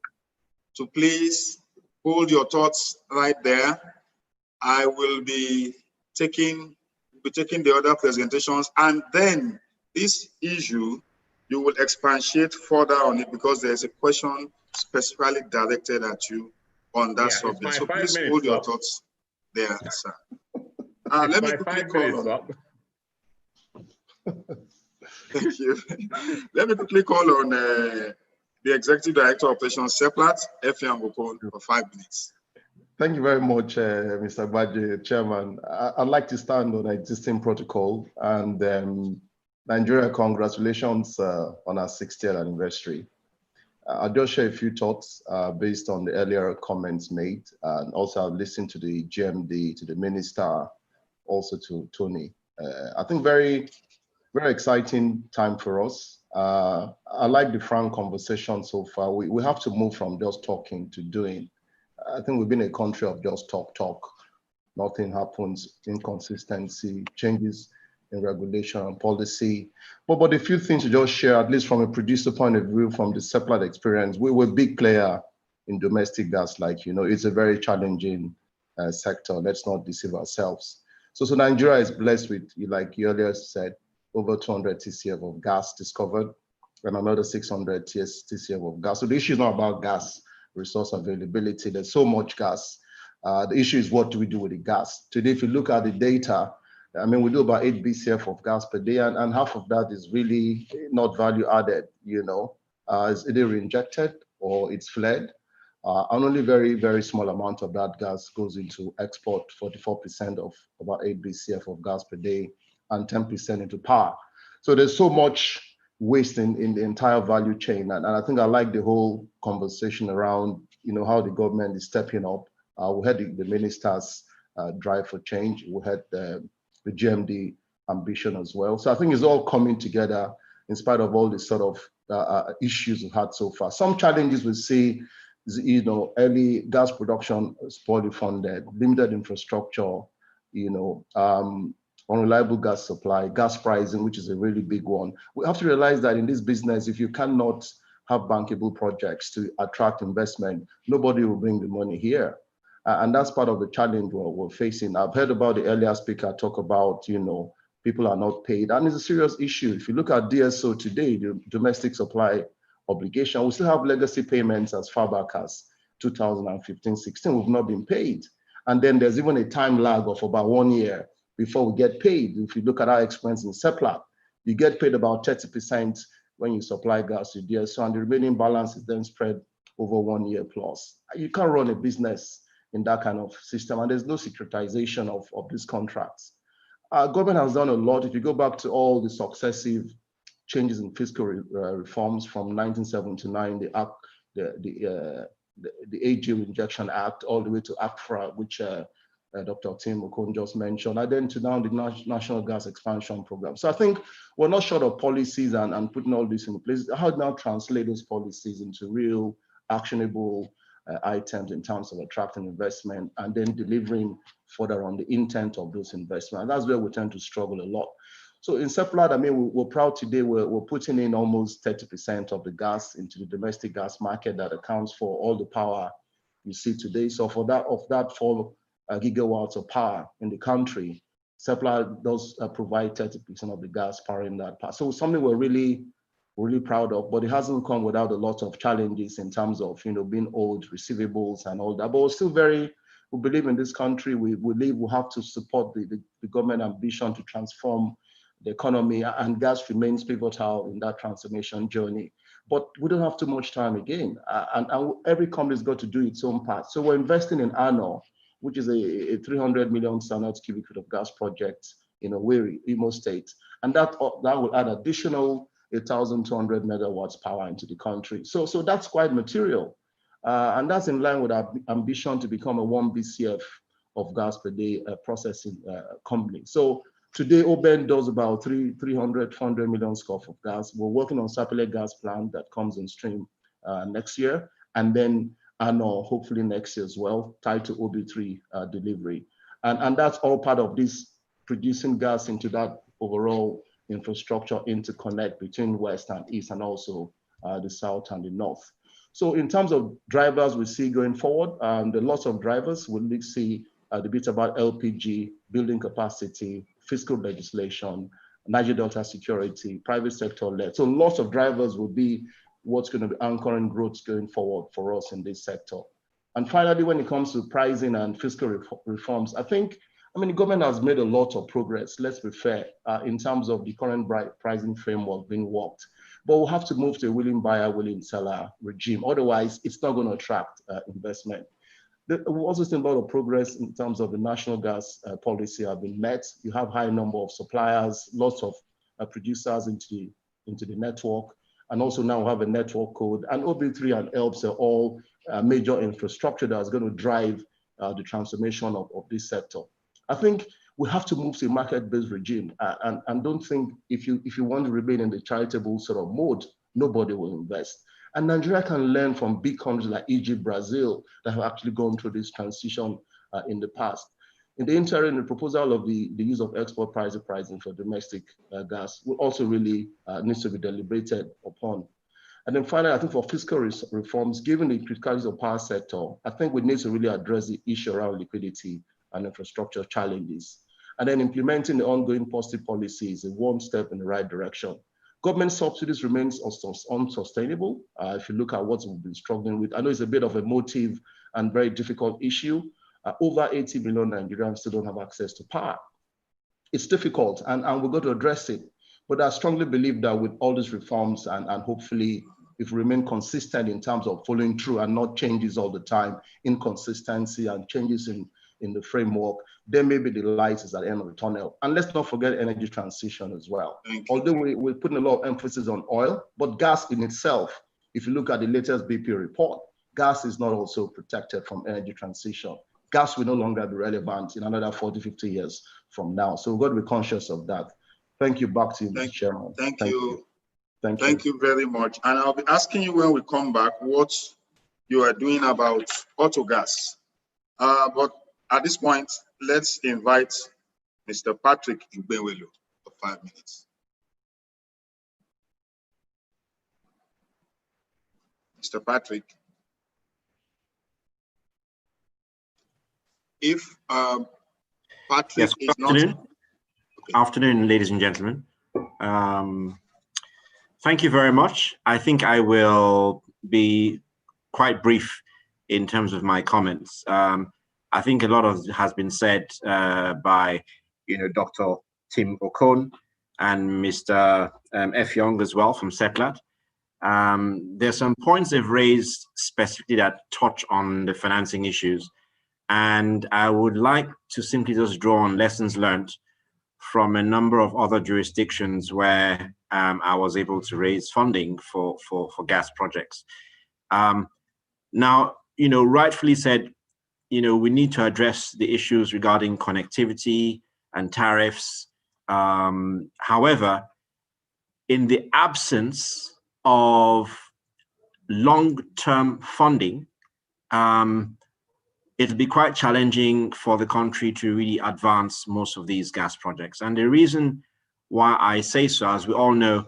to please hold your thoughts right there. I will be taking the other presentations, and then this issue, you will expatiate further on it because there's a question specifically directed at you on that subject. So please hold your thoughts there, sir. Let me quickly call on. Thank you. Let me quickly call on the Executive Director of Operations, Seplat, Efiang Okon, for 5 minutes. Thank you very much, Mr. Badje, Chairman. I'd like to stand on the existing protocol and Nigeria, congratulations on our 60th anniversary. I'll just share a few thoughts based on the earlier comments made, and also I've listened to the GMD, to the Minister, also to Tony. I think very exciting time for us. I like the frank conversation so far. We have to move from just talking to doing. I think we've been a country of just talk. Nothing happens, inconsistency, changes in regulation and policy. But a few things to just share, at least from a producer point of view, from the Seplat experience. We were a big player in domestic gas, it's a very challenging sector. Let's not deceive ourselves. So Nigeria is blessed with, like you earlier said, over 200 TCF of gas discovered and another 600 TCF of gas. So the issue is not about gas resource availability. There's so much gas. The issue is what do we do with the gas? Today, if you look at the data, we do about 8 BCF of gas per day, and half of that is really not value added, It's either reinjected or it's fled. And only very, very small amount of that gas goes into export, 44% of about 8 BCF of gas per day, and 10% into power. So there's so much waste in the entire value chain. And I think I like the whole conversation around, how the government is stepping up. We had the minister's drive for change. We had the GMD ambition as well. So I think it's all coming together in spite of all the sort of issues we've had so far. Some challenges we see, early gas production is poorly funded, limited infrastructure, unreliable gas supply, gas pricing, which is a really big one. We have to realize that in this business, if you cannot have bankable projects to attract investment, nobody will bring the money here. And that's part of the challenge we're facing. I've heard about the earlier speaker talk about, people are not paid, and it's a serious issue. If you look at DSO today, the domestic supply obligation, we still have legacy payments as far back as 2015-16. We've not been paid. And then there's even a time lag of about 1 year before we get paid. If you look at our expense in CEPLAC, you get paid about 30% when you supply gas to DSO, and the remaining balance is then spread over 1 year plus. You can't run a business in that kind of system, and there's no securitization of these contracts. Government has done a lot. If you go back to all the successive changes in fiscal reforms from 1979, the AG Injection Act, all the way to ACFRA, which Dr. Tim Okon just mentioned, and then to now the National Gas Expansion Program. So I think we're not short of policies and putting all this in place. How to now translate those policies into real actionable items in terms of attracting investment and then delivering further on the intent of those investments. And that's where we tend to struggle a lot. So in CEPLAC, we're proud today, we're putting in almost 30% of the gas into the domestic gas market that accounts for all the power you see today. So for that 4 gigawatts of power in the country, CEPLAC does provide 30% of the gas powering that power. So something we're really proud of, but it hasn't come without a lot of challenges in terms of being owed receivables and all that. But we're still we believe in this country. We believe we have to support the government ambition to transform the economy, and gas remains pivotal in that transformation journey. But we don't have too much time again, and every company's got to do its own part. So we're investing in ANO, which is a 300 million standard cubic feet of gas project in Owerri, Imo State, and that will add additional 1,200 megawatts power into the country. So that's quite material, and that's in line with our ambition to become a 1 BCF of gas per day processing company. So today, Oben does about 400 million scoff of gas. We're working on Sapele gas plant that comes on stream next year, and then ANO hopefully next year as well, tied to OB3 delivery. And that's all part of this producing gas into that overall infrastructure interconnect between West and East, and also the South and the North. So in terms of drivers we see going forward, there are lots of drivers. We'll see the bit about LPG, building capacity, fiscal legislation, Niger Delta security, private sector led. So lots of drivers will be what's going to be anchoring growth going forward for us in this sector. And finally, when it comes to pricing and fiscal reforms, the government has made a lot of progress, let's be fair, in terms of the current pricing framework being worked. But we'll have to move to a willing buyer, willing seller regime. Otherwise, it's not going to attract investment. We also seen a lot of progress in terms of the national gas policy have been met. You have high number of suppliers, lots of producers into the network, and also now we have a network code. And OB3 and ELPS are all major infrastructure that is going to drive the transformation of this sector. I think we have to move to a market-based regime, and don't think if you want to remain in the charitable sort of mode, nobody will invest. And Nigeria can learn from big countries like Egypt, Brazil, that have actually gone through this transition in the past. In the interim, the proposal of the use of export pricing for domestic gas will also really needs to be deliberated upon. And then finally, I think for fiscal reforms, given the criticality of the power sector, I think we need to really address the issue around liquidity and infrastructure challenges. And then implementing the ongoing positive policies is one step in the right direction. Government subsidies remains unsustainable. If you look at what we've been struggling with, I know it's a bit of a motive and very difficult issue. Over 80 million Nigerians still don't have access to power. It's difficult, and we've got to address it. But I strongly believe that with all these reforms and hopefully if we remain consistent in terms of following through and not changes all the time, inconsistency and changes in the framework, there may be the light is at the end of the tunnel. And let's not forget energy transition as well. Although we're putting a lot of emphasis on oil, but gas in itself, if you look at the latest BP report, gas is not also protected from energy transition. Gas will no longer be relevant in another 40, 50 years from now. So we've got to be conscious of that. Thank you. Back to you, Mr. Chairman. Thank you very much. And I'll be asking you when we come back what you are doing about autogas. But at this point, let's invite Mr. Patrick Igbenwelu for 5 minutes. Mr. Patrick, if Patrick yes, is afternoon. not... Okay. Afternoon, ladies and gentlemen. Thank you very much. I think I will be quite brief in terms of my comments. I think a lot of has been said by, Dr. Tim Okon and Mr. F. Young as well from CETLAT. There's some points they've raised specifically that touch on the financing issues. And I would like to simply just draw on lessons learned from a number of other jurisdictions where I was able to raise funding for gas projects. Now, rightfully said, we need to address the issues regarding connectivity and tariffs. However, in the absence of long-term funding, it'll be quite challenging for the country to really advance most of these gas projects. And the reason why I say so, as we all know,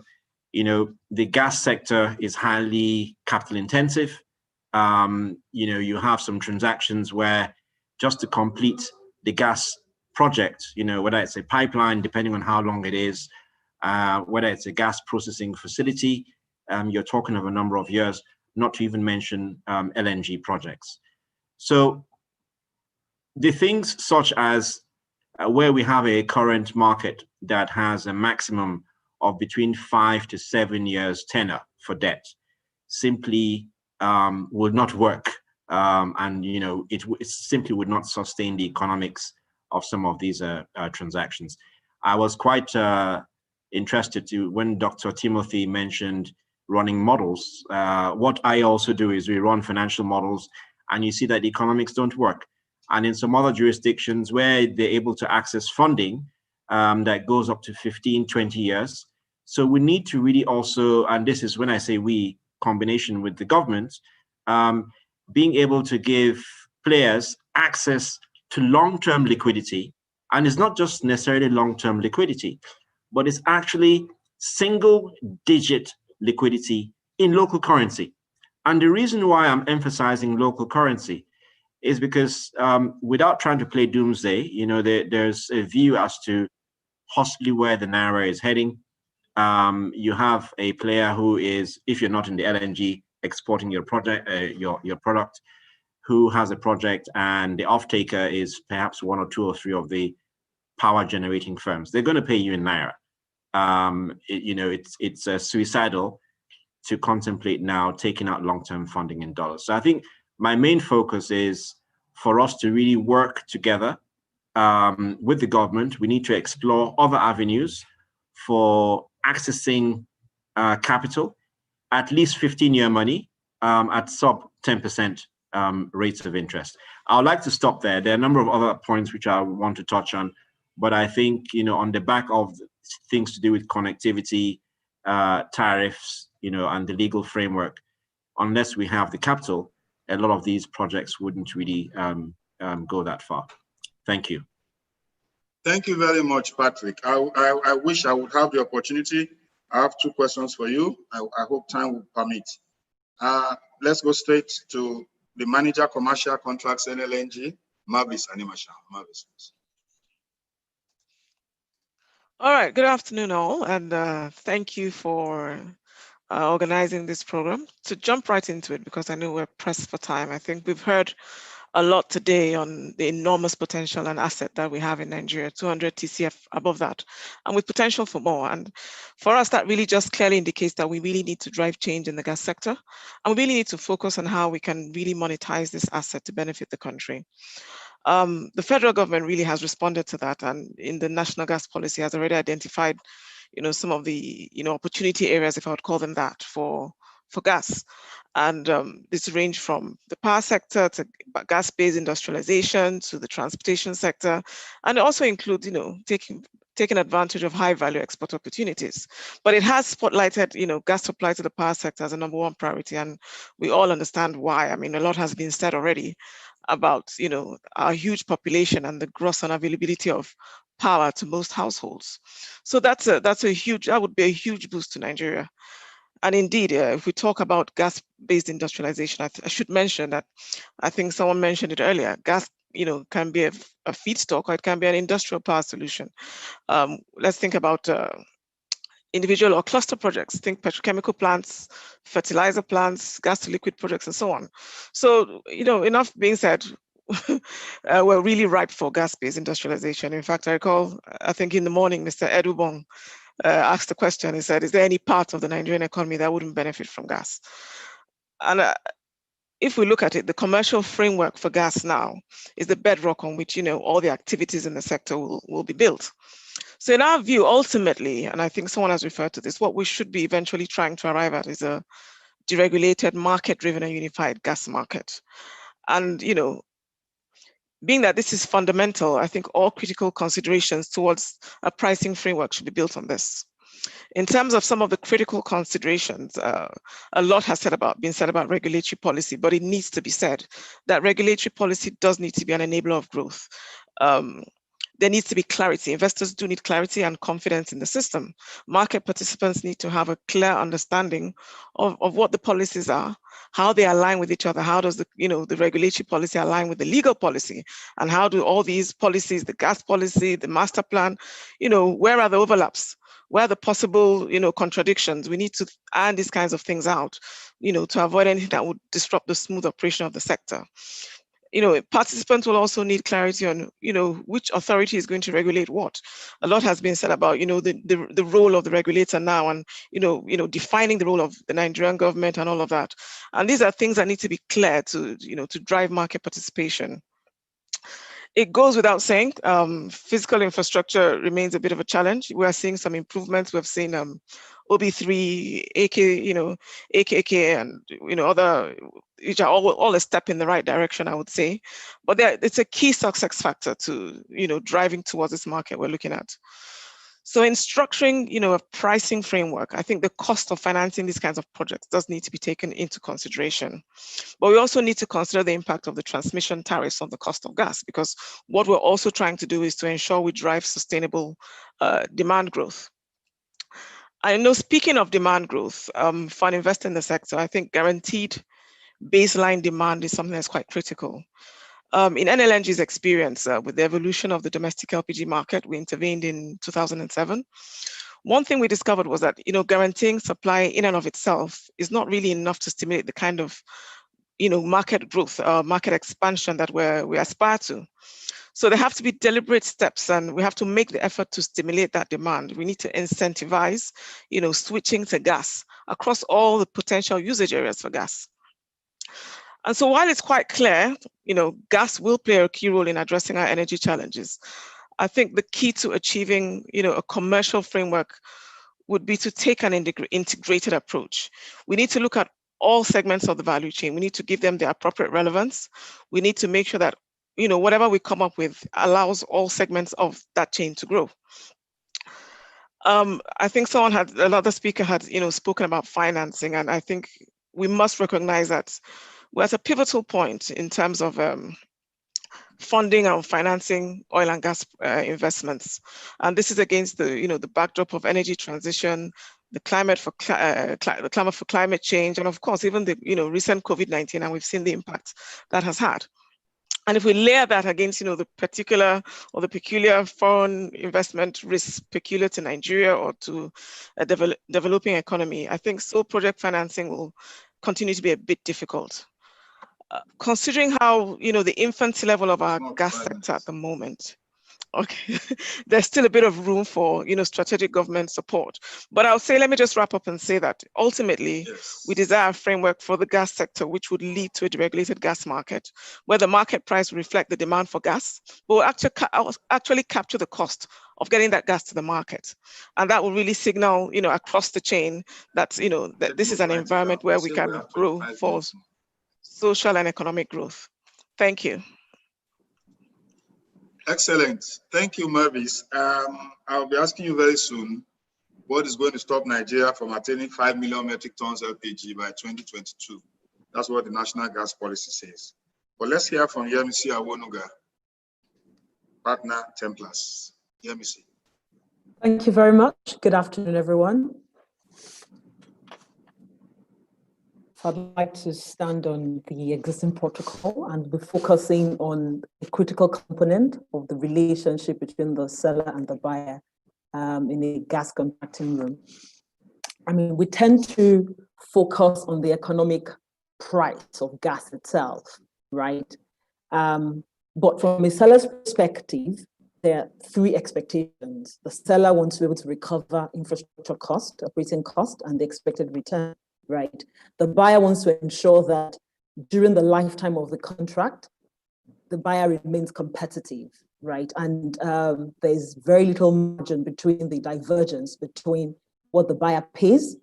the gas sector is highly capital intensive. You have some transactions where just to complete the gas project, whether it's a pipeline, depending on how long it is, whether it's a gas processing facility, you're talking of a number of years, not to even mention LNG projects. So the things such as where we have a current market that has a maximum of between 5 to 7 years tenor for debt simply would not work. And, it simply would not sustain the economics of some of these transactions. I was quite interested when Dr. Timothy mentioned running models. What I also do is we run financial models, and you see that the economics don't work. And in some other jurisdictions where they're able to access funding that goes up to 15, 20 years. So we need to really also, and this is when I say we, combination with the government, being able to give players access to long-term liquidity. And it's not just necessarily long-term liquidity, but it's actually single-digit liquidity in local currency. And the reason why I'm emphasizing local currency is because without trying to play doomsday, there's a view as to possibly where the Naira is heading. You have a player who is, if you're not in the LNG, exporting your project, your product, who has a project, and the off-taker is perhaps one or two or three of the power generating firms. They're going to pay you in Naira. It's suicidal to contemplate now taking out long-term funding in dollars. So I think my main focus is for us to really work together with the government. We need to explore other avenues for accessing capital, at least 15-year money at sub 10% rates of interest. I would like to stop there. There are a number of other points which I want to touch on, but I think, on the back of things to do with connectivity, tariffs, and the legal framework, unless we have the capital, a lot of these projects wouldn't really go that far. Thank you. Thank you very much, Patrick. I wish I would have the opportunity. I have two questions for you. I hope time will permit. Let's go straight to the Manager Commercial Contracts NLNG, Mavis Animasha. Mavis. All right, good afternoon all, and thank you for organizing this program. To jump right into it, because I know we're pressed for time, I think we've heard a lot today on the enormous potential and asset that we have in Nigeria, 200 TCF above that, and with potential for more. And for us, that really just clearly indicates that we really need to drive change in the gas sector, and we really need to focus on how we can really monetize this asset to benefit the country. The federal government really has responded to that, and in the national gas policy has already identified, some of the, opportunity areas, if I would call them that, for gas. And this range from the power sector to gas-based industrialization to the transportation sector, and it also includes, taking taken advantage of high value export opportunities. But it has spotlighted, gas supply to the power sector as a #1 priority, and we all understand why. I mean, a lot has been said already about, our huge population and the gross unavailability of power to most households. So that would be a huge boost to Nigeria. And indeed, if we talk about gas-based industrialization, I should mention that I think someone mentioned it earlier. Gas, can be a feedstock, or it can be an industrial power solution. Let's think about individual or cluster projects. Think petrochemical plants, fertilizer plants, gas to liquid projects, and so on. So, enough being said, we're really ripe for gas-based industrialization. In fact, I think in the morning, Mr. Edubong asked the question. He said, is there any part of the Nigerian economy that wouldn't benefit from gas? And if we look at it, the commercial framework for gas now is the bedrock on which, all the activities in the sector will be built. So in our view, ultimately, and I think someone has referred to this, what we should be eventually trying to arrive at is a deregulated, market-driven and unified gas market. And, being that this is fundamental, I think all critical considerations towards a pricing framework should be built on this. In terms of some of the critical considerations, a lot has been said about regulatory policy, but it needs to be said that regulatory policy does need to be an enabler of growth. There needs to be clarity. Investors do need clarity and confidence in the system. Market participants need to have a clear understanding of what the policies are, how they align with each other, how does the regulatory policy align with the legal policy, and how do all these policies, the gas policy, the master plan, where are the overlaps? Where are the possible, contradictions? We need to iron these kinds of things out, to avoid anything that would disrupt the smooth operation of the sector. Participants will also need clarity on, which authority is going to regulate what. A lot has been said about, the role of the regulator now, and, defining the role of the Nigerian government and all of that. And these are things that need to be clear to drive market participation. It goes without saying, physical infrastructure remains a bit of a challenge. We are seeing some improvements. We've seen OB3, AKK, and other, which are all a step in the right direction, I would say. But it's a key success factor to driving towards this market we're looking at. So in structuring, a pricing framework, I think the cost of financing these kinds of projects does need to be taken into consideration. But we also need to consider the impact of the transmission tariffs on the cost of gas, because what we're also trying to do is to ensure we drive sustainable demand growth. I know, speaking of demand growth, for an investor in the sector, I think guaranteed baseline demand is something that's quite critical. In NLNG's experience with the evolution of the domestic LPG market, we intervened in 2007. One thing we discovered was that, guaranteeing supply in and of itself is not really enough to stimulate the kind of, market growth, market expansion that we aspire to. So there have to be deliberate steps, and we have to make the effort to stimulate that demand. We need to incentivize, switching to gas across all the potential usage areas for gas. And so while it's quite clear, gas will play a key role in addressing our energy challenges, I think the key to achieving, a commercial framework would be to take an integrated approach. We need to look at all segments of the value chain. We need to give them the appropriate relevance. We need to make sure that, whatever we come up with allows all segments of that chain to grow. I think another speaker had, spoken about financing, and I think we must recognize that we're at a pivotal point in terms of funding and financing oil and gas investments. And this is against the, the backdrop of energy transition, the climate for climate change, and of course, even the, recent COVID-19, and we've seen the impact that has had. And if we layer that against, the particular or the peculiar foreign investment risks peculiar to Nigeria or to a developing economy, I think project financing will continue to be a bit difficult. Considering how, the infancy level of our gas sector at the moment, okay, there's still a bit of room for, strategic government support. But I'll say, let me just wrap up and say that ultimately, we desire a framework for the gas sector, which would lead to a deregulated gas market, where the market price will reflect the demand for gas, but will actually capture the cost of getting that gas to the market. And that will really signal, across the chain that, that this is an environment where we can grow for social and economic growth. Thank you. Excellent. Thank you, Mervis. I'll be asking you very soon what is going to stop Nigeria from attaining 5 million metric tons LPG by 2022. That's what the national gas policy says. But let's hear from Yemisi Awonuga, partner 10 Plus. Yemisi. Thank you very much. Good afternoon, everyone. I'd like to stand on the existing protocol and be focusing on a critical component of the relationship between the seller and the buyer in a gas contracting room. I mean, we tend to focus on the economic price of gas itself, right? But from a seller's perspective, there are three expectations. The seller wants to be able to recover infrastructure cost, operating cost, and the expected return. Right. The buyer wants to ensure that during the lifetime of the contract, the buyer remains competitive, right? And there's very little margin between the divergence between what the buyer pays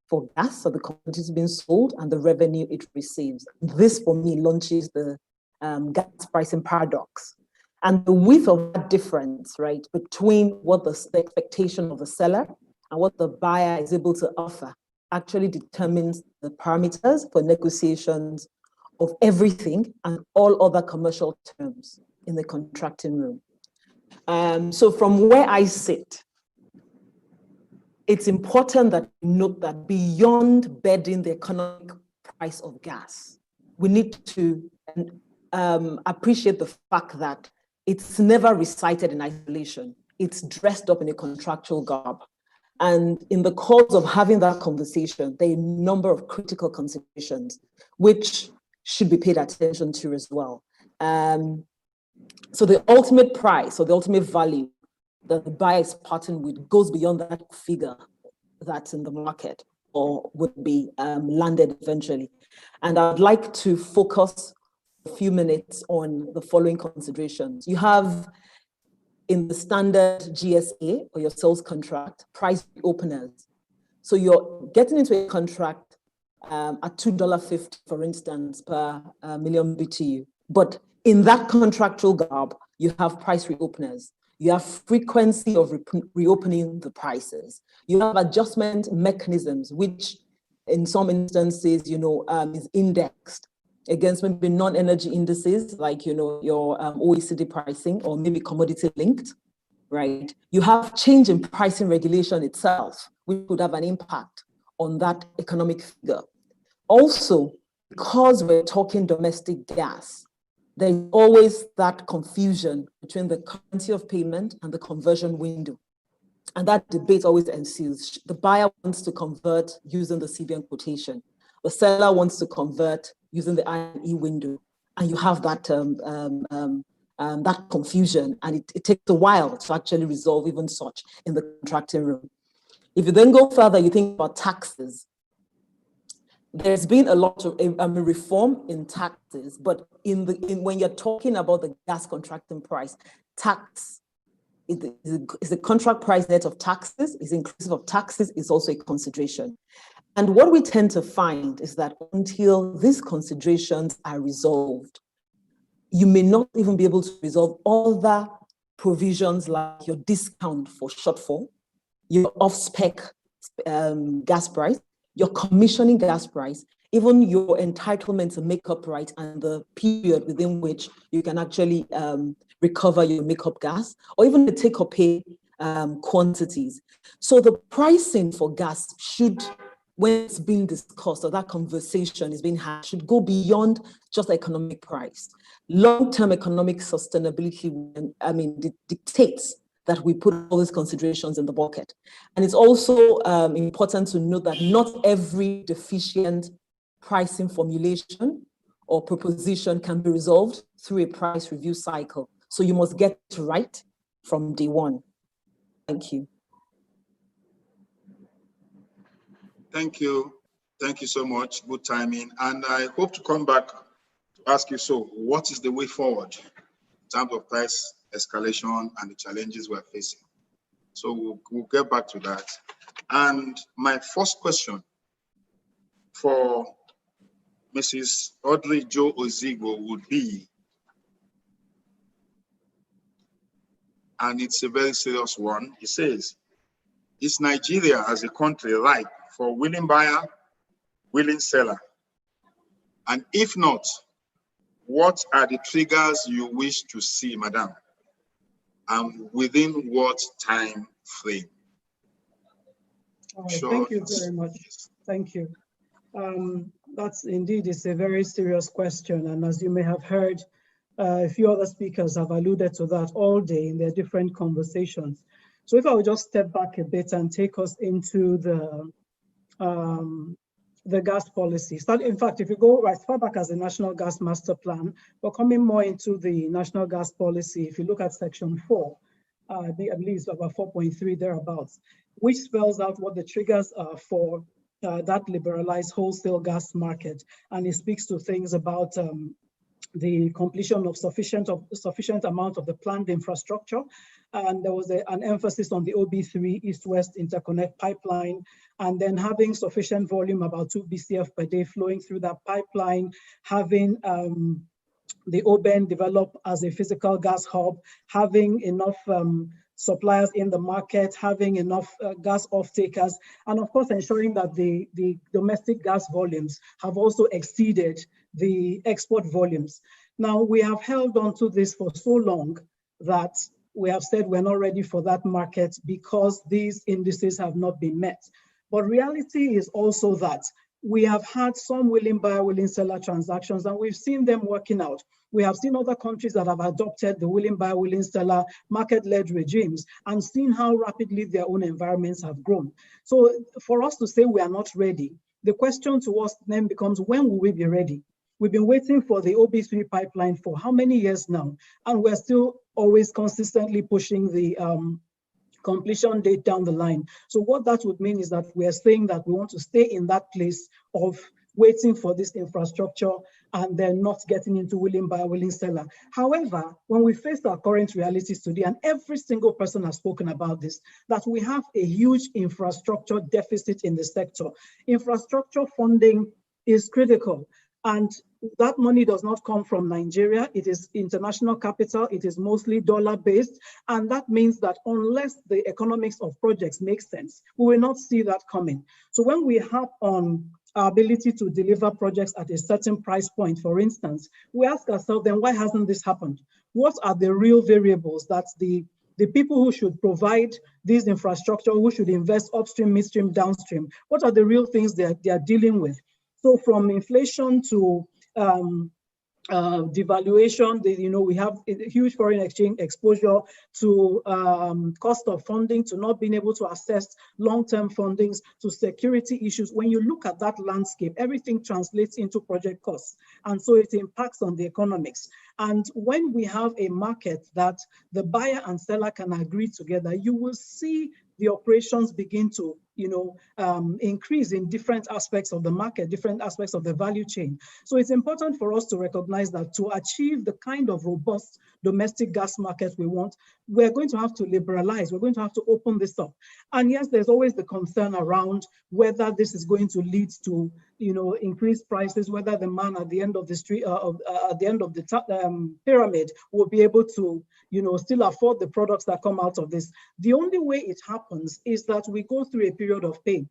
for gas or the commodities being sold and the revenue it receives. This, for me, launches the gas pricing paradox. And the width of that difference, right, between what the expectation of the seller and what the buyer is able to offer actually determines the parameters for negotiations of everything and all other commercial terms in the contracting room. So from where I sit, it's important that we note that beyond bedding the economic price of gas, we need to appreciate the fact that it's never recited in isolation. It's dressed up in a contractual garb. And in the course of having that conversation, there are a number of critical considerations which should be paid attention to as well. So the ultimate price or the ultimate value that the buyer is parting with goes beyond that figure that's in the market or would be landed eventually. And I'd like to focus a few minutes on the following considerations. You have in the standard GSA or your sales contract, price openers. So you're getting into a contract at $2.50, for instance, per million BTU. But in that contractual garb, you have price reopeners. You have frequency of reopening the prices. You have adjustment mechanisms, which in some instances, is indexed against maybe non-energy indices like, your OECD pricing or maybe commodity linked, right? You have change in pricing regulation itself, which could have an impact on that economic figure. Also, because we're talking domestic gas, there's always that confusion between the currency of payment and the conversion window. And that debate always ensues. The buyer wants to convert using the CBN quotation. The seller wants to convert using the IE window, and you have that that confusion, and it takes a while to actually resolve even such in the contracting room. If you then go further, you think about taxes. There's been a lot of reform in taxes, but when you're talking about the gas contracting price, tax is the contract price net of taxes, is inclusive of taxes, is also a consideration. And what we tend to find is that until these considerations are resolved, you may not even be able to resolve other provisions like your discount for shortfall, your off-spec gas price, your commissioning gas price, even your entitlement to make-up right and the period within which you can actually recover your make-up gas, or even the take-or-pay quantities. So the pricing for gas should, when it's being discussed or that conversation is being had, should go beyond just the economic price. Long-term economic sustainability, dictates that we put all these considerations in the bucket. And it's also important to note that not every deficient pricing formulation or proposition can be resolved through a price review cycle. So you must get it right from day one. Thank you. Thank you. Thank you so much. Good timing. And I hope to come back to ask you, so what is the way forward in terms of price escalation and the challenges we're facing? So we'll get back to that. And my first question for Mrs. Audrey Jo Ozigbo would be, and it's a very serious one. It says, is Nigeria as a country ripe for willing buyer, willing seller? And if not, what are the triggers you wish to see, madam? And within what time frame? All right, thank you very much. Thank you. That's indeed, it's a very serious question. And as you may have heard, a few other speakers have alluded to that all day in their different conversations. So if I would just step back a bit and take us into the gas policy. In fact, if you go as far back as the National Gas Master Plan, we're coming more into the National Gas Policy. If you look at Section 4, I believe it's about 4.3 thereabouts, which spells out what the triggers are for that liberalized wholesale gas market. And it speaks to things about the completion of sufficient amount of the planned infrastructure. And there was an emphasis on the OB3 East-West interconnect pipeline, and then having sufficient volume, about 2 BCF per day flowing through that pipeline, having the OBEN develop as a physical gas hub, having enough suppliers in the market, having enough gas off-takers, and of course ensuring that the domestic gas volumes have also exceeded the export volumes. Now, we have held on to this for so long that we have said we're not ready for that market because these indices have not been met. But reality is also that we have had some willing buyer, willing seller transactions, and we've seen them working out. We have seen other countries that have adopted the willing buyer, willing seller market-led regimes and seen how rapidly their own environments have grown. So for us to say we are not ready, the question to us then becomes, when will we be ready? We've been waiting for the OB3 pipeline for how many years now? And we're still always consistently pushing the completion date down the line. So what that would mean is that we are saying that we want to stay in that place of waiting for this infrastructure and then not getting into willing buyer, willing seller. However, when we face our current realities today, and every single person has spoken about this, that we have a huge infrastructure deficit in the sector. Infrastructure funding is critical. And that money does not come from Nigeria. It is international capital. It is mostly dollar-based. And that means that unless the economics of projects make sense, we will not see that coming. So when we have on our ability to deliver projects at a certain price point, for instance, we ask ourselves, then why hasn't this happened? What are the real variables that the people who should provide these infrastructure, who should invest upstream, midstream, downstream, what are the real things they are dealing with? So from inflation to devaluation, we have a huge foreign exchange exposure, to cost of funding, to not being able to access long-term fundings, to security issues. When you look at that landscape, everything translates into project costs. And so it impacts on the economics. And when we have a market that the buyer and seller can agree together, you will see the operations begin to increase in different aspects of the market, different aspects of the value chain. So it's important for us to recognize that to achieve the kind of robust domestic gas market we want, we're going to have to liberalize, we're going to have to open this up. And yes, there's always the concern around whether this is going to lead to increased prices, whether the man at the end of the street, at the end of the pyramid will be able to still afford the products that come out of this. The only way it happens is that we go through a period of pain.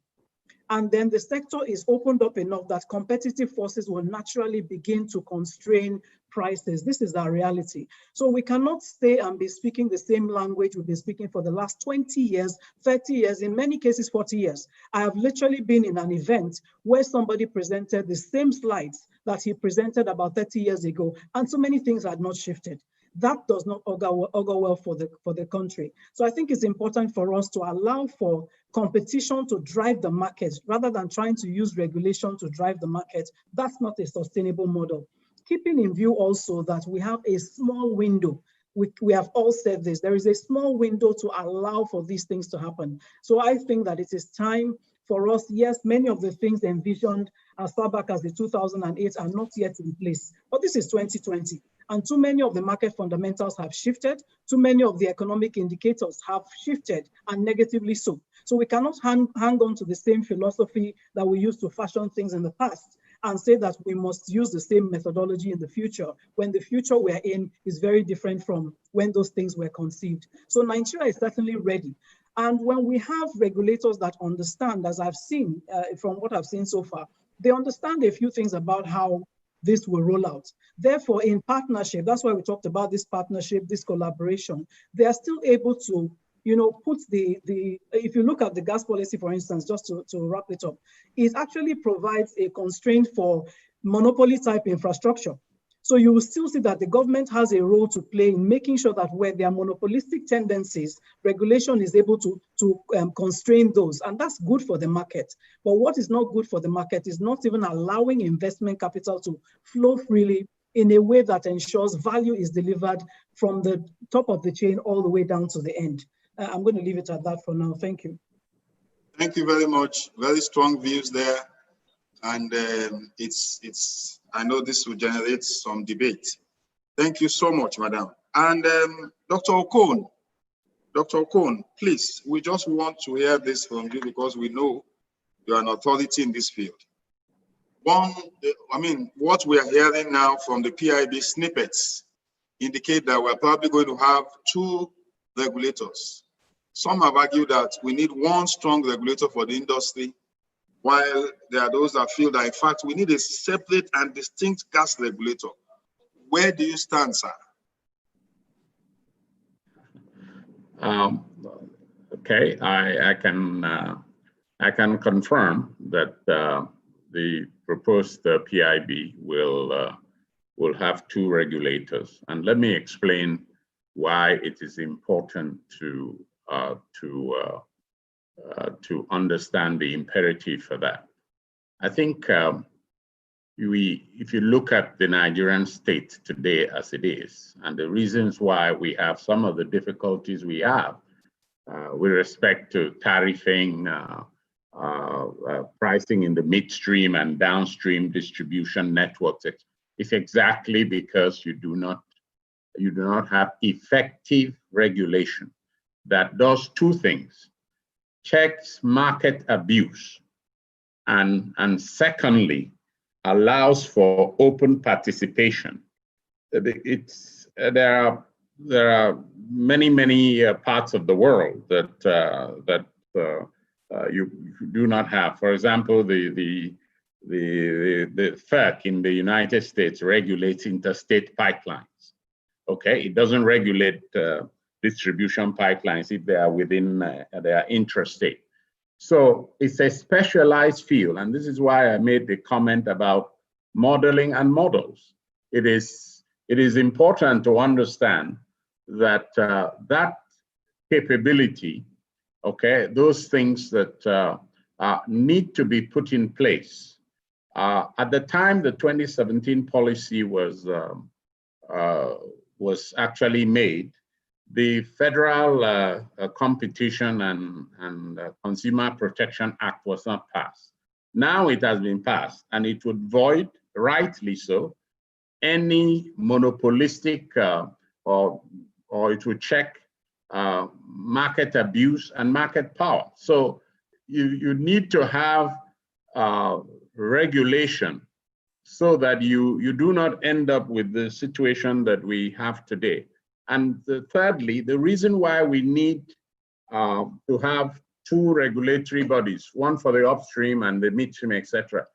And then the sector is opened up enough that competitive forces will naturally begin to constrain prices. This is our reality. So we cannot stay and be speaking the same language we've been speaking for the last 20 years, 30 years, in many cases 40 years. I have literally been in an event where somebody presented the same slides that he presented about 30 years ago, and so many things had not shifted. That does not augur well for the country. So I think it's important for us to allow for competition to drive the market rather than trying to use regulation to drive the market. That's not a sustainable model. Keeping in view also that we have a small window. We have all said this, there is a small window to allow for these things to happen. So I think that it is time for us. Yes, many of the things envisioned as far back as the 2008 are not yet in place, but this is 2020. And too many of the market fundamentals have shifted. Too many of the economic indicators have shifted, and negatively so. So we cannot hang on to the same philosophy that we used to fashion things in the past and say that we must use the same methodology in the future, when the future we're in is very different from when those things were conceived. So Nigeria is certainly ready. And when we have regulators that understand, as I've seen from what I've seen so far, they understand a few things about how this will roll out. Therefore, in partnership, that's why we talked about this partnership, this collaboration, they are still able to, you know, put if you look at the gas policy, for instance, just to wrap it up, it actually provides a constraint for monopoly type infrastructure. So you will still see that the government has a role to play in making sure that where there are monopolistic tendencies, regulation is able to constrain those, and that's good for the market. But what is not good for the market is not even allowing investment capital to flow freely in a way that ensures value is delivered from the top of the chain all the way down to the end. I'm going to leave it at that for now. Thank you. Thank you very much. Very strong views there. And I know this will generate some debate. Thank you so much, madam. And Dr. Okon, please, we just want to hear this from you because we know you are an authority in this field. What we are hearing now from the PIB snippets indicate that we're probably going to have two regulators. Some have argued that we need one strong regulator for the industry, while there are those that feel that, in fact, we need a separate and distinct gas regulator. Where do you stand, sir? Okay, I can confirm that the proposed PIB will have two regulators, and let me explain why it is important to understand the imperative for that. I think if you look at the Nigerian state today as it is, and the reasons why we have some of the difficulties we have with respect to tariffing, pricing in the midstream and downstream distribution networks, it's exactly because you do not have effective regulation that does two things: checks market abuse, and secondly, allows for open participation. There are many parts of the world that you do not have. For example, the FERC in the United States regulates interstate pipelines. Okay, it doesn't regulate distribution pipelines if they are within their intrastate. So it's a specialized field, and this is why I made the comment about modeling and models. It is important to understand that that capability, okay, those things that need to be put in place. At the time the 2017 policy was actually made, the Federal Competition and Consumer Protection Act was not passed. Now it has been passed, and it would void, rightly so, any monopolistic or it would check market abuse and market power. So you need to have regulation so that you do not end up with the situation that we have today. And thirdly, the reason why we need to have two regulatory bodies, one for the upstream and the midstream, etc.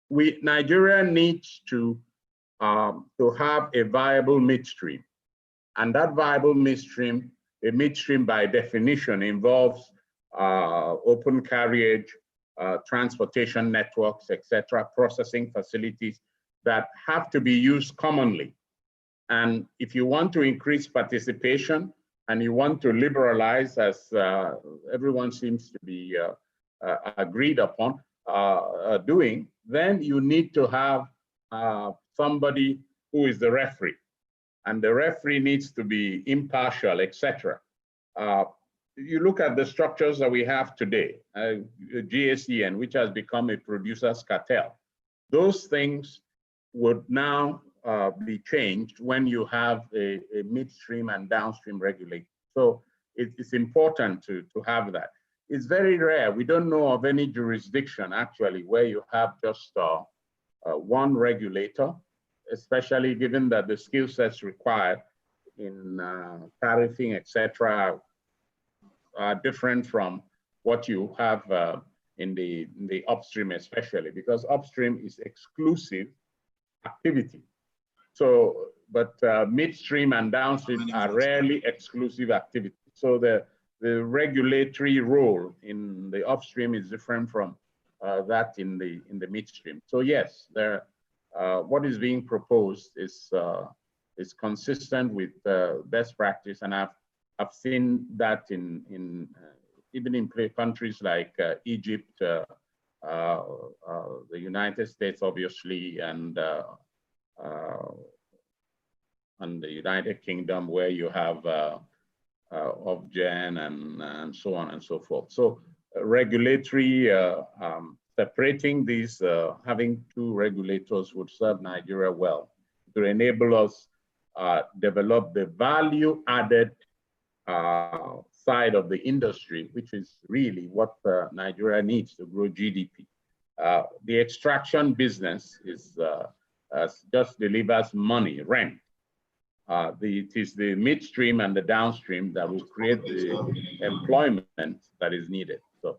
Nigeria needs to have a viable midstream, and that viable midstream, a midstream by definition involves open carriage, transportation networks, etc., processing facilities that have to be used commonly. And if you want to increase participation and you want to liberalize, as everyone seems to be agreed upon doing, then you need to have somebody who is the referee. And the referee needs to be impartial, etc. You look at the structures that we have today, GSEN, which has become a producer's cartel. Those things would now be changed when you have a midstream and downstream regulation. So it's important to have that. It's very rare. We don't know of any jurisdiction actually where you have just one regulator, especially given that the skill sets required in tariffing, etc., are different from what you have in the upstream, especially because upstream is exclusive activity. So, but midstream and downstream are rarely exclusive activity. So the regulatory role in the upstream is different from that in the midstream. So yes, what is being proposed is consistent with best practice, and I've seen that in even in countries like Egypt, the United States, obviously, and the United Kingdom, where you have Ofgen and so on and so forth. So regulatory, separating these, having two regulators would serve Nigeria well to enable us develop the value added side of the industry, which is really what Nigeria needs to grow GDP. The extraction business is just delivers money, rent. It is the midstream and the downstream that will create the employment that is needed. So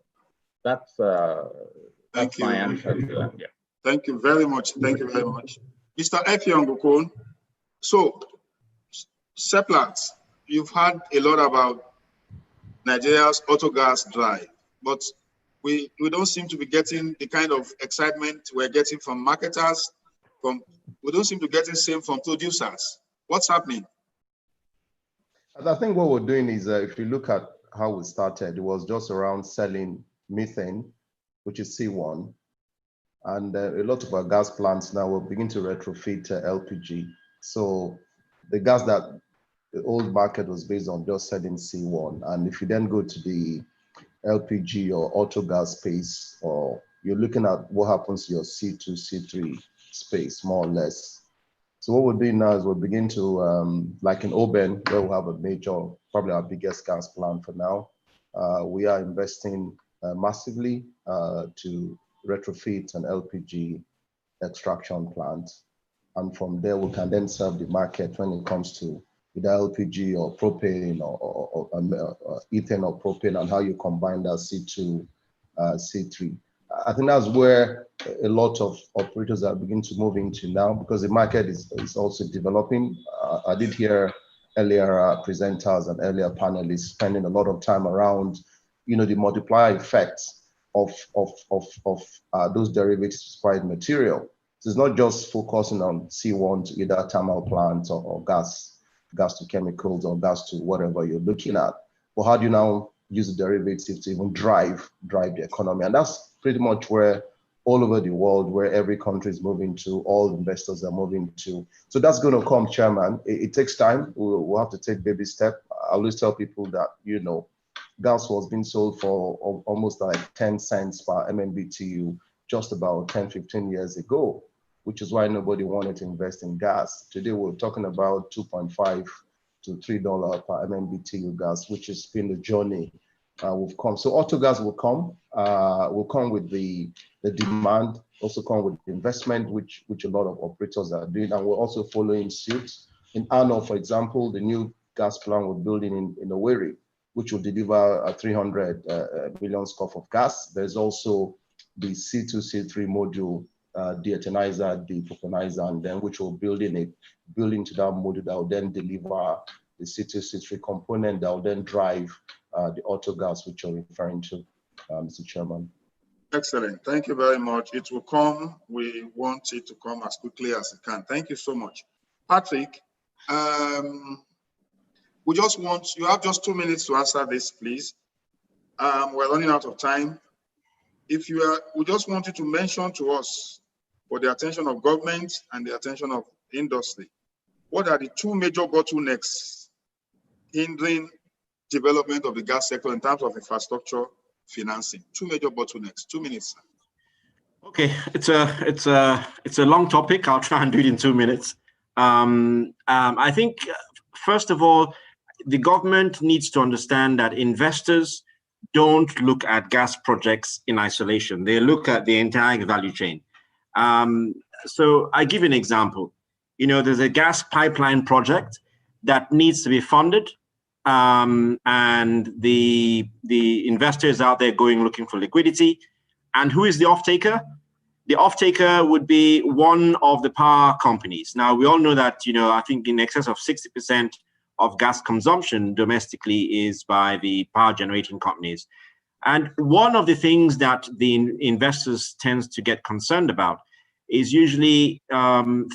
that's my answer to that. Yeah. Thank you very much. Thank you very much. Mr. Efiongokon, so Seplat, you've heard a lot about Nigeria's auto gas drive, but we don't seem to be getting the kind of excitement we're getting from marketers, we don't seem to get the same from producers. What's happening? I think what we're doing is, if you look at how we started, it was just around selling methane, which is C1. And a lot of our gas plants now will begin to retrofit LPG. So the gas that the old market was based on just selling C1. And if you then go to the LPG or auto gas space, or you're looking at what happens to your C2, C3 space, more or less. So what we're doing now is we're beginning to, like in Oben, where we have a major, probably our biggest gas plant for now, we are investing massively to retrofit an LPG extraction plant. And from there, we can then serve the market when it comes to either LPG or propane or ethane or propane, and how you combine that C2, C3. I think that's where a lot of operators are beginning to move into now, because the market is also developing. I did hear earlier presenters and earlier panelists spending a lot of time around, the multiplier effects of those derivative material. So it's not just focusing on C1 to either thermal plants or gas to chemicals or gas to whatever you're looking at. But how do you now use the derivatives to even drive the economy? And that's pretty much where all over the world, where every country is moving to, all investors are moving to. So that's going to come, Chairman. It takes time. We'll have to take baby steps. I always tell people that, gas was being sold for almost like 10 cents per MMBTU just about 10, 15 years ago, which is why nobody wanted to invest in gas. Today, we're talking about $2.5 to $3 per MMBTU gas, which has been the journey we've come. So auto gas will come with the demand, also come with the investment, which a lot of operators are doing, and we're also following suit. In Ano, for example, the new gas plant we're building in Owerri, which will deliver 300 million scoop of gas. There's also the C2, C3 module, deethanizer, depurponizer, and then which will build into that module that will then deliver the C2, C3 component that will then drive the auto gas, which you're referring to, Mr. Chairman. Excellent. Thank you very much. It will come. We want it to come as quickly as it can. Thank you so much. Patrick, you have just 2 minutes to answer this, please. We're running out of time. We just want you to mention to us, for the attention of government and the attention of industry, what are the two major bottlenecks hindering development of the gas sector in terms of infrastructure financing? Two major bottlenecks. 2 minutes. Okay, it's a long topic. I'll try and do it in 2 minutes. I think first of all, the government needs to understand that investors don't look at gas projects in isolation. They look at the entire value chain. So I give you an example. You know, there's a gas pipeline project that needs to be funded, and the investors out there going looking for liquidity. And who is the off-taker? The off-taker would be one of the power companies. Now, we all know that, you know, I think in excess of 60% of gas consumption domestically is by the power generating companies. And one of the things that the investors tends to get concerned about is usually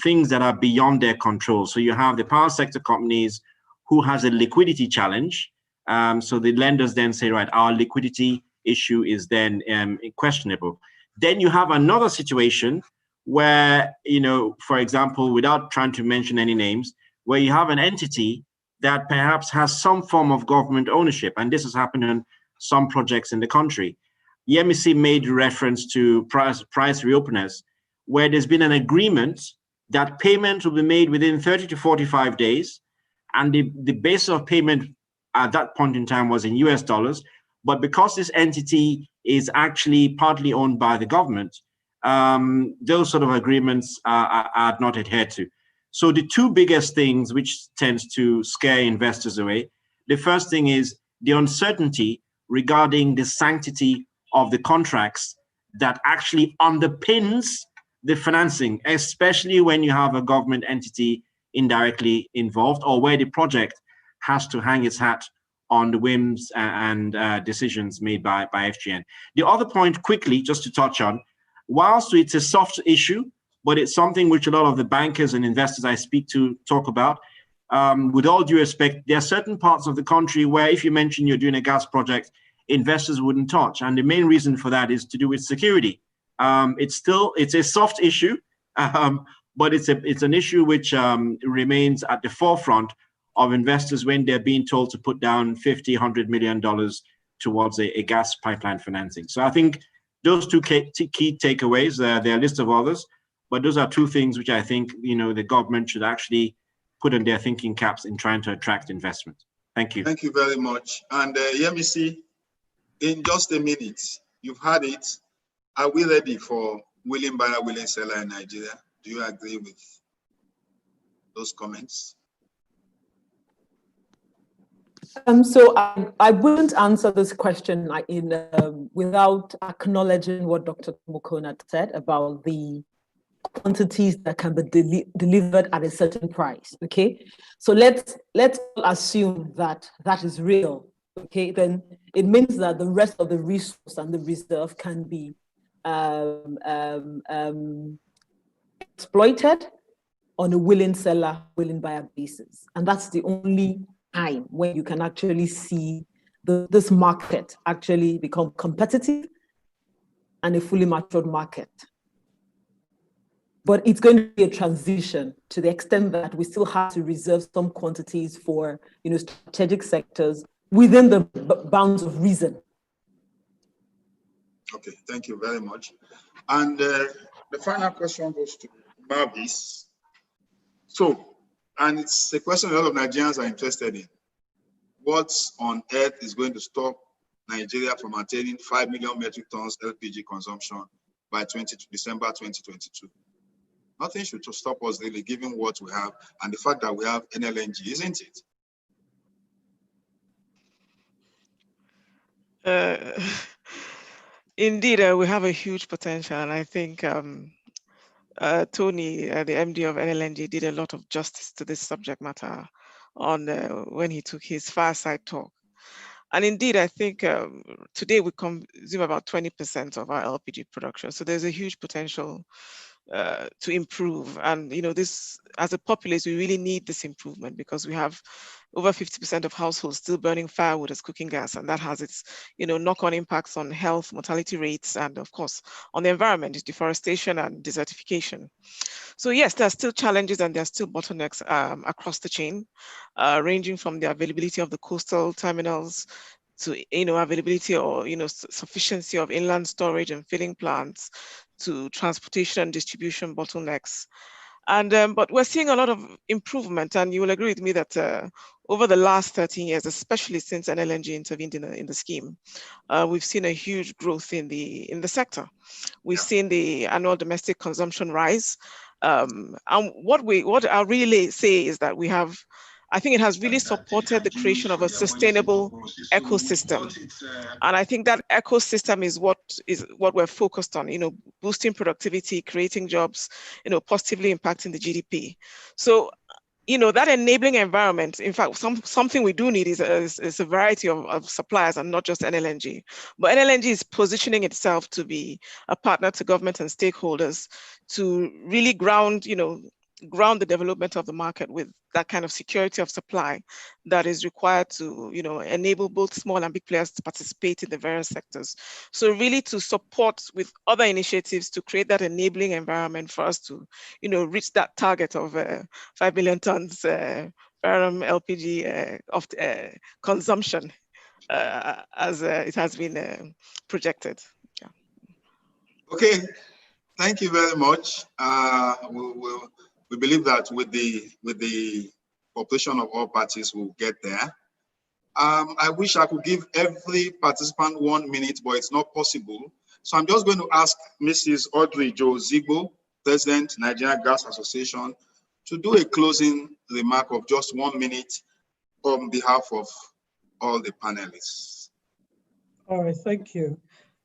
things that are beyond their control. So you have the power sector companies who has a liquidity challenge. So the lenders then say, right, our liquidity issue is then questionable. Then you have another situation where, you know, for example, without trying to mention any names, where you have an entity that perhaps has some form of government ownership. And this has happened on some projects in the country. Yemisi made reference to price reopeners, where there's been an agreement that payment will be made within 30 to 45 days. And the basis of payment at that point in time was in US dollars. But because this entity is actually partly owned by the government, those sort of agreements are not adhered to. So the two biggest things which tends to scare investors away, the first thing is the uncertainty regarding the sanctity of the contracts that actually underpins the financing, especially when you have a government entity indirectly involved, or where the project has to hang its hat on the whims and decisions made by FGN. The other point, quickly, just to touch on, whilst it's a soft issue, but it's something which a lot of the bankers and investors I speak to talk about. With all due respect, there are certain parts of the country where if you mention you're doing a gas project, investors wouldn't touch. And the main reason for that is to do with security. It's a soft issue, but it's an issue which remains at the forefront of investors when they're being told to put down $50, $100 million towards a gas pipeline financing. So I think those two key takeaways, there are a list of others, but those are two things which I think, you know, the government should actually put on their thinking caps in trying to attract investment. Thank you. Thank you very much. And Yemisi, in just a minute, you've had it. Are we ready for willing buyer, willing seller in Nigeria? Do you agree with those comments? So I wouldn't answer this question without acknowledging what Dr. Mokona said about the quantities that can be delivered at a certain price. Okay, so let's assume that that is real. Okay, then it means that the rest of the resource and the reserve can be exploited on a willing seller, willing buyer basis, and that's the only time when you can actually see this market actually become competitive and a fully matured market. But it's going to be a transition to the extent that we still have to reserve some quantities for, you know, strategic sectors within the bounds of reason. Okay, thank you very much. And the final question goes to Mavis. So, and it's a question a lot of Nigerians are interested in. What on earth is going to stop Nigeria from attaining 5 million metric tons LPG consumption by December 2022? Nothing should stop us really, given what we have and the fact that we have NLNG, isn't it? Indeed, we have a huge potential, and I think Tony, the MD of NLNG, did a lot of justice to this subject matter on when he took his fireside talk. And indeed, I think today we consume about 20% of our LPG production. So there's a huge potential to improve. And, you know, this, as a populace, we really need this improvement because we have over 50% of households still burning firewood as cooking gas. And that has its, you know, knock-on impacts on health, mortality rates, and of course, on the environment, deforestation and desertification. So yes, there are still challenges and there are still bottlenecks across the chain, ranging from the availability of the coastal terminals to, you know, availability or, you know, sufficiency of inland storage and filling plants, to transportation and distribution bottlenecks. And but we're seeing a lot of improvement, and you will agree with me that over the last 13 years, especially since NLNG intervened in the scheme, we've seen a huge growth in the sector. We've seen the annual domestic consumption rise. And what I'll really say is that I think it has really supported the creation of a sustainable ecosystem. And I think that ecosystem is what we're focused on, boosting productivity, creating jobs, positively impacting the GDP. So, that enabling environment, in fact, something we do need is a variety of suppliers and not just NLNG. But NLNG is positioning itself to be a partner to government and stakeholders to really ground the development of the market with that kind of security of supply that is required to, enable both small and big players to participate in the various sectors. So really to support with other initiatives to create that enabling environment for us to, reach that target of 5 million tons per annum LPG of consumption as it has been projected. Yeah. Okay, thank you very much. We believe that with the cooperation of all parties, we'll get there. I wish I could give every participant 1 minute, but it's not possible. So I'm just going to ask Mrs. Audrey Jo Zigbo, President, Nigerian Gas Association, to do a closing remark of just 1 minute on behalf of all the panelists. All right, thank you.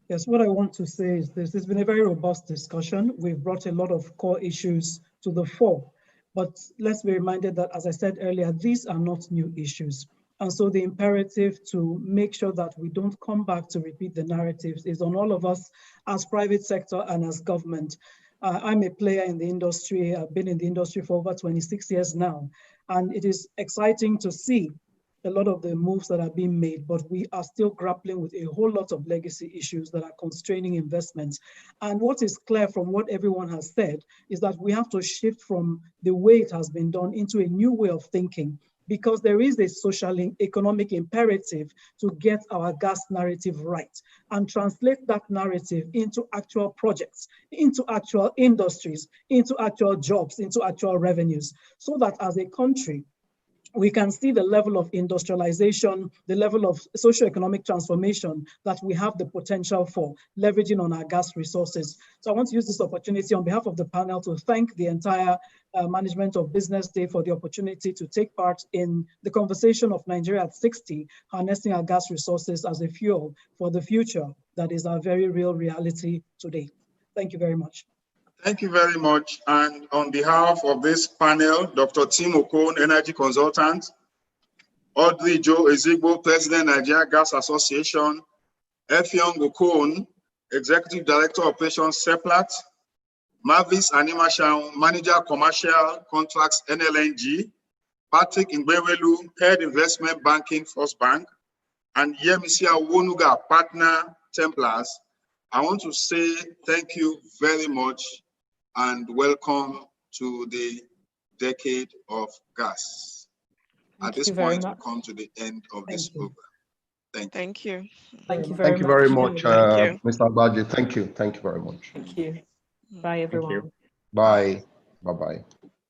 Yes, what I want to say is this has been a very robust discussion. We've brought a lot of core issues to the fore, but let's be reminded that, as I said earlier, these are not new issues. And so the imperative to make sure that we don't come back to repeat the narratives is on all of us as private sector and as government. I'm a player in the industry. I've been in the industry for over 26 years now, and it is exciting to see a lot of the moves that are being made, but we are still grappling with a whole lot of legacy issues that are constraining investments. And what is clear from what everyone has said is that we have to shift from the way it has been done into a new way of thinking, because there is a social and economic imperative to get our gas narrative right and translate that narrative into actual projects, into actual industries, into actual jobs, into actual revenues, so that as a country, we can see the level of industrialization, the level of socioeconomic transformation that we have the potential for, leveraging on our gas resources. So I want to use this opportunity on behalf of the panel to thank the entire management of Business Day for the opportunity to take part in the conversation of Nigeria at 60, harnessing our gas resources as a fuel for the future that is our very real reality today. Thank you very much. Thank you very much. And on behalf of this panel, Dr. Tim Okon, Energy Consultant, Audrey Jo Ezigbo, President, Nigeria Gas Association, Effiong Okon, Executive Director, Operations, Seplat, Mavis Animashaun, Manager, Commercial Contracts, NLNG, Patrick Ngbewelu, Head Investment Banking, First Bank, and Yemisi Awonuga, Partner, Templars. I want to say thank you very much and welcome to the decade of gas. At this point, we come to the end of this program. Thank you. Thank you. Thank you very much. Mr. Agbaje. Thank you. Thank you very much. Thank you. Bye, everyone. Bye. Bye-bye.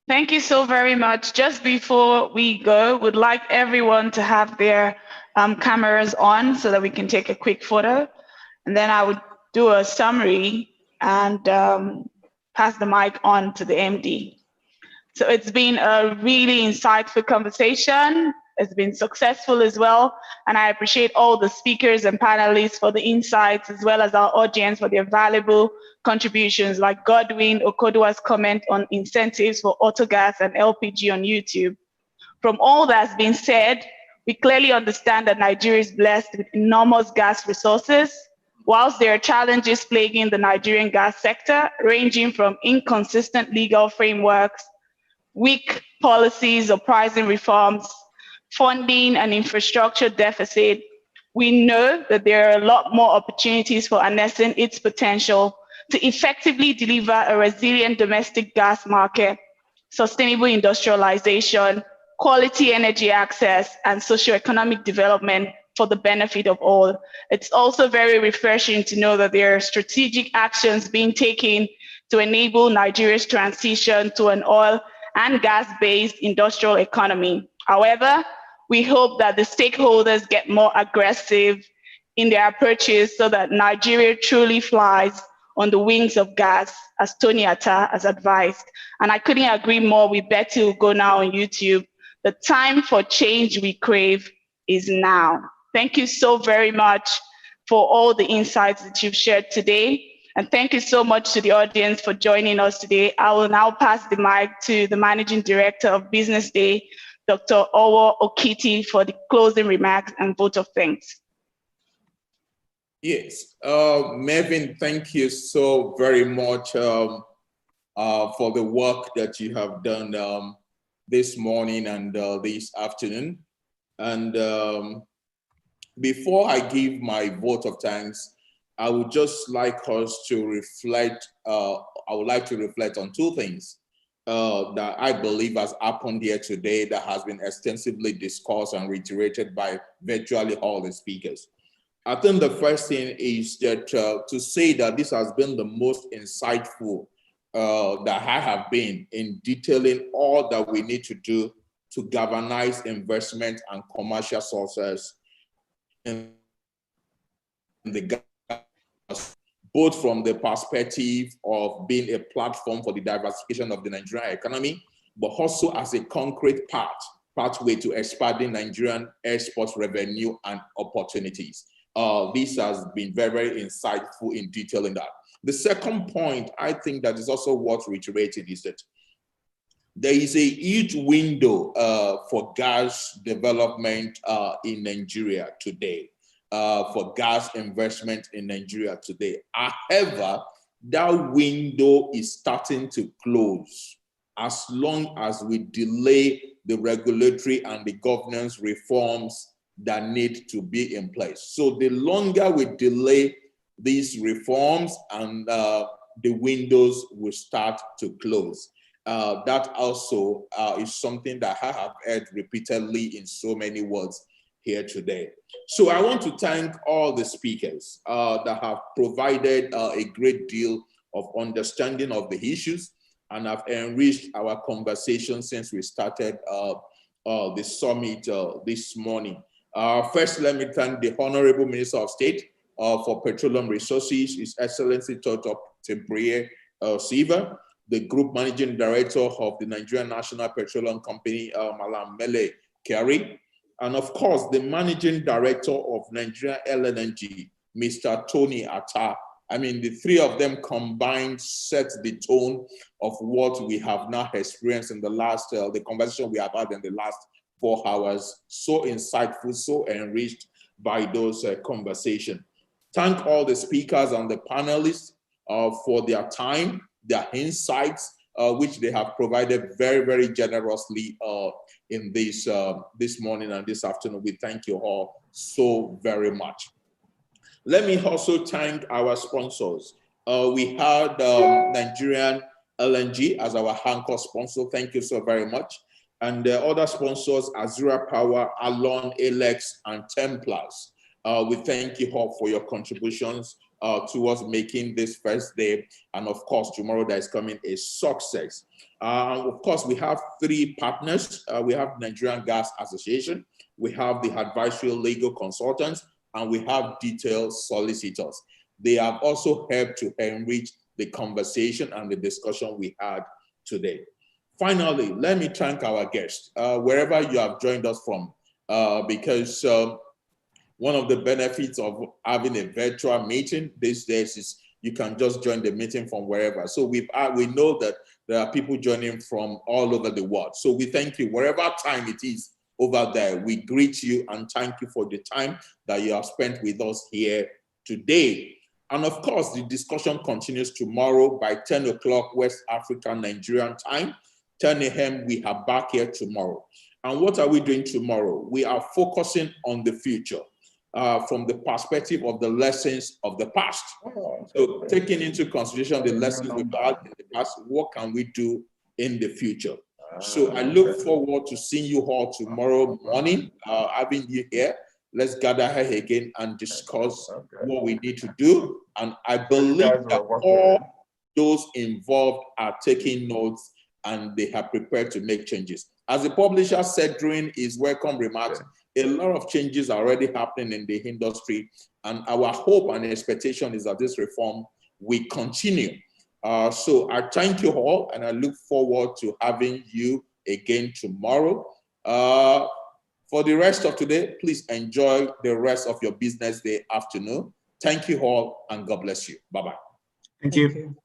Thank you so very much. Just before we go, would like everyone to have their cameras on so that we can take a quick photo. And then I would do a summary and pass the mic on to the MD. So it's been a really insightful conversation. It's been successful as well. And I appreciate all the speakers and panelists for the insights, as well as our audience for their valuable contributions, like Godwin Okodua's comment on incentives for autogas and LPG on YouTube. From all that's been said, we clearly understand that Nigeria is blessed with enormous gas resources, whilst there are challenges plaguing the Nigerian gas sector, ranging from inconsistent legal frameworks, weak policies or pricing reforms, funding and infrastructure deficit. We know that there are a lot more opportunities for harnessing its potential to effectively deliver a resilient domestic gas market, sustainable industrialization, quality energy access, and socioeconomic development for the benefit of all. It's also very refreshing to know that there are strategic actions being taken to enable Nigeria's transition to an oil and gas-based industrial economy. However, we hope that the stakeholders get more aggressive in their approaches so that Nigeria truly flies on the wings of gas, as Tony Atta has advised. And I couldn't agree more with Betty, who go now on YouTube. The time for change we crave is now. Thank you so very much for all the insights that you've shared today. And thank you so much to the audience for joining us today. I will now pass the mic to the Managing Director of Business Day, Dr. Owo Okiti, for the closing remarks and vote of thanks. Yes, Mervyn, thank you so very much for the work that you have done this morning and this afternoon. And before I give my vote of thanks, I would just like us to reflect, I would like to reflect on two things that I believe has happened here today that has been extensively discussed and reiterated by virtually all the speakers. I think the first thing is that to say that this has been the most insightful that I have been in detailing all that we need to do to galvanize investment and commercial sources in the gas, both from the perspective of being a platform for the diversification of the Nigerian economy, but also as a concrete pathway to expanding Nigerian export revenue and opportunities. This has been very, very insightful in detailing that. The second point I think that is also worth reiterating is that there is a huge window for gas development in Nigeria today, for gas investment in Nigeria today. However, that window is starting to close as long as we delay the regulatory and the governance reforms that need to be in place. So the longer we delay these reforms, and the windows will start to close. That also is something that I have heard repeatedly in so many words here today. So I want to thank all the speakers that have provided a great deal of understanding of the issues and have enriched our conversation since we started the summit this morning. First, let me thank the Honorable Minister of State for Petroleum Resources, His Excellency Dr. Tempriye Siva, the Group Managing Director of the Nigerian National Petroleum Company, Malam Mele Kari, and of course, the Managing Director of Nigeria LNG, Mr. Tony Atta. I mean, the three of them combined set the tone of what we have now experienced in the last, the conversation we have had in the last 4 hours. So insightful, so enriched by those conversations. Thank all the speakers and the panelists for their time, their insights, which they have provided very, very generously in this, this morning and this afternoon. We thank you all so very much. Let me also thank our sponsors. We had Nigerian LNG as our anchor sponsor. Thank you so very much. And the other sponsors, Azura Power, Alon, Alex, and Templars. We thank you all for your contributions towards making this first day, and of course, tomorrow that is coming, a success. Of course, we have 3 partners. We have Nigerian Gas Association, we have the advisory legal consultants, and we have detailed solicitors. They have also helped to enrich the conversation and the discussion we had today. Finally, let me thank our guests, wherever you have joined us from, because one of the benefits of having a virtual meeting these days is you can just join the meeting from wherever. So we know that there are people joining from all over the world. So we thank you, wherever time it is over there. We greet you and thank you for the time that you have spent with us here today. And of course, the discussion continues tomorrow by 10 o'clock West African Nigerian time. 10 a.m. we are back here tomorrow. And what are we doing tomorrow? We are focusing on the future from the perspective of the lessons of the past. So taking into consideration the lessons we've had in the past, what can we do in the future? So I look forward to seeing you all tomorrow morning, having you here. Let's gather here again and discuss what we need to do. And I believe that all those involved are taking notes and they are prepared to make changes. As the publisher said during his welcome remarks, a lot of changes are already happening in the industry. And our hope and expectation is that this reform we continue. So I thank you all, and I look forward to having you again tomorrow. For the rest of today, please enjoy the rest of your business day afternoon. Thank you all, and God bless you. Bye-bye. Thank you.